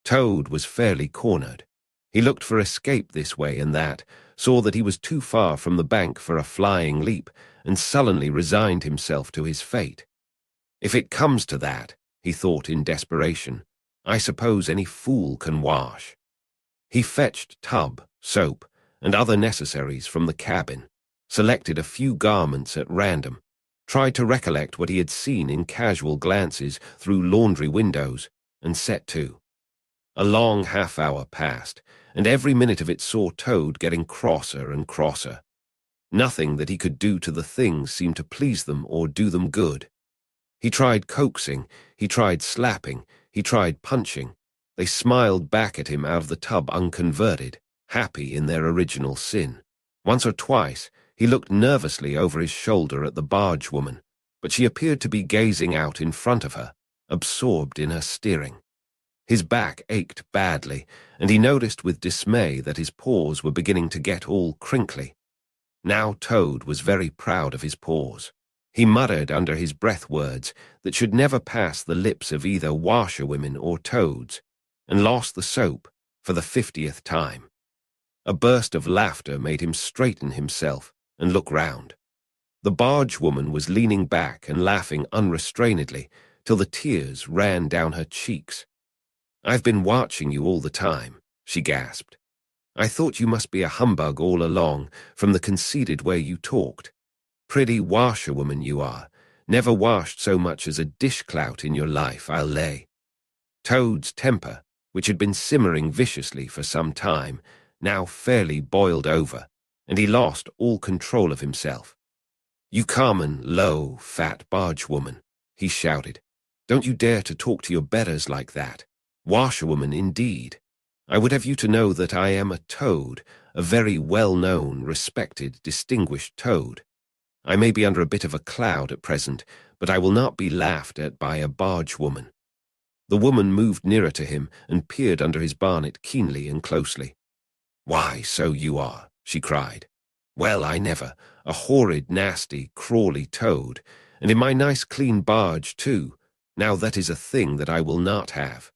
Toad was fairly cornered. He looked for escape this way and that, saw that he was too far from the bank for a flying leap, and sullenly resigned himself to his fate. "If it comes to that," he thought in desperation, "I suppose any fool can wash." He fetched tub, soap, and other necessaries from the cabin, selected a few garments at random, tried to recollect what he had seen in casual glances through laundry windows, and set to. A long half-hour passed, and every minute of it saw Toad getting crosser and crosser. Nothing that he could do to the things seemed to please them or do them good. He tried coaxing, he tried slapping, he tried punching. They smiled back at him out of the tub unconverted, happy in their original sin. Once or twice he looked nervously over his shoulder at the barge woman, but she appeared to be gazing out in front of her, absorbed in her steering. His back ached badly, and he noticed with dismay that his paws were beginning to get all crinkly. Now Toad was very proud of his paws. He muttered under his breath words that should never pass the lips of either washerwomen or toads, and lost the soap for the 50th time. A burst of laughter made him straighten himself and look round. The barge woman was leaning back and laughing unrestrainedly till the tears ran down her cheeks. "I've been watching you all the time," she gasped. "I thought you must be a humbug all along, from the conceited way you talked. Pretty washerwoman you are, never washed so much as a dishclout in your life, I'll lay." Toad's temper, which had been simmering viciously for some time, now fairly boiled over, and he lost all control of himself. "You common, low, fat barge woman," he shouted. "Don't you dare to talk to your betters like that. Washerwoman, indeed. I would have you to know that I am a toad, a very well-known, respected, distinguished toad. I may be under a bit of a cloud at present, but I will not be laughed at by a barge woman." The woman moved nearer to him and peered under his barnet keenly and closely. "Why, so you are," she cried. "Well, I never. A horrid, nasty, crawly toad, and in my nice clean barge, too. Now that is a thing that I will not have."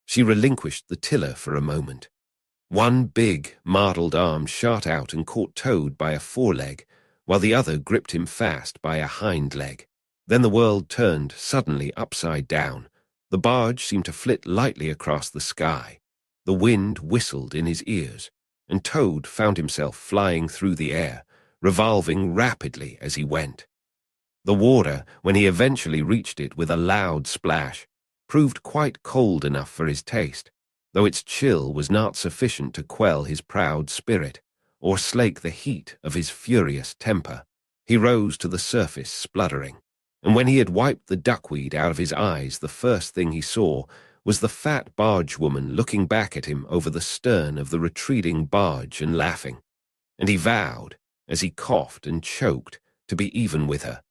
She relinquished the tiller for a moment. One big, mardled arm shot out and caught Toad by a foreleg, while the other gripped him fast by a hind leg. Then the world turned suddenly upside down. The barge seemed to flit lightly across the sky. The wind whistled in his ears, and Toad found himself flying through the air, revolving rapidly as he went. The water, when he eventually reached it with a loud splash, proved quite cold enough for his taste, though its chill was not sufficient to quell his proud spirit, or slake the heat of his furious temper. He rose to the surface spluttering, and when he had wiped the duckweed out of his eyes, the first thing he saw was the fat barge woman looking back at him over the stern of the retreating barge and laughing, and he vowed, as he coughed and choked, to be even with her.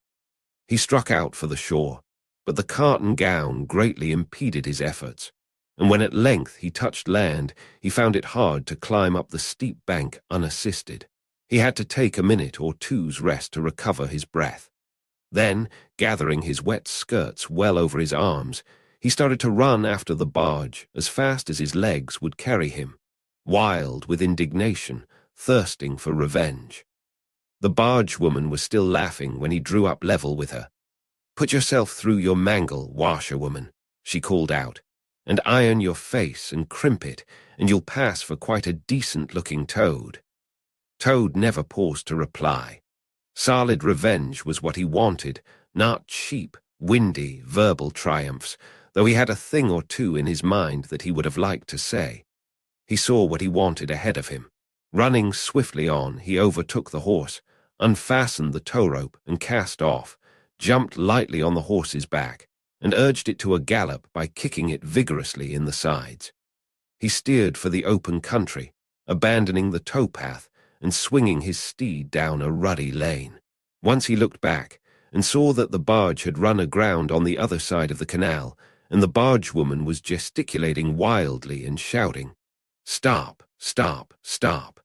He struck out for the shore, but the tartan gown greatly impeded his efforts, and when at length he touched land, he found it hard to climb up the steep bank unassisted. He had to take a minute or two's rest to recover his breath. Then, gathering his wet skirts well over his arms, he started to run after the barge as fast as his legs would carry him, wild with indignation, thirsting for revenge. The barge woman was still laughing when he drew up level with her. "Put yourself through your mangle, washerwoman," she called out, and iron your face and crimp it, and you'll pass for quite a decent-looking toad." Toad never paused to reply. Solid revenge was what he wanted, not cheap, windy, verbal triumphs, though he had a thing or two in his mind that he would have liked to say. He saw what he wanted ahead of him. Running swiftly on, he overtook the horse, unfastened the tow rope and cast off, jumped lightly on the horse's back, and urged it to a gallop by kicking it vigorously in the sides. He steered for the open country, abandoning the towpath and swinging his steed down a ruddy lane. Once he looked back and saw that the barge had run aground on the other side of the canal, and the bargewoman was gesticulating wildly and shouting, "Stop, stop, stop."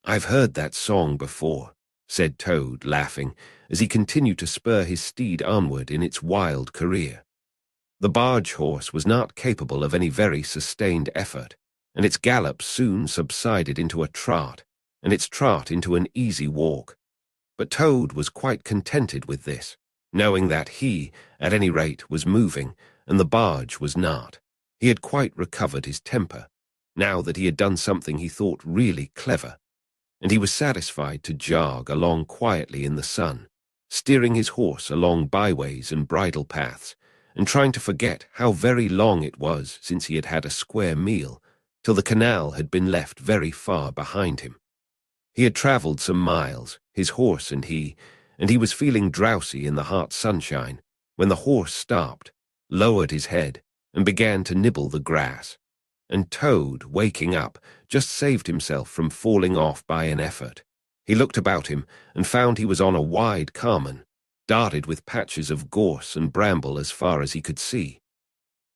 "I've heard that song before," said Toad, laughing, as he continued to spur his steed onward in its wild career. The barge horse was not capable of any very sustained effort, and its gallop soon subsided into a trot, and its trot into an easy walk. But Toad was quite contented with this, knowing that he, at any rate, was moving, and the barge was not. He had quite recovered his temper, now that he had done something he thought really clever, and he was satisfied to jog along quietly in the sun, steering his horse along byways and bridle paths, and trying to forget how very long it was since he had had a square meal, till the canal had been left very far behind him. He had travelled some miles, his horse and he was feeling drowsy in the hot sunshine, when the horse stopped, lowered his head, and began to nibble the grass. And Toad, waking up, just saved himself from falling off by an effort. He looked about him and found he was on a wide common, dotted with patches of gorse and bramble as far as he could see.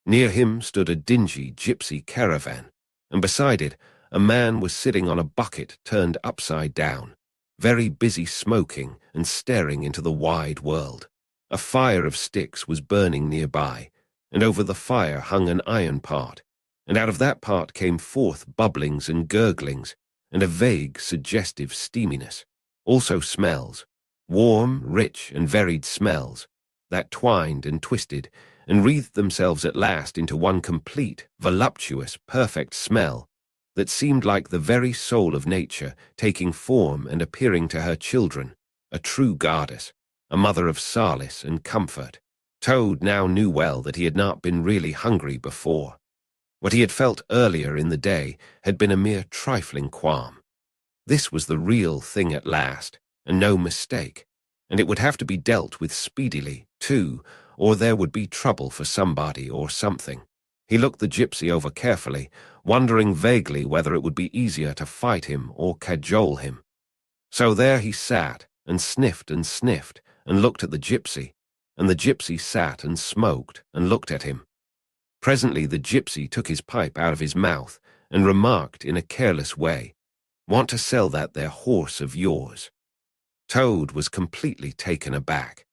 Near him stood a dingy gypsy caravan, and beside it a man was sitting on a bucket turned upside down, very busy smoking and staring into the wide world. A fire of sticks was burning nearby, and over the fire hung an iron pot, and out of that pot came forth bubblings and gurglings, and a vague, suggestive steaminess. Also smells, warm, rich, and varied smells, that twined and twisted, and wreathed themselves at last into one complete, voluptuous, perfect smell, that seemed like the very soul of nature taking form and appearing to her children, a true goddess, a mother of solace and comfort. Toad now knew well that he had not been really hungry before. What he had felt earlier in the day had been a mere trifling qualm. This was the real thing at last, and no mistake, and it would have to be dealt with speedily, too, or there would be trouble for somebody or something. He looked the gypsy over carefully, wondering vaguely whether it would be easier to fight him or cajole him. So there he sat, and sniffed and looked at the gypsy, and the gypsy sat and smoked and looked at him. Presently the gypsy took his pipe out of his mouth and remarked in a careless way, "Want to sell that there horse of yours?" Toad was completely taken aback.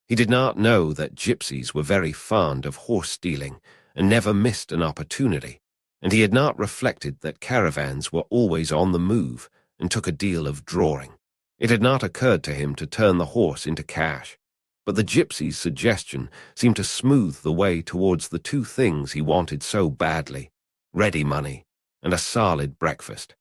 He did not know that gypsies were very fond of horse-stealing and never missed an opportunity, and he had not reflected that caravans were always on the move and took a deal of drawing. It had not occurred to him to turn the horse into cash, but the gypsy's suggestion seemed to smooth the way towards the two things he wanted so badly, ready money and a solid breakfast.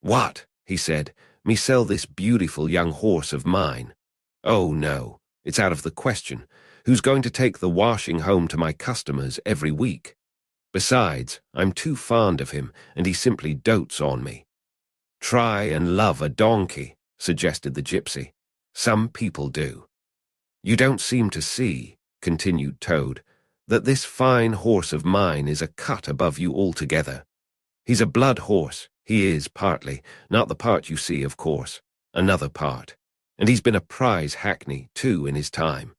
"What?" he said, "me sell this beautiful young horse of mine? Oh, no, it's out of the question. Who's going to take the washing home to my customers every week? Besides, I'm too fond of him, and he simply dotes on me." "Try and love a donkey," suggested the gypsy. "Some people do." "You don't seem to see," continued Toad, "that this fine horse of mine is a cut above you altogether. He's a blood horse, he is partly, not the part you see, of course, another part. And he's been a prize hackney, too, in his time.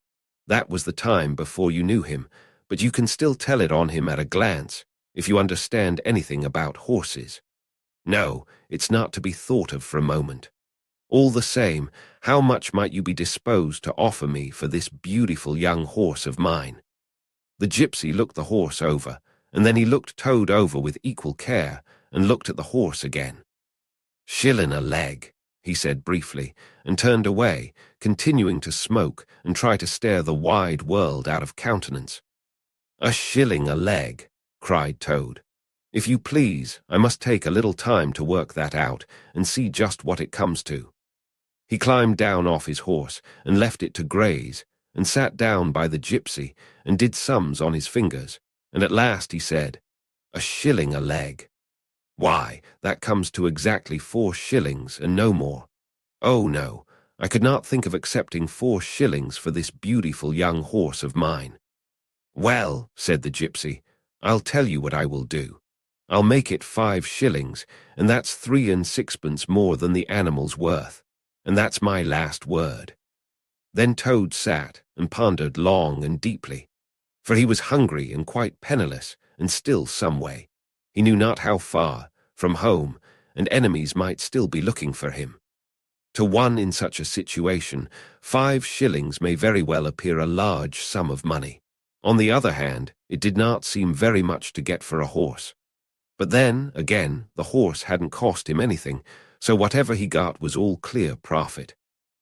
That was the time before you knew him, but you can still tell it on him at a glance, if you understand anything about horses. No, it's not to be thought of for a moment. All the same, how much might you be disposed to offer me for this beautiful young horse of mine?" The gypsy looked the horse over, and then he looked Toad over with equal care, and looked at the horse again. "Shillin' a leg," he said briefly, and turned away, continuing to smoke and try to stare the wide world out of countenance. "A shilling a leg," cried Toad. "If you please, I must take a little time to work that out and see just what it comes to." He climbed down off his horse and left it to graze, and sat down by the gypsy and did sums on his fingers, and at last he said, "A shilling a leg. Why, that comes to exactly 4 shillings and no more. Oh no, I could not think of accepting 4 shillings for this beautiful young horse of mine." "Well," said the gypsy, "I'll tell you what I will do. I'll make it 5 shillings, and that's 3 and 6pence more than the animal's worth, and that's my last word." Then Toad sat and pondered long and deeply, for he was hungry and quite penniless, and still some way, he knew not how far, from home, and enemies might still be looking for him. To one in such a situation, 5 shillings may very well appear a large sum of money. On the other hand, it did not seem very much to get for a horse. But then, again, the horse hadn't cost him anything, so whatever he got was all clear profit.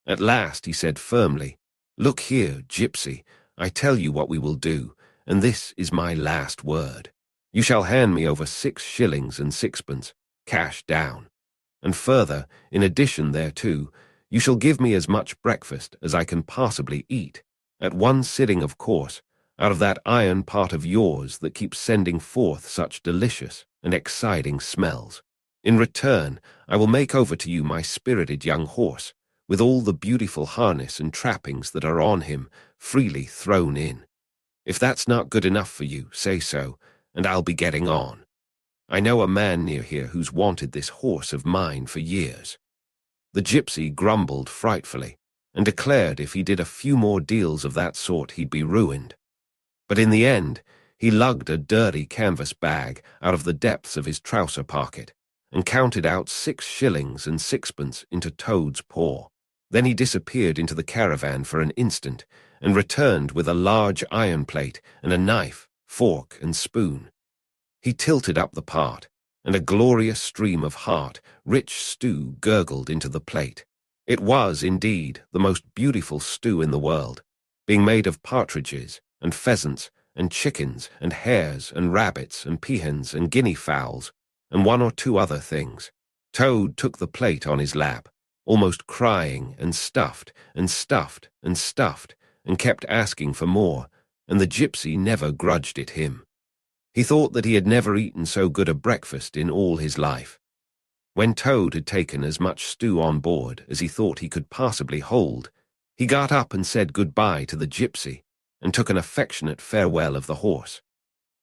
At last he said firmly, "Look here, gypsy, I tell you what we will do, and this is my last word. You shall hand me over 6 shillings and 6pence, cash down. And further, in addition thereto, you shall give me as much breakfast as I can possibly eat, at one sitting, of course, out of that iron pot of yours that keeps sending forth such delicious and exciting smells. In return, I will make over to you my spirited young horse, with all the beautiful harness and trappings that are on him freely thrown in. If that's not good enough for you, say so, and I'll be getting on. I know a man near here who's wanted this horse of mine for years." The gypsy grumbled frightfully, and declared if he did a few more deals of that sort he'd be ruined. But in the end, he lugged a dirty canvas bag out of the depths of his trouser pocket, and counted out 6 shillings and 6pence into Toad's paw. Then he disappeared into the caravan for an instant, and returned with a large iron plate and a knife, fork, and spoon. He tilted up the pot, and a glorious stream of hot, rich stew gurgled into the plate. It was, indeed, the most beautiful stew in the world, being made of partridges, and pheasants, and chickens, and hares, and rabbits, and peahens, and guinea fowls, and 1 or 2 other things. Toad took the plate on his lap, almost crying, and stuffed, and stuffed, and stuffed, and kept asking for more, and the gypsy never grudged it him. He thought that he had never eaten so good a breakfast in all his life. When Toad had taken as much stew on board as he thought he could possibly hold, he got up and said good-bye to the gypsy, and took an affectionate farewell of the horse.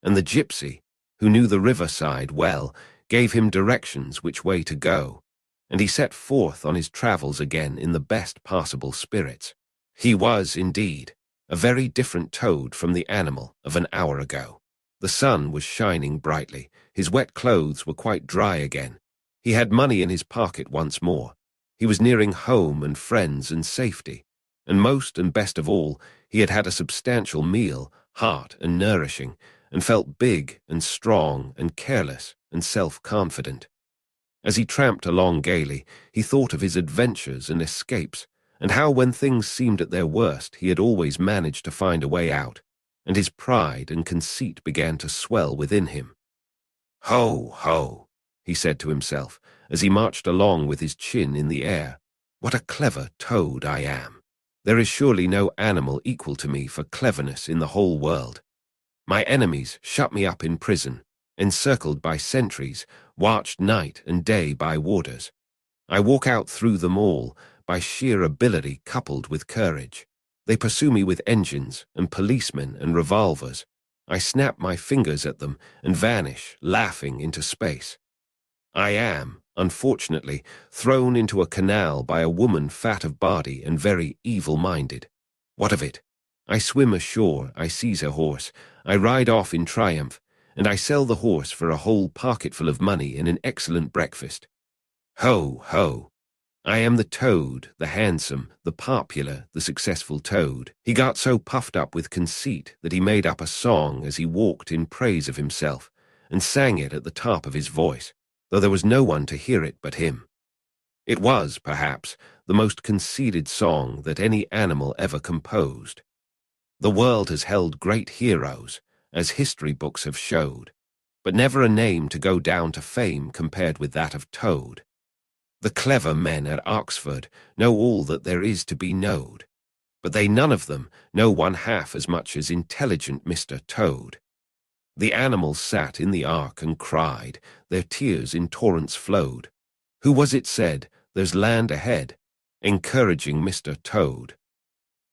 And the gypsy, who knew the riverside well, gave him directions which way to go, and he set forth on his travels again in the best possible spirits. He was, indeed, a very different Toad from the animal of an hour ago. The sun was shining brightly, his wet clothes were quite dry again. He had money in his pocket once more. He was nearing home and friends and safety, and most and best of all, he had had a substantial meal, heart and nourishing, and felt big and strong and careless and self-confident. As he tramped along gaily, he thought of his adventures and escapes, and how when things seemed at their worst he had always managed to find a way out, and his pride and conceit began to swell within him. "Ho, ho," he said to himself, as he marched along with his chin in the air. "What a clever Toad I am! There is surely no animal equal to me for cleverness in the whole world. My enemies shut me up in prison, encircled by sentries, watched night and day by warders. I walk out through them all by sheer ability coupled with courage. They pursue me with engines and policemen and revolvers. I snap my fingers at them and vanish, laughing, into space. I am, unfortunately, thrown into a canal by a woman fat of body and very evil-minded. What of it? I swim ashore, I seize a horse, I ride off in triumph, and I sell the horse for a whole pocketful of money and an excellent breakfast. Ho, ho! I am the Toad, the handsome, the popular, the successful Toad. He got so puffed up with conceit that he made up a song as he walked in praise of himself, and sang it at the top of his voice, though there was no one to hear it but him. It was, perhaps, the most conceited song that any animal ever composed. The world has held great heroes, as history books have showed, but never a name to go down to fame compared with that of Toad. The clever men at Oxford know all that there is to be knowed, but they none of them know one half as much as intelligent Mr. Toad. The animals sat in the ark and cried, their tears in torrents flowed. Who was it said, "There's land ahead," encouraging Mr. Toad?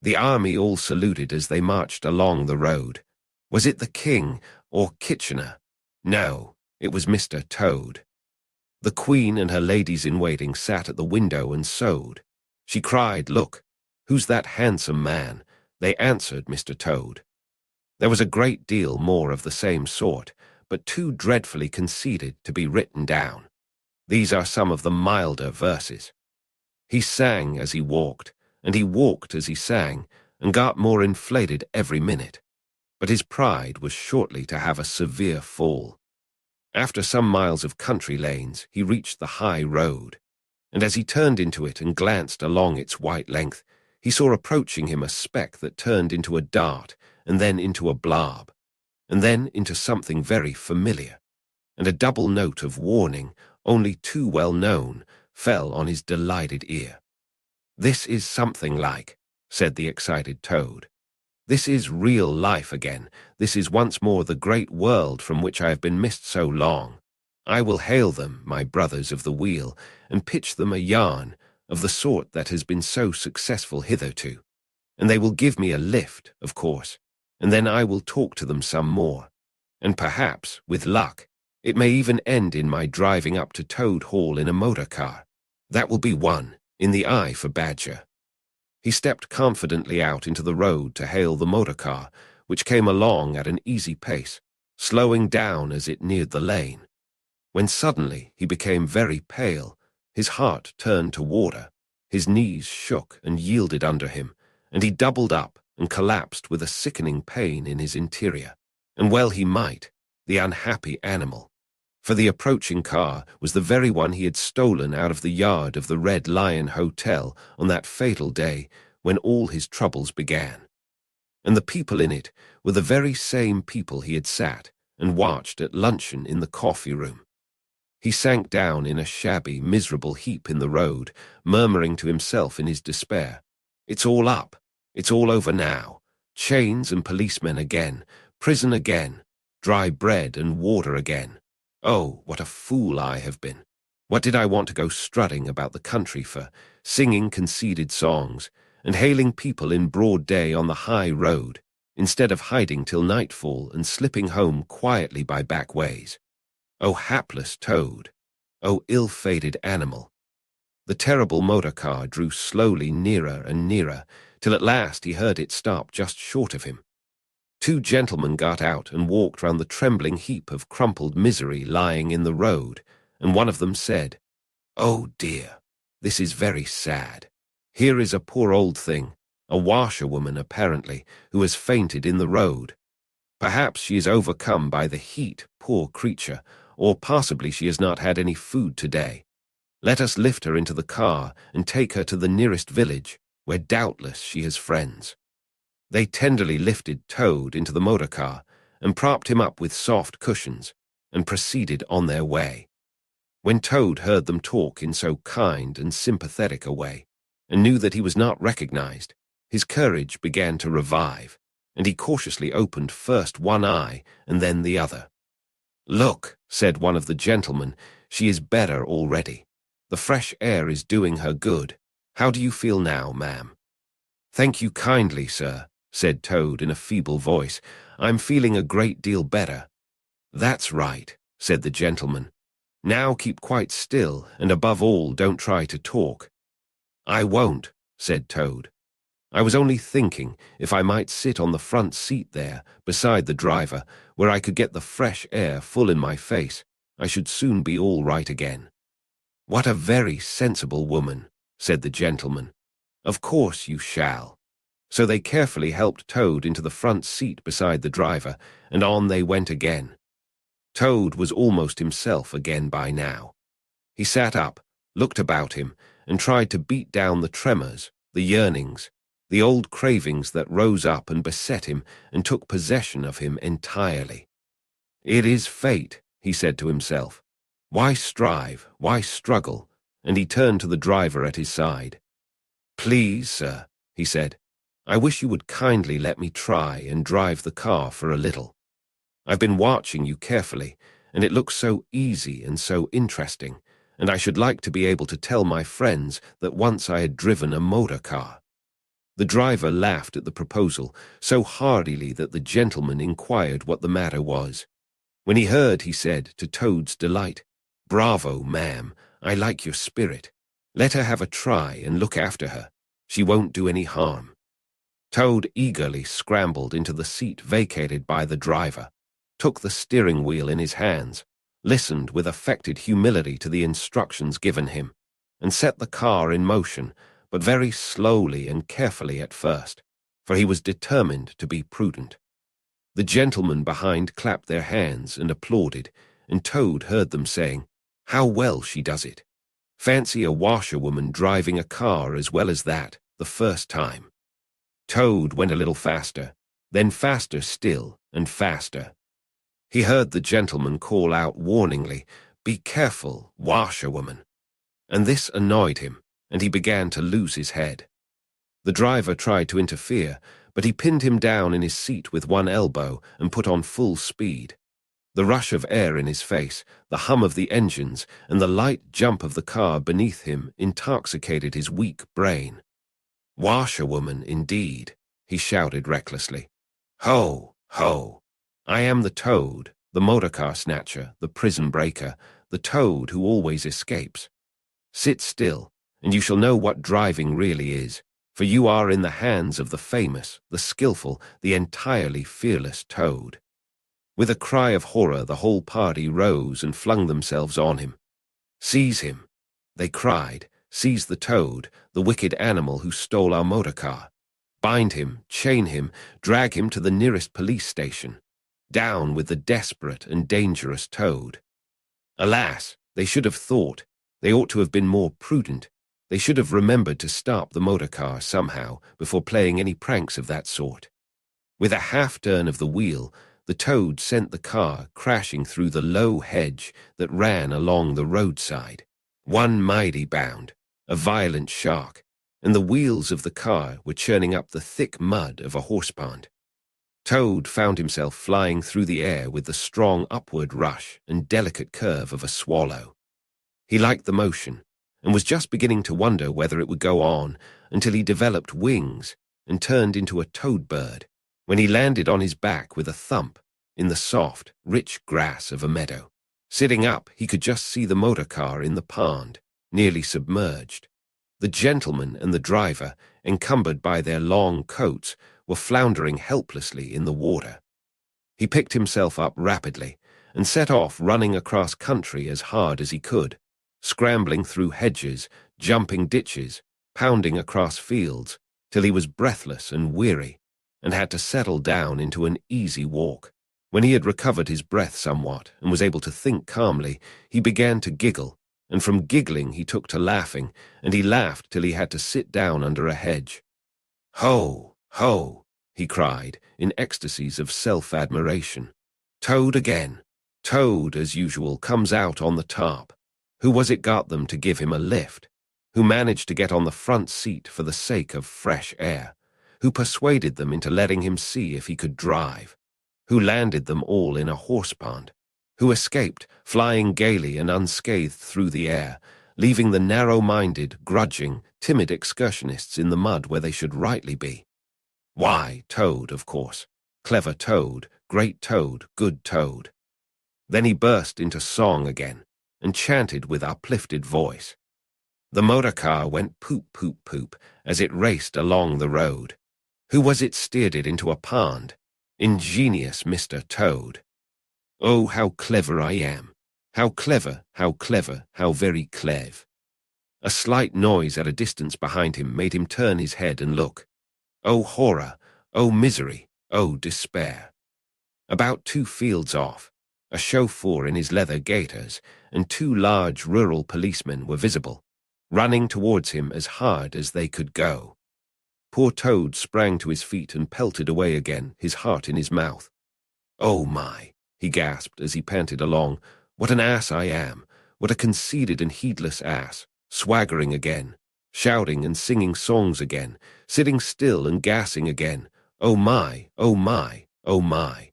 The army all saluted as they marched along the road. Was it the King or Kitchener? No, it was Mr. Toad. The Queen and her ladies-in-waiting sat at the window and sewed. She cried, "Look, who's that handsome man?" They answered, Mr. Toad. There was a great deal more of the same sort, but too dreadfully conceited to be written down. These are some of the milder verses. He sang as he walked, and he walked as he sang, and got more inflated every minute. But his pride was shortly to have a severe fall. After some miles of country lanes, he reached the high road, and as he turned into it and glanced along its white length, he saw approaching him a speck that turned into a dart, and then into a blob, and then into something very familiar, and a double note of warning, only too well known, fell on his delighted ear. "This is something like," said the excited Toad. "This is real life again. This is once more the great world from which I have been missed so long. I will hail them, my brothers of the wheel, and pitch them a yarn of the sort that has been so successful hitherto, and they will give me a lift, of course, and then I will talk to them some more, and perhaps, with luck, it may even end in my driving up to Toad Hall in a motor car. That will be one, in the eye for Badger." He stepped confidently out into the road to hail the motor car, which came along at an easy pace, slowing down as it neared the lane, when suddenly he became very pale, his heart turned to water, his knees shook and yielded under him, and he doubled up and collapsed with a sickening pain in his interior. And well he might, the unhappy animal, for the approaching car was the very one he had stolen out of the yard of the Red Lion Hotel on that fatal day when all his troubles began. And the people in it were the very same people he had sat and watched at luncheon in the coffee-room. He sank down in a shabby, miserable heap in the road, murmuring to himself in his despair, "It's all up. It's all over now. Chains and policemen again, prison again, dry bread and water again. Oh, what a fool I have been. What did I want to go strutting about the country for, singing conceited songs, and hailing people in broad day on the high road, instead of hiding till nightfall and slipping home quietly by back ways? Oh, hapless Toad! Oh, ill-fated animal!" The terrible motor car drew slowly nearer and nearer, till at last he heard it stop just short of him. Two gentlemen got out and walked round the trembling heap of crumpled misery lying in the road, and one of them said, "Oh dear, this is very sad. Here is a poor old thing, a washerwoman apparently, who has fainted in the road. Perhaps she is overcome by the heat, poor creature, or possibly she has not had any food today. Let us lift her into the car and take her to the nearest village, where doubtless she has friends." They tenderly lifted Toad into the motor car and propped him up with soft cushions and proceeded on their way. When Toad heard them talk in so kind and sympathetic a way, and knew that he was not recognized, his courage began to revive, and he cautiously opened first one eye and then the other. "Look," said one of the gentlemen, "she is better already. The fresh air is doing her good. How do you feel now, ma'am?" "Thank you kindly, sir," said Toad in a feeble voice. "I'm feeling a great deal better." "That's right," said the gentleman. "Now keep quite still, and above all, don't try to talk." "I won't," said Toad. "I was only thinking if I might sit on the front seat there, beside the driver, where I could get the fresh air full in my face, I should soon be all right again." "What a very sensible woman," said the gentleman. "Of course you shall." So they carefully helped Toad into the front seat beside the driver, and on they went again. Toad was almost himself again by now. He sat up, looked about him, and tried to beat down the tremors, the yearnings, the old cravings that rose up and beset him and took possession of him entirely. "It is fate," he said to himself. Why strive? Why struggle? And he turned to the driver at his side. Please, sir, he said, I wish you would kindly let me try and drive the car for a little. I've been watching you carefully, and it looks so easy and so interesting, and I should like to be able to tell my friends that once I had driven a motor car. The driver laughed at the proposal so heartily that the gentleman inquired what the matter was. When he heard, he said, to Toad's delight, Bravo, ma'am, I like your spirit. Let her have a try and look after her. She won't do any harm. Toad eagerly scrambled into the seat vacated by the driver, took the steering wheel in his hands, listened with affected humility to the instructions given him, and set the car in motion, but very slowly and carefully at first, for he was determined to be prudent. The gentlemen behind clapped their hands and applauded, and Toad heard them saying, How well she does it! Fancy a washerwoman driving a car as well as that, the first time. Toad went a little faster, then faster still, and faster. He heard the gentleman call out warningly, Be careful, washerwoman. And this annoyed him, and he began to lose his head. The driver tried to interfere, but he pinned him down in his seat with one elbow and put on full speed. The rush of air in his face, the hum of the engines, and the light jump of the car beneath him intoxicated his weak brain. Washerwoman, indeed, he shouted recklessly. Ho, ho! I am the Toad, the motor-car snatcher, the prison breaker, the Toad who always escapes. Sit still, and you shall know what driving really is, for you are in the hands of the famous, the skillful, the entirely fearless Toad. With a cry of horror, the whole party rose and flung themselves on him. Seize him, they cried. Seize the Toad, the wicked animal who stole our motor car. Bind him, chain him, drag him to the nearest police station. Down with the desperate and dangerous Toad. Alas, they should have thought. They ought to have been more prudent. They should have remembered to stop the motor car somehow before playing any pranks of that sort. With a half-turn of the wheel, the Toad sent the car crashing through the low hedge that ran along the roadside. One mighty bound, a violent shark, and the wheels of the car were churning up the thick mud of a horsepond. Toad found himself flying through the air with the strong upward rush and delicate curve of a swallow. He liked the motion, and was just beginning to wonder whether it would go on until he developed wings and turned into a toad bird, when he landed on his back with a thump in the soft, rich grass of a meadow. Sitting up, he could just see the motor car in the pond, nearly submerged. The gentleman and the driver, encumbered by their long coats, were floundering helplessly in the water. He picked himself up rapidly and set off running across country as hard as he could, scrambling through hedges, jumping ditches, pounding across fields, till he was breathless and weary, and had to settle down into an easy walk. When he had recovered his breath somewhat and was able to think calmly, he began to giggle, and from giggling he took to laughing, and he laughed till he had to sit down under a hedge. Ho, ho, he cried, in ecstasies of self-admiration. Toad again. Toad, as usual, comes out on the top. Who was it got them to give him a lift? Who managed to get on the front seat for the sake of fresh air? Who persuaded them into letting him see if he could drive? Who landed them all in a horsepond? Who escaped, flying gaily and unscathed through the air, leaving the narrow-minded, grudging, timid excursionists in the mud where they should rightly be? Why, Toad, of course. Clever Toad, great Toad, good Toad. Then he burst into song again, and chanted with uplifted voice. The motor car went poop, poop, poop, as it raced along the road. Who was it steered it into a pond? Ingenious Mr. Toad. Oh, how clever I am! How clever, how very clever. A slight noise at a distance behind him made him turn his head and look. Oh, horror! Oh, misery! Oh, despair! About 2 fields off, a chauffeur in his leather gaiters and 2 large rural policemen were visible, running towards him as hard as they could go. Poor Toad sprang to his feet and pelted away again, his heart in his mouth. Oh my, he gasped as he panted along. "What an ass I am! What a conceited and heedless ass! Swaggering again, shouting and singing songs again, sitting still and gassing again. Oh my, oh my, oh my!"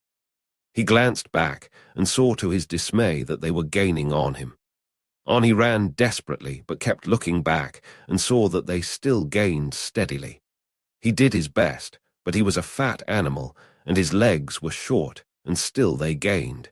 He glanced back and saw to his dismay that they were gaining on him. On he ran desperately, but kept looking back and saw that they still gained steadily. He did his best, but he was a fat animal, and his legs were short, and still they gained.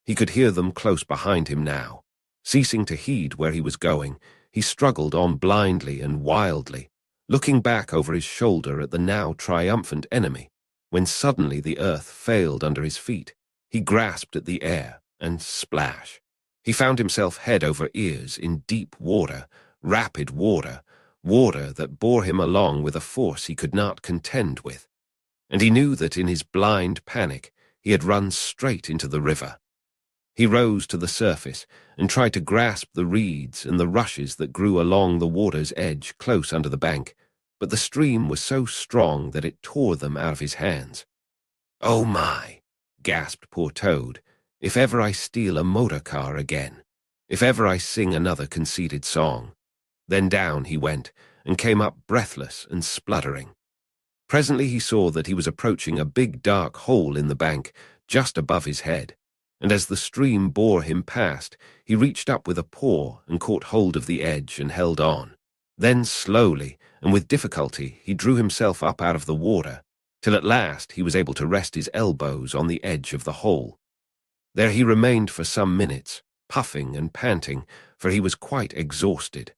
He could hear them close behind him now. Ceasing to heed where he was going, he struggled on blindly and wildly, looking back over his shoulder at the now triumphant enemy, when suddenly the earth failed under his feet. He grasped at the air, and splash! He found himself head over ears in deep water, rapid water, water that bore him along with a force he could not contend with. And he knew that in his blind panic he had run straight into the river. He rose to the surface and tried to grasp the reeds and the rushes that grew along the water's edge close under the bank, but the stream was so strong that it tore them out of his hands. "Oh my," gasped poor Toad, "if ever I steal a motor car again, if ever I sing another conceited song." Then down he went and came up breathless and spluttering. Presently he saw that he was approaching a big dark hole in the bank just above his head, and as the stream bore him past, he reached up with a paw and caught hold of the edge and held on. Then slowly and with difficulty he drew himself up out of the water, till at last he was able to rest his elbows on the edge of the hole. There he remained for some minutes, puffing and panting, for he was quite exhausted.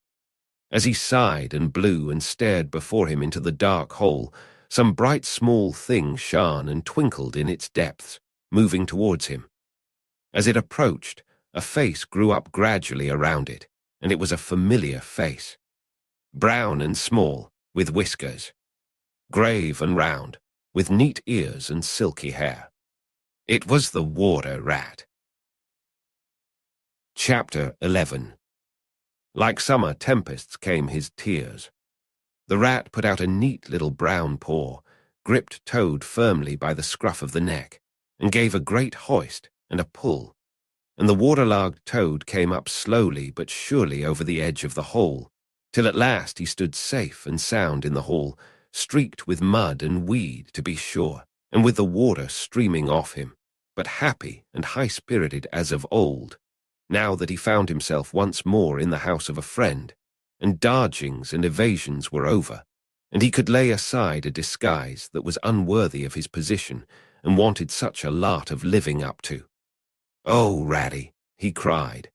As he sighed and blew and stared before him into the dark hole, some bright small thing shone and twinkled in its depths, moving towards him. As it approached, a face grew up gradually around it, and it was a familiar face. Brown and small, with whiskers. Grave and round, with neat ears and silky hair. It was the water rat. Chapter 11. Like summer tempests came his tears. The rat put out a neat little brown paw, gripped Toad firmly by the scruff of the neck, and gave a great hoist and a pull, and the waterlogged Toad came up slowly but surely over the edge of the hole, till at last he stood safe and sound in the hole, streaked with mud and weed, to be sure, and with the water streaming off him, but happy and high-spirited as of old, now that he found himself once more in the house of a friend, and dodgings and evasions were over, and he could lay aside a disguise that was unworthy of his position and wanted such a lot of living up to. "Oh, Ratty," he cried,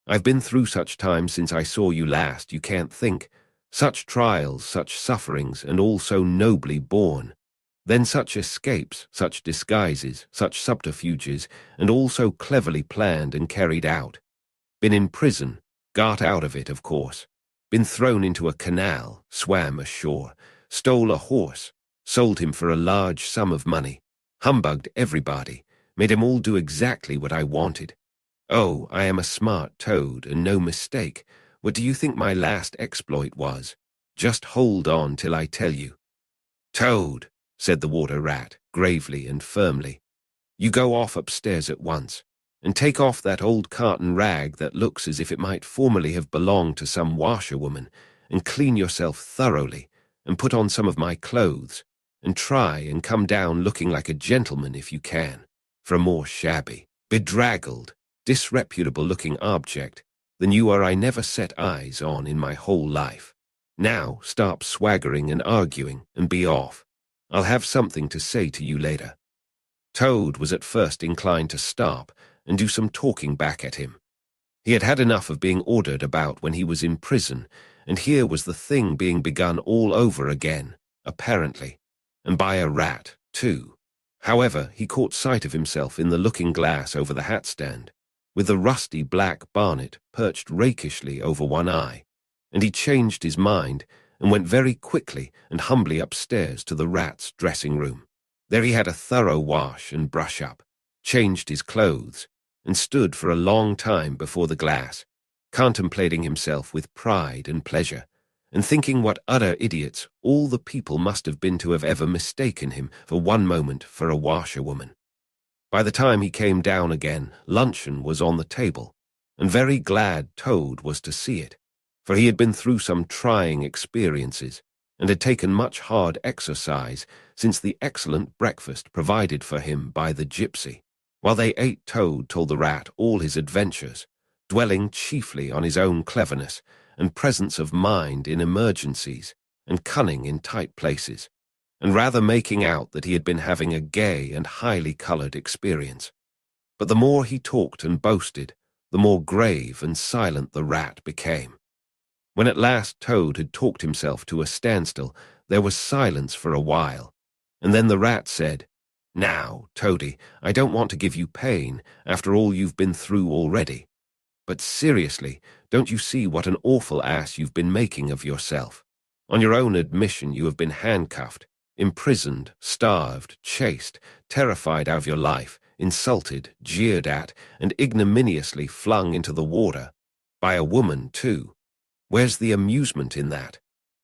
"I've been through such times since I saw you last, you can't think. Such trials, such sufferings, and all so nobly borne. Then such escapes, such disguises, such subterfuges, and all so cleverly planned and carried out. Been in prison, got out of it, of course. Been thrown into a canal, swam ashore, stole a horse, sold him for a large sum of money, humbugged everybody, made him all do exactly what I wanted. Oh, I am a smart Toad, and no mistake. What do you think my last exploit was? Just hold on till I tell you." "Toad," said the water rat, gravely and firmly, "you go off upstairs at once, and take off that old carton rag that looks as if it might formerly have belonged to some washerwoman, and clean yourself thoroughly, and put on some of my clothes, and try and come down looking like a gentleman if you can, for a more shabby, bedraggled, disreputable-looking object than you are I never set eyes on in my whole life. Now stop swaggering and arguing, and be off. I'll have something to say to you later." Toad was at first inclined to stop and do some talking back at him. He had had enough of being ordered about when he was in prison, and here was the thing being begun all over again, apparently, and by a rat, too. However, he caught sight of himself in the looking-glass over the hat-stand, with the rusty black barnet perched rakishly over one eye, and he changed his mind and went very quickly and humbly upstairs to the rat's dressing-room. There he had a thorough wash and brush-up, changed his clothes, and stood for a long time before the glass, contemplating himself with pride and pleasure, and thinking what utter idiots all the people must have been to have ever mistaken him for one moment for a washerwoman. By the time he came down again, luncheon was on the table, and very glad Toad was to see it, for he had been through some trying experiences, and had taken much hard exercise since the excellent breakfast provided for him by the gypsy. While they ate, Toad told the rat all his adventures, dwelling chiefly on his own cleverness and presence of mind in emergencies and cunning in tight places, and rather making out that he had been having a gay and highly coloured experience. But the more he talked and boasted, the more grave and silent the rat became. When at last Toad had talked himself to a standstill, there was silence for a while, and then the rat said, "Now, Toady, I don't want to give you pain after all you've been through already. But seriously, don't you see what an awful ass you've been making of yourself? On your own admission, you have been handcuffed, imprisoned, starved, chased, terrified out of your life, insulted, jeered at, and ignominiously flung into the water. By a woman, too. Where's the amusement in that?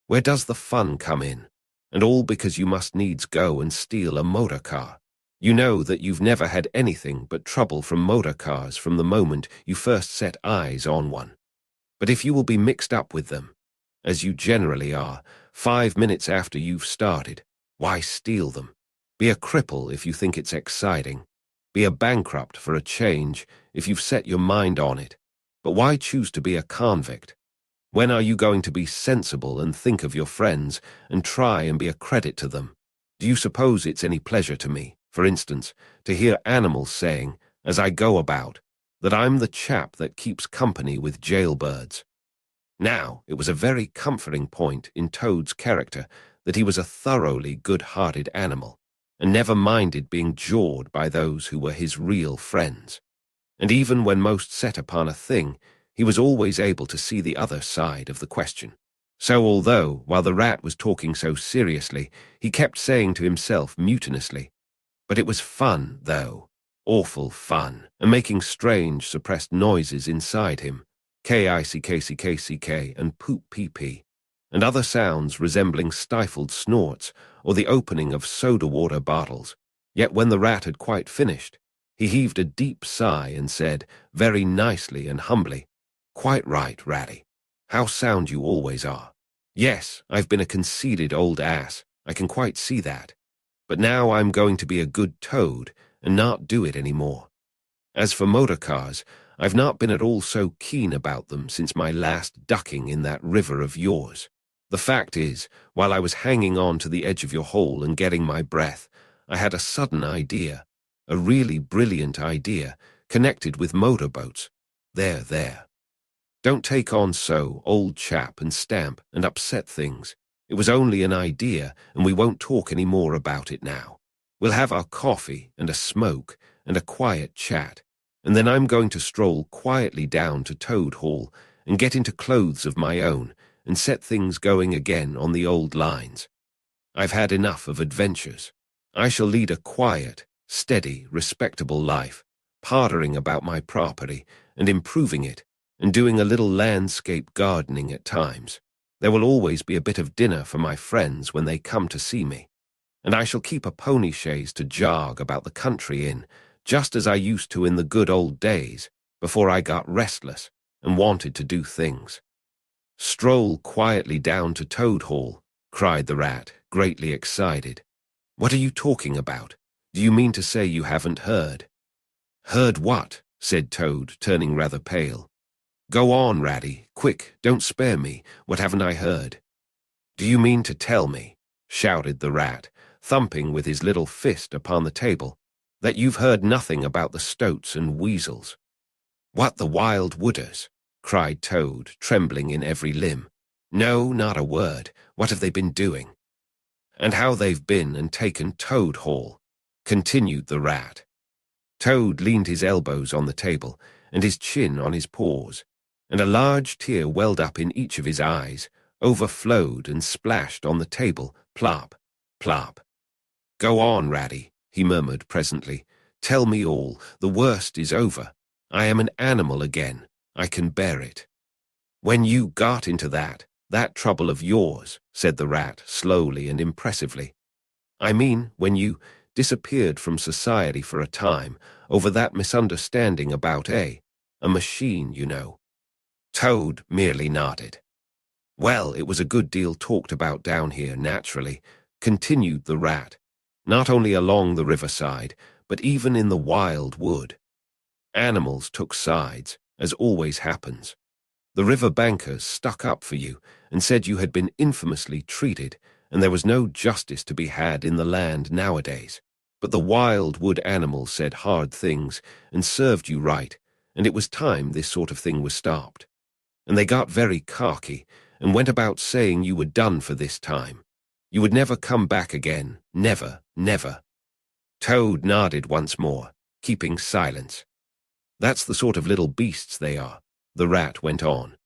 Where does the fun come in? And all because you must needs go and steal a motor car. You know that you've never had anything but trouble from motor cars from the moment you first set eyes on one. But if you will be mixed up with them, as you generally are, 5 minutes after you've started, why steal them? Be a cripple if you think it's exciting. Be a bankrupt for a change if you've set your mind on it. But why choose to be a convict? When are you going to be sensible and think of your friends and try and be a credit to them? Do you suppose it's any pleasure to me, for instance, to hear animals saying, as I go about, that I'm the chap that keeps company with jailbirds? Now, it was a very comforting point in Toad's character that he was a thoroughly good-hearted animal, and never minded being jawed by those who were his real friends. And even when most set upon a thing, he was always able to see the other side of the question. So although, while the rat was talking so seriously, he kept saying to himself mutinously, "But it was fun, though, awful fun," and making strange, suppressed noises inside him, K-I-C-K-C-K-C-K and poop-pee-pee, and other sounds resembling stifled snorts or the opening of soda-water bottles. Yet when the rat had quite finished, he heaved a deep sigh and said, very nicely and humbly, "Quite right, Ratty. How sound you always are. Yes, I've been a conceited old ass, I can quite see that. But now I'm going to be a good Toad and not do it any more. As for motor cars, I've not been at all so keen about them since my last ducking in that river of yours. The fact is, while I was hanging on to the edge of your hole and getting my breath, I had a sudden idea, a really brilliant idea, connected with motorboats. There. Don't take on so, old chap, and stamp and upset things. It was only an idea, and we won't talk any more about it now. We'll have our coffee and a smoke and a quiet chat, and then I'm going to stroll quietly down to Toad Hall and get into clothes of my own and set things going again on the old lines. I've had enough of adventures. I shall lead a quiet, steady, respectable life, pottering about my property and improving it, and doing a little landscape gardening at times. There will always be a bit of dinner for my friends when they come to see me, and I shall keep a pony chaise to jog about the country in, just as I used to in the good old days, before I got restless and wanted to do things." "Stroll quietly down to Toad Hall," cried the rat, greatly excited. "What are you talking about? Do you mean to say you haven't heard?" "Heard what?" said Toad, turning rather pale. "Go on, Ratty, quick, don't spare me. What haven't I heard?" "Do you mean to tell me," shouted the rat, thumping with his little fist upon the table, "that you've heard nothing about the stoats and weasels?" "What, the wild wooders?" cried Toad, trembling in every limb. "No, not a word. What have they been doing?" "And how they've been and taken Toad Hall," continued the rat. Toad leaned his elbows on the table and his chin on his paws, and a large tear welled up in each of his eyes, overflowed and splashed on the table, plop, plop. "Go on, Ratty," he murmured presently. "Tell me all. The worst is over. I am an animal again. I can bear it." "When you got into that trouble of yours," said the rat slowly and impressively. "I mean, when you disappeared from society for a time over that misunderstanding about a machine, you know. Toad merely nodded. Well, it was a good deal talked about down here, naturally, continued the rat, not only along the riverside, but even in the wild wood. Animals took sides, as always happens. The river bankers stuck up for you and said you had been infamously treated, and there was no justice to be had in the land nowadays. But the wild wood animals said hard things and served you right, and it was time this sort of thing was stopped. And they got very cocky and went about saying you were done for this time. You would never come back again, never, never. Toad nodded once more, keeping silence. That's the sort of little beasts they are, the rat went on.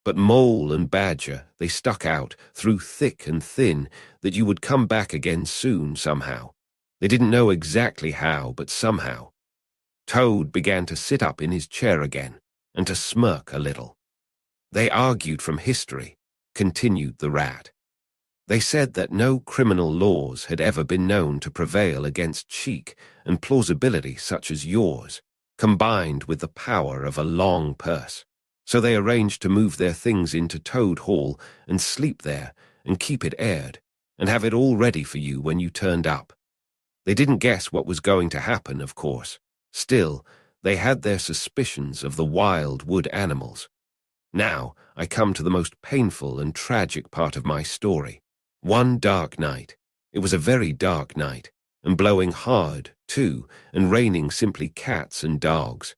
But Mole and Badger, they stuck out through thick and thin that you would come back again soon somehow. They didn't know exactly how, but somehow. Toad began to sit up in his chair again and to smirk a little. They argued from history, continued the rat. They said that no criminal laws had ever been known to prevail against cheek and plausibility such as yours, combined with the power of a long purse. So they arranged to move their things into Toad Hall and sleep there and keep it aired and have it all ready for you when you turned up. They didn't guess what was going to happen, of course. Still, they had their suspicions of the wild wood animals. Now, I come to the most painful and tragic part of my story. One dark night, it was a very dark night, and blowing hard, too, and raining simply cats and dogs.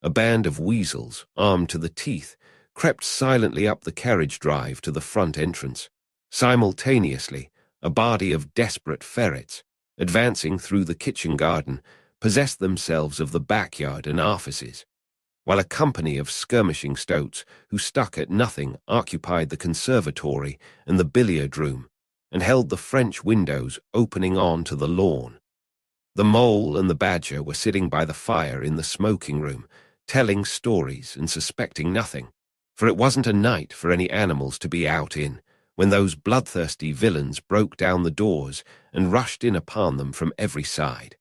A band of weasels, armed to the teeth, crept silently up the carriage drive to the front entrance. Simultaneously, a body of desperate ferrets, advancing through the kitchen garden, possessed themselves of the backyard and offices, while a company of skirmishing stoats who stuck at nothing occupied the conservatory and the billiard room, and held the French windows opening on to the lawn. The Mole and the Badger were sitting by the fire in the smoking room, telling stories and suspecting nothing, for it wasn't a night for any animals to be out in, when those bloodthirsty villains broke down the doors and rushed in upon them from every side.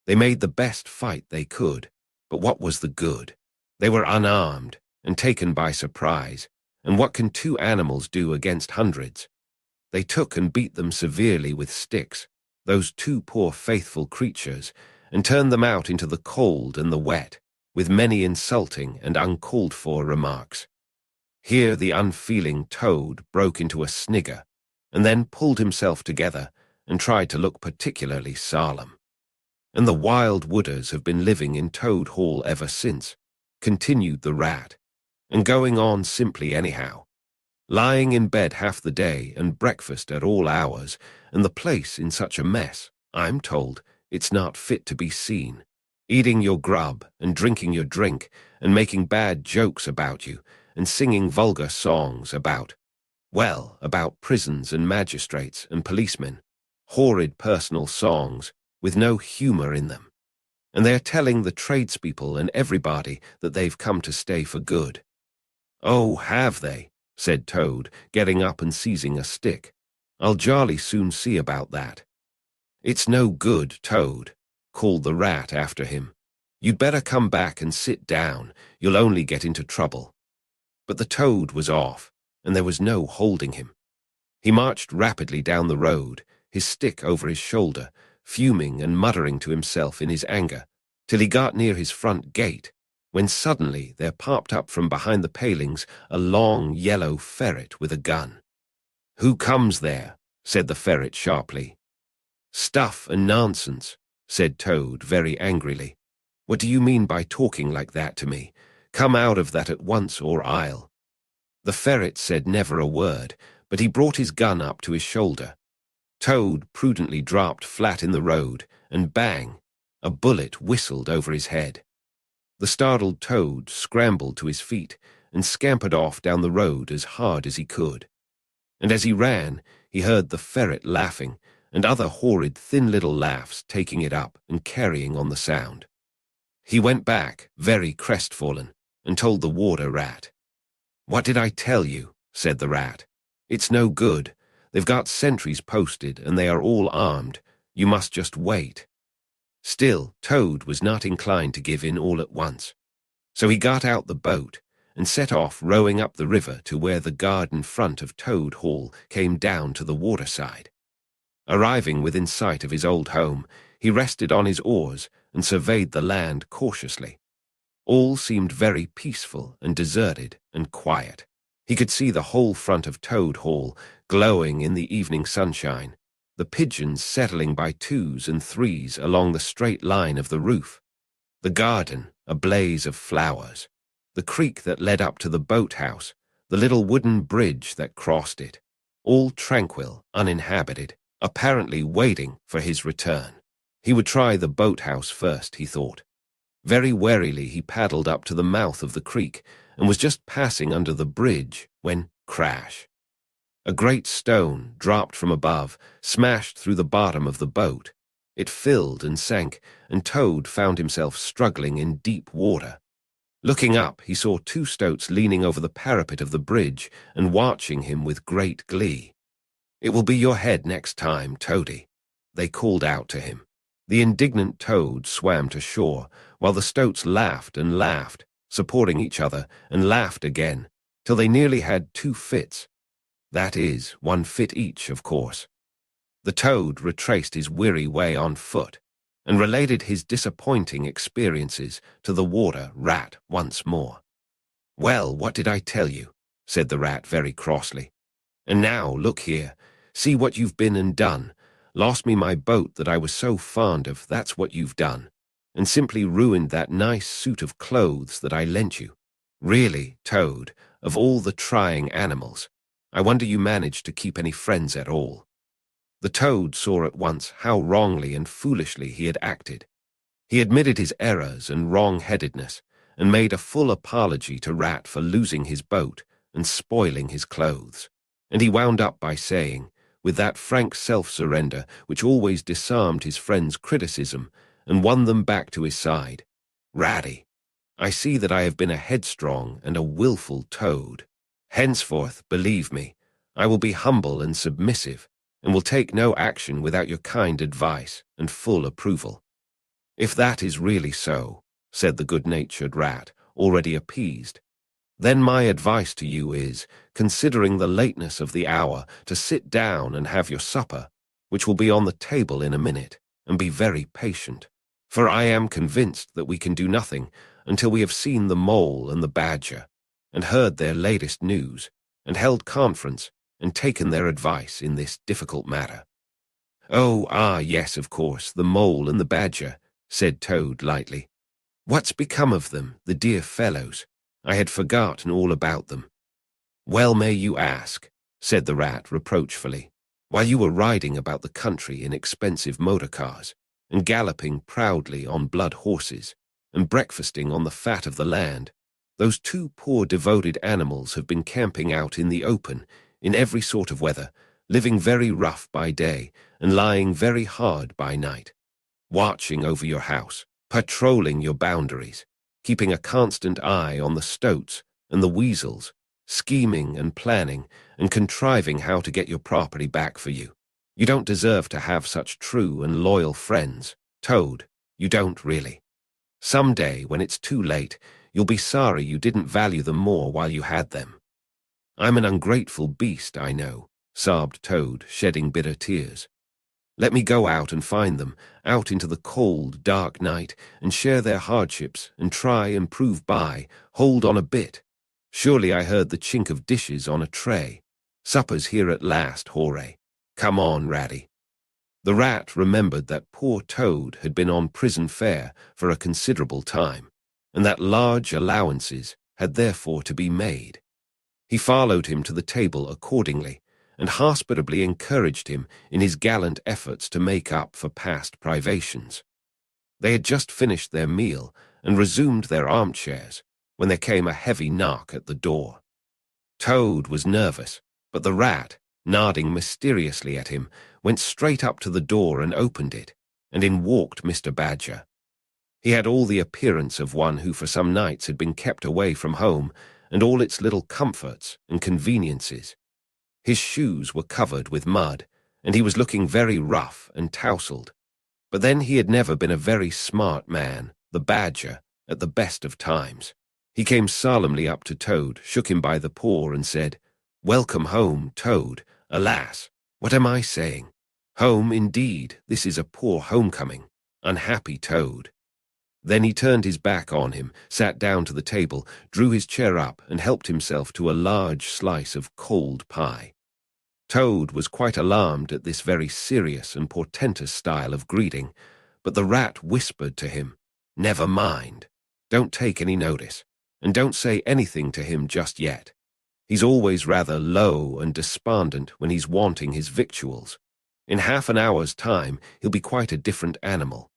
They made the best fight they could, but what was the good? They were unarmed and taken by surprise, and what can two animals do against hundreds? They took and beat them severely with sticks, those two poor faithful creatures, and turned them out into the cold and the wet, with many insulting and uncalled-for remarks. Here the unfeeling Toad broke into a snigger, and then pulled himself together and tried to look particularly solemn. And the wild wooders have been living in Toad Hall ever since, continued the rat, and going on simply anyhow, lying in bed half the day and breakfast at all hours, and the place in such a mess, I'm told, it's not fit to be seen. Eating your grub and drinking your drink and making bad jokes about you and singing vulgar songs about prisons and magistrates and policemen, horrid personal songs with no humor in them. And they're telling the tradespeople and everybody that they've come to stay for good. Oh, have they? Said Toad, getting up and seizing a stick. I'll jolly soon see about that. It's no good, Toad, called the rat after him. You'd better come back and sit down. You'll only get into trouble. But the Toad was off, and there was no holding him. He marched rapidly down the road, his stick over his shoulder, fuming and muttering to himself in his anger, till he got near his front gate, when suddenly there popped up from behind the palings a long yellow ferret with a gun. "Who comes there?" said the ferret sharply. "Stuff and nonsense," said Toad very angrily. "What do you mean by talking like that to me? Come out of that at once, or I'll—" The ferret said never a word, but he brought his gun up to his shoulder. Toad prudently dropped flat in the road, and bang, a bullet whistled over his head. The startled Toad scrambled to his feet and scampered off down the road as hard as he could. And as he ran, he heard the ferret laughing, and other horrid thin little laughs taking it up and carrying on the sound. He went back, very crestfallen, and told the warder rat. "What did I tell you?" said the rat. "It's no good. They've got sentries posted, and they are all armed. You must just wait." Still, Toad was not inclined to give in all at once. So he got out the boat and set off rowing up the river to where the garden front of Toad Hall came down to the waterside. Arriving within sight of his old home, he rested on his oars and surveyed the land cautiously. All seemed very peaceful and deserted and quiet. He could see the whole front of Toad Hall glowing in the evening sunshine, the pigeons settling by twos and threes along the straight line of the roof, the garden a blaze of flowers, the creek that led up to the boathouse, the little wooden bridge that crossed it, all tranquil, uninhabited, apparently waiting for his return. He would try the boathouse first, he thought. Very warily he paddled up to the mouth of the creek and was just passing under the bridge when, crash! A great stone, dropped from above, smashed through the bottom of the boat. It filled and sank, and Toad found himself struggling in deep water. Looking up, he saw two stoats leaning over the parapet of the bridge and watching him with great glee. "It will be your head next time, Toady," they called out to him. The indignant Toad swam to shore, while the stoats laughed and laughed, supporting each other, and laughed again, till they nearly had two fits. That is, one fit each, of course. The Toad retraced his weary way on foot, and related his disappointing experiences to the water rat once more. "Well, what did I tell you?" said the rat very crossly. "And now, look here, see what you've been and done. Lost me my boat that I was so fond of, that's what you've done, and simply ruined that nice suit of clothes that I lent you. Really, Toad, of all the trying animals, I wonder you managed to keep any friends at all." The Toad saw at once how wrongly and foolishly he had acted. He admitted his errors and wrong-headedness, and made a full apology to Rat for losing his boat and spoiling his clothes. And he wound up by saying, with that frank self-surrender which always disarmed his friends' criticism and won them back to his side, "Ratty, I see that I have been a headstrong and a wilful Toad. Henceforth, believe me, I will be humble and submissive, and will take no action without your kind advice and full approval." "If that is really so," said the good-natured rat, already appeased, "then my advice to you is, considering the lateness of the hour, to sit down and have your supper, which will be on the table in a minute, and be very patient. For I am convinced that we can do nothing until we have seen the mole and the badger, and heard their latest news, and held conference, and taken their advice in this difficult matter." Yes, of course, the mole and the badger," said Toad lightly. "What's become of them, the dear fellows? I had forgotten all about them." "Well may you ask," said the rat reproachfully. "While you were riding about the country in expensive motor cars, and galloping proudly on blood horses, and breakfasting on the fat of the land, those two poor devoted animals have been camping out in the open, in every sort of weather, living very rough by day, and lying very hard by night, watching over your house, patrolling your boundaries, keeping a constant eye on the stoats and the weasels, scheming and planning and contriving how to get your property back for you. You don't deserve to have such true and loyal friends, Toad, you don't really. Some day, when it's too late, you'll be sorry you didn't value them more while you had them." "I'm an ungrateful beast, I know," sobbed Toad, shedding bitter tears. "Let me go out and find them, out into the cold, dark night, and share their hardships, and try and prove by, hold on a bit. Surely I heard the chink of dishes on a tray. Supper's here at last, hooray. Come on, Ratty." The rat remembered that poor Toad had been on prison fare for a considerable time, and that large allowances had therefore to be made. He followed him to the table accordingly, and hospitably encouraged him in his gallant efforts to make up for past privations. They had just finished their meal and resumed their armchairs when there came a heavy knock at the door. Toad was nervous, but the rat, nodding mysteriously at him, went straight up to the door and opened it, and in walked Mr. Badger. He had all the appearance of one who for some nights had been kept away from home and all its little comforts and conveniences. His shoes were covered with mud, and he was looking very rough and tousled. But then he had never been a very smart man, the badger, at the best of times. He came solemnly up to Toad, shook him by the paw, and said, "Welcome home, Toad. Alas, what am I saying? Home, indeed, this is a poor homecoming. Unhappy Toad." Then he turned his back on him, sat down to the table, drew his chair up, and helped himself to a large slice of cold pie. Toad was quite alarmed at this very serious and portentous style of greeting, but the rat whispered to him, "Never mind. Don't take any notice, and don't say anything to him just yet. He's always rather low and despondent when he's wanting his victuals. In half an hour's time he'll be quite a different animal."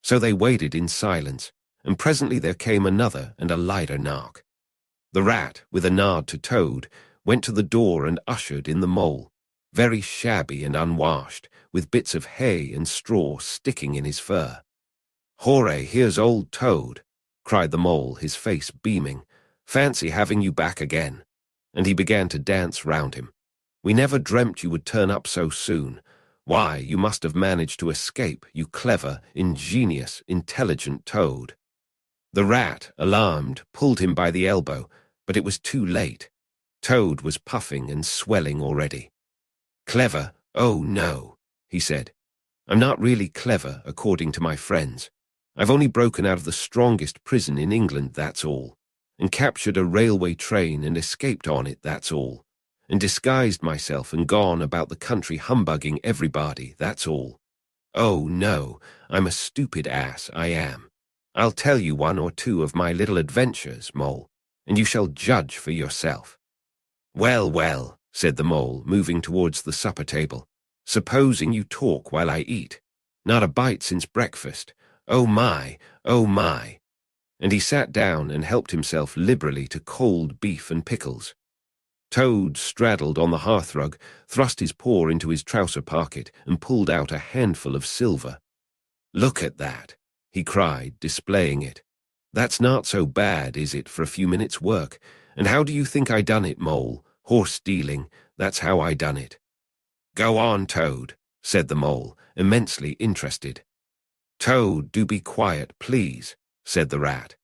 So they waited in silence, and presently there came another and a lighter knock. The rat, with a nod to Toad, went to the door and ushered in the mole, very shabby and unwashed, with bits of hay and straw sticking in his fur. "Hooray, here's old Toad," cried the mole, his face beaming. "Fancy having you back again." And he began to dance round him. "We never dreamt you would turn up so soon. Why, you must have managed to escape, you clever, ingenious, intelligent Toad." The rat, alarmed, pulled him by the elbow, but it was too late. Toad was puffing and swelling already. "Clever? Oh, no," he said. "I'm not really clever, according to my friends. I've only broken out of the strongest prison in England, that's all, and captured a railway train and escaped on it, that's all, and disguised myself and gone about the country humbugging everybody, that's all. Oh, no, I'm a stupid ass, I am. I'll tell you one or two of my little adventures, Mole, and you shall judge for yourself." "Well, well," said the mole, moving towards the supper table. "Supposing you talk while I eat. Not a bite since breakfast. Oh my, oh my." And he sat down and helped himself liberally to cold beef and pickles. Toad straddled on the hearthrug, thrust his paw into his trouser pocket, and pulled out a handful of silver. "Look at that," he cried, displaying it. "That's not so bad, is it, for a few minutes' work? And how do you think I done it, Mole? Horse stealing, that's how I done it." "Go on, Toad," said the mole, immensely interested. "Toad, do be quiet, please," said the rat.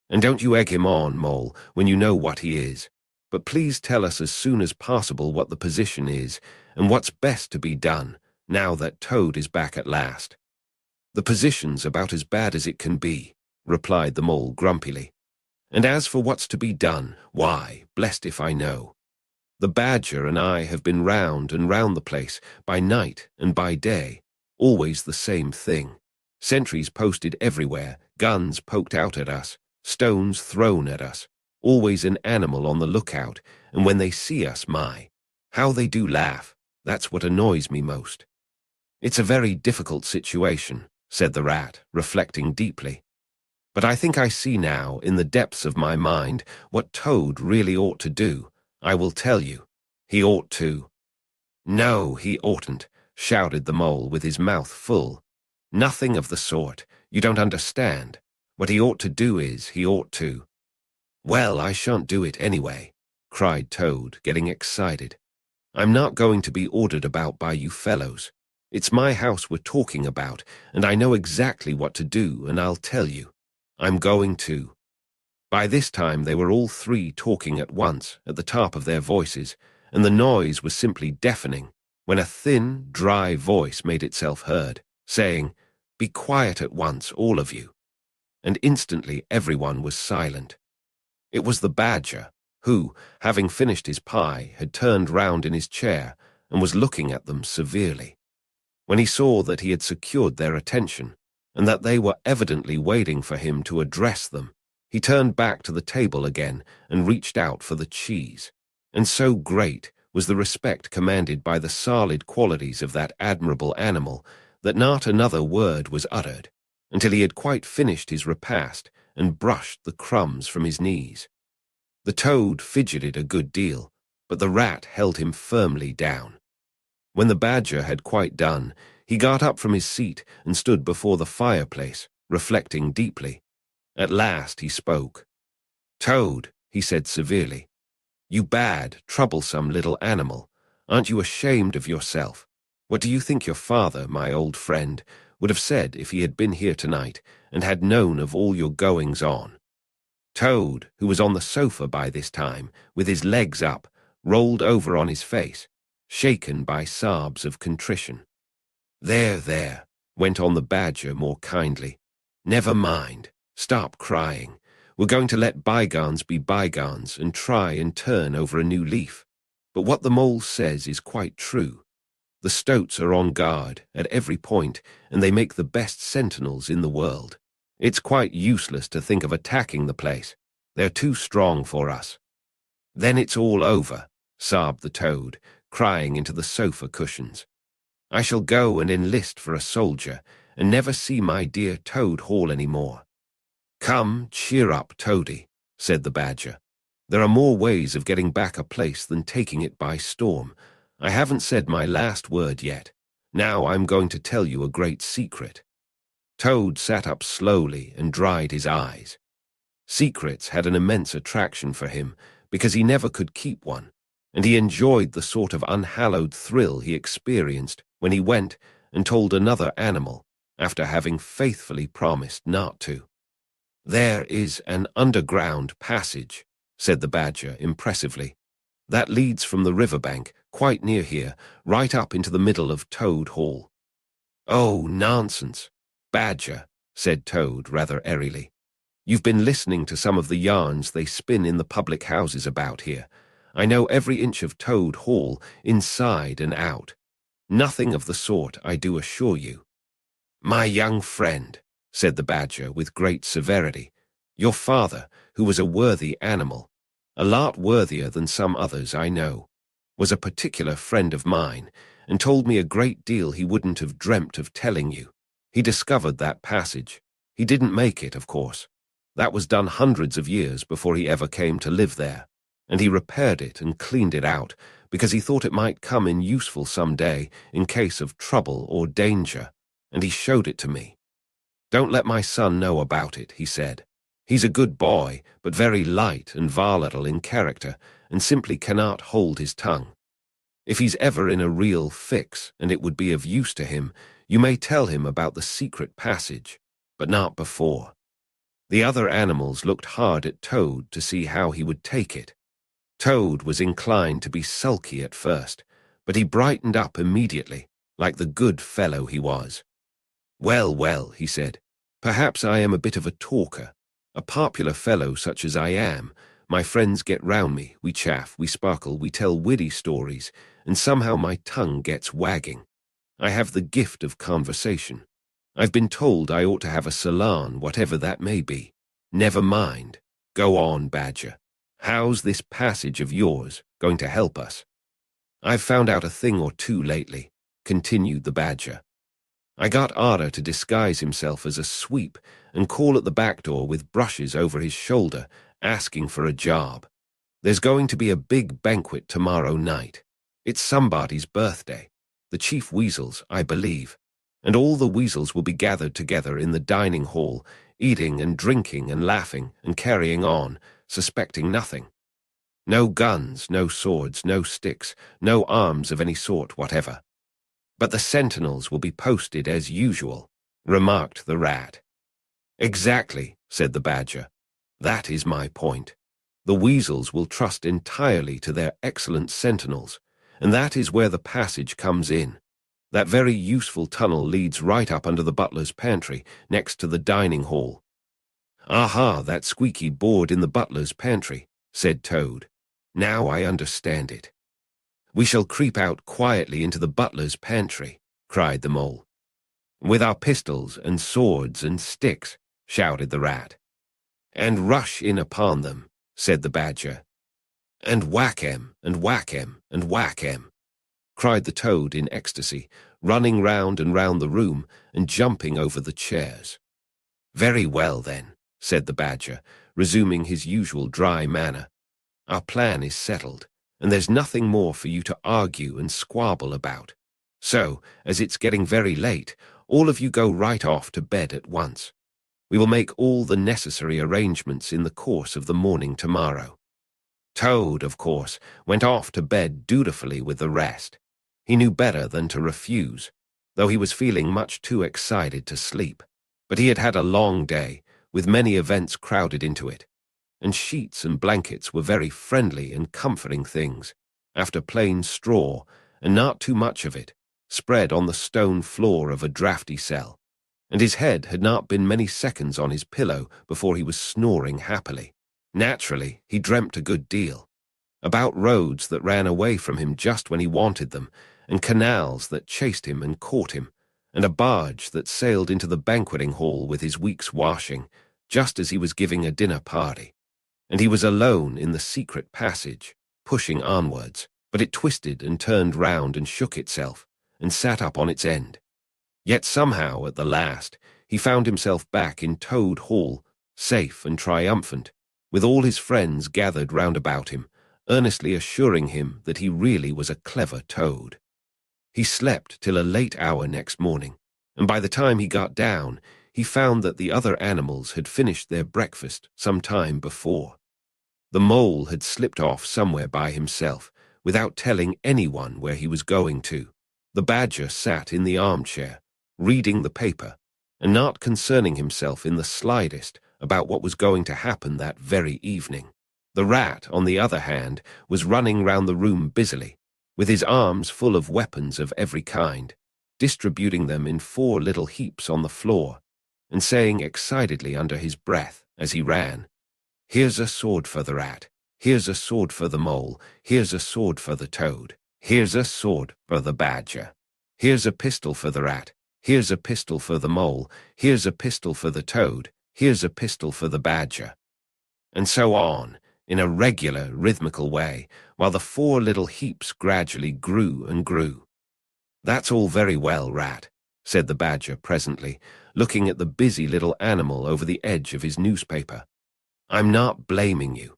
"And don't you egg him on, Mole, when you know what he is. But please tell us as soon as possible what the position is, and what's best to be done, now that Toad is back at last." "The position's about as bad as it can be," replied the mole grumpily. "And as for what's to be done, why, blest if I know. The badger and I have been round and round the place, by night and by day, always the same thing. Sentries posted everywhere, guns poked out at us, stones thrown at us, always an animal on the lookout, and when they see us, my, how they do laugh. That's what annoys me most." "It's a very difficult situation," said the rat, reflecting deeply. "But I think I see now, in the depths of my mind, what Toad really ought to do. I will tell you. He ought to—" "No, he oughtn't," shouted the mole with his mouth full. "Nothing of the sort. You don't understand. What he ought to do is, he ought to—" "Well, I shan't do it anyway," cried Toad, getting excited. "I'm not going to be ordered about by you fellows. It's my house we're talking about, and I know exactly what to do, and I'll tell you. I'm going to—" By this time they were all three talking at once, at the top of their voices, and the noise was simply deafening, when a thin, dry voice made itself heard, saying, "Be quiet at once, all of you." And instantly everyone was silent. It was the badger, who, having finished his pie, had turned round in his chair and was looking at them severely. When he saw that he had secured their attention, and that they were evidently waiting for him to address them, he turned back to the table again and reached out for the cheese. And so great was the respect commanded by the solid qualities of that admirable animal that not another word was uttered, until he had quite finished his repast and brushed the crumbs from his knees. The toad fidgeted a good deal, but the rat held him firmly down. When the badger had quite done, he got up from his seat and stood before the fireplace, reflecting deeply. At last he spoke. "Toad," he said severely, "you bad, troublesome little animal, aren't you ashamed of yourself? What do you think your father, my old friend, would have said if he had been here tonight and had known of all your goings-on?" Toad, who was on the sofa by this time, with his legs up, rolled over on his face, shaken by sobs of contrition. "There, there," went on the Badger more kindly. "Never mind. Stop crying. We're going to let bygones be bygones and try and turn over a new leaf. But what the Mole says is quite true. The stoats are on guard at every point, and they make the best sentinels in the world. It's quite useless to think of attacking the place. They're too strong for us." "Then it's all over," sobbed the Toad, crying into the sofa cushions. "I shall go and enlist for a soldier, and never see my dear Toad Hall any more." "Come, cheer up, Toady," said the Badger. "There are more ways of getting back a place than taking it by storm. I haven't said my last word yet. Now I'm going to tell you a great secret." Toad sat up slowly and dried his eyes. Secrets had an immense attraction for him because he never could keep one, and he enjoyed the sort of unhallowed thrill he experienced when he went and told another animal after having faithfully promised not to. "There is an underground passage," said the Badger impressively, "that leads from the riverbank, quite near here, right up into the middle of Toad Hall." "Oh, nonsense, Badger," said Toad rather airily. "You've been listening to some of the yarns they spin in the public houses about here. I know every inch of Toad Hall, inside and out. Nothing of the sort, I do assure you." "My young friend," said the Badger with great severity, "your father, who was a worthy animal, a lot worthier than some others I know, was a particular friend of mine, and told me a great deal he wouldn't have dreamt of telling you. He discovered that passage. He didn't make it, of course. That was done hundreds of years before he ever came to live there, and he repaired it and cleaned it out because he thought it might come in useful some day in case of trouble or danger, and he showed it to me. 'Don't let my son know about it,' he said. 'He's a good boy, but very light and volatile in character, and simply cannot hold his tongue. If he's ever in a real fix, and it would be of use to him, you may tell him about the secret passage, but not before.' The other animals looked hard at Toad to see how he would take it. Toad was inclined to be sulky at first, but he brightened up immediately, like the good fellow he was. 'Well, well,' he said, 'perhaps I am a bit of a talker. A popular fellow such as I am, my friends get round me, we chaff, we sparkle, we tell witty stories, and somehow my tongue gets wagging. I have the gift of conversation. I've been told I ought to have a salon, whatever that may be. Never mind. Go on, Badger. How's this passage of yours going to help us?' 'I've found out a thing or two lately,' continued the Badger. 'I got Arter to disguise himself as a sweep and call at the back door with brushes over his shoulder, asking for a job. There's going to be a big banquet tomorrow night. It's somebody's birthday, the Chief Weasel's, I believe, and all the weasels will be gathered together in the dining hall, eating and drinking and laughing and carrying on, suspecting nothing. No guns, no swords, no sticks, no arms of any sort whatever. But the sentinels will be posted as usual,' remarked the Rat. 'Exactly,' said the Badger. 'That is my point. The weasels will trust entirely to their excellent sentinels, and that is where the passage comes in. That very useful tunnel leads right up under the butler's pantry, next to the dining hall.' 'Aha, that squeaky board in the butler's pantry,' said Toad. 'Now I understand it.' 'We shall creep out quietly into the butler's pantry,' cried the Mole. 'With our pistols and swords and sticks,' shouted the Rat. 'And rush in upon them,' said the Badger. 'And whack 'em, and whack 'em, and whack 'em,' cried the Toad in ecstasy, running round and round the room and jumping over the chairs. 'Very well, then,' said the Badger, resuming his usual dry manner. 'Our plan is settled, and there's nothing more for you to argue and squabble about. So, as it's getting very late, all of you go right off to bed at once. We will make all the necessary arrangements in the course of the morning tomorrow.' Toad, of course, went off to bed dutifully with the rest. He knew better than to refuse, though he was feeling much too excited to sleep. But he had had a long day, with many events crowded into it, and sheets and blankets were very friendly and comforting things, after plain straw, and not too much of it, spread on the stone floor of a draughty cell, and his head had not been many seconds on his pillow before he was snoring happily. Naturally, he dreamt a good deal, about roads that ran away from him just when he wanted them, and canals that chased him and caught him, and a barge that sailed into the banqueting hall with his week's washing, just as he was giving a dinner party. And he was alone in the secret passage, pushing onwards, but it twisted and turned round and shook itself, and sat up on its end. Yet somehow, at the last, he found himself back in Toad Hall, safe and triumphant, with all his friends gathered round about him, earnestly assuring him that he really was a clever toad. He slept till a late hour next morning, and by the time he got down, he found that the other animals had finished their breakfast some time before. The mole had slipped off somewhere by himself, without telling anyone where he was going to. The badger sat in the armchair, reading the paper, and not concerning himself in the slightest about what was going to happen that very evening. The rat, on the other hand, was running round the room busily, with his arms full of weapons of every kind, distributing them in 4 little heaps on the floor, and saying excitedly under his breath as he ran, "Here's a sword for the rat, here's a sword for the mole, here's a sword for the toad, here's a sword for the badger, here's a pistol for the rat, here's a pistol for the mole, here's a pistol for the toad, here's a pistol for the badger," and so on, in a regular, rhythmical way, while the 4 little heaps gradually grew and grew. "That's all very well, Rat," said the badger presently, looking at the busy little animal over the edge of his newspaper. "I'm not blaming you,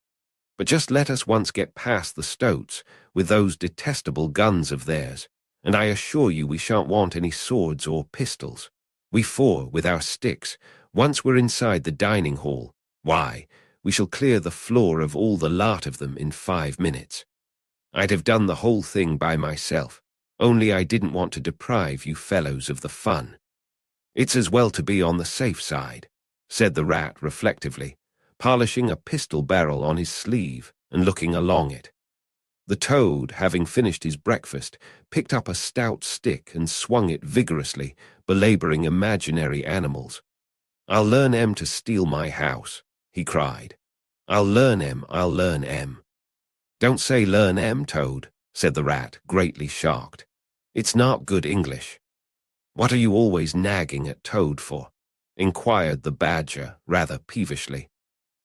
but just let us once get past the stoats with those detestable guns of theirs, and I assure you we shan't want any swords or pistols. We 4, with our sticks, once we're inside the dining hall, why, we shall clear the floor of all the lot of them in 5 minutes. I'd have done the whole thing by myself, only I didn't want to deprive you fellows of the fun. It's as well to be on the safe side," said the rat reflectively, polishing a pistol barrel on his sleeve and looking along it. The toad, having finished his breakfast, picked up a stout stick and swung it vigorously, belabouring imaginary animals. "I'll learn 'em to steal my house," he cried. "I'll learn 'em, I'll learn 'em." "Don't say learn 'em, Toad," said the rat, greatly shocked. "It's not good English." "What are you always nagging at Toad for?" inquired the badger, rather peevishly.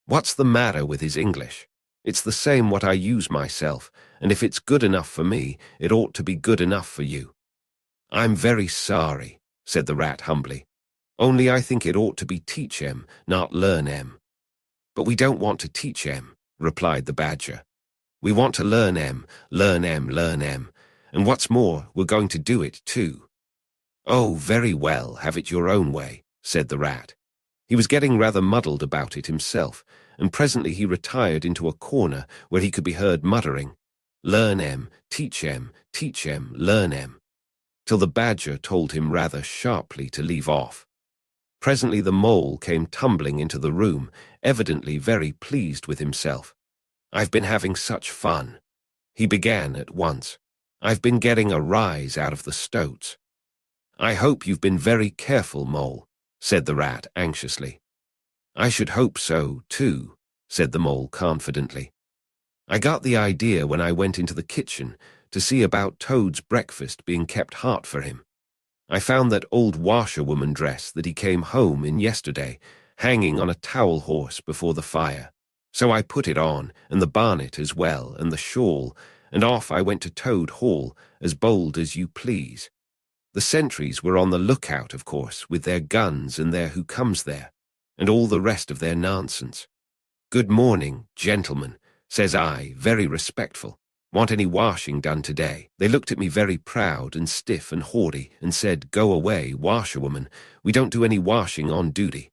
"What's the matter with his English? It's the same what I use myself, and if it's good enough for me, it ought to be good enough for you." "I'm very sorry," said the rat humbly. "Only I think it ought to be teach 'em, not learn 'em." "But we don't want to teach 'em," replied the badger. "We want to learn 'em, learn 'em, learn 'em, and what's more, we're going to do it too." "Oh, very well, have it your own way," said the rat. He was getting rather muddled about it himself, and presently he retired into a corner where he could be heard muttering, "Learn 'em, teach 'em, learn 'em," till the badger told him rather sharply to leave off. Presently the mole came tumbling into the room, evidently very pleased with himself. "I've been having such fun," he began at once. "I've been getting a rise out of the stoats." "I hope you've been very careful, Mole," said the rat anxiously. "I should hope so, too," said the mole confidently. "I got the idea when I went into the kitchen to see about Toad's breakfast being kept hot for him. I found that old washerwoman dress that he came home in yesterday, hanging on a towel horse before the fire. So I put it on, and the barnet as well, and the shawl, and off I went to Toad Hall, as bold as you please. The sentries were on the lookout, of course, with their guns and their who comes there, and all the rest of their nonsense. 'Good morning, gentlemen,' says I, very respectful. 'Want any washing done today?' They looked at me very proud and stiff and haughty, and said, 'Go away, washerwoman, we don't do any washing on duty.'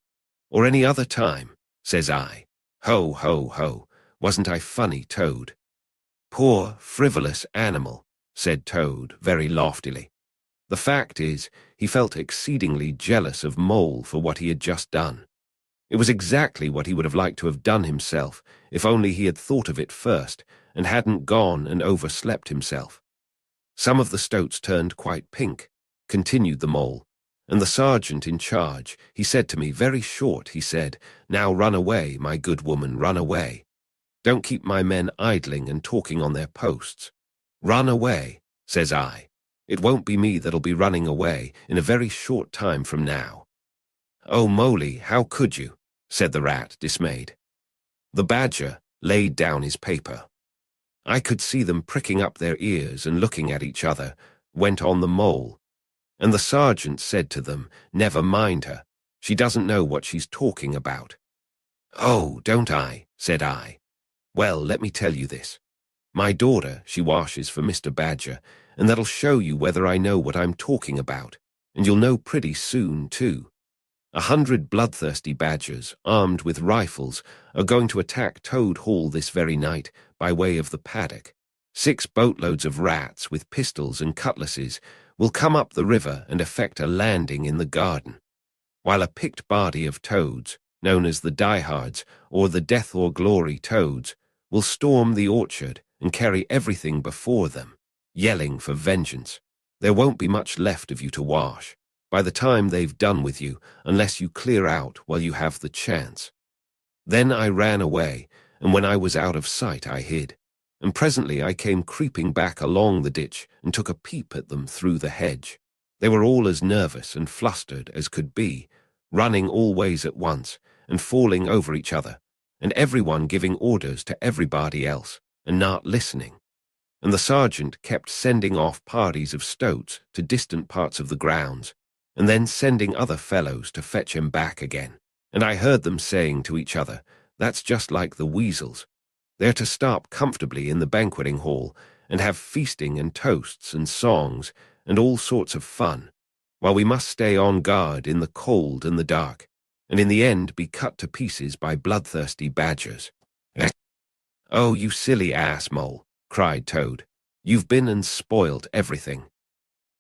'Or any other time,' says I. Ho, ho, ho, wasn't I funny, Toad?" "Poor, frivolous animal," said Toad very loftily. The fact is, he felt exceedingly jealous of Mole for what he had just done. It was exactly what he would have liked to have done himself, if only he had thought of it first, and hadn't gone and overslept himself. Some of the stoats turned quite pink, continued the Mole, and the sergeant in charge, he said to me very short, he said, "Now run away, my good woman, run away. Don't keep my men idling and talking on their posts. Run away," says I. "It won't be me that'll be running away in a very short time from now." "Oh, Moly, how could you?" said the Rat, dismayed. The Badger laid down his paper. I could see them pricking up their ears and looking at each other, went on the Mole. And the sergeant said to them, "Never mind her. She doesn't know what she's talking about." "Oh, don't I?" said I. "Well, let me tell you this. My daughter, she washes for Mr. Badger, and that'll show you whether I know what I'm talking about, and you'll know pretty soon, too. 100 bloodthirsty badgers, armed with rifles, are going to attack Toad Hall this very night by way of the paddock. 6 boatloads of rats with pistols and cutlasses will come up the river and effect a landing in the garden, while a picked body of toads, known as the diehards or the death or glory toads, will storm the orchard and carry everything before them, yelling for vengeance. There won't be much left of you to wash by the time they've done with you, unless you clear out while you have the chance." Then I ran away, and when I was out of sight I hid, and presently I came creeping back along the ditch and took a peep at them through the hedge. They were all as nervous and flustered as could be, running all ways at once, and falling over each other, and everyone giving orders to everybody else, and not listening. And the sergeant kept sending off parties of stoats to distant parts of the grounds, and then sending other fellows to fetch him back again. And I heard them saying to each other, "That's just like the weasels. They're to stop comfortably in the banqueting hall and have feasting and toasts and songs and all sorts of fun, while we must stay on guard in the cold and the dark, and in the end be cut to pieces by bloodthirsty badgers." "Oh, you silly ass, Mole," cried Toad. "You've been and spoilt everything."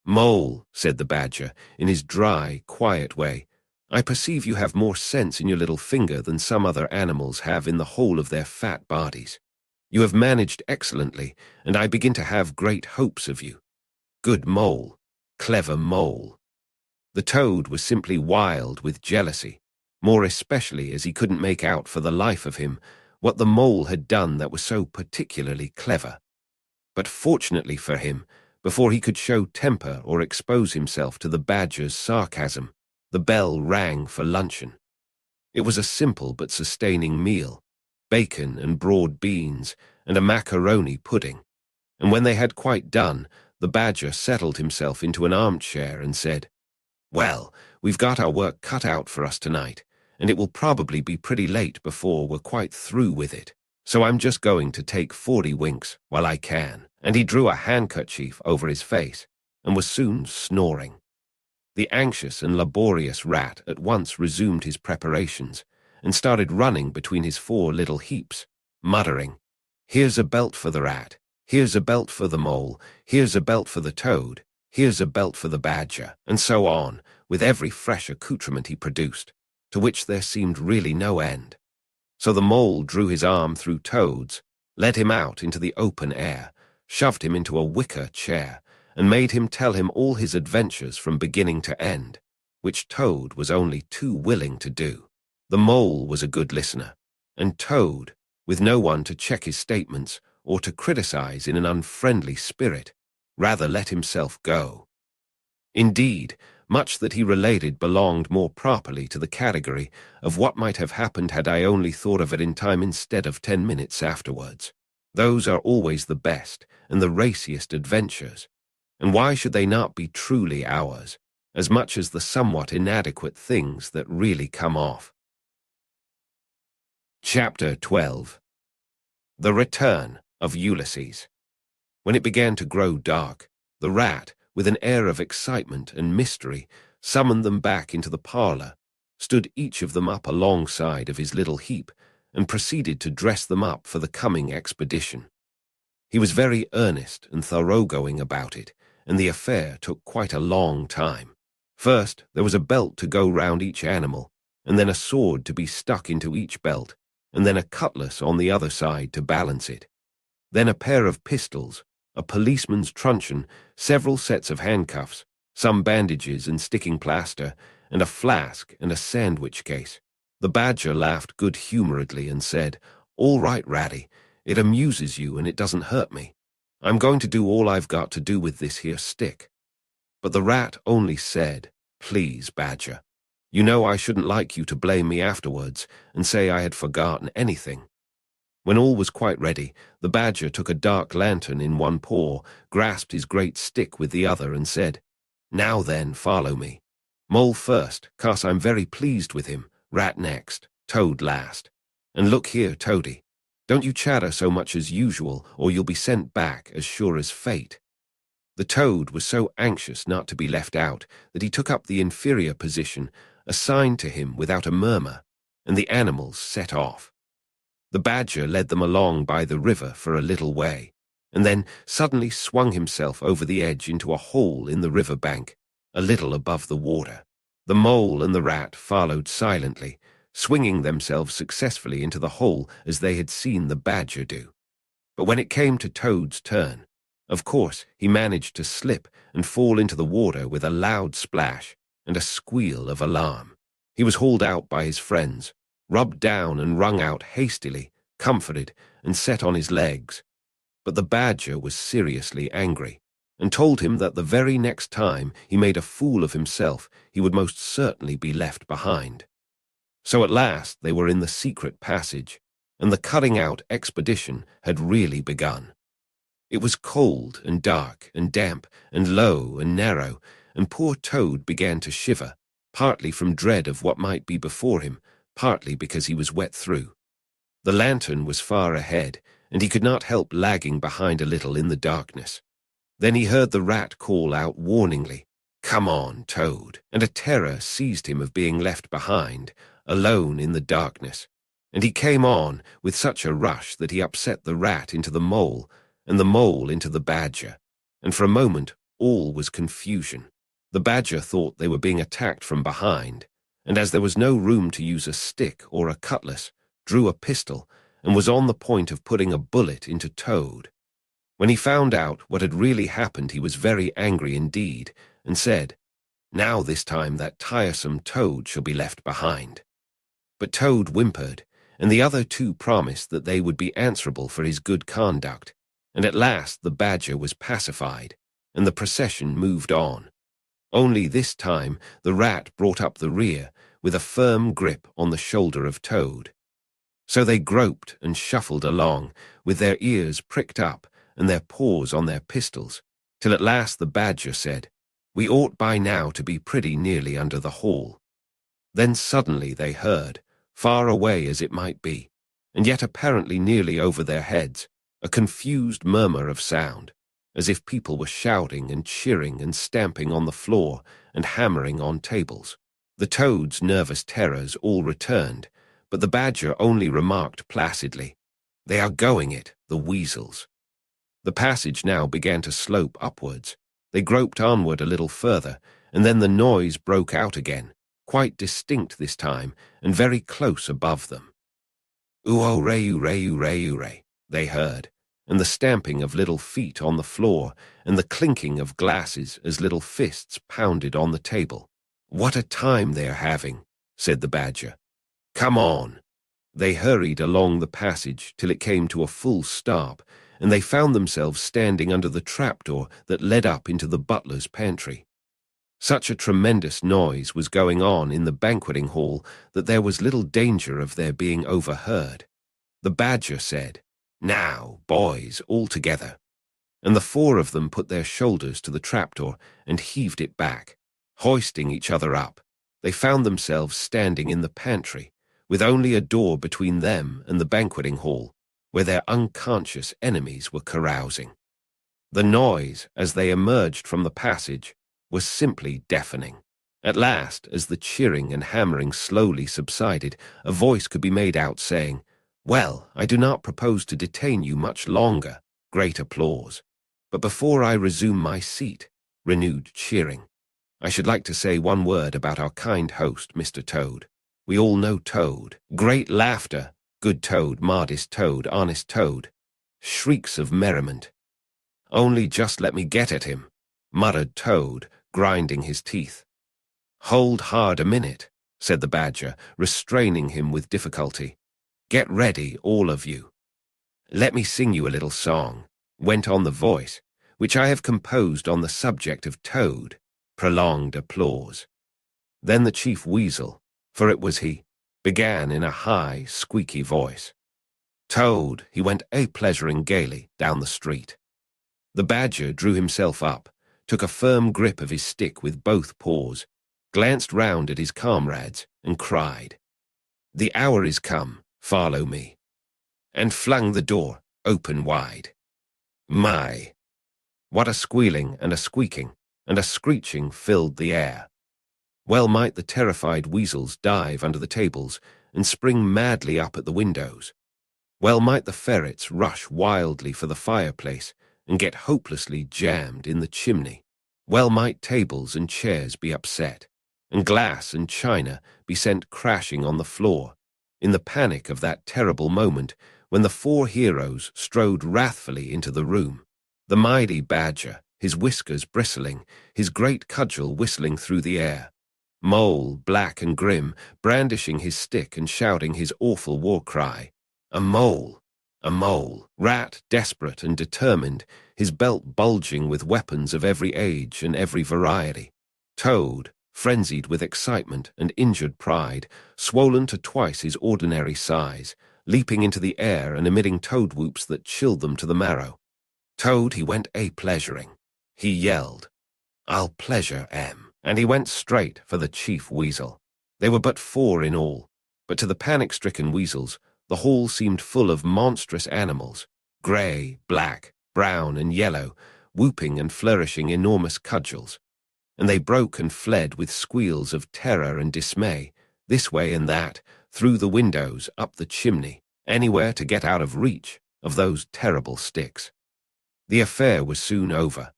"Mole," said the Badger, in his dry, quiet way, "I perceive you have more sense in your little finger than some other animals have in the whole of their fat bodies. You have managed excellently, and I begin to have great hopes of you. Good Mole, clever Mole." The Toad was simply wild with jealousy, more especially as he couldn't make out for the life of him what the Mole had done that was so particularly clever. But fortunately for him, before he could show temper or expose himself to the Badger's sarcasm, the bell rang for luncheon. It was a simple but sustaining meal, bacon and broad beans and a macaroni pudding, and when they had quite done, the Badger settled himself into an armchair and said, "Well, we've got our work cut out for us tonight, and it will probably be pretty late before we're quite through with it. So I'm just going to take 40 winks while I can." And he drew a handkerchief over his face and was soon snoring. The anxious and laborious Rat at once resumed his preparations and started running between his 4 little heaps, muttering, "Here's a belt for the Rat, here's a belt for the Mole, here's a belt for the Toad, here's a belt for the Badger," and so on, with every fresh accoutrement he produced, to which there seemed really no end. So the Mole drew his arm through Toad's, led him out into the open air, shoved him into a wicker chair, and made him tell him all his adventures from beginning to end, which Toad was only too willing to do. The Mole was a good listener, and Toad, with no one to check his statements or to criticize in an unfriendly spirit, rather let himself go. Indeed, much that he related belonged more properly to the category of what might have happened had I only thought of it in time instead of 10 minutes afterwards. Those are always the best and the raciest adventures, and why should they not be truly ours, as much as the somewhat inadequate things that really come off? Chapter 12. The Return of Ulysses. When it began to grow dark, the Rat, with an air of excitement and mystery, summoned them back into the parlor, stood each of them up alongside of his little heap, and proceeded to dress them up for the coming expedition. He was very earnest and thoroughgoing about it, and the affair took quite a long time. First, there was a belt to go round each animal, and then a sword to be stuck into each belt, and then a cutlass on the other side to balance it. Then a pair of pistols, a policeman's truncheon, several sets of handcuffs, some bandages and sticking plaster, and a flask and a sandwich case. The badger laughed good-humoredly and said, "All right, Ratty, it amuses you and it doesn't hurt me. I'm going to do all I've got to do with this here stick." But the rat only said, "Please, Badger, you know I shouldn't like you to blame me afterwards and say I had forgotten anything." When all was quite ready, the badger took a dark lantern in one paw, grasped his great stick with the other, and said, "Now then, follow me. Mole first, 'cause I'm very pleased with him, Rat next, Toad last. And look here, Toady, don't you chatter so much as usual, or you'll be sent back as sure as fate." The Toad was so anxious not to be left out that he took up the inferior position assigned to him without a murmur, and the animals set off. The badger led them along by the river for a little way, and then suddenly swung himself over the edge into a hole in the river bank, a little above the water. The mole and the rat followed silently, swinging themselves successfully into the hole as they had seen the badger do. But when it came to Toad's turn, of course he managed to slip and fall into the water with a loud splash and a squeal of alarm. He was hauled out by his friends, rubbed down and wrung out hastily, comforted, and set on his legs. But the badger was seriously angry, and told him that the very next time he made a fool of himself, he would most certainly be left behind. So at last they were in the secret passage, and the cutting-out expedition had really begun. It was cold and dark and damp and low and narrow, and poor Toad began to shiver, partly from dread of what might be before him, partly because he was wet through. The lantern was far ahead, and he could not help lagging behind a little in the darkness. Then he heard the rat call out warningly, "Come on, Toad," and a terror seized him of being left behind, alone in the darkness, and he came on with such a rush that he upset the rat into the mole, and the mole into the badger, and for a moment all was confusion. The badger thought they were being attacked from behind, and as there was no room to use a stick or a cutlass, drew a pistol, and was on the point of putting a bullet into Toad. When he found out what had really happened, he was very angry indeed, and said, "Now this time that tiresome Toad shall be left behind." But Toad whimpered, and the other two promised that they would be answerable for his good conduct, and at last the badger was pacified, and the procession moved on. Only this time the rat brought up the rear, with a firm grip on the shoulder of Toad. So they groped and shuffled along, with their ears pricked up and their paws on their pistols, till at last the badger said, "We ought by now to be pretty nearly under the hall." Then suddenly they heard, far away as it might be, and yet apparently nearly over their heads, a confused murmur of sound, as if people were shouting and cheering and stamping on the floor and hammering on tables. The Toad's nervous terrors all returned, but the badger only remarked placidly, "They are going it, the weasels." The passage now began to slope upwards. They groped onward a little further, and then the noise broke out again, quite distinct this time, and very close above them. "Oo-oh-ray-oo-ray-oo-ray-oo-ray," they heard, and the stamping of little feet on the floor, and the clinking of glasses as little fists pounded on the table. "What a time they are having," said the badger. "Come on." They hurried along the passage till it came to a full stop, and they found themselves standing under the trapdoor that led up into the butler's pantry. Such a tremendous noise was going on in the banqueting hall that there was little danger of their being overheard. The badger said, "Now, boys, all together," and the four of them put their shoulders to the trapdoor and heaved it back. Hoisting each other up, they found themselves standing in the pantry, with only a door between them and the banqueting hall, where their unconscious enemies were carousing. The noise, as they emerged from the passage, was simply deafening. At last, as the cheering and hammering slowly subsided, a voice could be made out saying, "Well, I do not propose to detain you much longer. Great applause. But before I resume my seat, renewed cheering, I should like to say one word about our kind host, Mr. Toad. We all know Toad. Great laughter. Good Toad, modest Toad, honest Toad. Shrieks of merriment. Only just let me get at him, muttered Toad, grinding his teeth. Hold hard a minute, said the Badger, restraining him with difficulty. Get ready, all of you. Let me sing you a little song, went on the voice, which I have composed on the subject of Toad. Prolonged applause. Then the Chief Weasel, for it was he, began in a high, squeaky voice. Toad, he went a-pleasuring gaily down the street. The Badger drew himself up, took a firm grip of his stick with both paws, glanced round at his comrades, and cried, "The hour is come, follow me," and flung the door open wide. My! What a squealing and a squeaking and a screeching filled the air. Well might the terrified weasels dive under the tables and spring madly up at the windows. Well might the ferrets rush wildly for the fireplace and get hopelessly jammed in the chimney. Well might tables and chairs be upset, and glass and china be sent crashing on the floor, in the panic of that terrible moment when the four heroes strode wrathfully into the room. The mighty Badger, his whiskers bristling, his great cudgel whistling through the air. Mole, black and grim, brandishing his stick and shouting his awful war cry. A mole! A mole! Rat, desperate and determined, his belt bulging with weapons of every age and every variety. Toad, frenzied with excitement and injured pride, swollen to twice his ordinary size, leaping into the air and emitting toad whoops that chilled them to the marrow. Toad, he went a-pleasuring. He yelled, "I'll pleasure em," and he went straight for the Chief Weasel. They were but four in all, but to the panic-stricken weasels, the hall seemed full of monstrous animals, grey, black, brown, and yellow, whooping and flourishing enormous cudgels, and they broke and fled with squeals of terror and dismay, this way and that, through the windows, up the chimney, anywhere to get out of reach of those terrible sticks. The affair was soon over.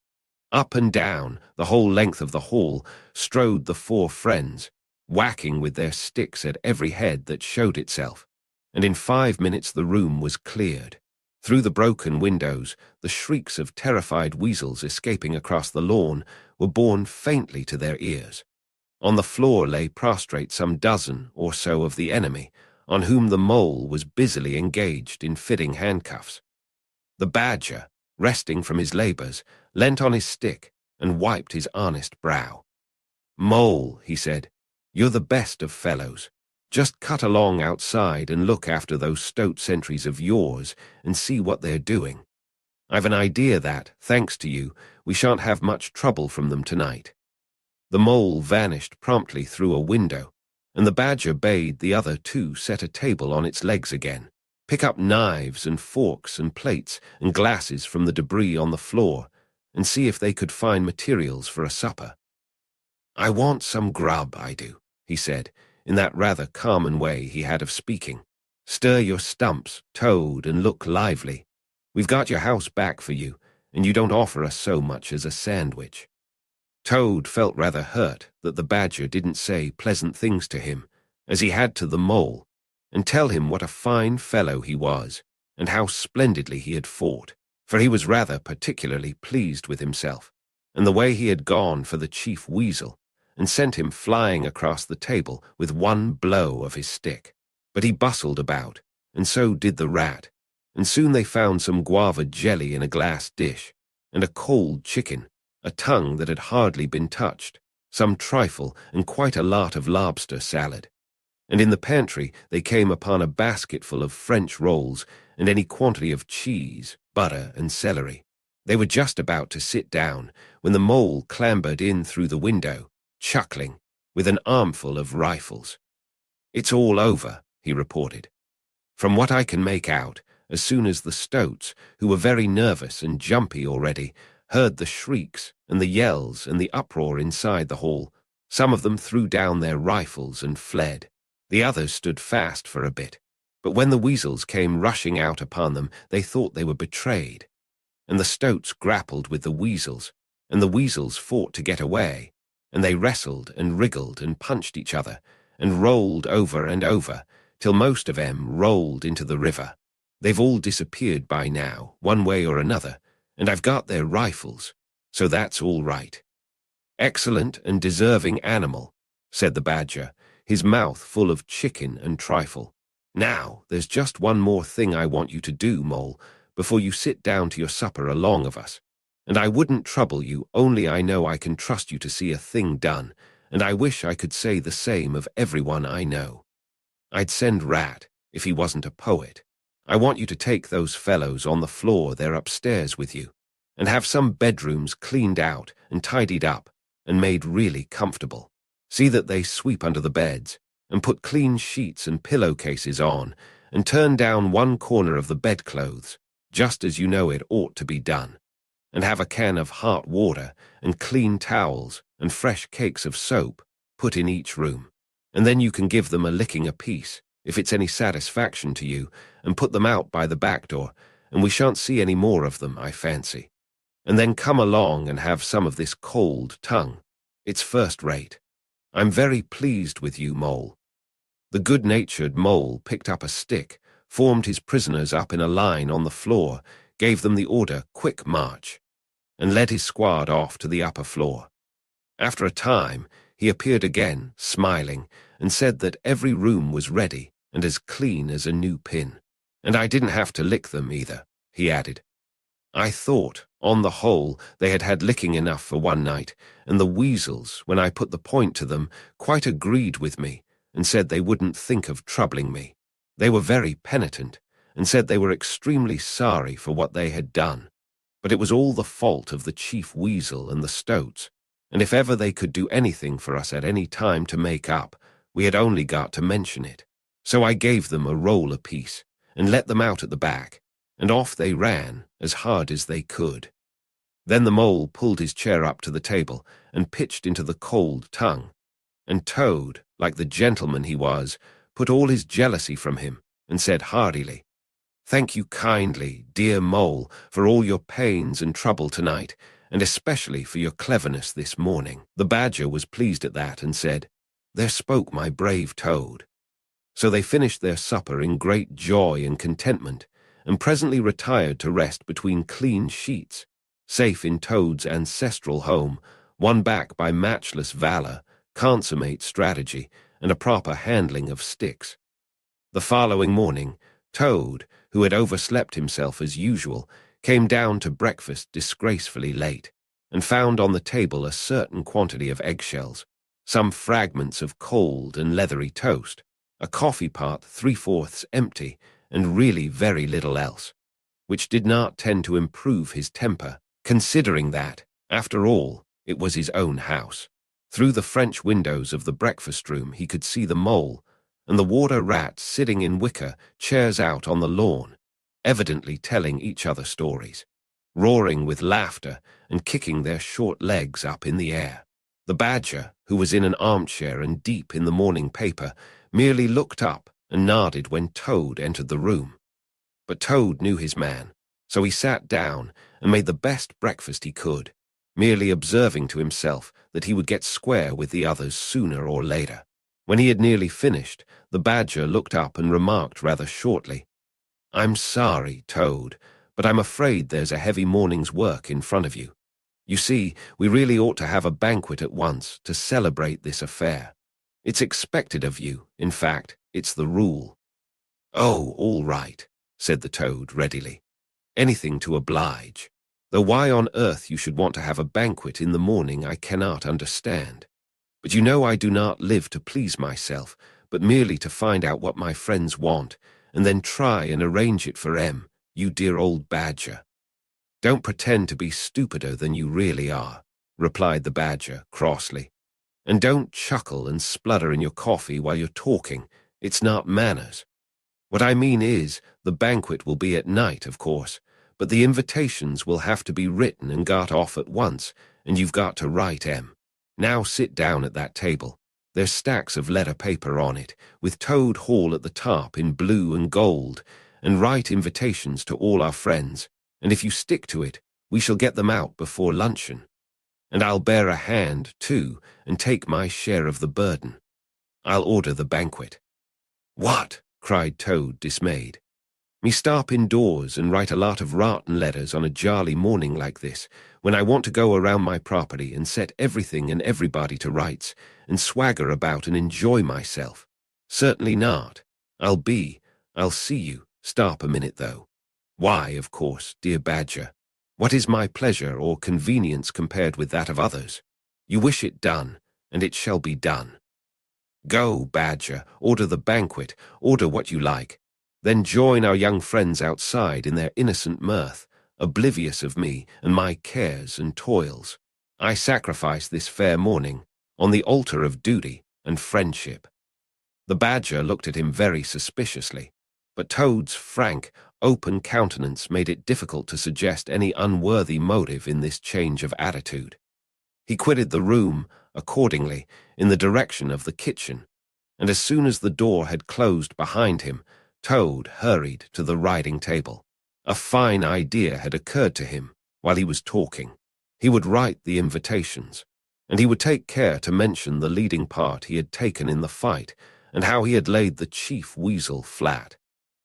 Up and down, the whole length of the hall, strode the four friends, whacking with their sticks at every head that showed itself, and in 5 minutes the room was cleared. Through the broken windows, the shrieks of terrified weasels escaping across the lawn were borne faintly to their ears. On the floor lay prostrate some dozen or so of the enemy, on whom the mole was busily engaged in fitting handcuffs. The Badger, resting from his labours, leant on his stick and wiped his honest brow. "Mole," he said, "you're the best of fellows. Just cut along outside and look after those stoat sentries of yours and see what they're doing. I've an idea that, thanks to you, we shan't have much trouble from them tonight." The mole vanished promptly through a window, and the Badger bade the other two set a table on its legs again, pick up knives and forks and plates and glasses from the debris on the floor, and see if they could find materials for a supper. "I want some grub, I do," he said, in that rather common way he had of speaking. "Stir your stumps, Toad, and look lively. We've got your house back for you, and you don't offer us so much as a sandwich." Toad felt rather hurt that the Badger didn't say pleasant things to him, as he had to the mole, and tell him what a fine fellow he was, and how splendidly he had fought, for he was rather particularly pleased with himself, and the way he had gone for the Chief Weasel, and sent him flying across the table with one blow of his stick. But he bustled about, and so did the rat, and soon they found some guava jelly in a glass dish, and a cold chicken, a tongue that had hardly been touched, some trifle, and quite a lot of lobster salad. And in the pantry they came upon a basketful of French rolls and any quantity of cheese, butter, and celery. They were just about to sit down when the mole clambered in through the window, chuckling, with an armful of rifles. "It's all over," he reported. "From what I can make out, as soon as the stoats, who were very nervous and jumpy already, heard the shrieks and the yells and the uproar inside the hall, some of them threw down their rifles and fled. The others stood fast for a bit, but when the weasels came rushing out upon them, they thought they were betrayed. and the stoats grappled with the weasels, and the weasels fought to get away, and they wrestled and wriggled and punched each other, and rolled over and over, till most of 'em rolled into the river. They've all disappeared by now, one way or another, and I've got their rifles, so that's all right." "Excellent and deserving animal," said the badger, his mouth full of chicken and trifle. "Now, there's just one more thing I want you to do, Mole, before you sit down to your supper along of us. And I wouldn't trouble you, only I know I can trust you to see a thing done, and I wish I could say the same of everyone I know. I'd send Rat, if he wasn't a poet. I want you to take those fellows on the floor there upstairs with you, and have some bedrooms cleaned out and tidied up and made really comfortable. See that they sweep under the beds, and put clean sheets and pillowcases on, and turn down one corner of the bedclothes, just as you know it ought to be done, and have a can of hot water and clean towels and fresh cakes of soap put in each room, and then you can give them a licking apiece, if it's any satisfaction to you, and put them out by the back door, and we shan't see any more of them, I fancy. And then come along and have some of this cold tongue. It's first rate. I'm very pleased with you, Mole." The good-natured Mole picked up a stick, formed his prisoners up in a line on the floor, gave them the order, "Quick march," and led his squad off to the upper floor. After a time, he appeared again, smiling, and said that every room was ready and as clean as a new pin. "And I didn't have to lick them either," he added. "I thought, on the whole, they had had licking enough for one night, and the weasels, when I put the point to them, quite agreed with me, and said they wouldn't think of troubling me. They were very penitent, and said they were extremely sorry for what they had done. But it was all the fault of the chief weasel and the stoats, and if ever they could do anything for us at any time to make up, we had only got to mention it. So I gave them a roll apiece, and let them out at the back, and off they ran as hard as they could." Then the Mole pulled his chair up to the table and pitched into the cold tongue, and Toad, like the gentleman he was, put all his jealousy from him and said heartily, "Thank you kindly, dear Mole, for all your pains and trouble tonight, and especially for your cleverness this morning." The badger was pleased at that and said, "There spoke my brave Toad." So they finished their supper in great joy and contentment, and presently retired to rest between clean sheets, safe in Toad's ancestral home, won back by matchless valor, consummate strategy, and a proper handling of sticks. The following morning, Toad, who had overslept himself as usual, came down to breakfast disgracefully late, and found on the table a certain quantity of eggshells, some fragments of cold and leathery toast, a coffee pot 3/4 empty, and really very little else, which did not tend to improve his temper, considering that, after all, it was his own house. Through the French windows of the breakfast-room he could see the Mole and the water rats sitting in wicker chairs out on the lawn, evidently telling each other stories, roaring with laughter and kicking their short legs up in the air. The badger, who was in an armchair and deep in the morning paper, merely looked up and nodded when Toad entered the room. But Toad knew his man, so he sat down and made the best breakfast he could, merely observing to himself that he would get square with the others sooner or later. When he had nearly finished, the badger looked up and remarked rather shortly, "I'm sorry, Toad, but I'm afraid there's a heavy morning's work in front of you. You see, we really ought to have a banquet at once to celebrate this affair. It's expected of you, in fact, it's the rule." "Oh, all right," said the Toad readily. "Anything to oblige. Though why on earth you should want to have a banquet in the morning I cannot understand. But you know I do not live to please myself, but merely to find out what my friends want, and then try and arrange it for 'em, you dear old badger." "Don't pretend to be stupider than you really are," replied the badger crossly. "And don't chuckle and splutter in your coffee while you're talking. It's not manners. What I mean is, the banquet will be at night, of course, but the invitations will have to be written and got off at once, and you've got to write 'em. Now sit down at that table. There's stacks of letter paper on it, with Toad Hall at the top in blue and gold, and write invitations to all our friends, and if you stick to it, we shall get them out before luncheon. And I'll bear a hand, too, and take my share of the burden. I'll order the banquet." "What?" cried Toad, dismayed. "Me stop indoors and write a lot of rotten letters on a jolly morning like this, when I want to go around my property and set everything and everybody to rights, and swagger about and enjoy myself? Certainly not. I'll see you. Stop a minute, though. Why, of course, dear Badger. What is my pleasure or convenience compared with that of others? You wish it done, and it shall be done. Go, Badger, order the banquet, order what you like. Then join our young friends outside in their innocent mirth, oblivious of me and my cares and toils. I sacrifice this fair morning on the altar of duty and friendship." The Badger looked at him very suspiciously, but Toad's frank, open countenance made it difficult to suggest any unworthy motive in this change of attitude. He quitted the room, accordingly, in the direction of the kitchen, and as soon as the door had closed behind him, Toad hurried to the writing table. A fine idea had occurred to him while he was talking. He would write the invitations, and he would take care to mention the leading part he had taken in the fight, and how he had laid the chief weasel flat,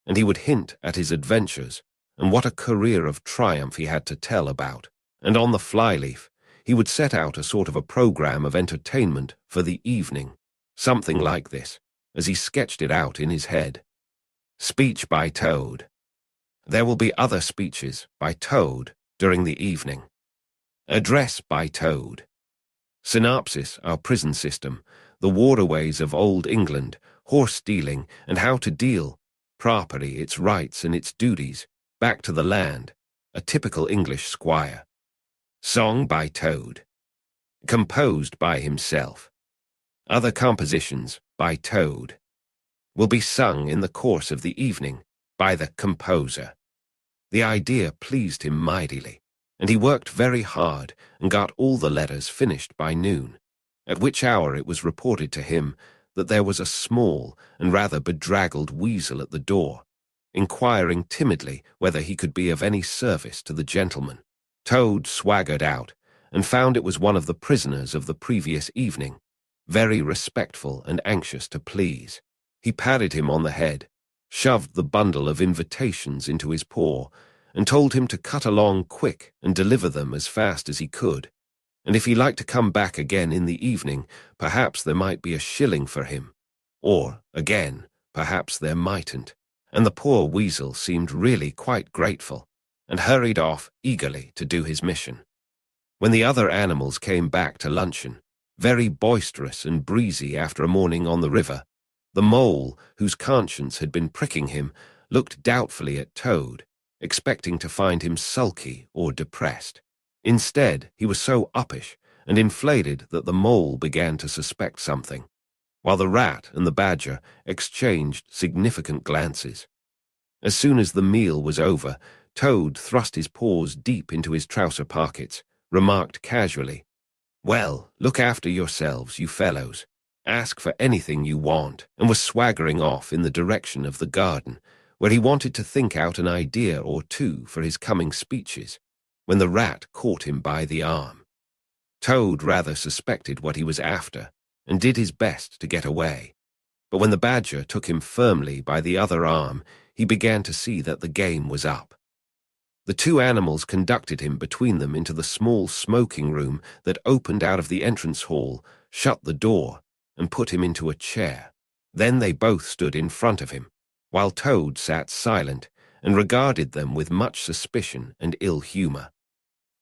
and he would hint at his adventures, and what a career of triumph he had to tell about, and on the flyleaf he would set out a sort of a program of entertainment for the evening, something like this, as he sketched it out in his head. Speech by Toad. There will be other speeches by Toad during the evening. Address by Toad. Synopsis, our prison system, the waterways of old England, horse stealing, and how to deal, property, its rights and its duties, back to the land, a typical English squire. Song by Toad. Composed by himself. Other compositions by Toad. Will be sung in the course of the evening by the composer. The idea pleased him mightily, and he worked very hard and got all the letters finished by noon, at which hour it was reported to him that there was a small and rather bedraggled weasel at the door, inquiring timidly whether he could be of any service to the gentleman. Toad swaggered out and found it was one of the prisoners of the previous evening, very respectful and anxious to please. He patted him on the head, shoved the bundle of invitations into his paw, and told him to cut along quick and deliver them as fast as he could, and if he liked to come back again in the evening, perhaps there might be a shilling for him, or, again, perhaps there mightn't, and the poor weasel seemed really quite grateful, and hurried off eagerly to do his mission. When the other animals came back to luncheon, very boisterous and breezy after a morning on the river, the mole, whose conscience had been pricking him, looked doubtfully at Toad, expecting to find him sulky or depressed. Instead, he was so uppish and inflated that the mole began to suspect something, while the rat and the badger exchanged significant glances. As soon as the meal was over, Toad thrust his paws deep into his trouser pockets, remarked casually, "Well, look after yourselves, you fellows. Ask for anything you want," and was swaggering off in the direction of the garden, where he wanted to think out an idea or two for his coming speeches, when the rat caught him by the arm. Toad rather suspected what he was after, and did his best to get away. But when the badger took him firmly by the other arm, he began to see that the game was up. The two animals conducted him between them into the small smoking room that opened out of the entrance hall, shut the door, and put him into a chair. Then they both stood in front of him, while Toad sat silent and regarded them with much suspicion and ill humor.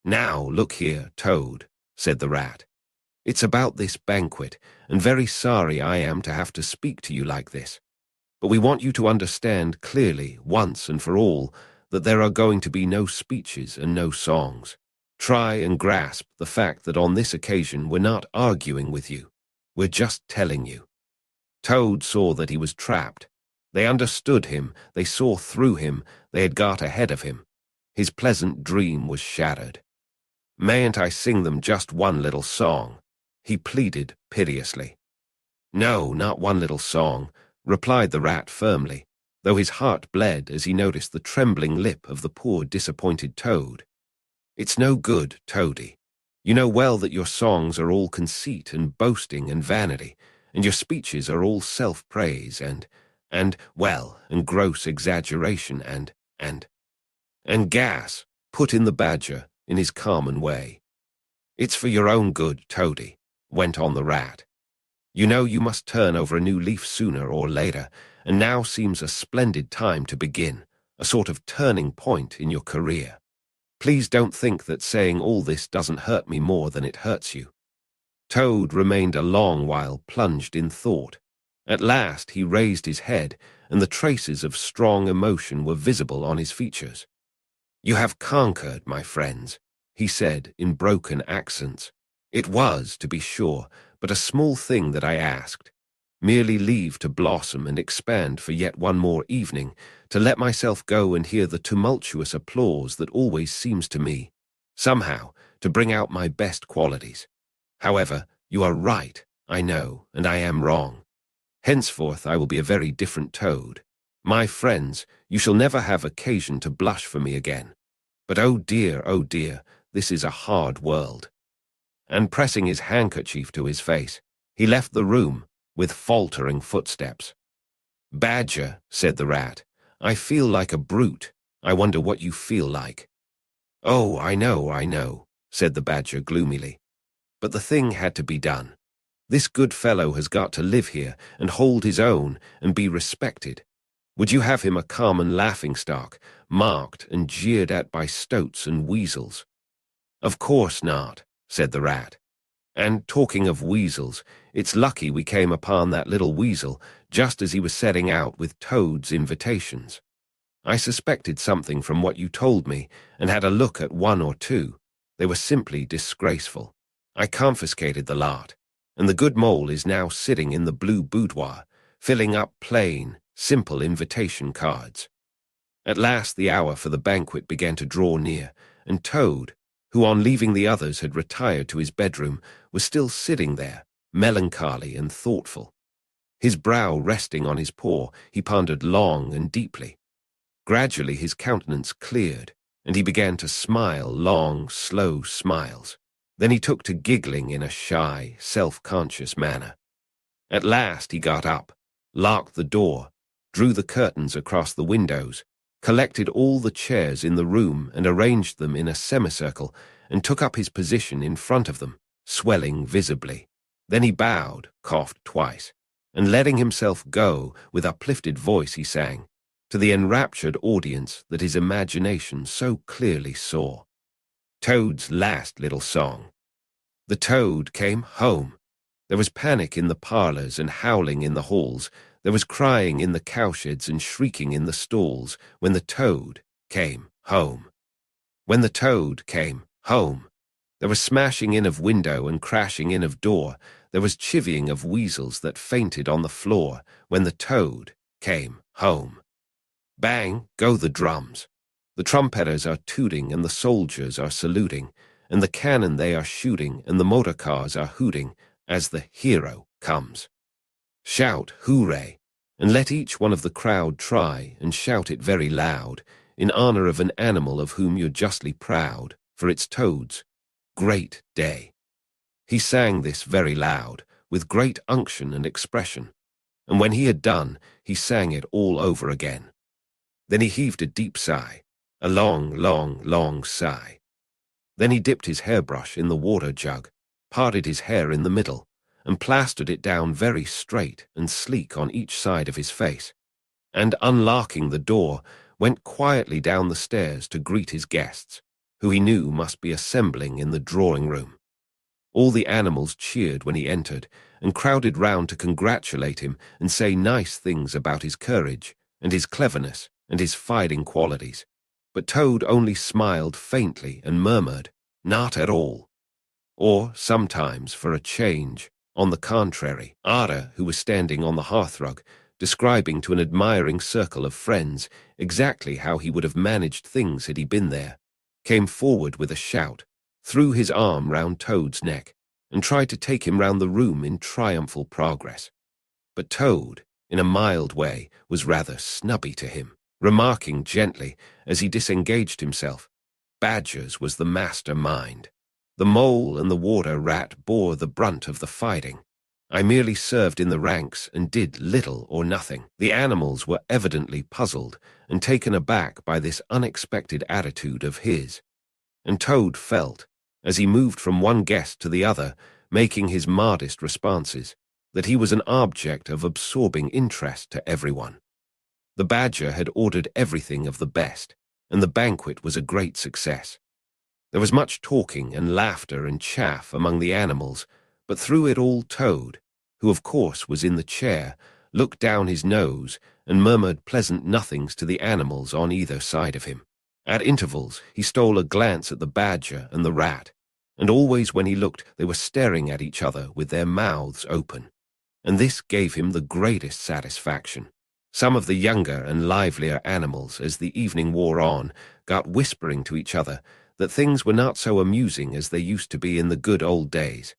"Now, look here, Toad," said the rat. "It's about this banquet, and very sorry I am to have to speak to you like this. But we want you to understand clearly, once and for all, that there are going to be no speeches and no songs. Try and grasp the fact that on this occasion we're not arguing with you. We're just telling you." Toad saw that he was trapped. They understood him, they saw through him, they had got ahead of him. His pleasant dream was shattered. "Mayn't I sing them just one little song?" he pleaded piteously. "No, not one little song," replied the rat firmly. though his heart bled as he noticed the trembling lip of the poor disappointed Toad. "It's no good, Toady. You know well that your songs are all conceit and boasting and vanity, and your speeches are all self-praise and gross exaggeration and gas," put in the Badger in his common way. "It's for your own good, Toady," went on the Rat. "You know you must turn over a new leaf sooner or later, and now seems a splendid time to begin, a sort of turning point in your career. Please don't think that saying all this doesn't hurt me more than it hurts you." Toad remained a long while plunged in thought. At last he raised his head, and the traces of strong emotion were visible on his features. "You have conquered, my friends," he said in broken accents. "It was, to be sure, but a small thing that I asked, merely leave to blossom and expand for yet one more evening, to let myself go and hear the tumultuous applause that always seems to me, somehow, to bring out my best qualities. However, you are right, I know, and I am wrong. Henceforth I will be a very different Toad. My friends, you shall never have occasion to blush for me again. But oh dear, this is a hard world." And pressing his handkerchief to his face, he left the room with faltering footsteps. "Badger," said the Rat, "I feel like a brute. I wonder what you feel like." "Oh, I know," said the Badger gloomily. "But the thing had to be done. This good fellow has got to live here and hold his own and be respected. Would you have him a common laughing-stock, marked and jeered at by stoats and weasels?" "Of course not," said the Rat. "And talking of weasels, it's lucky we came upon that little weasel just as he was setting out with Toad's invitations. I suspected something from what you told me and had a look at one or two. They were simply disgraceful. I confiscated the lot, and the good mole is now sitting in the blue boudoir, filling up plain, simple invitation cards." At last the hour for the banquet began to draw near, and Toad, who on leaving the others had retired to his bedroom, was still sitting there, melancholy and thoughtful. His brow resting on his paw, he pondered long and deeply. Gradually his countenance cleared, and he began to smile long, slow smiles. Then he took to giggling in a shy, self-conscious manner. At last he got up, locked the door, drew the curtains across the windows, collected all the chairs in the room and arranged them in a semicircle, and took up his position in front of them, swelling visibly. Then he bowed, coughed twice, and letting himself go, with uplifted voice he sang, to the enraptured audience that his imagination so clearly saw, Toad's last little song. The Toad came home. There was panic in the parlors and howling in the halls. There was crying in the cowsheds and shrieking in the stalls when the Toad came home. When the Toad came home, there was smashing in of window and crashing in of door. There was chivying of weasels that fainted on the floor when the Toad came home. Bang go the drums. The trumpeters are tooting and the soldiers are saluting, and the cannon they are shooting and the motor cars are hooting as the hero comes. Shout hooray, and let each one of the crowd try and shout it very loud, in honor of an animal of whom you're justly proud, for it's Toad's great day. He sang this very loud, with great unction and expression, and when he had done, he sang it all over again. Then he heaved a deep sigh, a long, long, long sigh. Then he dipped his hairbrush in the water jug, parted his hair in the middle, and plastered it down very straight and sleek on each side of his face, and, unlocking the door, went quietly down the stairs to greet his guests, who he knew must be assembling in the drawing-room. All the animals cheered when he entered, and crowded round to congratulate him and say nice things about his courage and his cleverness and his fighting qualities. But Toad only smiled faintly and murmured, "Not at all." Or, sometimes, for a change, on the contrary, Ada, who was standing on the hearthrug, describing to an admiring circle of friends exactly how he would have managed things had he been there, came forward with a shout, threw his arm round Toad's neck, and tried to take him round the room in triumphal progress. But Toad, in a mild way, was rather snubby to him, remarking gently, as he disengaged himself, "Badger's was the master mind. The mole and the water rat bore the brunt of the fighting. I merely served in the ranks and did little or nothing." The animals were evidently puzzled and taken aback by this unexpected attitude of his, and Toad felt, as he moved from one guest to the other, making his modest responses, that he was an object of absorbing interest to everyone. The Badger had ordered everything of the best, and the banquet was a great success. There was much talking and laughter and chaff among the animals, but through it all Toad, who of course was in the chair, looked down his nose and murmured pleasant nothings to the animals on either side of him. At intervals he stole a glance at the Badger and the rat, and always when he looked they were staring at each other with their mouths open, and this gave him the greatest satisfaction. Some of the younger and livelier animals, as the evening wore on, got whispering to each other that things were not so amusing as they used to be in the good old days,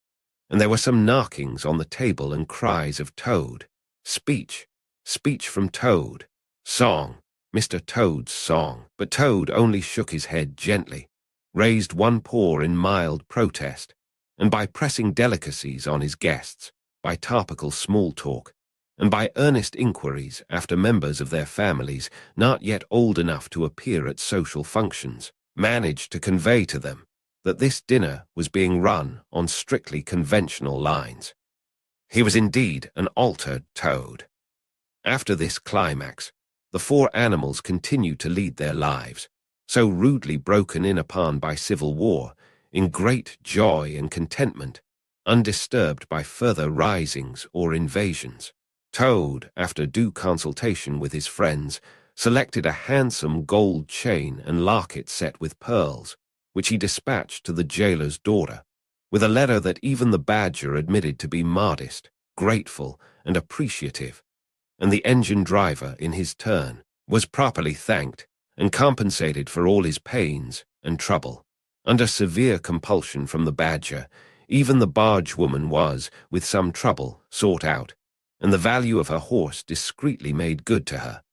and there were some knockings on the table and cries of Toad. Speech, speech from Toad, song, Mr. Toad's song. But Toad only shook his head gently, raised one paw in mild protest, and by pressing delicacies on his guests, by topical small talk, and by earnest inquiries after members of their families not yet old enough to appear at social functions, managed to convey to them that this dinner was being run on strictly conventional lines. He was indeed an altered Toad. After this climax, the four animals continued to lead their lives, so rudely broken in upon by civil war, in great joy and contentment, undisturbed by further risings or invasions. Toad, after due consultation with his friends, selected a handsome gold chain and locket set with pearls, which he dispatched to the jailer's daughter, with a letter that even the Badger admitted to be modest, grateful, and appreciative, and the engine driver, in his turn, was properly thanked and compensated for all his pains and trouble. Under severe compulsion from the Badger, even the barge woman was, with some trouble, sought out, and the value of her horse discreetly made good to her,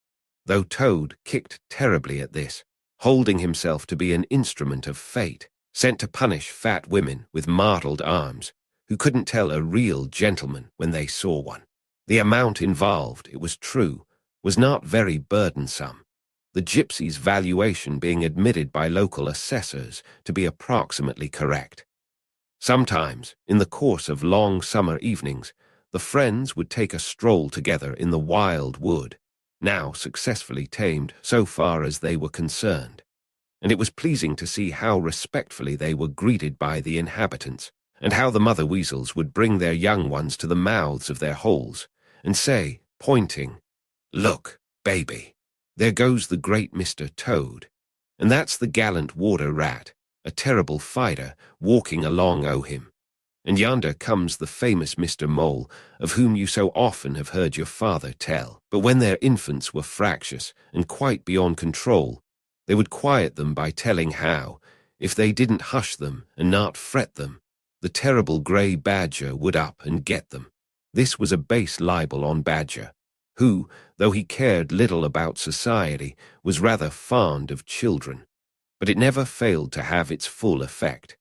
though Toad kicked terribly at this, holding himself to be an instrument of fate, sent to punish fat women with martled arms, who couldn't tell a real gentleman when they saw one. The amount involved, it was true, was not very burdensome, the gypsy's valuation being admitted by local assessors to be approximately correct. Sometimes, in the course of long summer evenings, the friends would take a stroll together in the wild wood, now successfully tamed so far as they were concerned, and it was pleasing to see how respectfully they were greeted by the inhabitants, and how the mother weasels would bring their young ones to the mouths of their holes, and say, pointing, "Look, baby, there goes the great Mr. Toad, and that's the gallant water rat, a terrible fighter, walking along o' him. And yonder comes the famous Mr. Mole, of whom you so often have heard your father tell." But when their infants were fractious and quite beyond control, they would quiet them by telling how, if they didn't hush them and not fret them, the terrible grey Badger would up and get them. This was a base libel on Badger, who, though he cared little about society, was rather fond of children, but it never failed to have its full effect.